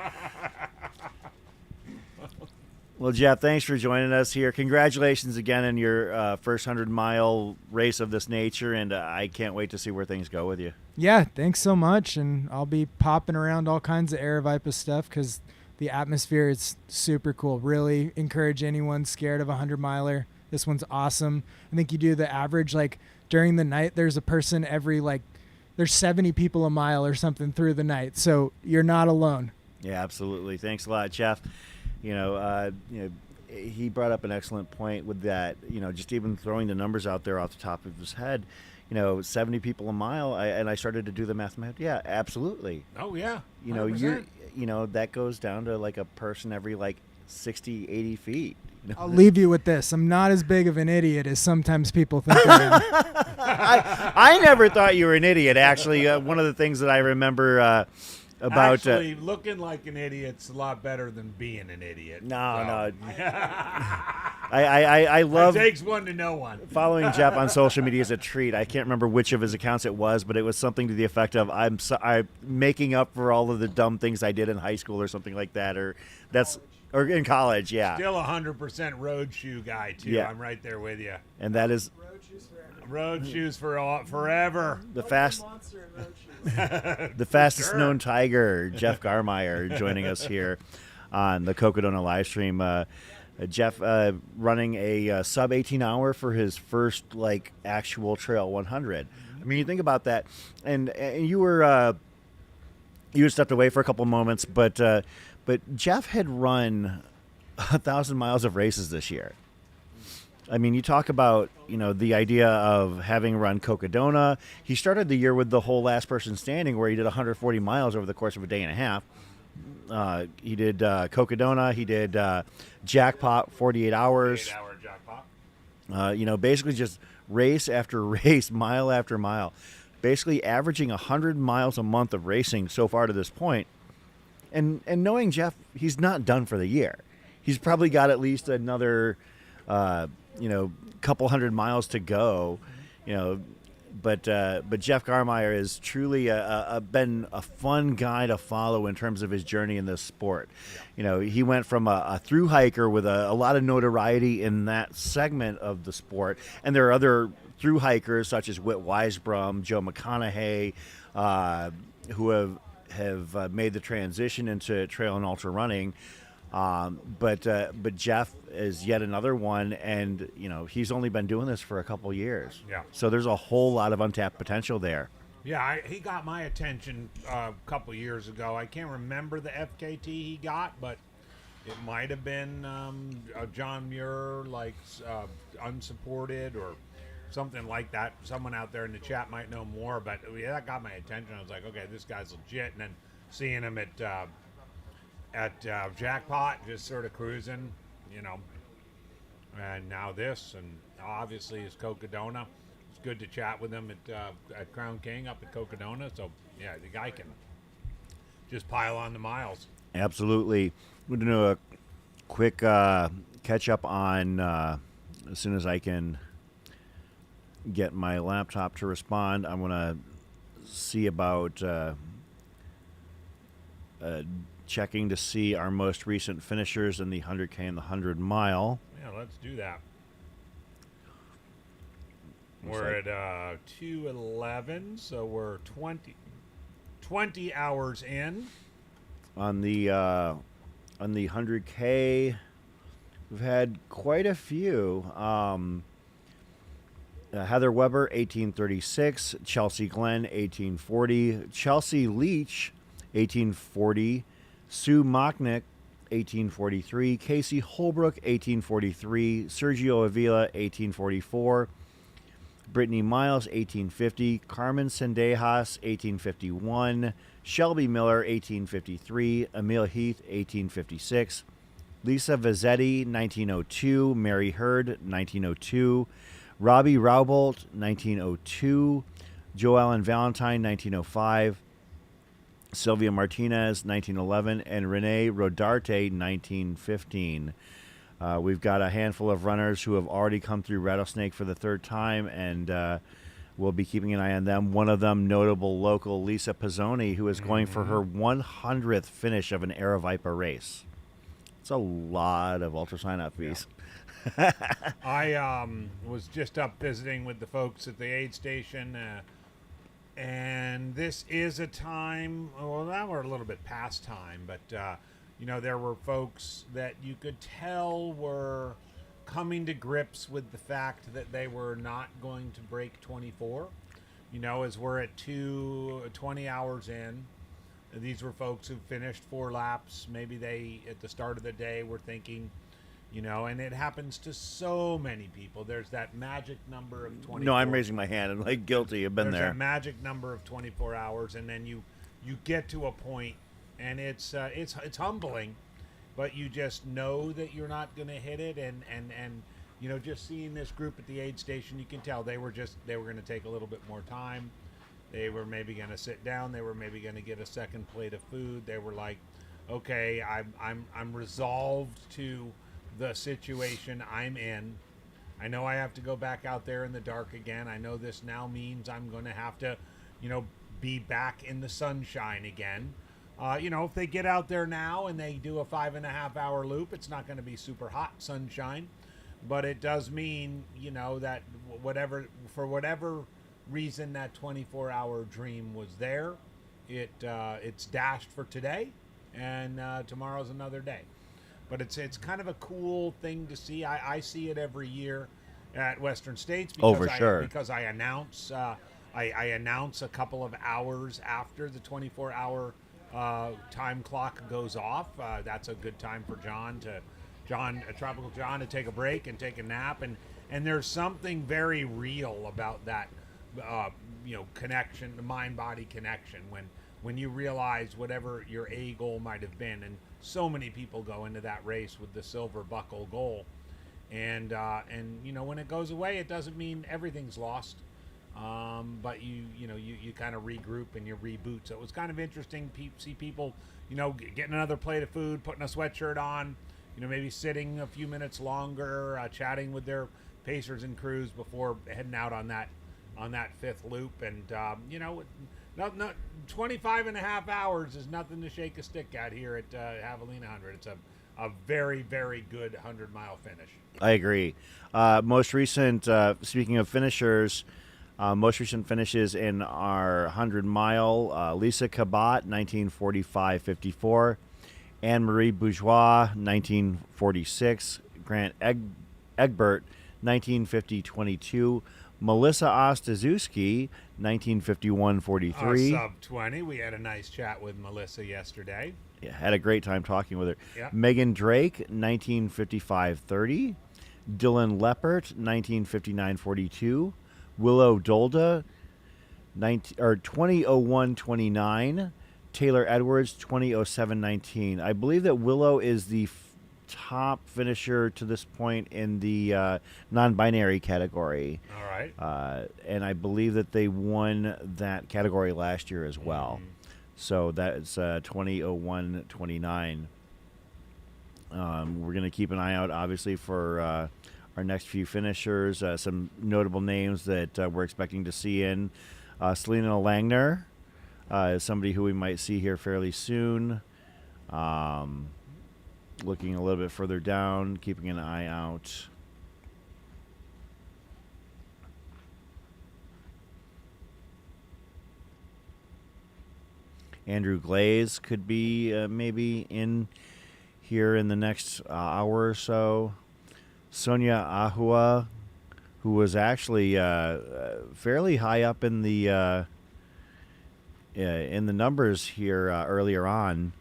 Well, Jeff, thanks for joining us here. Congratulations again on your first 100-mile race of this nature, and I can't wait to see where things go with you. Yeah, thanks so much, and I'll be popping around all kinds of Aravaipa stuff because the atmosphere is super cool. Really encourage anyone scared of a 100-miler. This one's awesome. I think you do the average, like, during the night, there's a person every, like, there's 70 people a mile or something through the night, so you're not alone. Yeah, absolutely. Thanks a lot, Jeff. You know, he brought up an excellent point with that, just even throwing the numbers out there off the top of his head, 70 people a mile. And I started to do the math. Yeah, absolutely. Oh, yeah. 100%. 100%. That goes down to like a person every like 60, 80 feet. I'll leave you with this. I'm not as big of an idiot as sometimes people think I am. I never thought you were an idiot, actually. One of the things that I remember about Actually, looking like an idiot's a lot better than being an idiot. No. I I love it takes one to know one. following Jeff on social media is a treat. I can't remember which of his accounts it was, but it was something to the effect of I'm making up for all of the dumb things I did in high school or something like that, or in college. Yeah, Still 100% road shoe guy too. Yeah. I'm right there with you. and that is Road shoes for forever. the fastest Sure. known tiger, Jeff Garmeyer, joining us here on the Cocodona live stream. Jeff running a sub 18 hour for his first like actual trail 100. I mean, you think about that, and you were stepped away for a couple moments, but Jeff had run 1,000 miles of races this year. I mean, you talk about, the idea of having run Cocodona. He started the year with the whole last person standing where he did 140 miles over the course of a day and a half. He did Cocodona. He did Jackpot, 48 hours. 8-hour jackpot. Basically just race after race, mile after mile. Basically averaging 100 miles a month of racing so far to this point. And knowing Jeff, he's not done for the year. He's probably got at least another couple hundred miles to go, but Jeff Garmeyer is truly been a fun guy to follow in terms of his journey in this sport. Yeah. He went from a through hiker with a lot of notoriety in that segment of the sport, and there are other through hikers such as Whit Weisbrum, Joe McConaughey, who have made the transition into trail and ultra running. But Jeff is yet another one, and he's only been doing this for a couple years. Yeah. So there's a whole lot of untapped potential there. Yeah, he got my attention a couple years ago. I can't remember the FKT he got, but it might have been a John Muir, unsupported or something like that. Someone out there in the chat might know more, but that got my attention. I was like, okay, this guy's legit. And then seeing him at Jackpot, just sort of cruising, and now this, and obviously his Cocodona. It's good to chat with him at Crown King up at Cocodona. So yeah, the guy can just pile on the miles. Absolutely. We're going to do a quick catch up on as soon as I can get my laptop to respond. I'm going to see about checking to see our most recent finishers in the 100K and the 100 mile. Yeah, let's do that. We're at 2:11, so we're 20 hours in. On the 100K, we've had quite a few. Heather Weber, 1836. Chelsea Glenn, 1840. Chelsea Leach, 1840. Sue Mocknick, 1843. Casey Holbrook, 1843. Sergio Avila, 1844. Brittany Miles, 1850. Carmen Sendejas, 1851. Shelby Miller, 1853. Emil Heath, 1856. Lisa Vazzetti, 1902. Mary Hurd, 1902. Robbie Raubolt, 1902. Joellen Valentine, 1905. Sylvia Martinez, 1911. And Renee Rodarte, 1915. We've got a handful of runners who have already come through Rattlesnake for the third time, and we'll be keeping an eye on them. One of them, notable local Lisa Pizzoni, who is going for her 100th finish of an Air Viper race. It's a lot of ultra sign-up fees. Yeah. I was just up visiting with the folks at the aid station, and this is a time, well, now we're a little bit past time, but there were folks that you could tell were coming to grips with the fact that they were not going to break 24. As we're at 20 hours in, these were folks who finished 4 laps. Maybe they, at the start of the day, were thinking, and it happens to so many people. There's that magic number of 24. No, I'm raising my hand. I'm like guilty. I've been there. There's a magic number of 24 hours, and then you get to a point, and it's humbling, but you just know that you're not going to hit it, and just seeing this group at the aid station, you can tell they were going to take a little bit more time. They were maybe going to sit down. They were maybe going to get a second plate of food. They were like, okay, I'm resolved to the situation I'm in. I know I have to go back out there in the dark again. I know this now means I'm going to have to, be back in the sunshine again. If they get out there now and they do a 5.5 hour loop, it's not going to be super hot sunshine, but it does mean, that for whatever reason that 24-hour dream was there, it's dashed for today, and tomorrow's another day. But it's kind of a cool thing to see. I see it every year at Western States because I announce I announce a couple of hours after the 24-hour time clock goes off. That's a good time for Tropical John to take a break and take a nap, and there's something very real about that connection, the mind-body connection, when you realize whatever your A goal might have been, and so many people go into that race with the silver buckle goal, and when it goes away, it doesn't mean everything's lost, but you kind of regroup and you reboot. So it was kind of interesting to see people getting another plate of food, putting a sweatshirt on, maybe sitting a few minutes longer, chatting with their pacers and crews before heading out on that 5th loop. And not 25.5 hours is nothing to shake a stick at here at Havalina 100. It's a very, very good 100-mile finish. I agree. Most recent, speaking of finishers, most recent finishes in our 100-mile, Lisa Cabot, 1945-54, Anne-Marie Bourgeois, 1946, Grant Egbert, 1950-22, Melissa Ostaszewski, 1951-43. Sub 20. We had a nice chat with Melissa yesterday. Yeah, had a great time talking with her. Yeah. Megan Drake, 1955-30. Dylan Leppert, 1959-42. Willow Dolda, 20:01:29. Taylor Edwards, 20:07:19. I believe that Willow is the top finisher to this point in the non-binary category. All right. And I believe that they won that category last year as well. So that's 20:01:29. We're going to keep an eye out, obviously, for our next few finishers. Some notable names that we're expecting to see in. Selena Langner is somebody who we might see here fairly soon. Looking a little bit further down, keeping an eye out. Andrew Glaze could be maybe in here in the next hour or so. Sonia Ahua, who was actually fairly high up in the numbers here earlier on.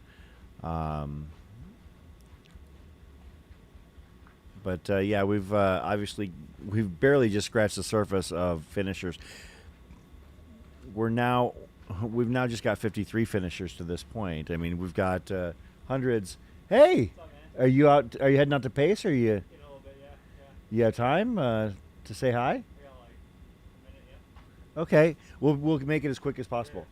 But yeah, we've barely just scratched the surface of finishers. We've now just got 53 finishers to this point. I mean, we've got hundreds. Hey, are you out? Are you heading out to Pace? Or are you? In a little bit, yeah. You have time to say hi? We got like a minute, Okay, we'll make it as quick as possible.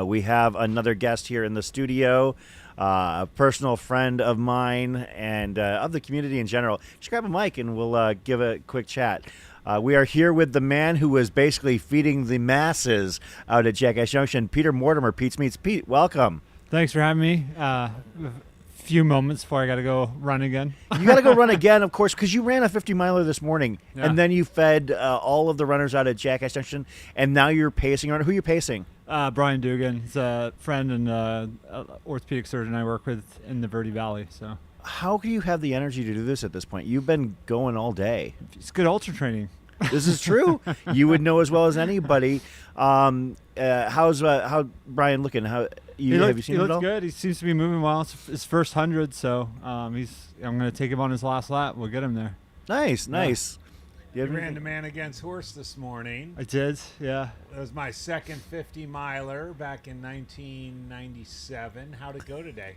We have another guest here in the studio, a personal friend of mine and of the community in general. Just grab a mic and we'll give a quick chat. We are here with the man who was basically feeding the masses out at Jackass Junction, Peter Mortimer, Pete's Meats. Pete, welcome. Thanks for having me. A few moments before I got to go run again. You got to go run again, of course, because you ran a 50-miler this morning, Yeah. and then you fed all of the runners out at Jackass Junction, and now you're pacing. Who are you pacing? Brian Dugan. He's a friend and orthopedic surgeon I work with in the Verde Valley. So How do you have the energy to do this at this point? You've been going all day. it's good ultra training. This is true. You would know as well as anybody. How's Brian looking? Have you seen he him at all? looks good. He seems to be moving well. It's his first 100, so I'm going to take him on his last lap. We'll get him there. Nice. I ran the man against horse this morning. I did, yeah. That was my second 50-miler back in 1997. How'd it go today?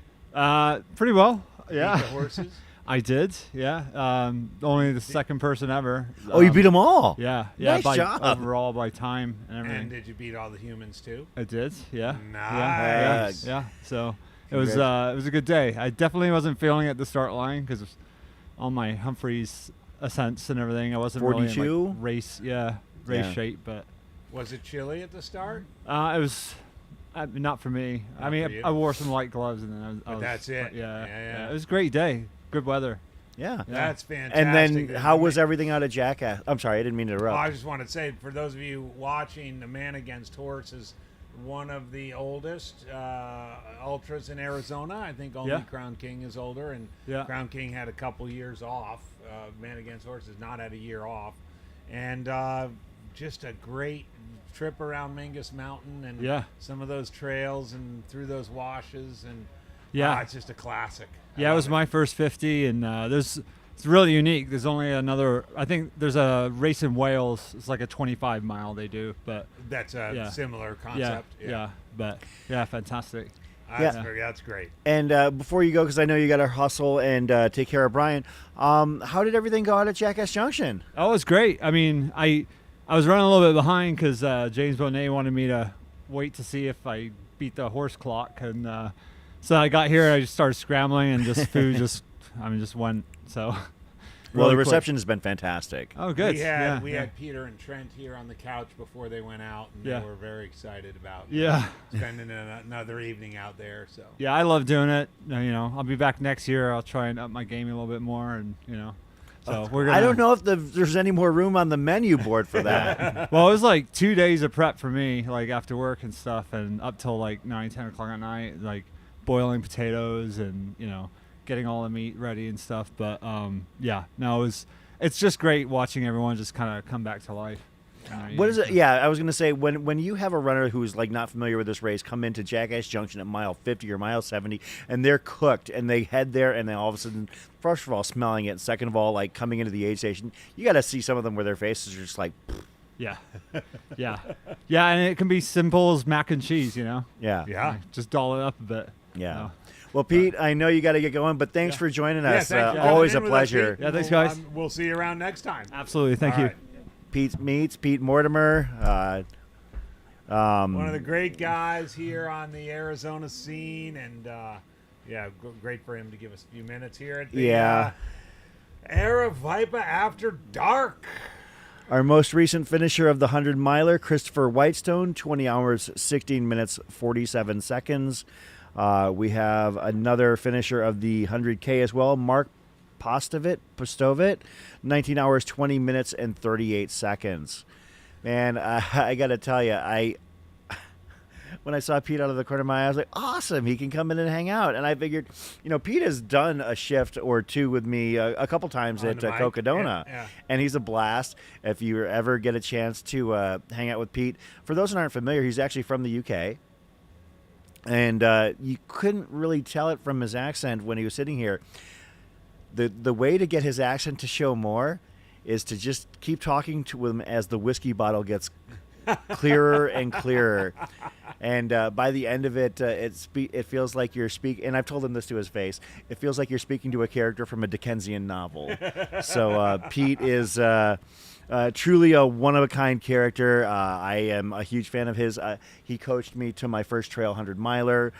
Pretty well, Beat yeah. the horses? I did, yeah. Only the second person ever. Oh, you beat them all. Yeah, Nice by job. overall by time and everything. And did you beat all the humans too? I did, yeah. Nice. Yeah. So it was a good day. I definitely wasn't feeling it at the start line because all my Humphreys ascents and everything. I wasn't really in 42? like race Yeah. shape, but Was it chilly at the start? it was not for me. Not I mean, for you. I wore some light gloves and then I But was. that's it. Yeah, Yeah. It was a great day. Good weather. Yeah. That's fantastic. And then that how you was ma- everything out of Jackass? I'm sorry, I didn't mean to Oh, interrupt. I just want to say, for those of you watching, the Man Against Horse is one of the oldest ultras in Arizona. I think only Yeah. Crown King is older, and Yeah. Crown King had a couple years off. Man Against Horse has not had a year off. And just a great trip around Mangus Mountain and Yeah. some of those trails and through those washes. And Yeah. it's just a classic. I Yeah, it love was my first 50, and it's really unique. There's only another. I think there's a race in Wales. It's like a 25 mile they do, but That's a Yeah. similar yeah, concept. yeah, but yeah, fantastic. That's great. And before you go, because I know you got to hustle and take care of Brian, how did everything go out at Jackass Junction? Oh, it was great. I mean, I was running a little bit behind because James Bonet wanted me to wait to see if I beat the horse clock, and so I got here and I just started scrambling and just food just went. So Well, really the quick. reception has been fantastic. Oh, good. We had yeah. had Peter and Trent here on the couch before they went out, and Yeah. they were very excited about Yeah. spending another evening out there. So Yeah, I love doing it. I'll be back next year. I'll try and up my game a little bit more, and so we're gonna. I don't know if there's any more room on the menu board for that. Well, it was like 2 days of prep for me, like after work and stuff, and up till like 9, 10 o'clock at night, like boiling potatoes and getting all the meat ready and stuff. But it's just great watching everyone just kind of come back to life. What is it? Yeah, I was going to say, when you have a runner who's like not familiar with this race come into Jackass Junction at mile 50 or mile 70, and they're cooked, and they head there, and then all of a sudden, first of all, smelling it, second of all, like coming into the aid station, you got to see some of them where their faces are just like, Yeah, yeah, and it can be simple as mac and cheese, yeah. Like, just doll it up a bit. Yeah. Well, Pete, I know you got to get going, but thanks for joining us. thanks for Always a coming in with us, pleasure. Pete. Yeah, thanks, guys. We'll see you around next time. Absolutely, thank All you. right. Pete's Meats, Pete Mortimer. One of the great guys here on the Arizona scene, and great for him to give us a few minutes here at the Era Vipa After Dark. Our most recent finisher of the 100-miler, Christopher Whitestone, 20 hours, 16 minutes, 47 seconds. We have another finisher of the 100K as well, Mark Postovit, 19 hours, 20 minutes, and 38 seconds. Man, I got to tell you, when I saw Pete out of the corner of my eye, I was like, awesome, he can come in and hang out. And I figured, Pete has done a shift or two with me a couple times On at the mic. Cocodona. Yeah. And he's a blast. If you ever get a chance to hang out with Pete, for those that aren't familiar, he's actually from the UK. And you couldn't really tell it from his accent when he was sitting here. The way to get his accent to show more is to just keep talking to him as the whiskey bottle gets clearer and clearer. And by the end of it, it feels like you're speaking. And I've told him this to his face. It feels like you're speaking to a character from a Dickensian novel. So Pete is truly a one-of-a-kind character. I am a huge fan of his. He coached me to my first trail 100-miler,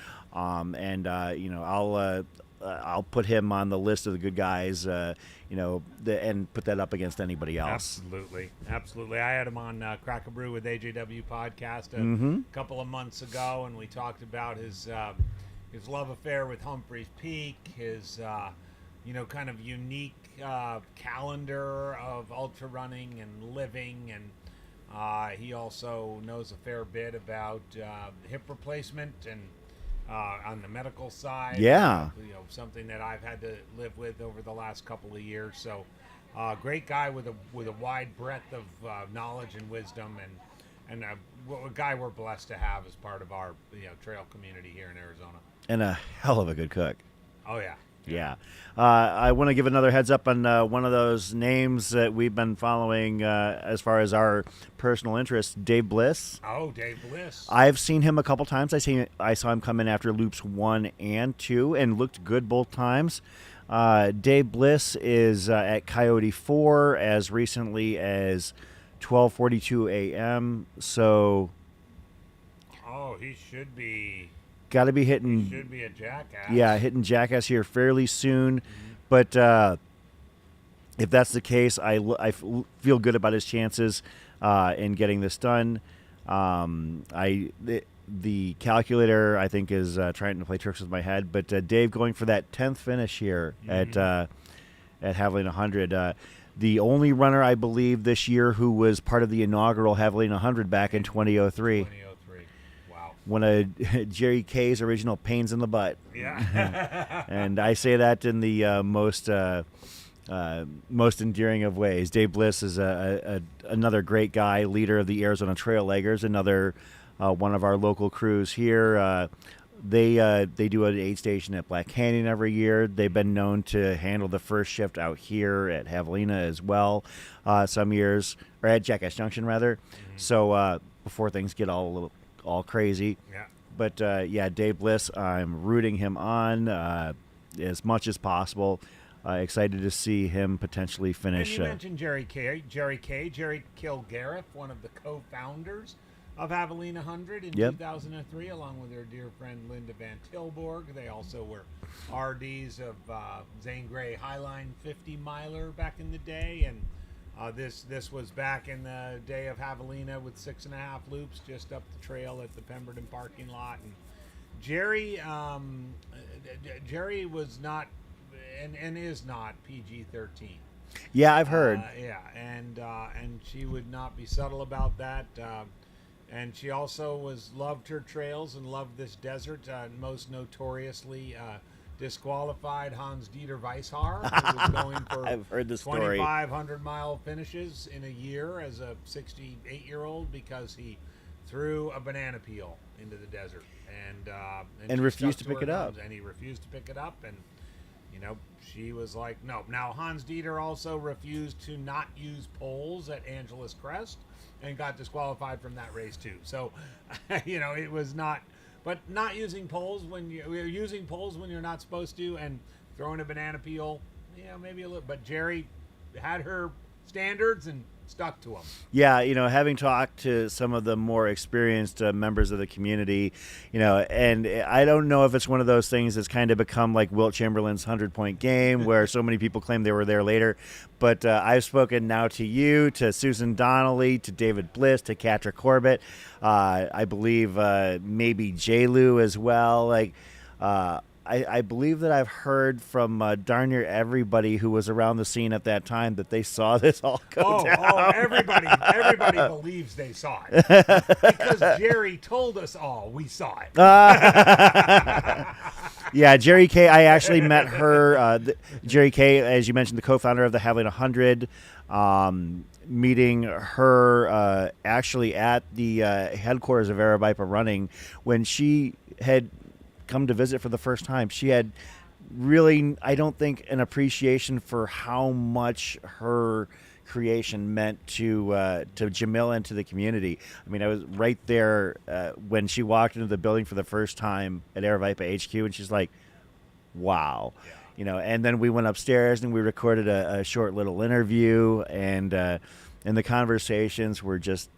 I'll put him on the list of the good guys, and put that up against anybody else. Absolutely. I had him on Crack a Brew with AJW podcast a couple of months ago, and we talked about his love affair with Humphreys Peak, his kind of unique calendar of ultra running and living, and he also knows a fair bit about hip replacement and on the medical side. Yeah. Something that I've had to live with over the last couple of years. So great guy with a wide breadth of knowledge and wisdom, and a guy we're blessed to have as part of our trail community here in Arizona. And a hell of a good cook. Oh, yeah. Yeah. I want to give another heads up on one of those names that we've been following as far as our personal interests, Dave Bliss. Oh, Dave Bliss. I've seen him a couple times. I saw him come in after loops 1 and 2 and looked good both times. Dave Bliss is at Coyote 4 as recently as 12:42 a.m. So he should be... Got to be hitting... He should be a Jackass. Yeah, hitting Jackass here fairly soon. But if that's the case, I feel good about his chances in getting this done. The calculator, I think, is trying to play tricks with my head. But Dave going for that 10th finish here at Havalina 100. The only runner, I believe, this year who was part of the inaugural Havalina 100 back in 2003. One of Jerry K's original pains in the butt. Yeah. And I say that in the most endearing of ways. Dave Bliss is another great guy, leader of the Arizona Trail Leggers, another one of our local crews here. They do an aid station at Black Canyon every year. They've been known to handle the first shift out here at Javelina as well some years, or at Jackass Junction, rather. So before things get all crazy. Yeah. But Dave Bliss, I'm rooting him on as much as possible. Excited to see him potentially finish. And you mentioned Jerry Kilgariff, one of the co-founders of Havalina 100 in 2003, along with their dear friend Linda Van Tilborg. They also were RDs of Zane Gray Highline 50-miler back in the day, and this was back in the day of Havalina with 6.5 loops just up the trail at the Pemberton parking lot. And Jerry was not and is not PG-13. Yeah, I've heard. And she would not be subtle about that. And she also loved her trails and loved this desert. Most notoriously disqualified Hans-Dieter Weishar, who was going for I've heard the story. 2,500-mile finishes in a year as a 68-year-old because he threw a banana peel into the desert and refused to pick it up. And he refused to pick it up, and she was like, no. Now Hans-Dieter also refused to not use poles at Angeles Crest and got disqualified from that race too. So, it was not. But not using poles when you're using poles when you're not supposed to, and throwing a banana peel, maybe a little. But Jerry had her standards and stuck to them. Yeah, having talked to some of the more experienced members of the community, and I don't know if it's one of those things that's kind of become like Wilt Chamberlain's 100-point game, where so many people claim they were there later. But I've spoken now to you, to Susan Donnelly, to David Bliss, to Katra Corbett. I believe maybe J-Lou as well. I believe that I've heard from darn near everybody who was around the scene at that time that they saw this all go down. Oh, everybody believes they saw it because Jerry told us all we saw it. Yeah, Jerry K. I actually met her. Jerry K., as you mentioned, the co-founder of the Havalina 100. Meeting her actually at the headquarters of Arabipa Running when she had come to visit for the first time. She had really, I don't think, an appreciation for how much her creation meant to Jamil and to the community. I mean, I was right there when she walked into the building for the first time at Aravaipa HQ, and she's like, wow. Yeah. You know, and then we went upstairs and we recorded a short little interview, and the conversations were just,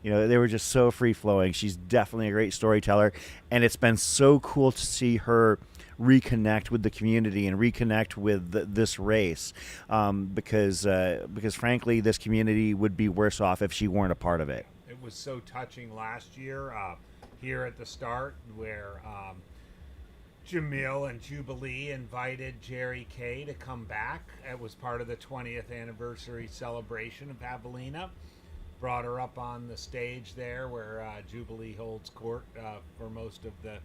you know, they were just so free flowing. She's definitely a great storyteller, and it's been so cool to see her reconnect with the community and reconnect with this race, because frankly, this community would be worse off if she weren't a part of it. It was so touching last year here at the start where Jamil and Jubilee invited Jerry Kay to come back. It was part of the 20th anniversary celebration of Havalina. Brought her up on the stage there where Jubilee holds court for most of the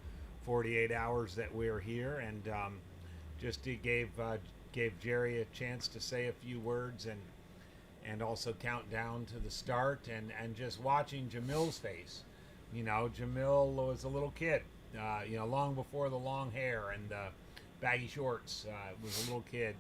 48 hours that we're here, and just gave Jerry a chance to say a few words and also count down to the start, and just watching Jamil's face. You know, Jamil was a little kid, you know, long before the long hair and the baggy shorts. Was a little kid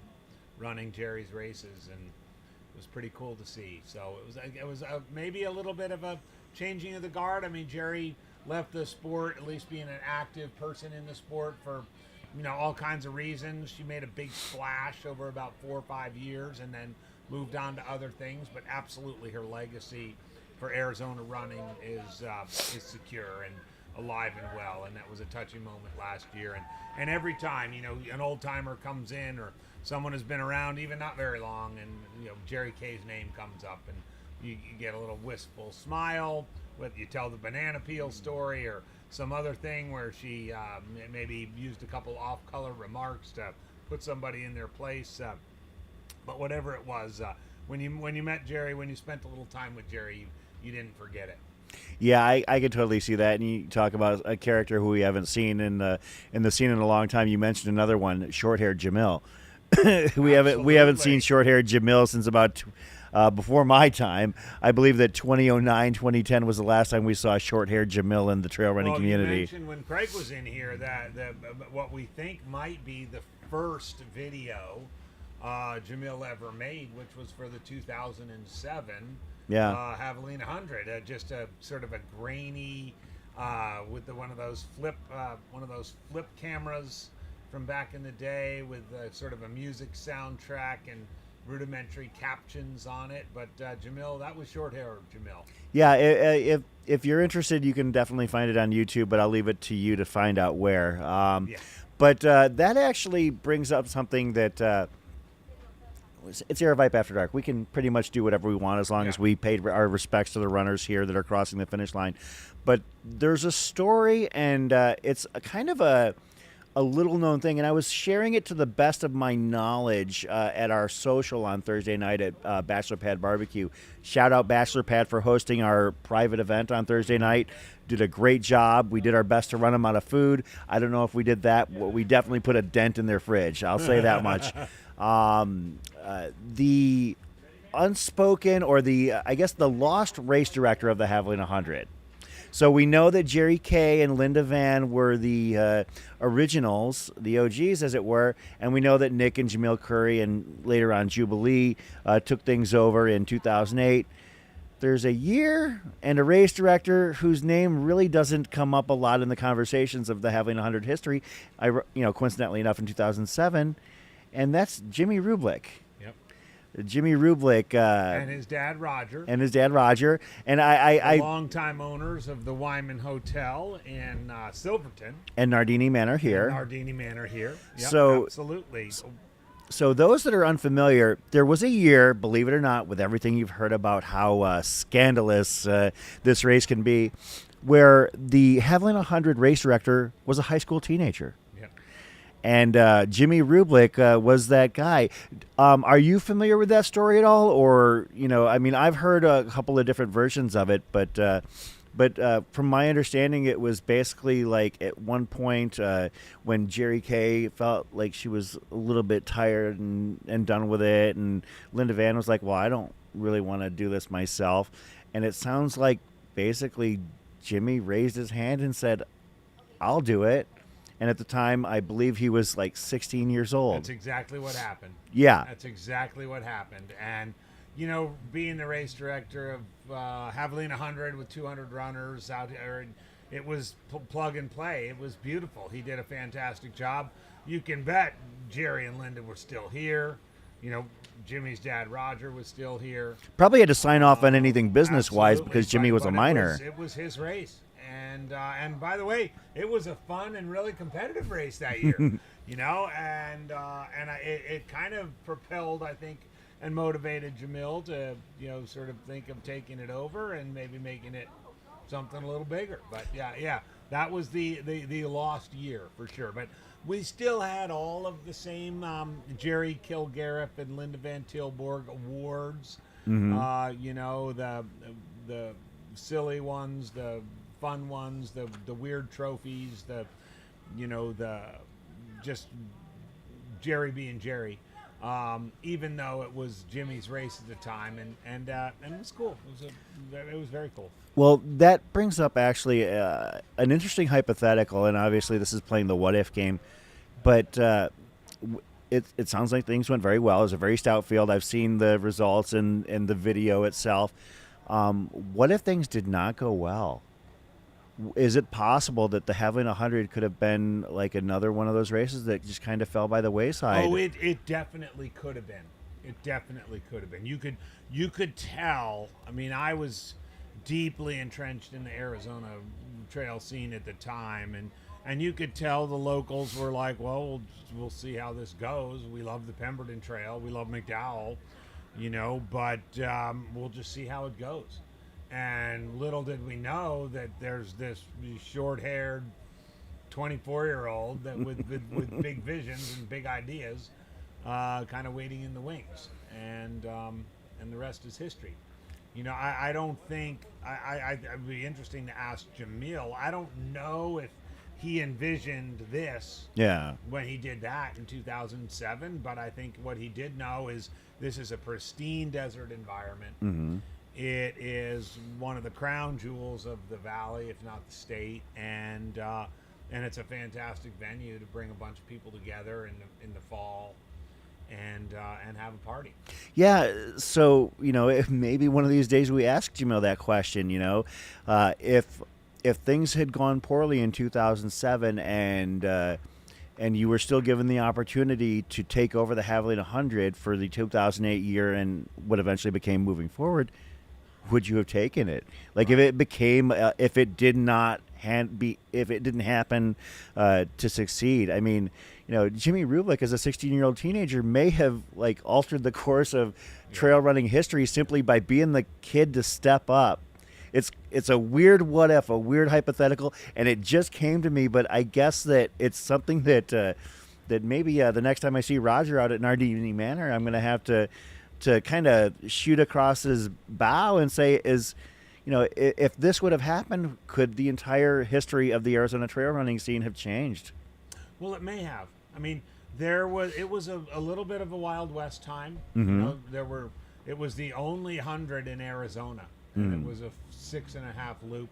running Jerry's races, and it was pretty cool to see. So it was maybe a little bit of a changing of the guard. I mean, Jerry left the sport, at least being an active person in the sport, for, you know, all kinds of reasons. She made a big splash over about 4 or 5 years and then moved on to other things, but absolutely her legacy for Arizona running is secure and alive and well, and that was a touching moment last year. And every time, you know, an old timer comes in or someone has been around even not very long, and, you know, Jerry Kay's name comes up, and you get a little wistful smile. Whether you tell the banana peel story or some other thing where she maybe used a couple off-color remarks to put somebody in their place, but whatever it was, when you met Jerry, when you spent a little time with Jerry, you didn't forget it. Yeah, I could totally see that. And you talk about a character who we haven't seen in the scene in a long time. You mentioned another one, short-haired Jamil. we haven't seen short-haired Jamil since about before my time. I believe that 2009, 2010 was the last time we saw short-haired Jamil in the trail running community. You mentioned when Craig was in here that what we think might be the first video Jamil ever made, which was for the 2007 Javelina Jundred, just a sort of a grainy with one of those flip cameras from back in the day with sort of a music soundtrack and rudimentary captions on it. But Jamil, that was short hair Jamil. Yeah, if you're interested, you can definitely find it on YouTube, but I'll leave it to you to find out where. But that actually brings up something that it's Aravaipa After Dark. We can pretty much do whatever we want as long as we paid our respects to the runners here that are crossing the finish line. But there's a story, and it's a kind of a little-known thing, and I was sharing it to the best of my knowledge at our social on Thursday night at Bachelor Pad Barbecue. Shout out Bachelor Pad for hosting our private event on Thursday night. Did a great job. We did our best to run them out of food. I don't know if we did that. We definitely put a dent in their fridge. I'll say that much. The unspoken, or I guess the lost race director of the Havalina 100. So we know that Jerry Kay and Linda Van were the originals, the OGs, as it were, and we know that Nick and Jamil Curry and later on Jubilee took things over in 2008. There's a year and a race director whose name really doesn't come up a lot in the conversations of the Havalina 100 history. Coincidentally enough, in 2007, and that's Jimmy Rublick. Jimmy Rublick and his dad Roger, and I longtime owners of the Wyman Hotel in Silverton and Nardini Manor here. Yep, so absolutely. So those that are unfamiliar, there was a year, believe it or not, with everything you've heard about how scandalous this race can be, where the Havalina 100 race director was a high school teenager. And Jimmy Rublick was that guy. Are you familiar with that story at all? Or, I've heard a couple of different versions of it, but from my understanding, it was basically like at one point when Jerry Kay felt like she was a little bit tired and done with it, and Linda Van was like, well, I don't really want to do this myself. And it sounds like basically Jimmy raised his hand and said, I'll do it. And at the time, I believe he was like 16 years old. That's exactly what happened. Yeah. That's exactly what happened. And, being the race director of Havalina 100 with 200 runners out there, it was plug and play. It was beautiful. He did a fantastic job. You can bet Jerry and Linda were still here. Jimmy's dad, Roger, was still here. Probably had to sign off on anything business-wise because Jimmy was a minor. It was his race. And by the way, it was a fun and really competitive race that year, it kind of propelled, I think, and motivated Jamil to, sort of think of taking it over and maybe making it something a little bigger. But yeah, that was the lost year for sure. But we still had all of the same Jerry Kilgariff and Linda Van Tilburg awards. The silly ones, the fun ones, the weird trophies, the just Jerry being Jerry. Even though it was Jimmy's race at the time, and it was cool. It was very cool. Well, that brings up actually an interesting hypothetical, and obviously this is playing the what if game, but it sounds like things went very well. It was a very stout field. I've seen the results and the video itself. What if things did not go well? Is it possible that the Havalina 100 could have been like another one of those races that just kind of fell by the wayside? Oh, it definitely could have been. It definitely could have been. You could tell. I mean, I was deeply entrenched in the Arizona trail scene at the time, and you could tell the locals were like, well, we'll see how this goes. We love the Pemberton Trail. We love McDowell, but we'll just see how it goes. And little did we know that there's this short-haired 24-year-old that with big visions and big ideas, kind of waiting in the wings, and the rest is history. I don't think it'd be interesting to ask Jamil. I don't know if he envisioned this when he did that in 2007, but I think what he did know is this is a pristine desert environment. Mm-hmm. It is one of the crown jewels of the valley, if not the state, and it's a fantastic venue to bring a bunch of people together in the fall and have a party. Yeah, so if maybe one of these days we ask Jamil that question, if things had gone poorly in 2007 and you were still given the opportunity to take over the Havalina 100 for the 2008 year and what eventually became Moving Forward, would you have taken it? Like if it became, if it didn't happen to succeed? I mean, Jimmy Rublik as a 16-year-old teenager may have like altered the course of trail running history simply by being the kid to step up. It's a weird what if, a weird hypothetical, and it just came to me. But I guess that it's something that maybe the next time I see Roger out at Nardini Manor, I'm going to have to kind of shoot across his bow and say, if this would have happened, could the entire history of the Arizona trail running scene have changed? Well, it may have. I mean, it was a little bit of a Wild West time. Mm-hmm. It was the only 100 in Arizona, and it was a 6.5 loop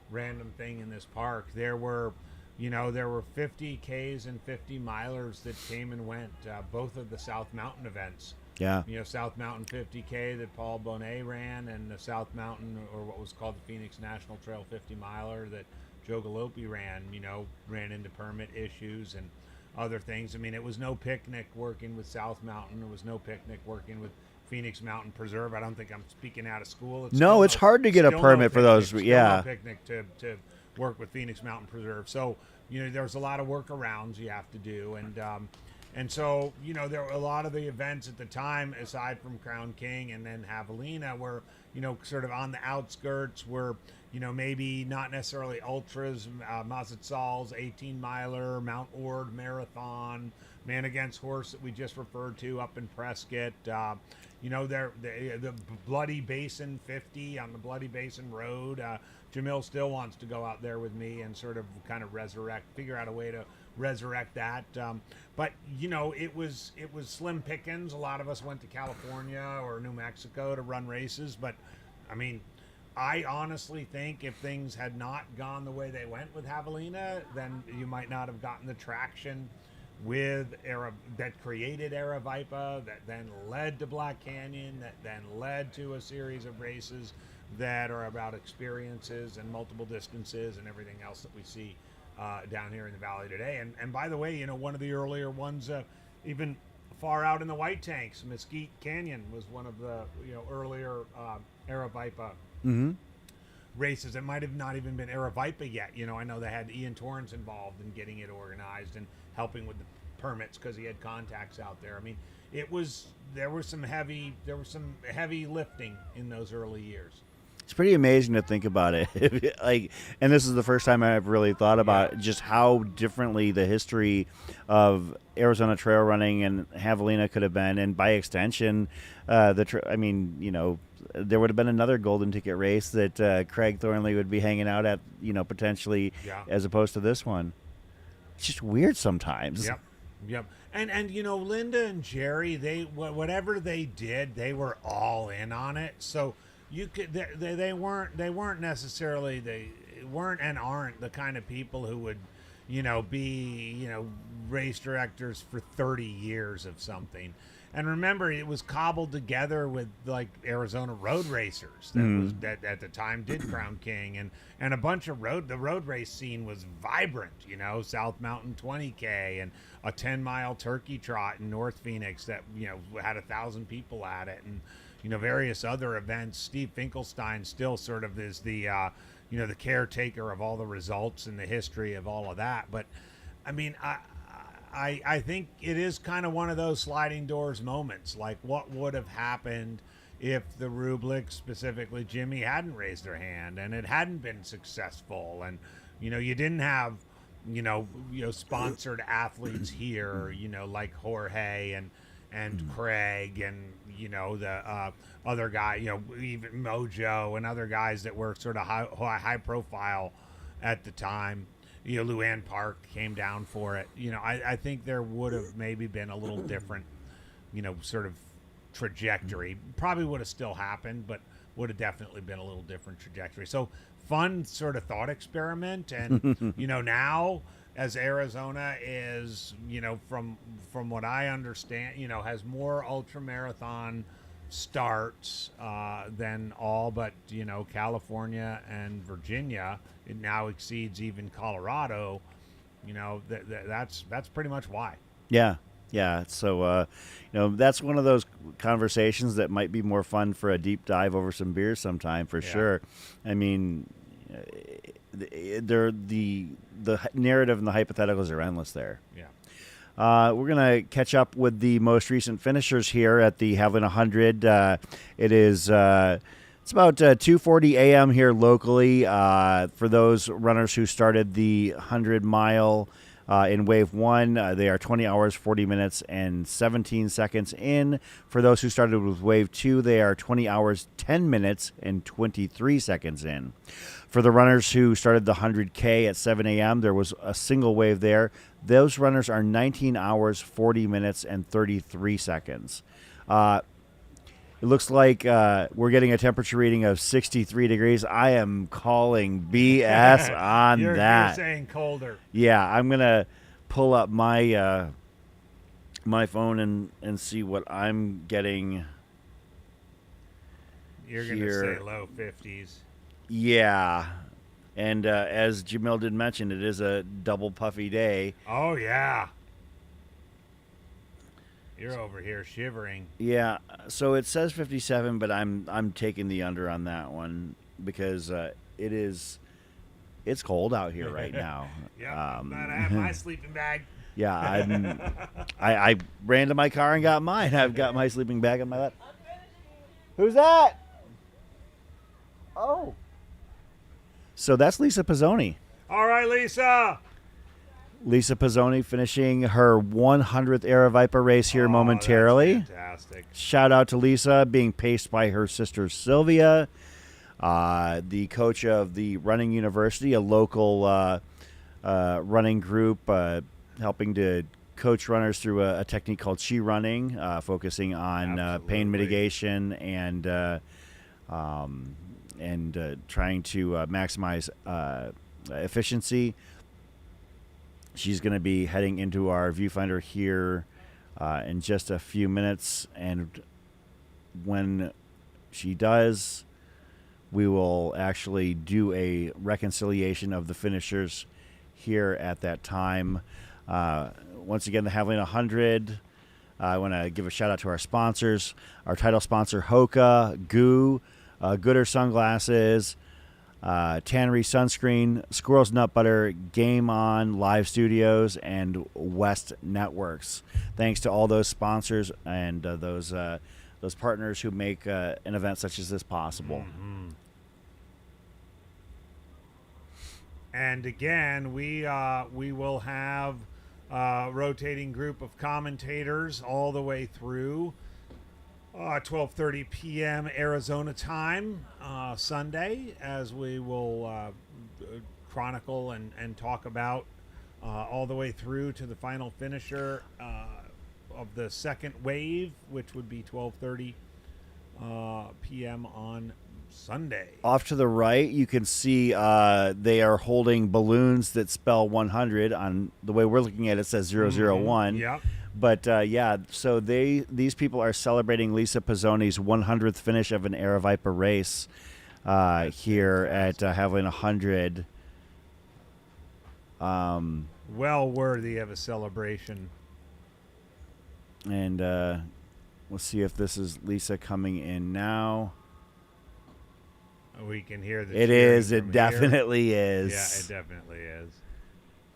random thing in this park. There were 50 Ks and 50 milers that came and went, both of the South Mountain events. Yeah. South Mountain 50K that Paul Bonet ran, and the South Mountain, or what was called the Phoenix National Trail 50 miler that Joe Galoppi ran into permit issues and other things. I mean, it was no picnic working with South Mountain. It was no picnic working with Phoenix Mountain Preserve. I don't think I'm speaking out of school. It's hard to get a permit for those. Yeah. No picnic to work with Phoenix Mountain Preserve. So, there's a lot of workarounds you have to do. And so, there were a lot of the events at the time, aside from Crown King and then Havalina, were, sort of on the outskirts, were, maybe not necessarily ultras, Mazatzal's 18-miler, Mount Ord Marathon, Man Against Horse that we just referred to up in Prescott, the Bloody Basin 50 on the Bloody Basin Road. Jamil still wants to go out there with me and sort of kind of figure out a way to resurrect that. But it was slim pickings. A lot of us went to California or New Mexico to run races. But I mean, I honestly think if things had not gone the way they went with Havalina, then you might not have gotten the traction that created Aravaipa, that then led to Black Canyon, that then led to a series of races that are about experiences and multiple distances and everything else that we see down here in the valley today. And by the way, you know, one of the earlier ones, even far out in the White Tanks, Mesquite Canyon was one of the, you know, earlier Aravaipa races. It might have not even been Aravaipa yet. You know, I know they had Ian Torrance involved in getting it organized and helping with the permits because he had contacts out there. I mean, there was some heavy lifting in those early years. It's pretty amazing to think about it. Like, and this is the first time I've really thought about just how differently the history of Arizona trail running and Javelina could have been, and by extension, I mean, you know, there would have been another golden ticket race that Craig Thornley would be hanging out at, you know, potentially, as opposed to this one. It's just weird sometimes. Yep. And you know, Linda and Jerry, whatever they did, they were all in on it. So you could they weren't necessarily, they weren't and aren't the kind of people who would, you know, be, you know, race directors for 30 years of something. And remember, it was cobbled together with like Arizona road racers that at the time did Crown King, and a bunch of the road race scene was vibrant. You know, South Mountain 20K and a 10-mile turkey trot in North Phoenix that, you know, had 1,000 people at it, and, you know, various other events. Steve Finkelstein still sort of is the you know, the caretaker of all the results and the history of all of that. But I mean, I think it is kind of one of those sliding doors moments. Like, what would have happened if the Rubliks, specifically Jimmy, hadn't raised their hand and it hadn't been successful? And, you know, you didn't have, you know, sponsored athletes here, you know, like Jorge and Craig and, you know, the other guy, you know, even Mojo and other guys that were sort of high profile at the time. You know, Luann Park came down for it. You know, I think there would have maybe been a little different, you know, sort of trajectory. Probably would have still happened, but would have definitely been a little different trajectory. So fun sort of thought experiment. And, you know, now as Arizona is, you know, from what I understand, you know, has more ultramarathon starts than all but, you know, California and Virginia. It now exceeds even Colorado. You know, that's pretty much why. Yeah. So, you know, that's one of those conversations that might be more fun for a deep dive over some beers sometime, for sure. I mean, the narrative and the hypotheticals are endless there. Yeah. We're going to catch up with the most recent finishers here at the Havalina 100. It is it's about 2:40 a.m. here locally. For those runners who started the 100-mile in Wave 1, they are 20 hours, 40 minutes, and 17 seconds in. For those who started with Wave 2, they are 20 hours, 10 minutes, and 23 seconds in. For the runners who started the 100K at 7 a.m., there was a single wave there. Those runners are 19 hours, 40 minutes, and 33 seconds. It looks like we're getting a temperature reading of 63 degrees. I am calling BS on that. You're saying colder. Yeah, I'm going to pull up my my phone and see what I'm getting. You're going to say low 50s. Yeah. And as Jamil did mention, it is a double puffy day. Oh, yeah. You're over here shivering. Yeah, so it says 57, but I'm taking the under on that one because it's cold out here right now. Yeah, I'm glad I have my sleeping bag. Yeah, I ran to my car and got mine. I've got my sleeping bag on my lap. Who's that? Oh. So that's Lisa Pizzoni. All right, Lisa. Lisa Pizzoni finishing her 100th Aravaipa race here momentarily. That's fantastic. Shout out to Lisa, being paced by her sister Sylvia, the coach of the Running University, a local running group helping to coach runners through a technique called Chi Running, focusing on pain mitigation and trying to maximize efficiency. She's going to be heading into our viewfinder here in just a few minutes, and when she does, we will actually do a reconciliation of the finishers here at that time. Once again, the Havalina 100. I want to give a shout out to our sponsors. Our title sponsor, Hoka, Goo, Gooder Sunglasses, Tannery Sunscreen, Squirrels Nut Butter, Game On, Live Studios, and West Networks. Thanks to all those sponsors and those partners who make an event such as this possible. Mm-hmm. And again, we will have a rotating group of commentators all the way through 12:30 p.m. Arizona time Sunday, as we will chronicle and talk about all the way through to the final finisher of the second wave, which would be 12:30 p.m. on Sunday. Off to the right, you can see they are holding balloons that spell 100. On the way we're looking at it, says 001. Mm-hmm. Yep. But yeah, so these people are celebrating Lisa Pizzoni's 100th finish of an Air Viper race here at Havalina 100. Well worthy of a celebration. And we'll see if this is Lisa coming in now. We can hear the It cheering is. It from definitely here. is. Yeah, it definitely is.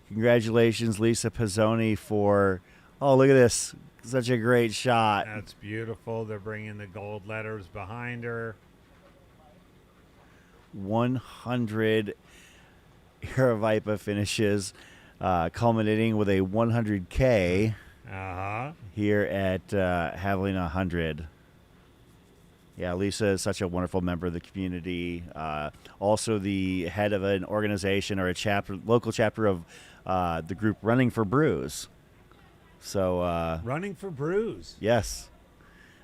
Congratulations, Lisa Pizzoni, for... Oh, look at this. Such a great shot. That's beautiful. They're bringing the gold letters behind her. 100 Aravaipa finishes, culminating with a 100K here at Havalina 100. Yeah, Lisa is such a wonderful member of the community. Also the head of an organization or a chapter, local chapter of the group Running for Brews. So Running for Brews. Yes.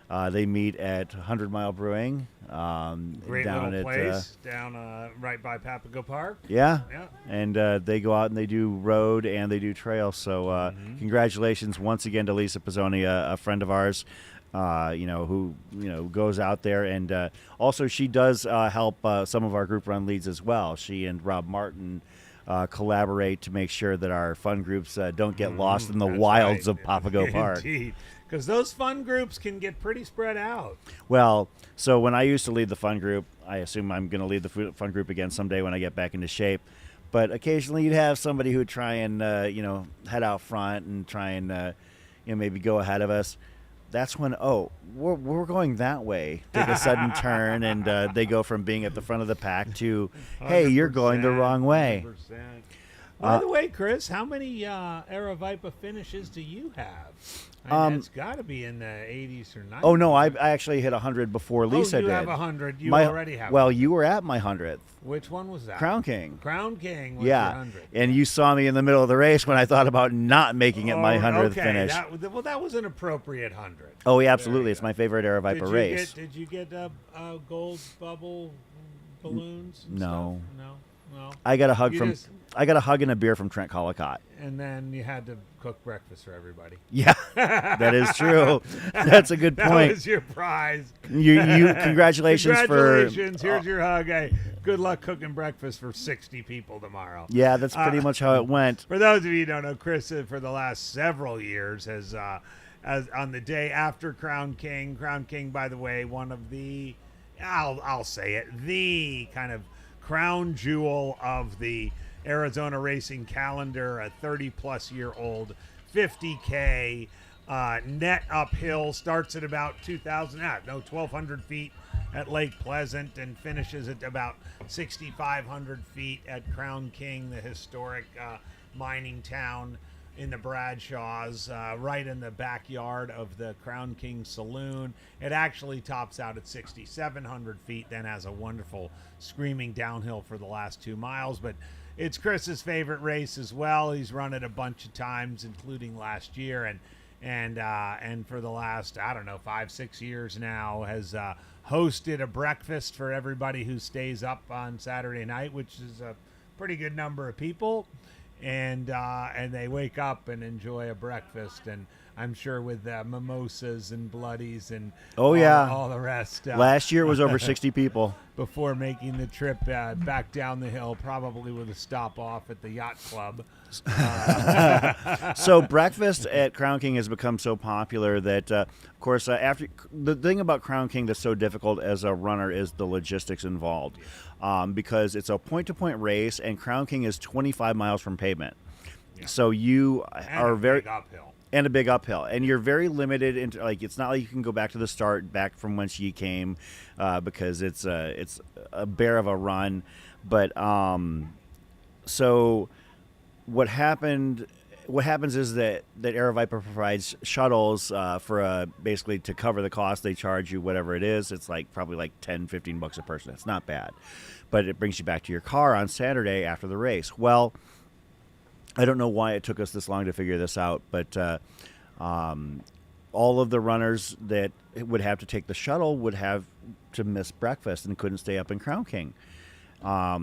They meet at 100 Mile Brewing. Great down little at, place down right by Papago Park. Yeah. Yeah. And they go out and they do road and they do trail. So congratulations once again to Lisa Pizzoni, a friend of ours, who goes out there. And also she does help some of our group run leads as well. She and Rob Martin collaborate to make sure that our fun groups don't get lost in the wilds of Papago Park. Indeed. Because those fun groups can get pretty spread out. Well, so when I used to lead the fun group, I assume I'm going to lead the fun group again someday when I get back into shape. But occasionally you'd have somebody who would try and, head out front and try and, maybe go ahead of us. That's when, we're going that way. Take a sudden turn, and they go from being at the front of the pack to, hey, you're going the wrong way. 100%. By the way, Chris, how many Aravaipa finishes do you have? It's got to be in the 80s or 90s. Oh, no, I actually hit 100 before Lisa did. You have 100. You already have Well, 100. you were at my 100th. Which one was that? Crown King. Crown King was Yeah, your 100. and you saw me in the middle of the race when I thought about not making it my 100th finish. That was an appropriate 100. Oh, yeah, absolutely. It's my favorite Aravaipa race. Did you get gold bubble balloons? And No. Stuff? No. I got a hug and a beer from Trent Collicott. And then you had to cook breakfast for everybody. Yeah, that is true. That's a good point. That was your prize. You congratulations for. Congratulations. Here's your hug. Hey, good luck cooking breakfast for 60 people tomorrow. Yeah, that's pretty much how it went. For those of you who don't know, Chris, for the last several years, has as on the day after Crown King, by the way, one of the, I'll say it, the kind of crown jewel of the Arizona racing calendar, a 30-plus year old 50K net uphill, starts at about 1,200 feet at Lake Pleasant and finishes at about 6,500 feet at Crown King, the historic mining town in the Bradshaws, right in the backyard of the Crown King Saloon. It actually tops out at 6,700 feet, then has a wonderful screaming downhill for the last 2 miles. But it's Chris's favorite race as well. He's run it a bunch of times, including last year, and for the last 5-6 years now has hosted a breakfast for everybody who stays up on Saturday night, which is a pretty good number of people. and they wake up and enjoy a breakfast, and I'm sure with mimosas and bloodies and all the rest. Last year it was over 60 people. Before making the trip back down the hill, probably with a stop off at the yacht club. So breakfast at Crown King has become so popular that, of course, after the thing about Crown King that's so difficult as a runner is the logistics involved, because it's a point-to-point race, and Crown King is 25 miles from pavement. Yeah. So you are very uphill. And a big uphill, and you're very limited into, like, it's not like you can go back to the start, back from whence ye came, because it's a bear of a run. But so what happens is that Aerovipra provides shuttles for basically to cover the cost. They charge you whatever it is. It's like probably like $10-15 a person. It's not bad, but it brings you back to your car on Saturday after the race. Well, I don't know why it took us this long to figure this out, but all of the runners that would have to take the shuttle would have to miss breakfast and couldn't stay up in Crown King. All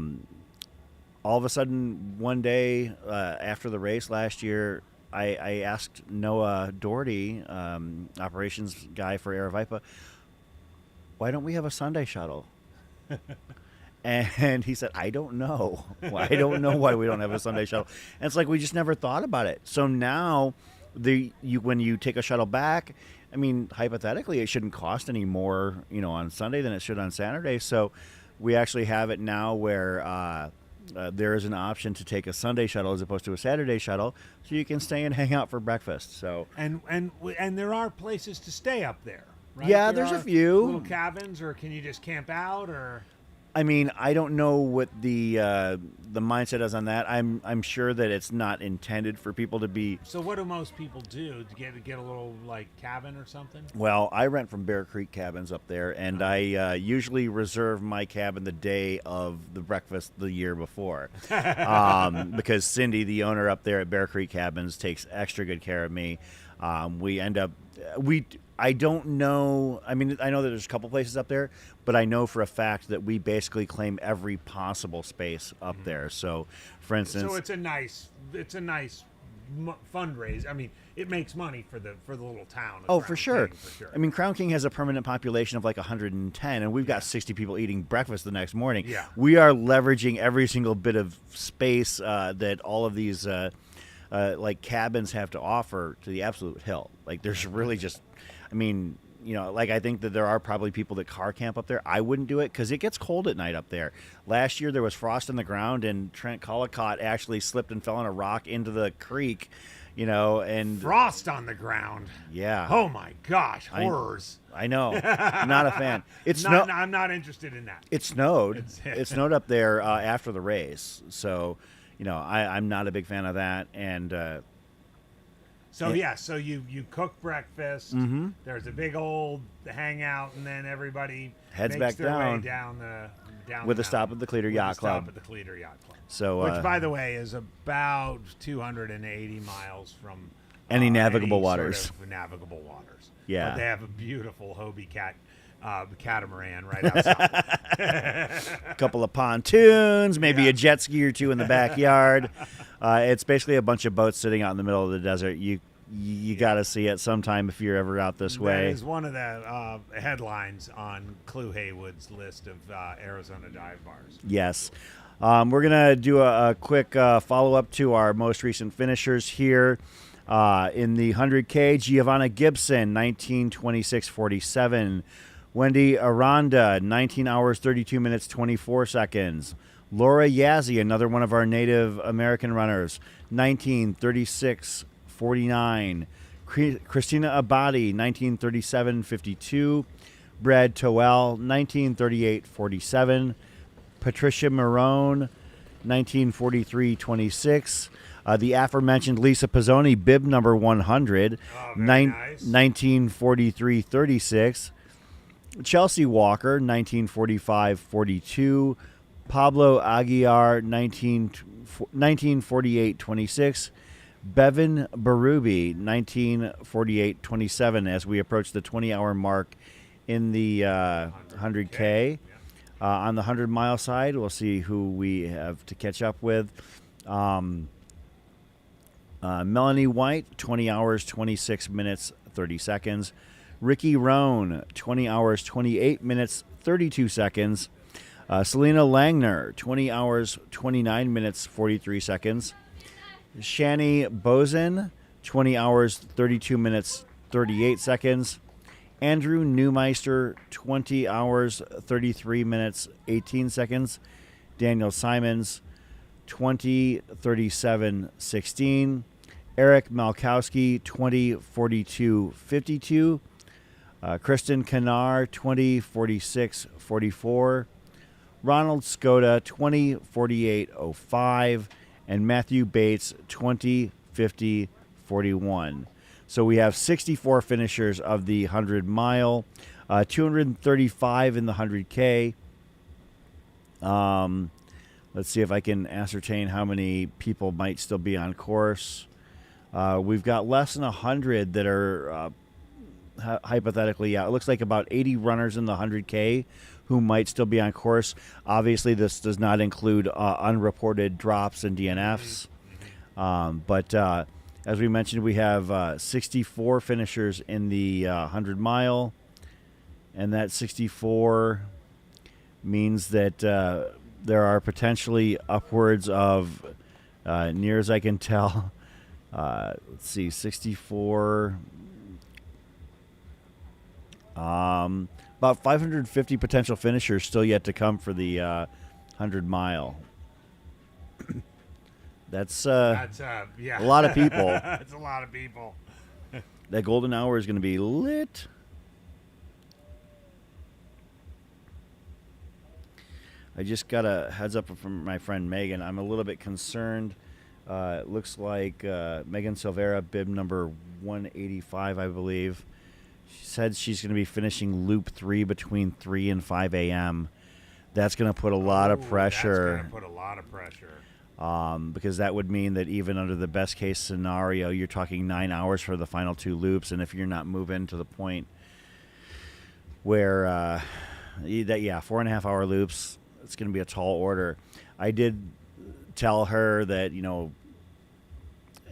of a sudden, one day after the race last year, I asked Noah Doherty, operations guy for Aerovipra, why don't we have a Sunday shuttle? And he said, I don't know. I don't know why we don't have a Sunday shuttle. And it's like, we just never thought about it. So now when you take a shuttle back, I mean, hypothetically, it shouldn't cost any more, on Sunday than it should on Saturday. So we actually have it now where there is an option to take a Sunday shuttle as opposed to a Saturday shuttle, so you can stay and hang out for breakfast. So and there are places to stay up there, right? Yeah, there's a few little cabins, or can you just camp out, or? I mean, I don't know what the mindset is on that. I'm sure that it's not intended for people to be. So what do most people do to get a little like cabin or something? Well, I rent from Bear Creek Cabins up there, and I usually reserve my cabin the day of the breakfast the year before, because Cindy, the owner up there at Bear Creek Cabins, takes extra good care of me. I don't know. I mean, I know that there's a couple places up there, but I know for a fact that we basically claim every possible space up there. So, for instance, so it's a nice fundraiser. I mean, it makes money for the little town. Oh, for sure. I mean, Crown King has a permanent population of like 110, and we've got 60 people eating breakfast the next morning. Yeah. We are leveraging every single bit of space that all of these like cabins have to offer to the absolute hill. Like, there's really just. I mean, like, I think that there are probably people that car camp up there. I wouldn't do it because it gets cold at night up there. Last year there was frost on the ground, and Trent Collicott actually slipped and fell on a rock into the creek, and frost on the ground. Yeah. Oh my gosh, horrors. I know. Not a fan. I'm not interested in that. It snowed. It snowed up there after the race, so I'm not a big fan of that. And so you cook breakfast. Mm-hmm. There's a big old hangout, and then everybody heads makes back their down way down with a stop at the Cleater Yacht Club. Stop at the Cleater Yacht Club. So, which, by the way, is about 280 miles from any navigable any waters. Sort of navigable waters. Yeah, but they have a beautiful Hobie catamaran right outside. A couple of pontoons, maybe a jet ski or two in the backyard. It's basically a bunch of boats sitting out in the middle of the desert. You got to see it sometime if you're ever out this way. That is one of the headlines on Clue Haywood's list of Arizona dive bars. Yes. We're going to do a quick follow-up to our most recent finishers here. In the 100K, Giovanna Gibson, 19:26:47. Wendy Aranda, 19 hours, 32 minutes, 24 seconds. Laura Yazzie, another one of our Native American runners, 19:36:49. Christina Abadi, 19:37:52. Brad Toel, 19:38:47. Patricia Marone, 19:43:26. The aforementioned Lisa Pizzoni, bib number 100, 19:43:36. Chelsea Walker, 19:45:42. Pablo Aguiar, 19:48:26. Bevan Barubi, 19:48:27. As we approach the 20-hour mark in the 100K. On the 100-mile side, we'll see who we have to catch up with. Melanie White, 20 hours, 26 minutes, 30 seconds. Ricky Roan, 20 hours, 28 minutes, 32 seconds. Selena Langner, 20 hours, 29 minutes, 43 seconds. Shani Bozen, 20 hours, 32 minutes, 38 seconds. Andrew Neumeister, 20 hours, 33 minutes, 18 seconds. Daniel Simons, 20, 37, 16. Eric Malkowski, 20, 42, 52. Kristen Kanar, 20, 46, 44. Ronald Skoda, 20, 48, 05. And Matthew Bates, 20, 50, 41. So we have 64 finishers of the 100-mile, 235 in the 100K. Let's see if I can ascertain how many people might still be on course. We've got less than 100 that are hypothetically out. It looks like about 80 runners in the 100K who might still be on course. Obviously, this does not include unreported drops and DNFs. But as we mentioned, we have 64 finishers in the 100-mile. And that 64 means that there are potentially upwards of, near as I can tell, let's see, 64, about 550 potential finishers still yet to come for the 100-mile. That's yeah. a lot of people. That's a lot of people. That golden hour is going to be lit. I just got a heads up from my friend Megan. I'm a little bit concerned. It looks like Megan Silvera, bib number 185, I believe. She said she's going to be finishing loop 3 between 3 and 5 a.m. That's going to put a lot of pressure. That's going to put a lot of pressure. Because that would mean that even under the best case scenario, you're talking 9 hours for the final 2 loops. And if you're not moving to the point where, 4.5 hour loops, it's going to be a tall order. I did tell her that,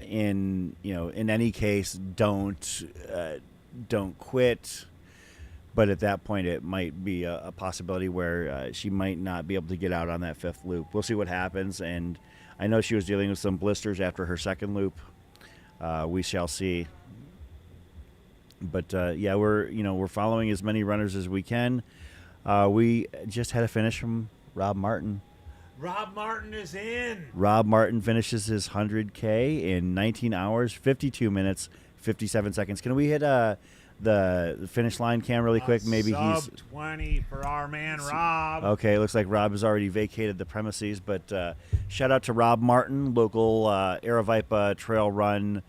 in any case, don't quit. But at that point, it might be a possibility where she might not be able to get out on that 5th loop. We'll see what happens. And I know she was dealing with some blisters after her 2nd loop. We shall see. But we're following as many runners as we can. We just had a finish from Rob Martin. Rob Martin is in. Rob Martin finishes his 100K in 19 hours, 52 minutes, 57 seconds. Can we hit the finish line cam really quick? Maybe he's 20 for our man Rob. Okay, looks like Rob has already vacated the premises, but shout out to Rob Martin, local Aravaipa Trail Run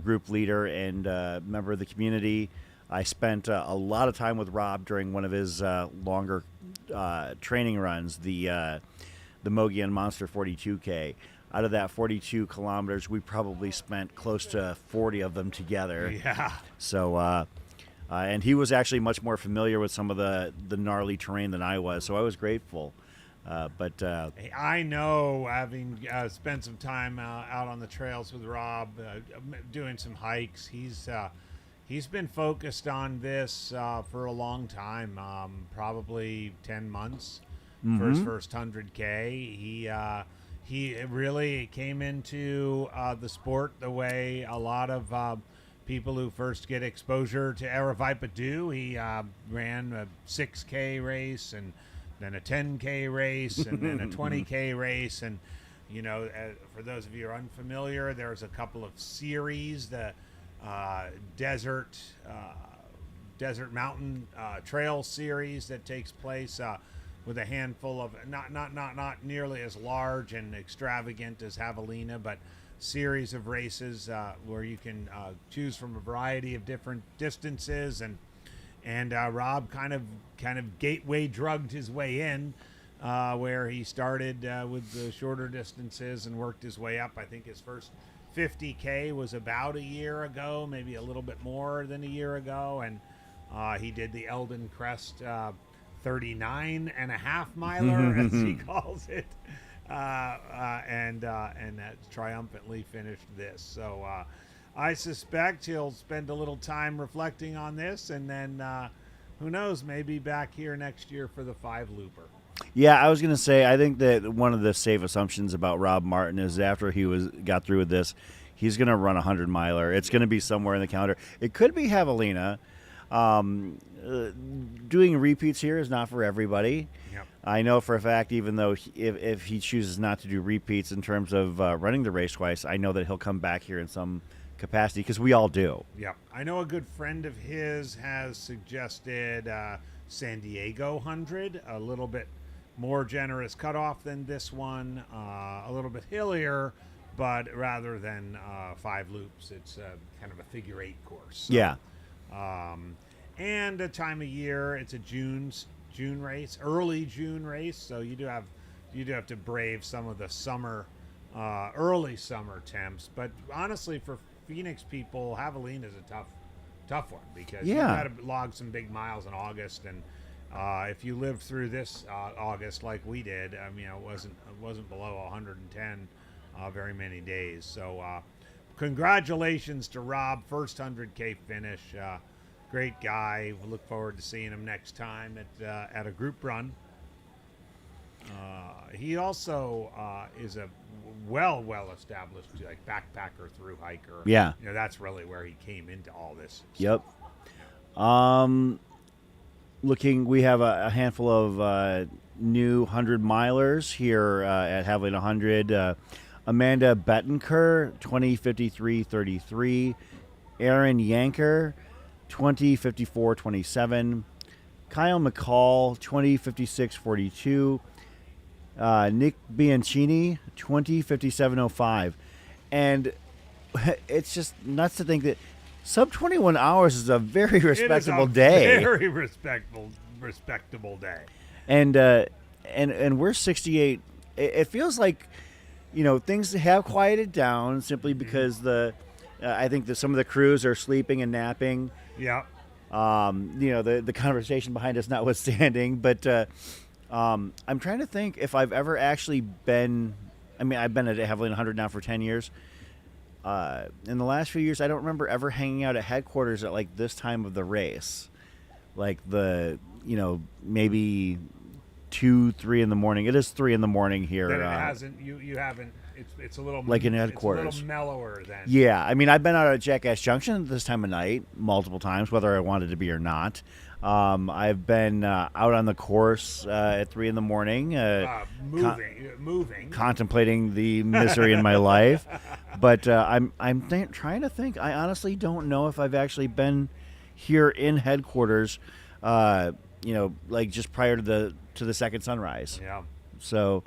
group leader and member of the community. I spent a lot of time with Rob during one of his longer training runs, the Mogian Monster 42K. Out of that 42 kilometers, we probably spent close to 40 of them together. Yeah. So, and he was actually much more familiar with some of the gnarly terrain than I was, so I was grateful. But I know, having spent some time out on the trails with Rob, doing some hikes, he's been focused on this for a long time, probably 10 months for his first 100K. He really came into the sport the way a lot of people who first get exposure to Aravaipa do. He ran a 6K race and then a 10K race and then a 20K race. And, for those of you who are unfamiliar, there's a couple of series, the desert mountain trail series that takes place with a handful of not nearly as large and extravagant as Havalina, but series of races where you can choose from a variety of different distances, and Rob kind of gateway drugged his way in, where he started with the shorter distances and worked his way up. I think his first 50K was about a year ago, maybe a little bit more than a year ago, and he did the Eldon Crest 39 and a half miler, as he calls it, and triumphantly finished this. So I suspect he'll spend a little time reflecting on this, and then who knows, maybe back here next year for the 5-looper. Yeah, I was going to say, I think that one of the safe assumptions about Rob Martin is after he got through with this, he's going to run a 100-miler. It's going to be somewhere in the calendar. It could be Havalina. Doing repeats here is not for everybody. Yep. I know for a fact, even though if he chooses not to do repeats in terms of running the race twice, I know that he'll come back here in some capacity, because we all do. Yeah, I know a good friend of his has suggested San Diego 100, a little bit more generous cutoff than this one, a little bit hillier, but rather than 5 loops, it's kind of a figure 8 course. So, Yeah. And a time of year, it's a June race, early June race, so you do have to brave some of the summer, early summer temps. But honestly, for Phoenix people, Havalina is a tough one, because you got to log some big miles in August, and if you lived through this August like we did, I mean, it wasn't below 110 very many days. So congratulations to Rob, first 100K finish. Great guy. We look forward to seeing him next time at a group run. He also is a well established like backpacker through hiker. Yeah. You know, that's really where he came into all this. Yep. We have a handful of new 100-milers here at Havalina 100. Amanda Bettenker, 20:53:33. Aaron Yanker, 20:54:27. Kyle McCall, 20:56:42. Nick Bianchini, 20:57:05. And it's just nuts to think that sub 21 hours is a very respectable day. Very respectable day. And we're 68. It feels like, you know, things have quieted down simply because I think that some of the crews are sleeping and napping. Yeah. You know, the conversation behind us notwithstanding, but I'm trying to think if I've ever actually been. I mean, I've been at Havalina 100 now for 10 years. In the last few years, I don't remember ever hanging out at headquarters at like this time of the race, like maybe 2-3 in the morning. It is 3 in the morning here. Then it hasn't. You haven't. It's a little like in headquarters. It's a little mellower then. Yeah, I mean, I've been out at Jackass Junction at this time of night multiple times, whether I wanted to be or not. I've been out on the course at 3 in the morning, moving, contemplating the misery in my life. But I'm trying to think. I honestly don't know if I've actually been here in headquarters. Like just prior to the second sunrise. Yeah. So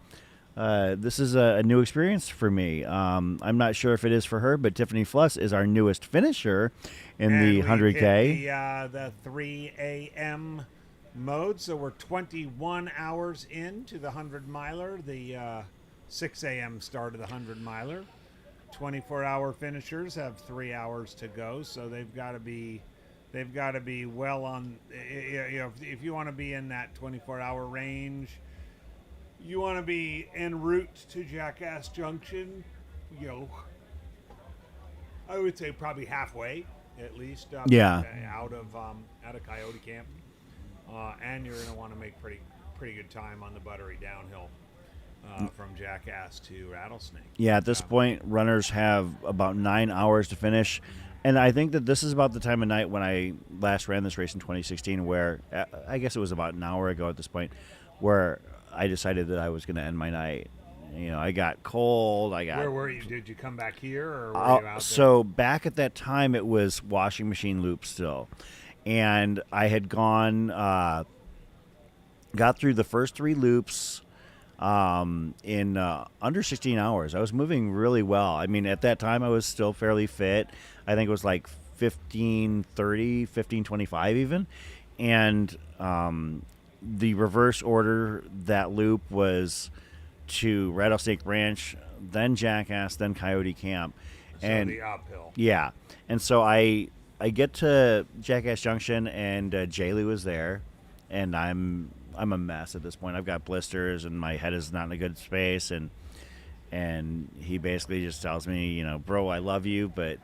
this is a new experience for me. I'm not sure if it is for her, but Tiffany Fluss is our newest finisher in the 100K. The 3 a.m. mode, so we're 21 hours into the 100-miler. The 6 a.m. start of the 100-miler. 24-hour finishers have 3 hours to go, so they've got to be well on. If you want to be in that 24-hour range, you want to be en route to Jackass Junction. I would say probably halfway at least. Out of Coyote Camp, and you're going to want to make pretty good time on the buttery downhill from Jackass to Rattlesnake. Yeah, at this point, runners have about 9 hours to finish. And I think that this is about the time of night when I last ran this race in 2016, where I guess it was about an hour ago at this point, where I decided that I was going to end my night. I got cold. Where were you? Did you come back here, or were you out there? So back at that time, it was washing machine loops still, and I had got through the first 3 loops in under 16 hours. I was moving really well. I mean, at that time, I was still fairly fit. I think it was like 15:30, 15:25 even. And the reverse order, that loop was to Rattlesnake Ranch, then Jackass, then Coyote Camp. So and the uphill. Yeah. And so I get to Jackass Junction, and J-Lou is there. And I'm I'm a mess at this point. I've got blisters and my head is not in a good space, and he basically just tells me, bro, I love you, but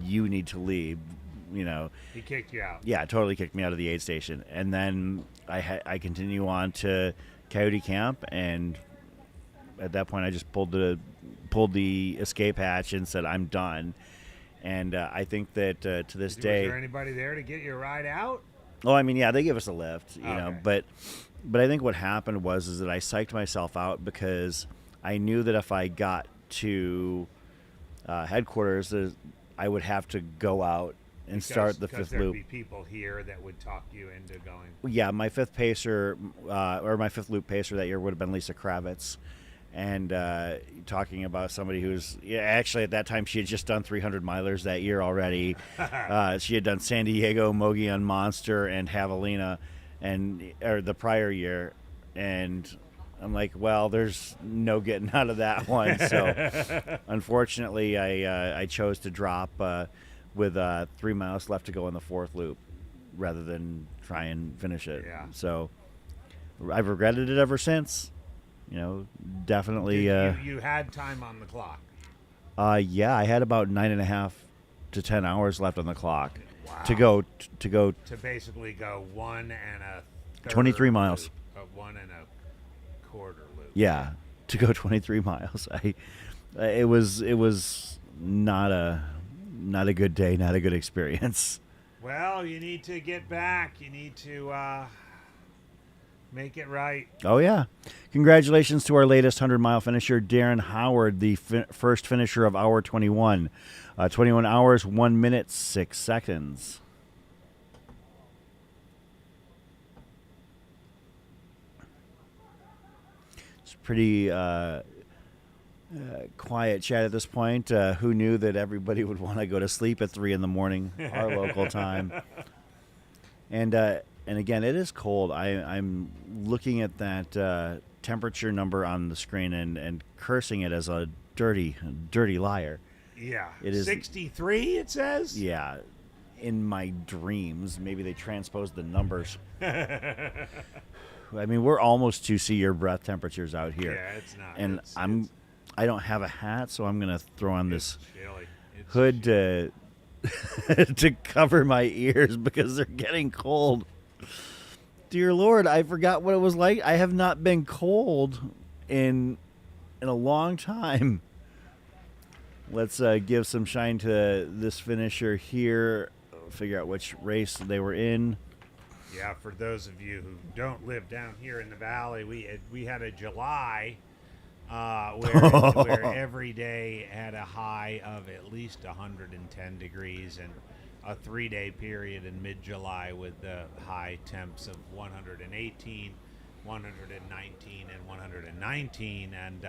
you need to leave. He kicked you out. Yeah, totally kicked me out of the aid station, and then I continue on to Coyote Camp, and at that point I just pulled the escape hatch and said I'm done. And I think that to this day, was there anybody there to get you a ride out? Oh, I mean, yeah, they give us a lift, know, Okay. but I think what happened was that I psyched myself out because I knew that if I got to headquarters, I would have to go out and start the fifth there'd loop. be people here that would talk you into going. Yeah, my fifth pacer, or my fifth loop pacer that year would have been Lisa Kravitz. And talking about somebody who's actually at that time she had just done 300 milers that year already. She had done San Diego, Mogollon Monster, and Havalina, or the prior year. And I'm like, well, there's no getting out of that one. So unfortunately, I chose to drop with 3 miles left to go in the fourth loop rather than try and finish it. Yeah. So I've regretted it ever since. Definitely. You had time on the clock. Yeah, I had about 9.5 to 10 hours left on the clock Wow. to go. To basically go 1 1/3 23 miles. Loop, 1 1/4 loop. Yeah, to go 23 miles. It was not a good day, not a good experience. Well, you need to get back. You need to make it right. Oh yeah! Congratulations to our latest 100-mile finisher, Darren Howard, the first finisher of hour 21. 21 hours, 1 minute, 6 seconds. It's pretty quiet chat at this point. Who knew that everybody would want to go to sleep at 3 in the morning, our local time? And again, it is cold. I'm looking at that temperature number on the screen and cursing it as a dirty liar. Yeah. It is 63, it says? Yeah. In my dreams, maybe they transposed the numbers. I mean, we're almost to see your breath temperatures out here. Yeah, it's not. And I don't have a hat, so I'm going to throw on this chilly. It's hood to cover my ears because they're getting cold. Dear Lord, I forgot what it was like. I have not been cold in a long time. Let's give some shine to this finisher here. Figure out which race they were in. Yeah, for those of you who don't live down here in the valley, we had a July where every day had a high of at least 110 degrees, and a 3-day period in mid-July with the high temps of 118, 119, and 119, and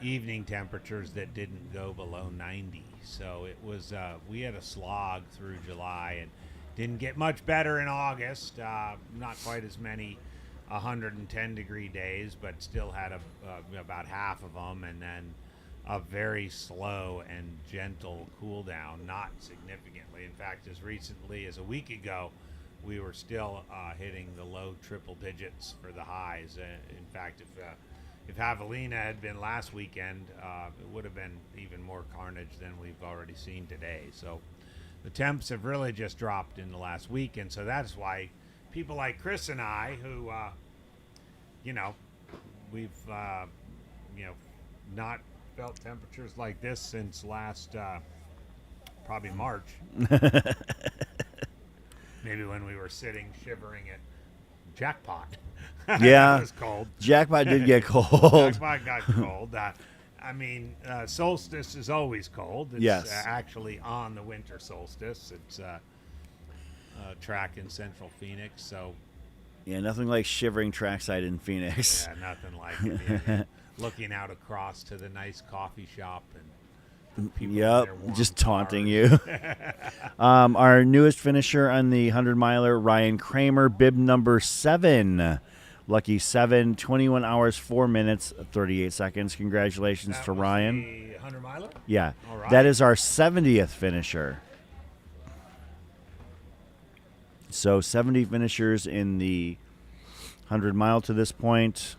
evening temperatures that didn't go below 90. So it was we had a slog through July and didn't get much better in August. Not quite as many 110-degree days, but still had about half of them, and then a very slow and gentle cool down, not significantly. In fact, as recently as a week ago, we were still hitting the low triple digits for the highs. In fact, if Havalina had been last weekend, it would have been even more carnage than we've already seen today. So the temps have really just dropped in the last week, and so that's why people like Chris and I, who, we've, not felt temperatures like this since last, probably March. Maybe when we were sitting shivering at Jackpot. Yeah. It was cold. Jackpot did get cold. Jackpot got cold. Solstice is always cold. It's Yes. Actually on the winter solstice. It's a track in central Phoenix. So, Yeah, nothing like shivering trackside in Phoenix. yeah, nothing like it. Yeah. Looking out across to the nice coffee shop and people in Yep, their warm just taunting cars. you. Our newest finisher on the 100-miler, Ryan Kramer, bib number 7. Lucky 7, 21 hours, 4 minutes, 38 seconds. Congratulations That to was Ryan. the 100-miler? Yeah, All right. that is our 70th finisher. So 70 finishers in the 100 mile to this point.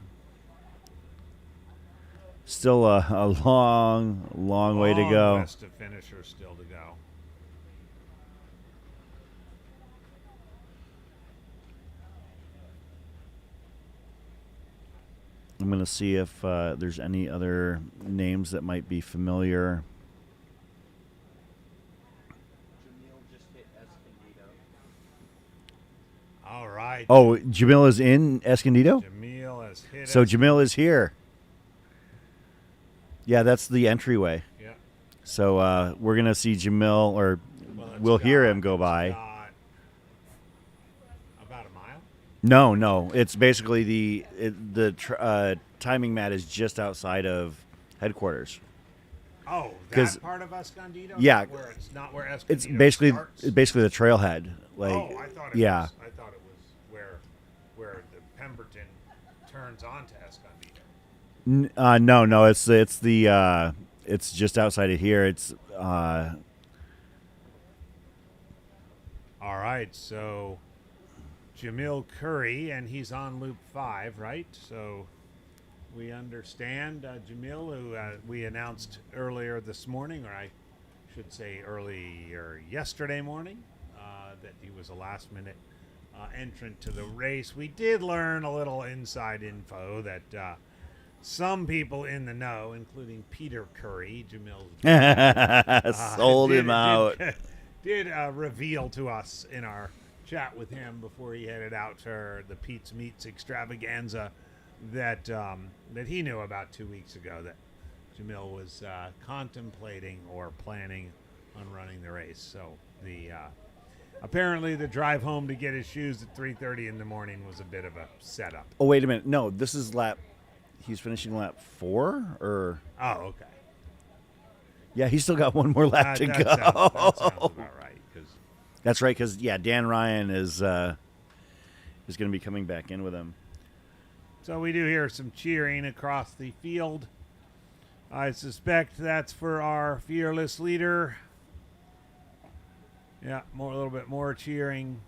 Still a long way to go. Long list of finishers still to go. I'm going to see if there's any other names that might be familiar. All right. Oh, Jamil is in Escondido? Jamil has hit So it. Jamil is here. Yeah, that's the entryway. Yeah. So we're going to see Jamil, or Well, we'll hear him it's go by. got about a mile. No. It's basically the timing mat is just outside of headquarters. Oh, 'Cause- that part of Escondido? Yeah. Where it's not where It's Escondido basically starts? the trailhead. Like, Oh, I thought it yeah. was. I thought it was where the Pemberton turns onto Escondido. No. It's the it's just outside of here. It's All right, so Jamil Curry, and he's on loop 5, right? So we understand Jamil, who we announced earlier this morning, or I should say earlier yesterday morning, that he was a last-minute entrant to the race. We did learn a little inside info that some people in the know, including Peter Curry, Jamil's sold him out. Did reveal to us in our chat with him before he headed out to the Pete's Meats extravaganza that that he knew about 2 weeks ago that Jamil was contemplating or planning on running the race. So the apparently the drive home to get his shoes at 3:30 in the morning was a bit of a setup. Oh, wait a minute. No, this is he's finishing lap 4, or Oh, okay. yeah, he's still got one more lap to go. That sounds about right. 'Cause That's right, because Dan Ryan is going to be coming back in with him. so we do hear some cheering across the field. I suspect that's for our fearless leader. Yeah, a little bit more cheering.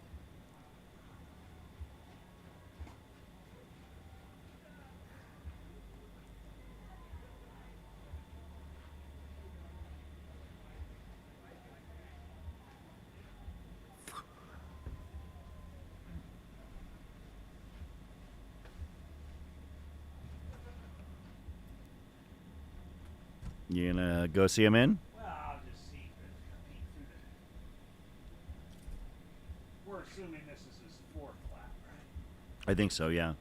You gonna go see him in? Well, I'll just see if there's a peek through the... We're assuming this is his 4th lap, right? I think so. Yeah.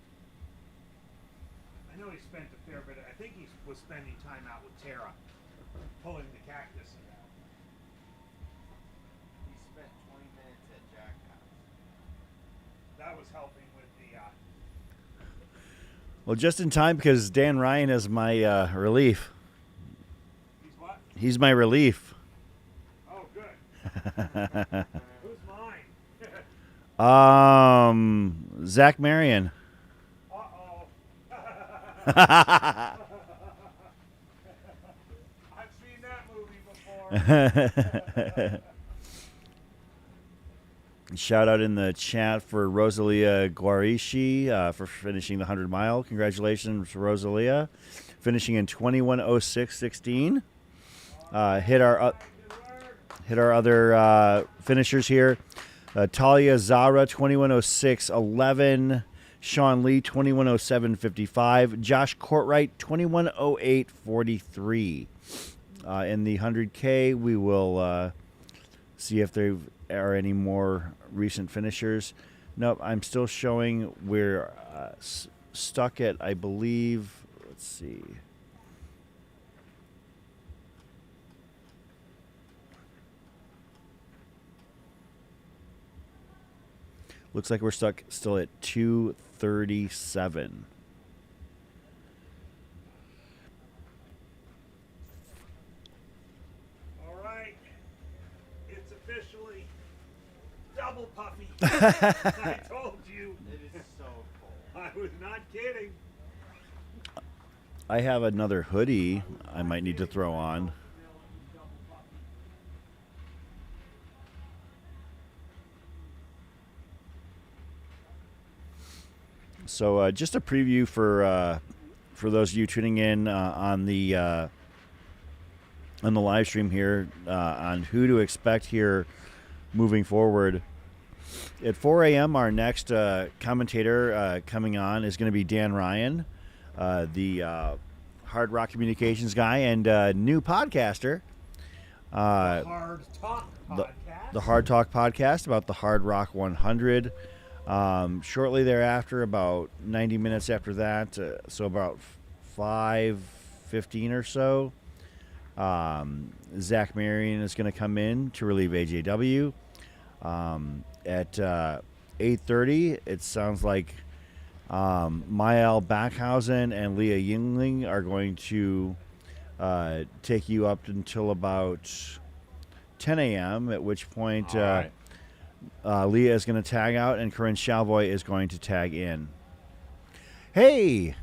I know he spent a fair bit. I think he was spending time out with Tara, pulling the cactus out. He spent 20 minutes at Jackass. That was helping with the. Well, just in time, because Dan Ryan is my relief. He's what? He's my relief. Oh, good. Who's mine? Zach Marion. Uh-oh. I've seen that movie before. Shout out in the chat for Rosalia Guarishi for finishing the 100 mile. Congratulations, Rosalia. Finishing in 21:06.16. Hit our other finishers here. Talia Zara 21:06.11. Sean Lee 21:07.55. Josh Courtwright 21:08.43. In the 100K, we will see if there are any more recent finishers. Nope, I'm still showing we're stuck at, I believe, let's see. Looks like we're stuck still at 2:37. All right. It's officially double puffy. I told you. It is so cold. I was not kidding. I have another hoodie I might need to throw on. So just a preview for those of you tuning in on the live stream here on who to expect here moving forward. At 4 a.m., our next commentator coming on is going to be Dan Ryan, the Hard Rock Communications guy and new podcaster. Hard Talk Podcast. The Hard Talk Podcast about the Hard Rock 100. Shortly thereafter, about 90 minutes after that, so about 5:15 or so, Zach Marion is going to come in to relieve AJW. At 8:30, it sounds like Mael Backhausen and Leah Yingling are going to take you up until about 10 a.m., at which point All right. Leah is going to tag out and Corinne Chalvoy is going to tag in. Hey,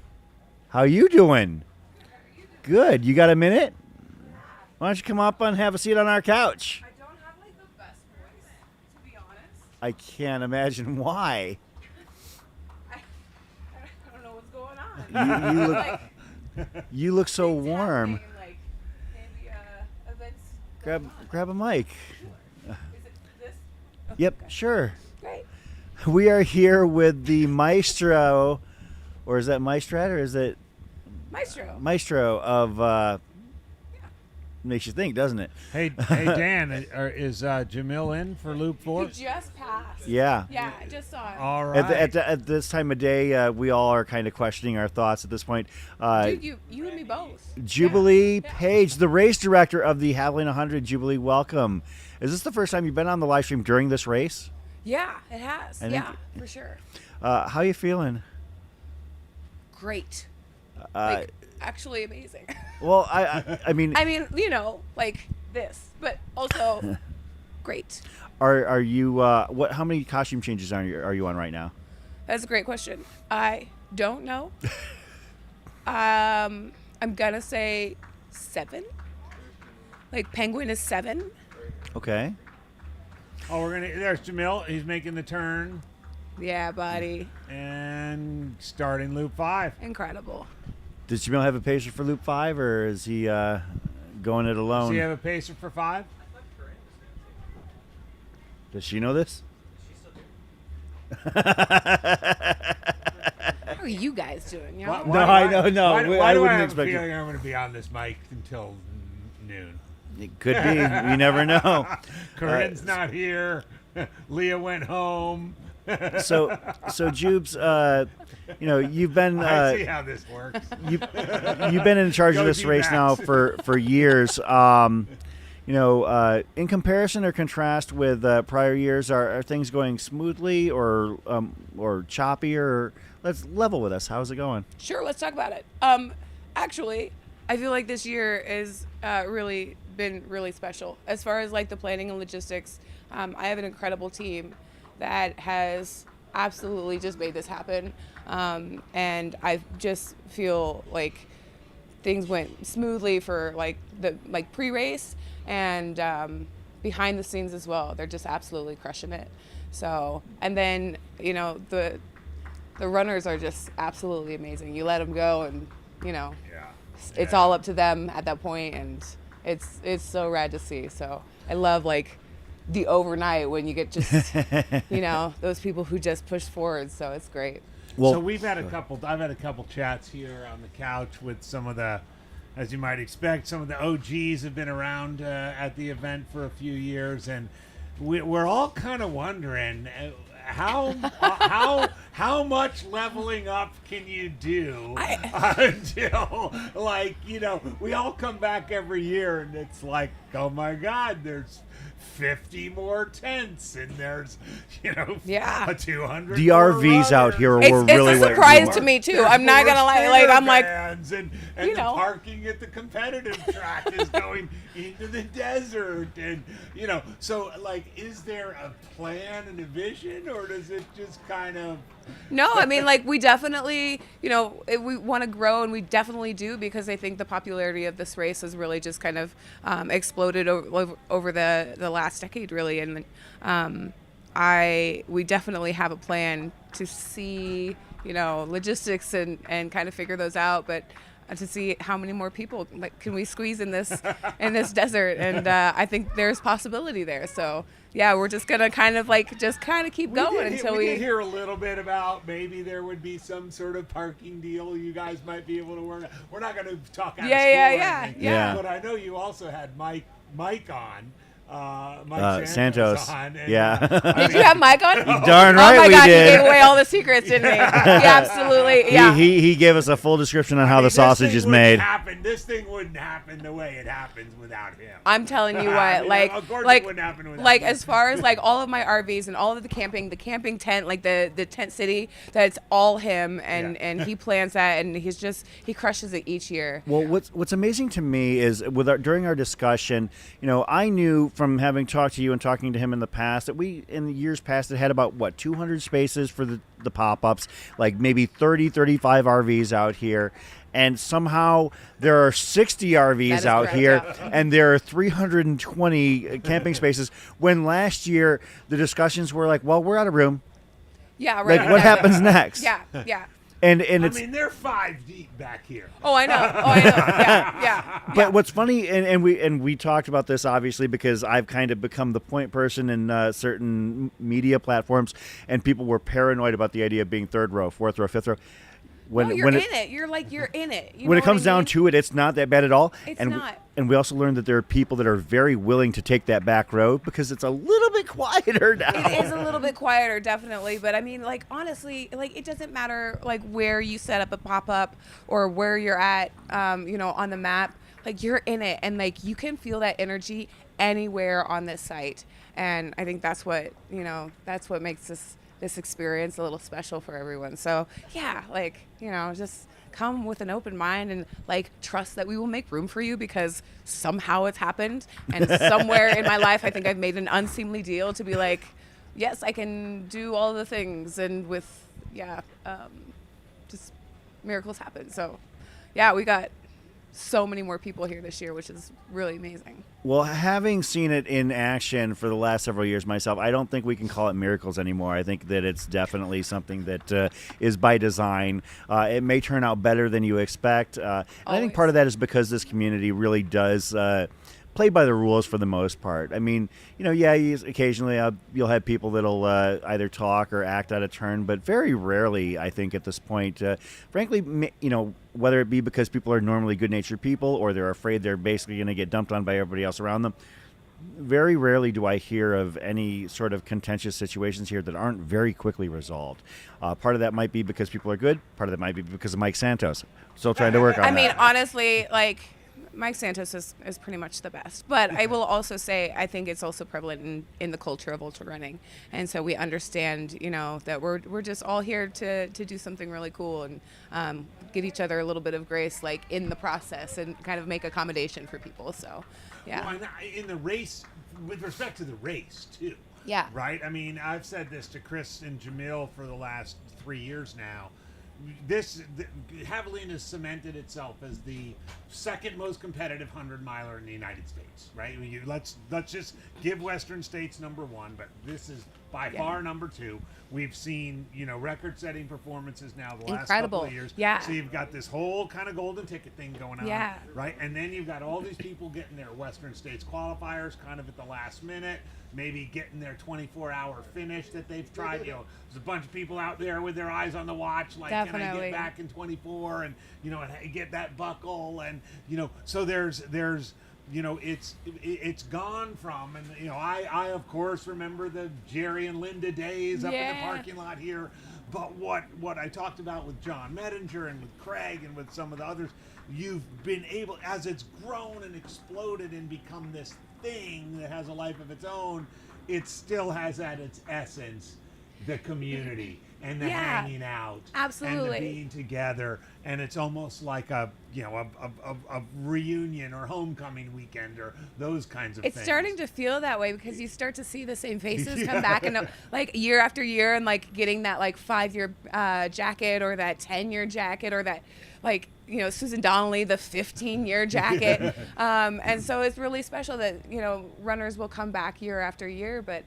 how you doing? Good. You got a minute? Why don't you come up and have a seat on our couch? I don't have like the best voice, to be honest. I can't imagine why. I don't know what's going on. You look, Like, you look so things warm. happening, like, maybe events. Grab a mic. Is it this? Okay, Yep, okay. sure. Great. We are here with the maestro, or is that maestrat, or is it Maestro. of? Makes you think, doesn't it? Hey Dan, is Jamil in for Loop 4? He just passed. Yeah. Yeah, I just saw him. All right. At this time of day, we all are kind of questioning our thoughts at this point. Dude, you and me both. Jubilee Paige, the race director of the Havalina 100. Jubilee, welcome. Is this the first time you've been on the live stream during this race? Yeah, it has. I think- Yeah, for sure. How you feeling? Great. Uh, Actually amazing. well, I mean, I mean, like this, but also great. are you what? How many costume changes are you on right now? That's a great question. I don't know. I'm gonna say 7. Like Penguin is 7. Okay. Oh, there's Jamil. He's making the turn Yeah, buddy. and starting Loop 5. Incredible. Does Jamil have a pacer for Loop 5, or is he going it Does alone? he have a pacer for 5? Does she know this? How are you guys doing? Y'all? No, I know, no. Why, I why do I wouldn't have expect a it. feeling I'm going to be on this mic until noon? It could be. You never know. Corinne's not here. Leah went home. So Jubes, you've been I see how this works. you've been in charge of Go this race now D-Max. for years. In comparison or contrast with prior years, are things going smoothly or choppy? Or let's level with us. How's it going? Sure, let's talk about it. Actually, I feel like this year is really been really special as far as like the planning and logistics. I have an incredible team that has absolutely just made this happen, and I just feel like things went smoothly for the pre-race and behind the scenes as well. They're just absolutely crushing it. So, and then the runners are just absolutely amazing. You let them go, and it's all up to them at that point, and it's so rad to see. So I love the overnight when you get just those people who just push forward. So it's great. Well, So I've had a couple chats here on the couch with some of the, as you might expect, some of the OGs have been around at the event for a few years, and we're all kind of wondering how much leveling up can you do until we all come back every year and it's like, oh my God, there's 50 more tents and there's Yeah. a 200 the RVs out here were really it's a what surprise drew to us. me too. There's I'm not more gonna lie. spare I'm like, vans and you the know. parking at the competitive track is going into the desert, and so is there a plan and a vision, or does it just kind of? no, I mean, we definitely, we want to grow, and we definitely do, because I think the popularity of this race has really just kind of exploded over the last decade, really. And we definitely have a plan to see, logistics and kind of figure those out. But to see how many more people can we squeeze in this desert, and I think there's possibility there. So yeah, we're just gonna kind of keep going until we did hear a little bit about maybe there would be some sort of parking deal you guys might be able to work out. We're not going to talk out of school or anything, yeah. But I know you also had Mike on. Mike Santos. On, and, yeah. Did you have Mike on? Darn right oh my we God, did. He gave away all the secrets, didn't he? Yeah, absolutely. Yeah. He gave us a full description on how the sausage is made. This thing wouldn't happen the way it happens without him. I'm telling you what, of course it wouldn't happen without him. as far as all of my RVs and all of the camping tent, the tent city, that's all him, and he plans that, and he crushes it each year. Well, what's amazing to me is during our discussion, I knew from having talked to you and talking to him in the past that we in the years past had about 200 spaces for the pop-ups, like maybe 35 RVs out here, and somehow there are 60 RVs out correct, here, yeah. and there are 320 camping spaces, when last year the discussions were like, well, we're out of room. Yeah, right. Like, what happens next? Yeah. And it's, they're 5 deep back here. Oh, I know. Yeah. But what's funny, and we talked about this obviously because I've kind of become the point person in certain media platforms, and people were paranoid about the idea of being third row, fourth row, fifth row. You're in it. You're in it. When it comes down to it, it's not that bad at all. It's and not. And we also learned that there are people that are very willing to take that back road because it's a little bit quieter now. It is a little bit quieter, definitely. But I mean, honestly, it doesn't matter where you set up a pop-up or where you're at, on the map. You're in it, and you can feel that energy anywhere on this site. And I think that's what makes this experience a little special for everyone. So yeah, just come with an open mind and trust that we will make room for you, because somehow it's happened, and somewhere in my life I think I've made an unseemly deal to be yes, I can do all the things, and just miracles happen. So yeah, we got so many more people here this year, which is really amazing. Well, having seen it in action for the last several years myself, I don't think we can call it miracles anymore. I think that it's definitely something that is by design. It may turn out better than you expect. And I think part of that is because this community really does play by the rules for the most part. I mean, occasionally you'll have people that'll either talk or act out of turn, but very rarely, I think, at this point, frankly, whether it be because people are normally good-natured people or they're afraid they're basically going to get dumped on by everybody else around them, very rarely do I hear of any sort of contentious situations here that aren't very quickly resolved. Part of that might be because people are good. Part of that might be because of Mike Santos. Still trying to work on that. I mean, honestly, Mike Santos is pretty much the best. But I will also say I think it's also prevalent in the culture of ultra running. And so we understand, that we're just all here to do something really cool and give each other a little bit of grace in the process and kind of make accommodation for people. So, yeah. Well, in the race, with respect to the race, too. Yeah. Right? I mean, I've said this to Chris and Jamil for the last 3 years now. Javelina has cemented itself as the second most competitive 100-miler in the United States, right? Let's just give Western States number 1, but this is by far number 2. We've seen, record-setting performances now the last couple of years. Yeah. So you've got this whole kind of golden ticket thing going on, right? And then you've got all these people getting their Western States qualifiers kind of at the last minute, maybe getting their 24-hour finish that they've tried. There's a bunch of people out there with their eyes on the watch, can I get back in 24 and get that buckle, and so there's it's gone from, and I of course remember the Jerry and Linda days up in the parking lot here, but what I talked about with John Medinger and with Craig and with some of the others, you've been able, as it's grown and exploded and become this thing that has a life of its own, it still has at its essence the community and the hanging out, absolutely, and the being together, and it's almost like a reunion or homecoming weekend or those kinds of things. It's starting to feel that way because you start to see the same faces come back and year after year, and getting that 5-year jacket or that 10-year jacket or that Susan Donnelly, the 15-year jacket. And so it's really special that, runners will come back year after year. But,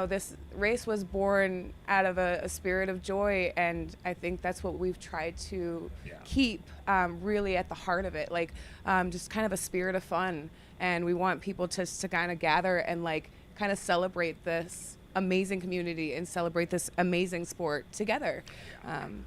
this race was born out of a spirit of joy, and I think that's what we've tried to keep really at the heart of it, like just kind of a spirit of fun. And we want people to kind of gather and like kind of celebrate this amazing community and celebrate this amazing sport together.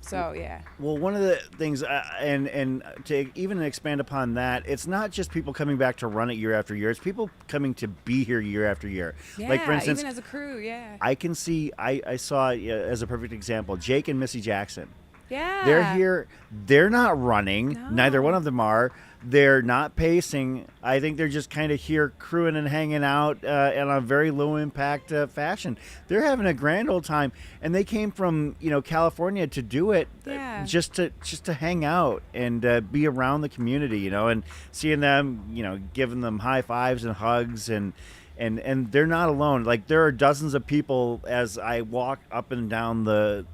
So yeah. Well, one of the things, and to even expand upon that, it's not just people coming back to run it year after year. It's people coming to be here year after year. Yeah, like for instance, even as a crew, yeah. I can see. I saw as a perfect example, Jake and Missy Jackson. Yeah. They're here. They're not running. No. Neither one of them are. They're not pacing. I think they're just kind of here crewing and hanging out in a very low impact fashion. They're having a grand old time, and they came from California to do it just to hang out and be around the community, and seeing them, giving them high fives and hugs and they're not alone. Like there are dozens of people as I walk up and down the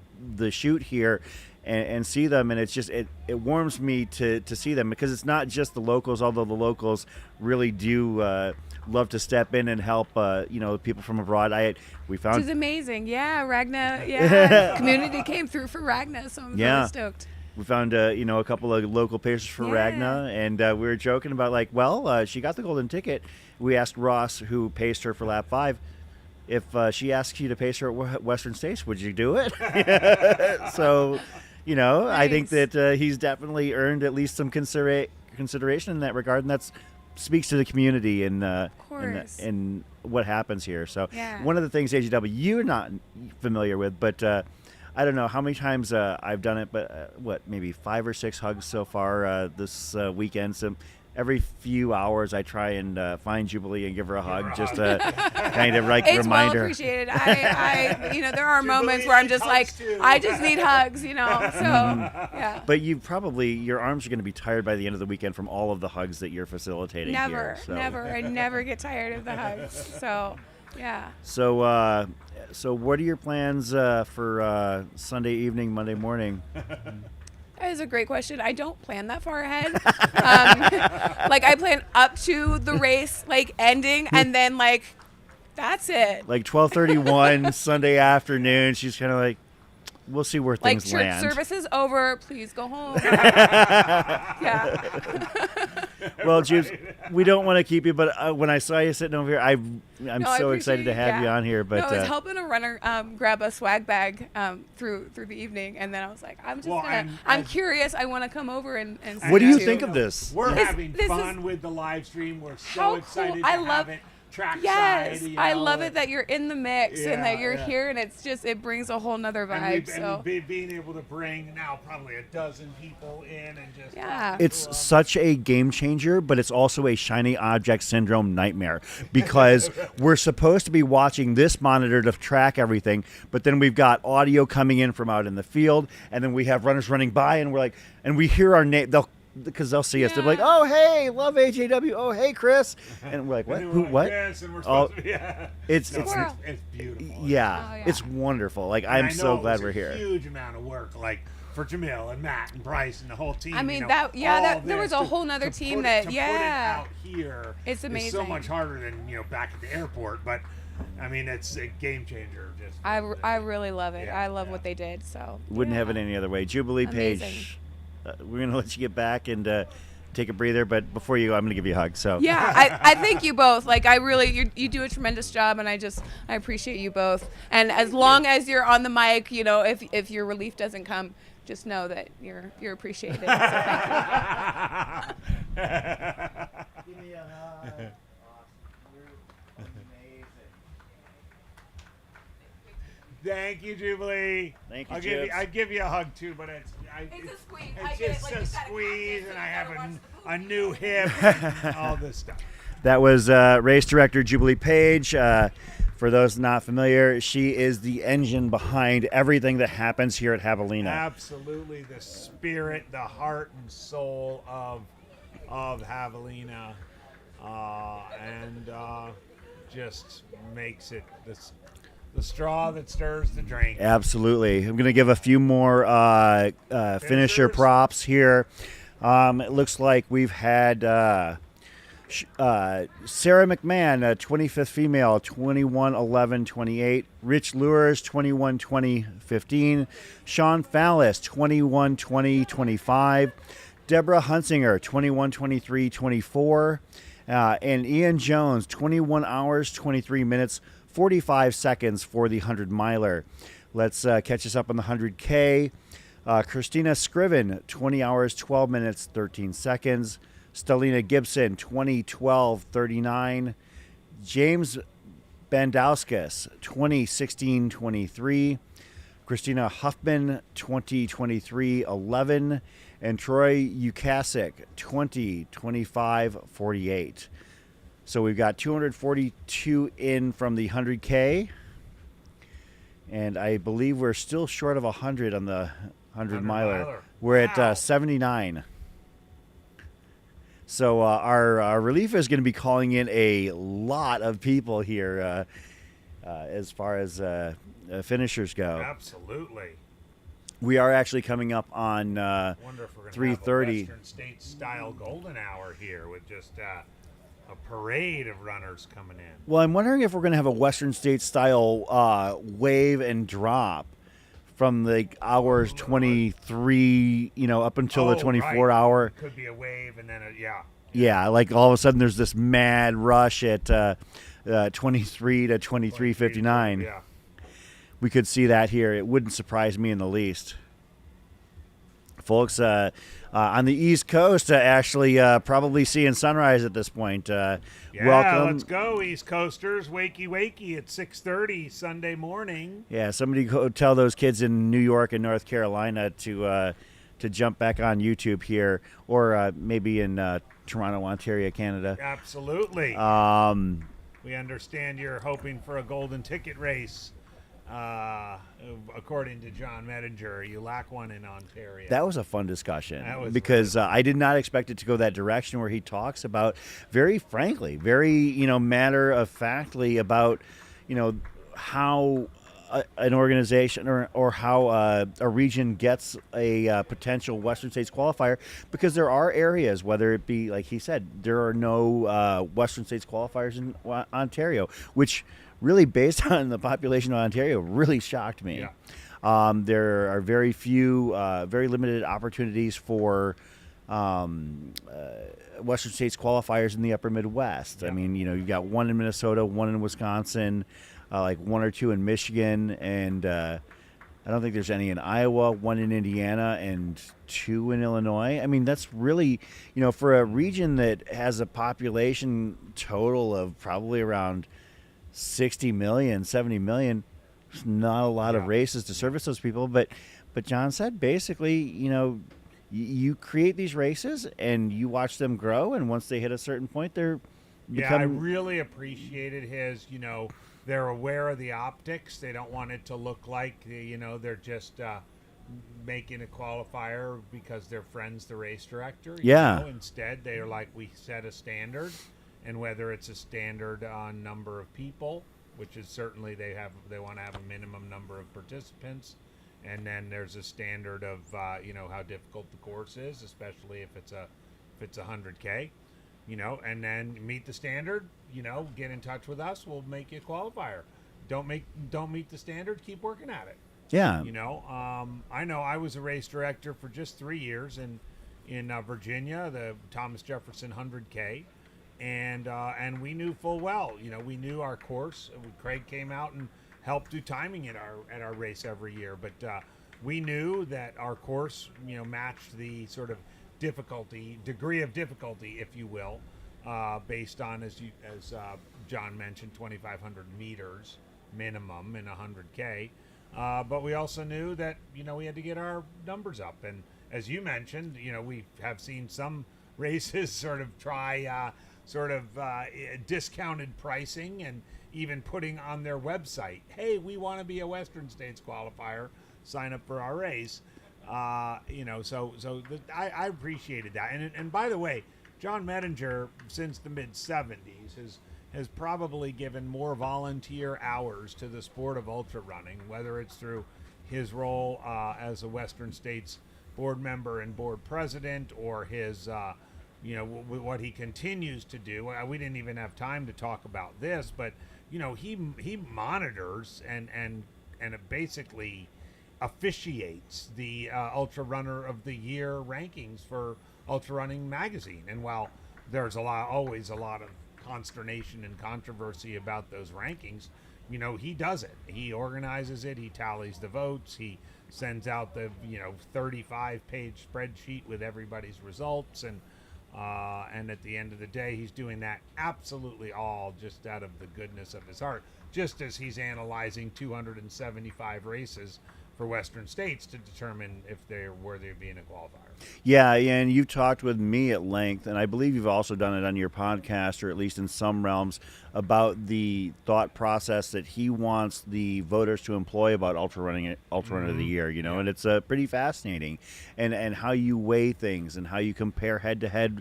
chute here. And see them, and it's just it warms me to see them, because it's not just the locals, although the locals really do love to step in and help people from abroad. We found, which is amazing. Yeah, Ragna. Yeah, community came through for Ragna, so I'm really stoked. We found a couple of local pacers for Ragna, and we were joking about she got the golden ticket. We asked Ross, who paced her for lap 5, if she asks you to pace her at Western States, would you do it? So. Nice. I think that he's definitely earned at least some consideration in that regard, and that speaks to the community and what happens here. So one of the things, AGW, you're not familiar with, but I don't know how many times I've done it, but maybe 5 or 6 hugs so far this weekend. So every few hours I try and find Jubilee and give her a hug, just to kind of it's remind well her. Appreciated. I there are moments where I'm just like, I just need hugs, So yeah. But your arms are going to be tired by the end of the weekend from all of the hugs that you're facilitating. Never. I never get tired of the hugs. So yeah. So what are your plans for Sunday evening, Monday morning? That is a great question. I don't plan that far ahead. I plan up to the race, ending, and then, that's it. 12:31 Sunday afternoon, she's kind of like, we'll see where things church land. service is over. Please go home. Yeah. Well, Jubes, we don't want to keep you, but when I saw you sitting over here, I'm so excited to have you on here. But I was helping a runner grab a swag bag through the evening, and then I was like, I'm curious. I want to come over and see. What do you think of this? We're having fun with the live stream. We're so excited to have it. Yes, I love it that you're in the mix and that you're here, and it brings a whole nother vibe. And being able to bring now probably a dozen people in and just it's such a game changer, but it's also a shiny object syndrome nightmare, because we're supposed to be watching this monitor to track everything, but then we've got audio coming in from out in the field, and then we have runners running by, and we're like, and we hear our name. Because they'll see us, they'll be like, "Oh, hey, love AJW. Oh, hey, Chris," and we're like, "What? Who? What?" Yes, and we're supposed to it's beautiful. Yeah, it's wonderful. I'm so glad we're here. A huge amount of work, for Jamil and Matt and Bryce and the whole team. I mean, there was a whole nother team that put it out here. It's amazing. It's so much harder than back at the airport, but I mean, it's a game changer. I really love it. I love what they did. So wouldn't have it any other way. Jubilee, amazing. Paige. We're going to let you get back and take a breather, but before you go, I'm going to give you a hug. So yeah, I thank you both. I really, you do a tremendous job, and I appreciate you both. And as long as you're on the mic, if your relief doesn't come, just know that you're appreciated. So thank you. Give me a hug. Thank you, Jubilee. Thank you, I'd give you a hug too, but it's a squeeze. It's just a squeeze, and I have a new hip and all this stuff. That was race director Jubilee Paige. For those not familiar, she is the engine behind everything that happens here at Havalina. Absolutely, the spirit, the heart and soul of Havalina, and just makes it the straw that stirs the drink. Absolutely. I'm going to give a few more finisher props here. It looks like we've had Sarah McMahon, 25th female, 21:11:28. Rich Lures, 21:20:15. Sean Fallis, 21:20:25. Deborah Hunsinger, 21:23:24. And Ian Jones, 21 hours, 23 minutes, 45 seconds for the 100-miler. Let's catch us up on the 100K. Christina Scriven, 20 hours, 12 minutes, 13 seconds. Stelina Gibson, 20:12:39. James Bandauskas, 20:16:23. Christina Huffman, 20:23:11. And Troy Ukasik, 20:25:48. So we've got 242 in from the 100K. And I believe we're still short of 100 on the 100-miler. We're at 79. So our relief is going to be calling in a lot of people here as far as finishers go. Absolutely. We are actually coming up on Wonder if we're 3:30. Western States style golden hour here with just a parade of runners coming in. Well, I'm wondering if we're going to have a Western States style wave and drop from the hours 23, up until the 24 hour. Could be a wave and then yeah. Yeah, like all of a sudden there's this mad rush at 23 to 23:59. Yeah. We could see that here. It wouldn't surprise me in the least. Folks, on the East Coast, actually probably seeing sunrise at this point. Yeah, welcome. let's go, East Coasters. Wakey, wakey at 6:30 Sunday morning. Yeah, somebody go tell those kids in New York and North Carolina to jump back on YouTube here, or maybe in Toronto, Ontario, Canada. Absolutely. We understand you're hoping for a golden ticket race. According to John Medinger, you lack one in Ontario. That was a fun discussion because I did not expect it to go that direction, where he talks about very frankly, very matter of factly about how an organization or how a region gets a potential Western States qualifier, because there are areas, whether it be like he said, there are no Western States qualifiers in Ontario, which really, based on the population of Ontario, really shocked me. Yeah. There are very few, very limited opportunities for Western States qualifiers in the upper Midwest. Yeah. I mean, you've got one in Minnesota, one in Wisconsin, like one or two in Michigan, and I don't think there's any in Iowa, one in Indiana, and two in Illinois. I mean, that's really, for a region that has a population total of probably around 60 million, 70 million, there's not a lot of races to service those people. But John said, basically, you create these races and you watch them grow, and once they hit a certain point, they're I really appreciated his, they're aware of the optics. They don't want it to look like, they're just making a qualifier because their friend's the race director. Instead, they're like, we set a standard. And whether it's a standard on number of people, which is certainly they want to have a minimum number of participants, and then there's a standard of how difficult the course is, especially if it's a 100K, and then meet the standard, get in touch with us, we'll make you a qualifier. Don't meet the standard, keep working at it. Yeah. I know I was a race director for just 3 years in Virginia, the Thomas Jefferson 100K. And we knew full well, we knew our course. Craig came out and helped do timing at our race every year, but we knew that our course, matched the sort of degree of difficulty, if you will, based on, as John mentioned, 2,500 meters minimum in a 100K. But we also knew that we had to get our numbers up, and as you mentioned, we have seen some races sort of try. Discounted pricing, and even putting on their website, hey, we want to be a Western States qualifier, sign up for our race. I appreciated that. And by the way, John Medinger, since the mid-'70s, has probably given more volunteer hours to the sport of ultra running, whether it's through his role as a Western States board member and board president, or his what he continues to do. We didn't even have time to talk about this, but he monitors and it basically officiates the Ultra Runner of the Year rankings for Ultra Running Magazine. And while there's always a lot of consternation and controversy about those rankings, he does it. He organizes it. He tallies the votes. He sends out the 35-page spreadsheet with everybody's results, and at the end of the day, he's doing that absolutely all just out of the goodness of his heart, just as he's analyzing 275 races for Western states to determine if they're worthy of being a qualifier. Yeah, and you've talked with me at length, and I believe you've also done it on your podcast, or at least in some realms, about the thought process that he wants the voters to employ about Ultra Runner of the Year, and it's pretty fascinating, and how you weigh things and how you compare head-to-head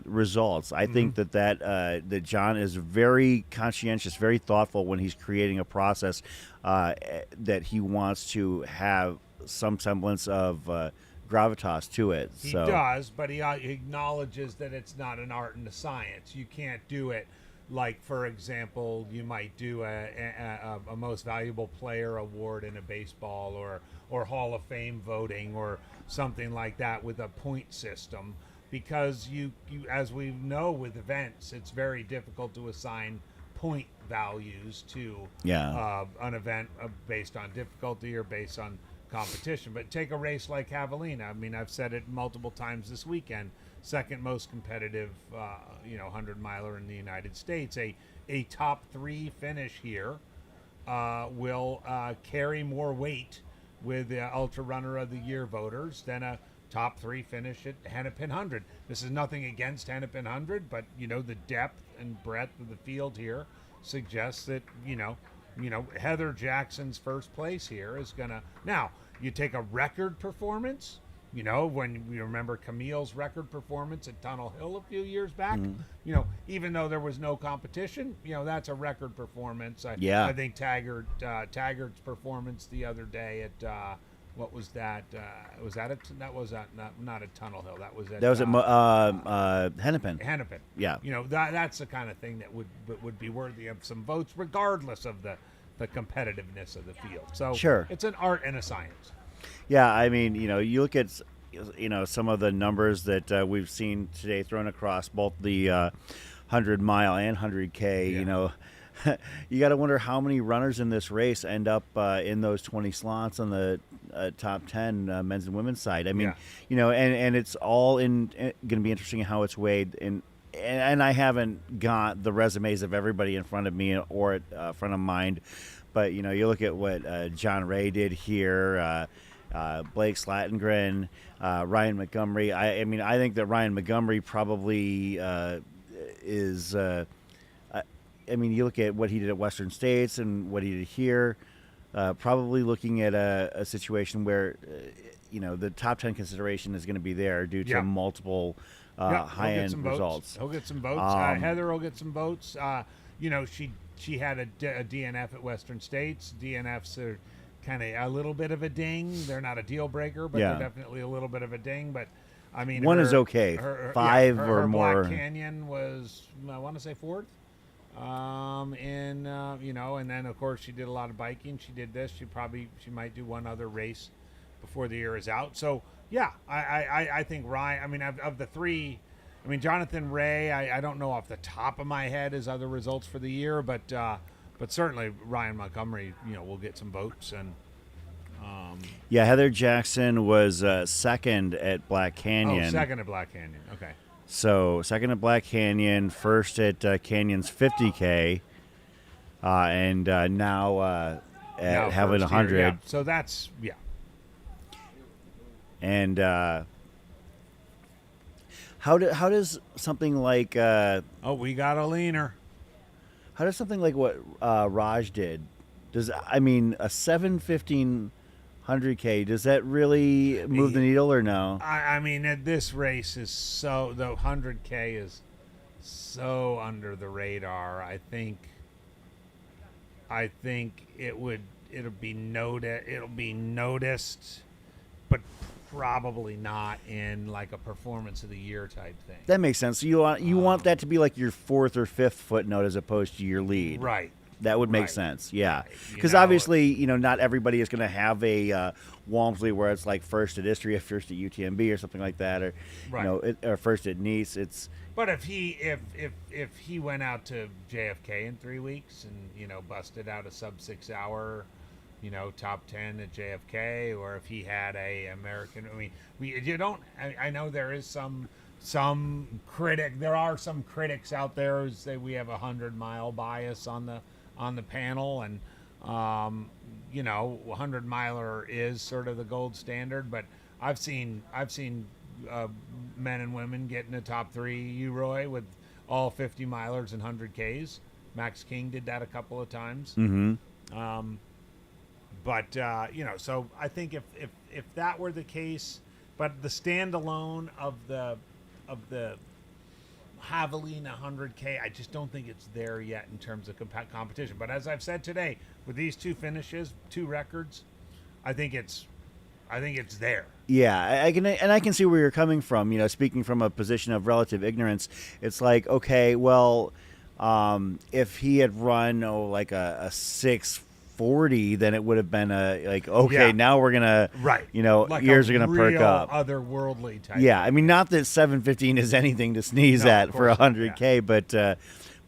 results. I think that John is very conscientious, very thoughtful when he's creating a process that he wants to have some semblance of gravitas to it. He does, but he acknowledges that it's not an art and a science. You can't do it like, for example, you might do a most valuable player award in a baseball or Hall of Fame voting or something like that with a point system. Because you as we know with events, it's very difficult to assign point values to an event based on difficulty or based on competition. But take a race like Havalina. I mean, I've said it multiple times this weekend. Second most competitive, 100-miler in the United States. A top 3 finish here will carry more weight with the Ultra Runner of the Year voters than a top 3 finish at Hennepin 100. This is nothing against Hennepin 100, but the depth and breadth of the field here suggests that Heather Jackson's first place here is gonna. Now you take a record performance. When we remember Camille's record performance at Tunnel Hill a few years back. Even though there was no competition, that's a record performance. I think Taggart's performance the other day at. What was that? Was that not at Tunnel Hill? That was at Hennepin. Hennepin. Yeah. That's the kind of thing that would be worthy of some votes, regardless of the competitiveness of the field. So sure, it's an art and a science. Yeah, I mean, you look at some of the numbers that we've seen today thrown across both the 100-mile and 100K. Yeah. You got to wonder how many runners in this race end up in those 20 slots on the top 10 men's and women's side. I mean, and it's all going to be interesting how it's weighed. And I haven't got the resumes of everybody in front of me or at front of mind, but you look at what John Ray did here, Blake Slatengren, Ryan Montgomery. I mean, I think that Ryan Montgomery probably is. I mean, you look at what he did at Western States and what he did here, probably looking at a situation where, the top 10 consideration is going to be there due to multiple high-end results. He'll get some votes. Heather will get some votes. She had a DNF at Western States. DNFs are kind of a little bit of a ding. They're not a deal breaker, but they're definitely a little bit of a ding. But I mean, one is okay. Five or more. Black Canyon was, I want to say, 4th. And then of course she did a lot of biking. She did this. She might do one other race before the year is out. So yeah, I think Ryan. I mean, of the 3, I mean, Jonathan Ray. I don't know off the top of my head his other results for the year, but certainly Ryan Montgomery, will get some votes. And Heather Jackson was second at Black Canyon. Oh, second at Black Canyon. Okay. So second at Black Canyon, first at Canyon's 50K, and now at Havalina 100. Yeah. So that's And how does something like we got a leaner. How does something like what Raj did? A 7:15 100K, does that really move the needle or no? I mean, this race is the 100K is so under the radar. I think it'll be noticed, but probably not in like a performance of the year type thing. That makes sense. So you want that to be like your fourth or fifth footnote as opposed to your lead. Right. That would make Right. sense, yeah. Right. You Because know, obviously, not everybody is going to have a Walmsley where it's like first at Istria, first at UTMB or something like that, or Right. or first at Nice. It's But if he went out to JFK in 3 weeks and busted out a sub 6 hour, top 10 at JFK, or if he had a American, I know there is some critic. There are some critics out there who say we have a 100-mile bias on the panel, and 100-miler is sort of the gold standard. But I've seen men and women get in the top 3 Roy with all 50-milers and 100Ks. Max King did that a couple of times. mm-hmm. But so I think if that were the case, but the standalone of the Havalina 100K, I just don't think it's there yet in terms of competition. But as I've said today, with these 2 finishes, 2 records, I think it's there. Yeah, I can see where you're coming from. Speaking from a position of relative ignorance, it's like, okay, well, if he had run like a 640, then it would have been now we're gonna Like ears a are gonna perk real up. otherworldly type. Yeah, I mean, not that 715 is anything to sneeze No, at of for course not, 100K,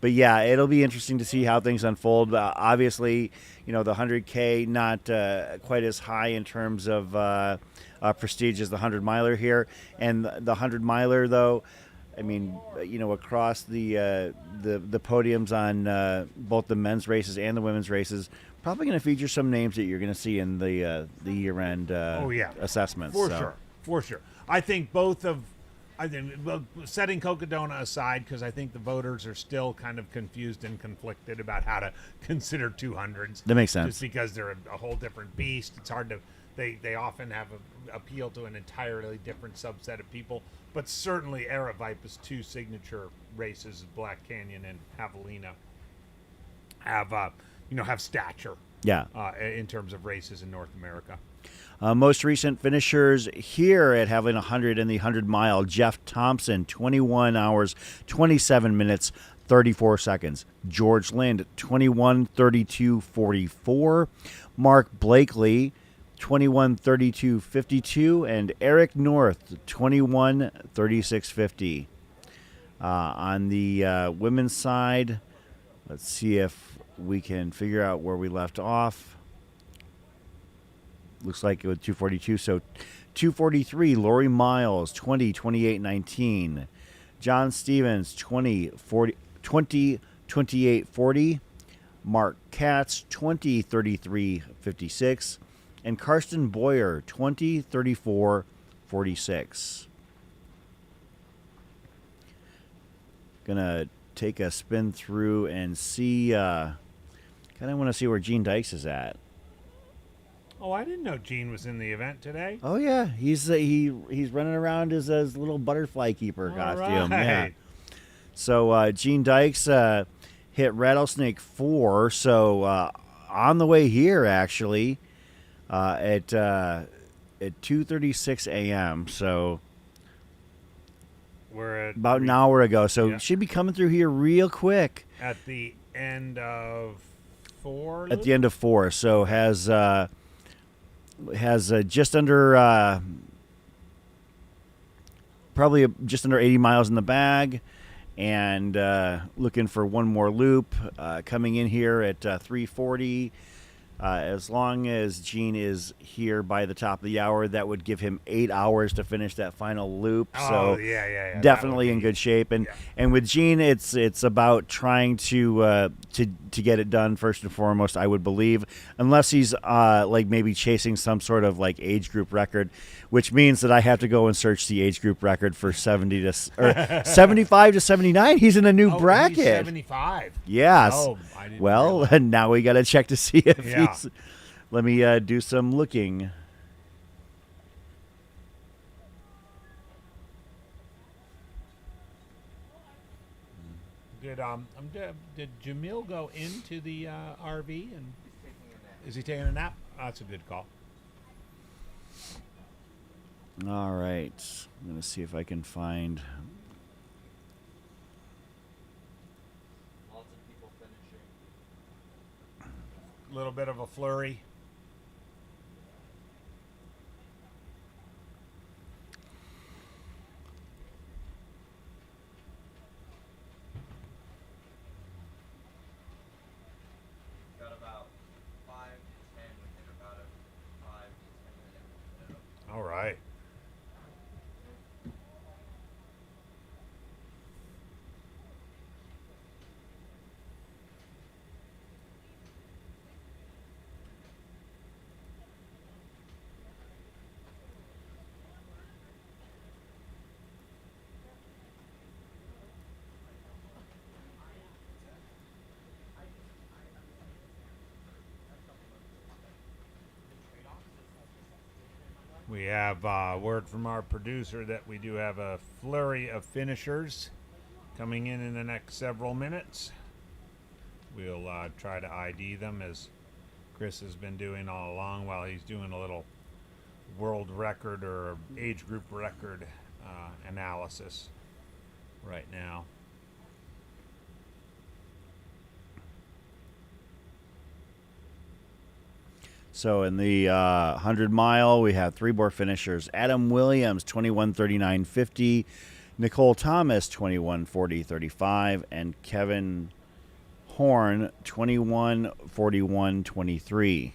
but yeah, it'll be interesting to see how things unfold. Obviously, the 100K not quite as high in terms of prestige as the 100-miler here, and the 100-miler though. I mean, across the podiums on both the men's races and the women's races, probably going to feature some names that you're going to see in the year-end assessments. For sure. I think setting Cocodona aside, because I think the voters are still kind of confused and conflicted about how to consider 200s. That makes sense. Just because they're a whole different beast. It's hard to. They often have appeal to an entirely different subset of people. But certainly Aravaipa's 2 signature races, Black Canyon and Havalina, have stature. Yeah. In terms of races in North America. Most recent finishers here at Havalina 100 and the 100-mile, Jeff Thompson, 21 hours, 27 minutes, 34 seconds. George Lind, 21:32:44. Mark Blakely, 21:32:52, and Eric North, 21:36:50. On the women's side, let's see if we can figure out where we left off. Looks like it was 242. So 243, Lori Miles, 20:28:19. John Stevens, 20:28:40. Mark Katz, 20:33:56. And Karsten Boyer, 20:34:46. Gonna take a spin through and see. Kind of want to see where Gene Dykes is at. Oh, I didn't know Gene was in the event today. Oh yeah, he's running around as a little butterfly keeper costume. Right. Yeah. So Gene Dykes hit Rattlesnake 4. So on the way here actually at 2:36 a.m. So We're at about an hour ago. So Yeah. should be coming through here real quick. at the end of 4. At the end of 4. So has just under probably just under 80 miles in the bag, and looking for one more loop. Coming in here at 3:40. As long as Gene is here by the top of the hour, that would give him 8 hours to finish that final loop. Oh, So yeah. definitely in good shape. And with Gene, it's about trying to get it done first and foremost, I would believe, unless he's like maybe chasing some sort of like age group record, which means that I have to go and search the age group record for 75 to 79. He's in a new bracket. He's 75. Yes. Oh, I didn't Well, realize. now we got to check to see if Yeah. he's. Let me do some looking. Did Jamil go into the RV and is he taking a nap? Oh, that's a good call. All right. I'm going to see if I can find. Lots of people finishing. A little bit of a flurry. Got about 5 to 10 within about a 5 to 10 minute window. All right. We have word from our producer that we do have a flurry of finishers coming in the next several minutes. We'll try to ID them as Chris has been doing all along while he's doing a little world record or age group record analysis right now. So in the 100-mile, we have 3 more finishers. Adam Williams, 21:39.50. Nicole Thomas, 21:40.35. And Kevin Horn, 21:41.23.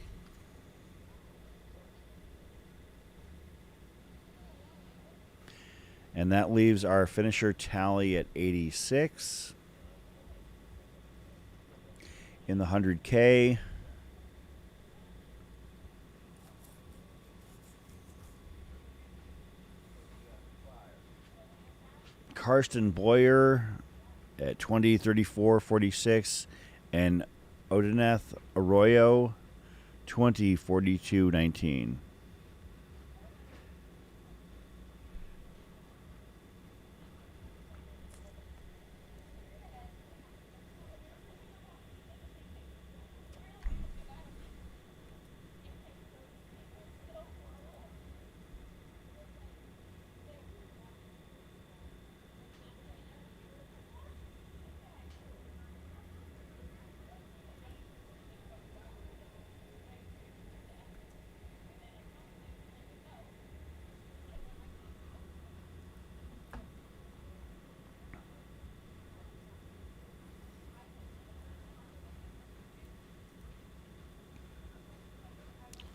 And that leaves our finisher tally at 86. In the 100K, Karsten Boyer at 20:34.46, and Odineth Arroyo 20:42.19.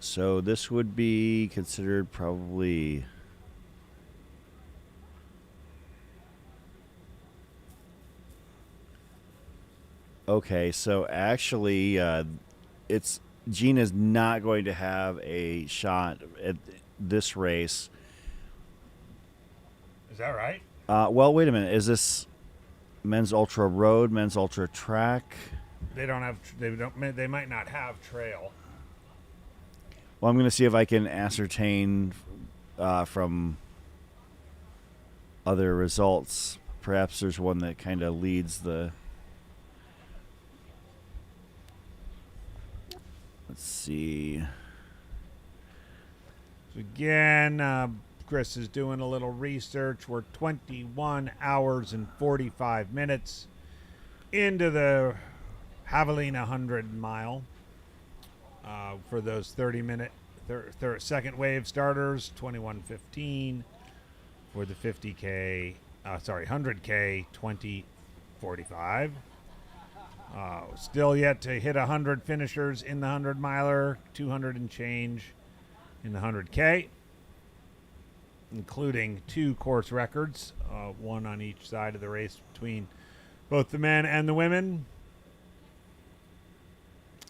So this would be considered probably okay. So actually, it's Gina's not going to have a shot at this race. Is that right? Well, wait a minute. Is this men's ultra road, men's ultra track? They don't have. They don't. They might not have trail. Well, I'm going to see if I can ascertain from other results. Perhaps there's one that kind of leads the. Let's see. So again, Chris is doing a little research. We're 21 hours and 45 minutes into the Havalina 100-mile. For those 30-minute second wave starters, 21:15. For the 50K, 100K, 20:45. Still yet to hit 100 finishers in the 100-miler, 200 and change in the 100K, including 2 course records, one on each side of the race between both the men and the women.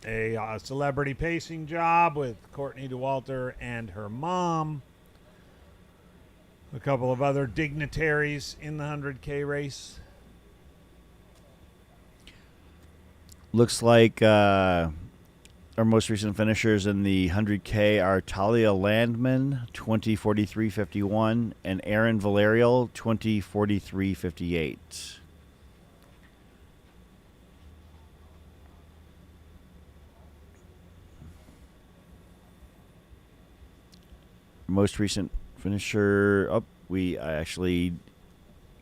A celebrity pacing job with Courtney DeWalter and her mom. A couple of other dignitaries in the 100K race. Looks like our most recent finishers in the 100K are Talia Landman, 20:43.51, and Aaron Valerial, 20:43.58. Most recent Finisher up. We actually,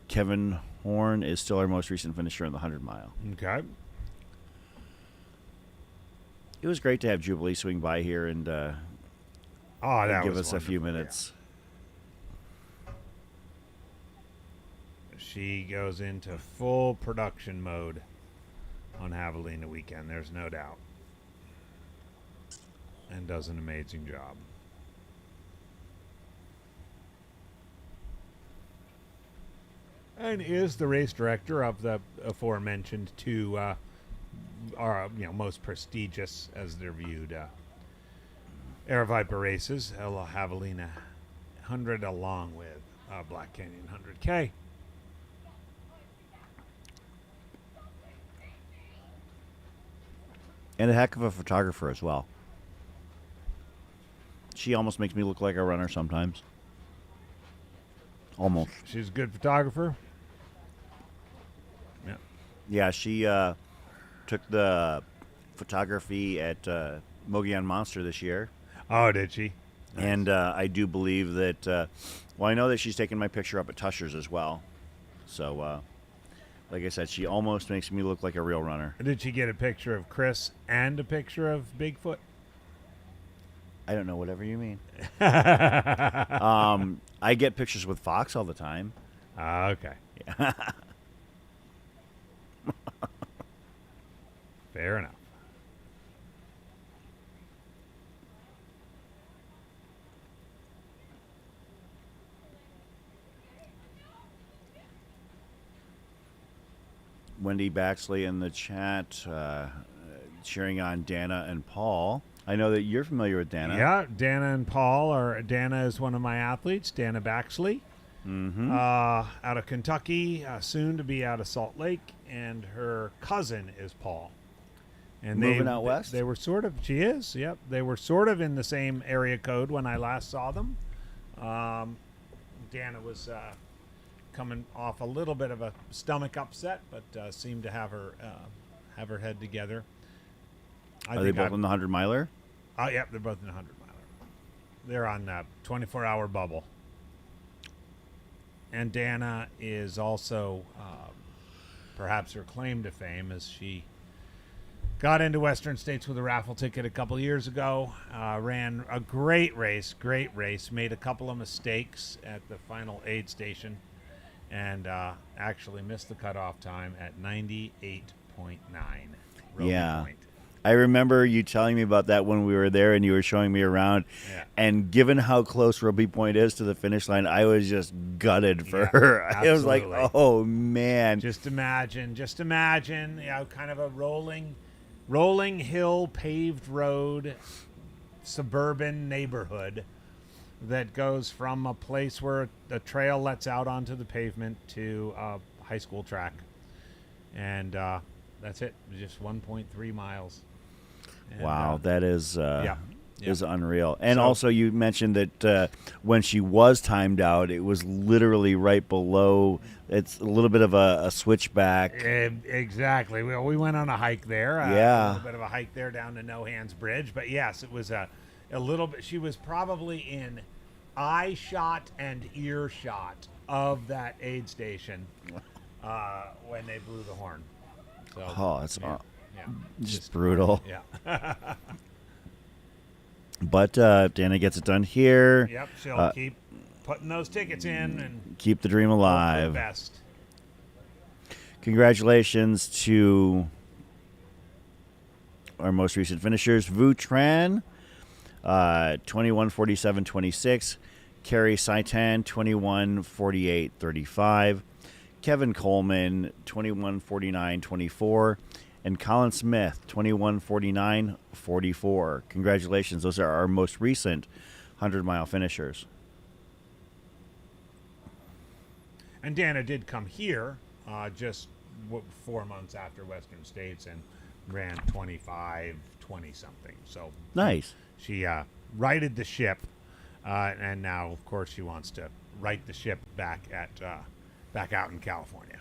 Kevin Horn is still our most recent finisher in the 100 mile. Okay. It was great to have Jubilee swing by here and That give was us a few wonderful, minutes. yeah. She goes into full production mode on Javelina weekend. There's no doubt. And does an amazing job. And is the race director of the aforementioned two, most prestigious, as they're viewed, Air Viper races, Havalina 100 along with Black Canyon 100K. And a heck of a photographer as well. She almost makes me look like a runner sometimes. Almost. She's a good photographer. Yeah. Yeah, she took the photography at Mogollon Monster this year. Oh, did she? Nice. And I do believe that, I know that she's taken my picture up at Tusher's as well. So, like I said, she almost makes me look like a real runner. Did she get a picture of Chris and a picture of Bigfoot? I don't know, whatever you mean. I get pictures with Fox all the time. Okay. Yeah. Fair enough. Wendy Baxley in the chat cheering on Dana and Paul. I know that you're familiar with Dana. Yeah, Dana and Paul Dana is one of my athletes, Dana Baxley, out of Kentucky, soon to be out of Salt Lake, and her cousin is Paul. And Moving out west? They were sort of, she is, yep. They were sort of in the same area code when I last saw them. Dana was coming off a little bit of a stomach upset, but seemed to have her head together. Are they both in the 100 miler? Oh, yep, they're both in the 100 miler. They're on 24-hour bubble. And Dana is also perhaps her claim to fame as she got into Western States with a raffle ticket a couple years ago, ran a great race, made a couple of mistakes at the final aid station, and actually missed the cutoff time at 98.9. Yeah. Point. I remember you telling me about that when we were there and you were showing me around. Yeah. And given how close Roby Point is to the finish line, I was just gutted for her. Absolutely. I was like, oh, man. Just imagine, kind of a rolling hill, paved road, suburban neighborhood that goes from a place where the trail lets out onto the pavement to a high school track. And that's it. Just 1.3 miles. And, wow, that is is unreal. And So- also you mentioned that when she was timed out, it was literally right below. It's a little bit of a switchback. Exactly. We went on a hike there. Yeah. A little bit of a hike there down to No Hands Bridge. But yes, it was a little bit. She was probably in eye shot and ear shot of that aid station when they blew the horn. So, Oh, it's yeah. just brutal. Yeah. But Dana gets it done here. Yep. She'll keep putting those tickets in and Keep the dream hope for the alive. best. Congratulations to our most recent finishers. Vu Tran, 21:47.26. Carrie Saitan, 21:48.35. Kevin Coleman, 21:49.24. And Colin Smith, 21:49.44. Congratulations. Those are our most recent 100-mile finishers. And Dana did come here just 4 months after Western States and ran 25, 20-something. So Nice. she righted the ship, and now, of course, she wants to right the ship back out in California.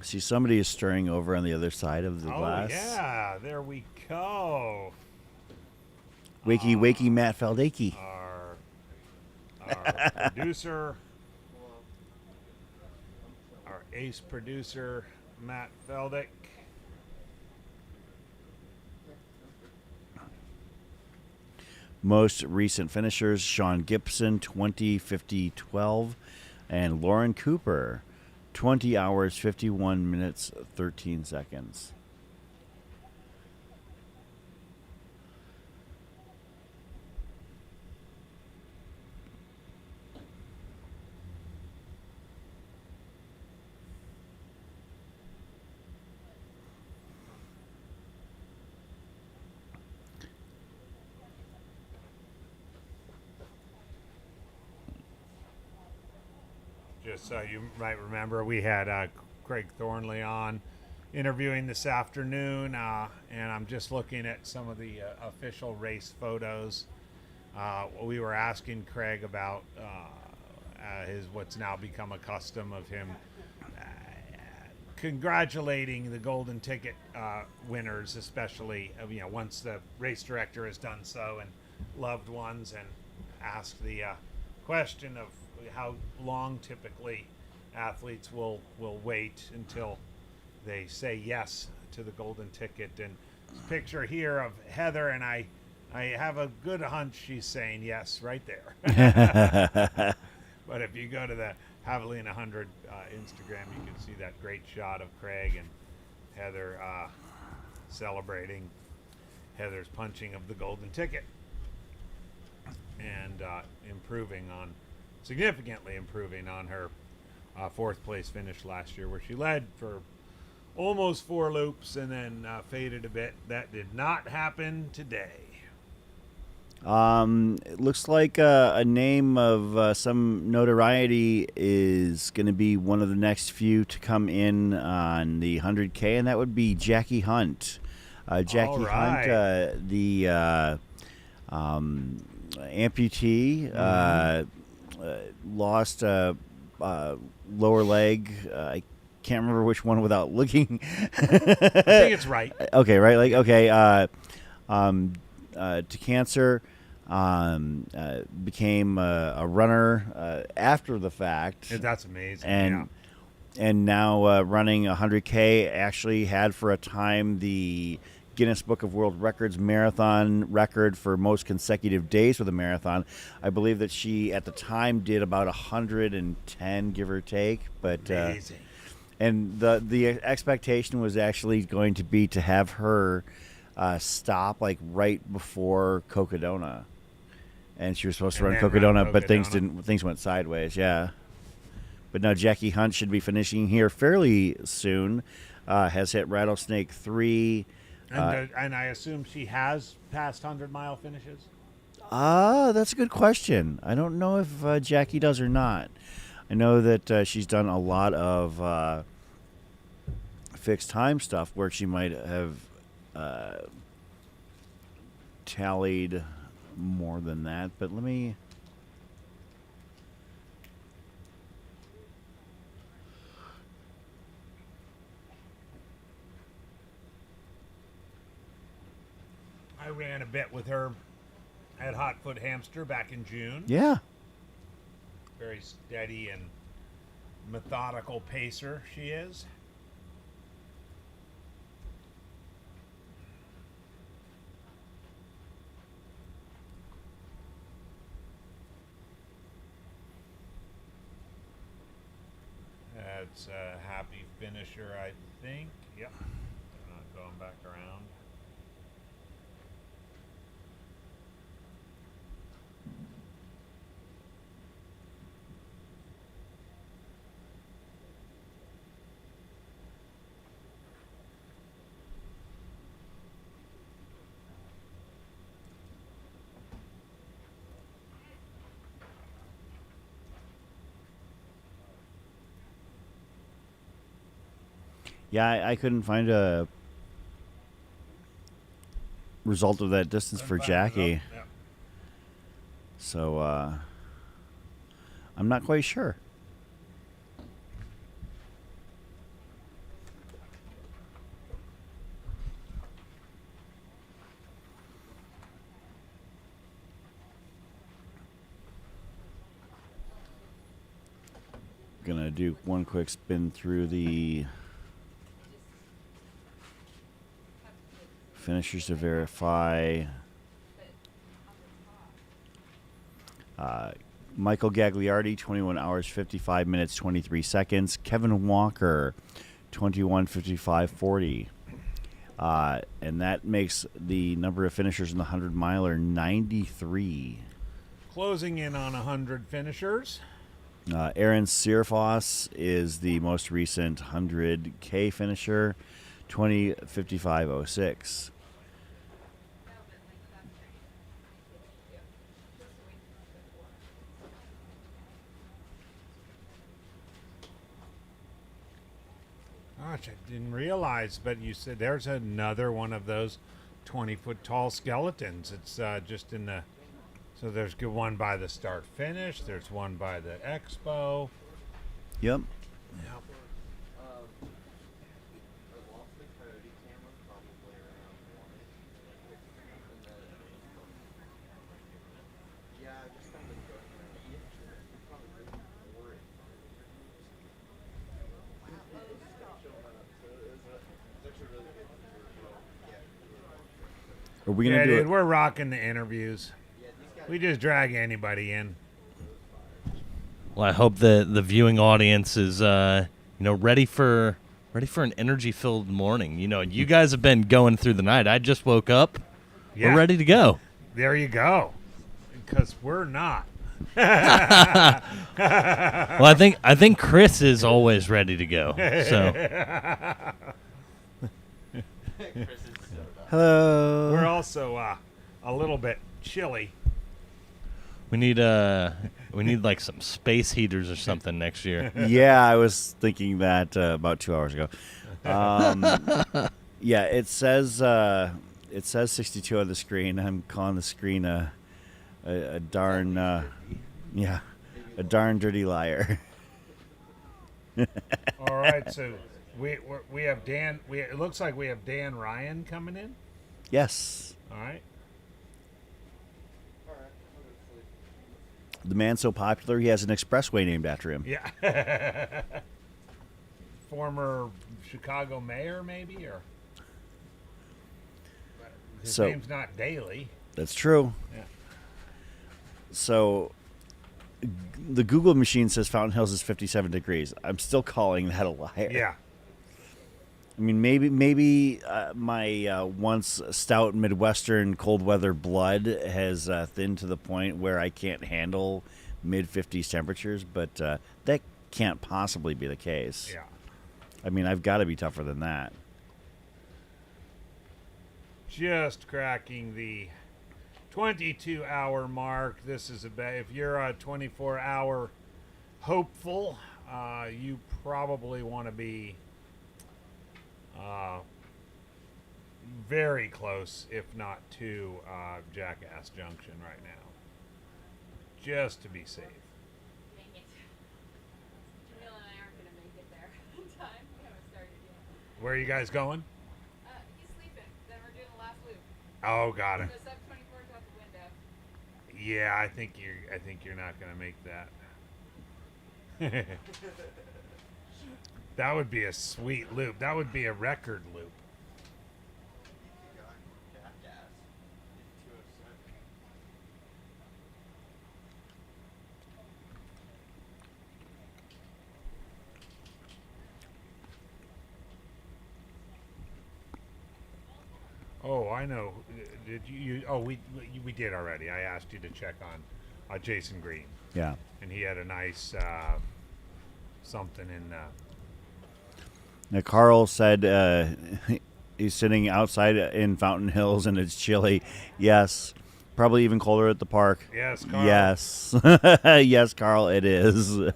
See, somebody is stirring over on the other side of the glass. Oh, yeah. There we go. Wakey, wakey, Matt Feldakey. Our producer, our ace producer, Matt Feldick. Most recent finishers, Sean Gibson, 20:50:12, and Lauren Cooper, 20 hours, 51 minutes, 13 seconds. Just so you might remember, we had Craig Thornley on interviewing this afternoon, and I'm just looking at some of the official race photos. We were asking Craig about his what's now become a custom of him congratulating the golden ticket winners, especially once the race director has done so, and loved ones, and asked the question of how long typically athletes will wait until they say yes to the golden ticket. And picture here of Heather, and I have a good hunch she's saying yes right there. But if you go to the Havalina 100 Instagram, you can see that great shot of Craig and Heather celebrating Heather's punching of the golden ticket, and significantly improving on her fourth place finish last year, where she led for almost 4 loops and then faded a bit. That did not happen today. It looks like a name of some notoriety is going to be one of the next few to come in on the 100K, and that would be Jackie Hunt. Jackie Hunt, the amputee, lost lower leg. I can't remember which one without looking. I think it's right. Okay, right. Like, okay. To cancer. Became a runner after the fact. That's amazing. And now running 100K. Actually had for a time the Guinness Book of World Records marathon record for most consecutive days with a marathon. I believe that she at the time did about 110, give or take. But amazing. And the expectation was actually going to be to have her stop like right before Cocodona. And she was supposed to run Cocodona, but things went sideways. Yeah. But now Jackie Hunt should be finishing here fairly soon. Has hit Rattlesnake 3. And I assume she has passed 100-mile finishes? That's a good question. I don't know if Jackie does or not. I know that she's done a lot of fixed time stuff where she might have tallied more than that. But let me... I ran a bit with her at Hotfoot Hamster back in June. Yeah. Very steady and methodical pacer she is. That's a happy finisher, I think. Yep. Not going back around. Yeah, I couldn't find a result of that distance for Jackie. Yep. So I'm not quite sure. Gonna do one quick spin through the finishers to verify. Michael Gagliardi, 21 hours, 55 minutes, 23 seconds. Kevin Walker, 21, 55, 40. And that makes the number of finishers in the 100-miler 93. Closing in on 100 finishers. Aaron Sirfoss is the most recent 100K finisher, 20, 55, 06. Gosh, I didn't realize, but you said there's another one of those 20-foot tall skeletons. It's just in the... So there's one by the start finish. There's one by the expo. Yep. Are we gonna do dude, it? we're rocking the interviews. We just drag anybody in. Well, I hope the viewing audience is ready for an energy-filled morning. You guys have been going through the night. I just woke up. Yeah. We're ready to go. There you go. Because we're not. Well, I think Chris is always ready to go. So Hello. We're also a little bit chilly. we need like some space heaters or something next year. Yeah, I was thinking that about 2 hours ago. Yeah, it says 62 on the screen. I'm calling the screen a darn a darn dirty liar. All right, so we have Dan. It looks like we have Dan Ryan coming in. Yes, All right. the man's so popular he has an expressway named after him. Yeah. Former Chicago mayor, maybe, or his So- name's not Daley. That's true. Yeah. So the Google machine says Fountain Hills is 57 degrees. I'm still calling that a liar. Yeah. I mean, maybe my once stout Midwestern cold weather blood has thinned to the point where I can't handle mid-50s temperatures, but that can't possibly be the case. Yeah. I mean, I've got to be tougher than that. Just cracking the 22-hour mark. This is if you're a 24-hour hopeful, you probably want to be very close, if not to Jackass Junction right now, just to be safe. Dang it. Jamil and I aren't going to make it there in time. We haven't started yet. Where are you guys going? He's sleeping. Then we're doing the last loop. Oh, got it. So sub 24 is out the window. Yeah, I think you're not gonna make that. That would be a sweet loop. That would be a record loop. Oh, I know. Did you? Oh, we did already. I asked you to check on Jason Green, Yeah. and he had a nice something in. Now, Carl said he's sitting outside in Fountain Hills and it's chilly. Yes. Probably even colder at the park. Yes, Carl. Yes. Yes, Carl, it is. Yeah.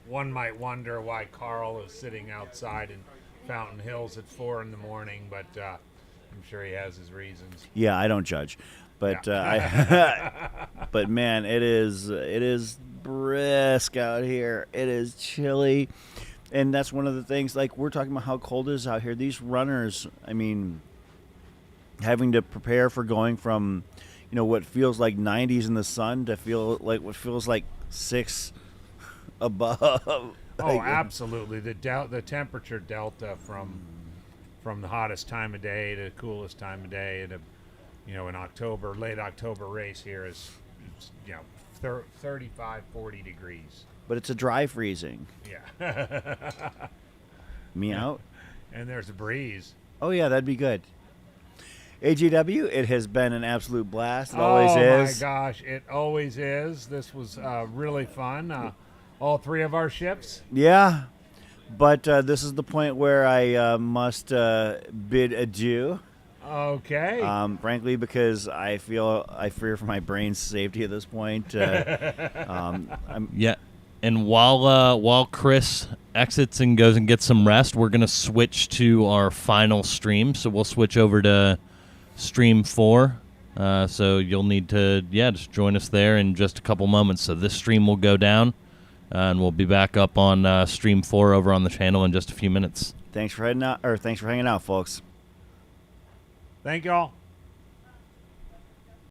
One might wonder why Carl is sitting outside in Fountain Hills at 4 in the morning, but I'm sure he has his reasons. Yeah, I don't judge. But but man, it is brisk out here. It is chilly. And that's one of the things, like, we're talking about how cold it is out here. These runners, I mean, having to prepare for going from, what feels like 90s in the sun to feel like what feels like 6 above. Oh, absolutely. The temperature delta from the hottest time of day to the coolest time of day, and an October, late October race here is 35, 40 degrees. But it's a dry freezing. Yeah. Me out. And there's a breeze. Oh yeah, that'd be good. AGW, it has been an absolute blast. It always is. Oh my gosh, it always is. This was really fun. All 3 of our ships. Yeah, but this is the point where I must bid adieu. Okay. Frankly, because I fear for my brain's safety at this point. Yeah. And while Chris exits and goes and gets some rest, we're gonna switch to our final stream. So we'll switch over to stream 4. So you'll need to just join us there in just a couple moments. So this stream will go down, and we'll be back up on stream 4 over on the channel in just a few minutes. Thanks for hanging out, folks. Thank y'all.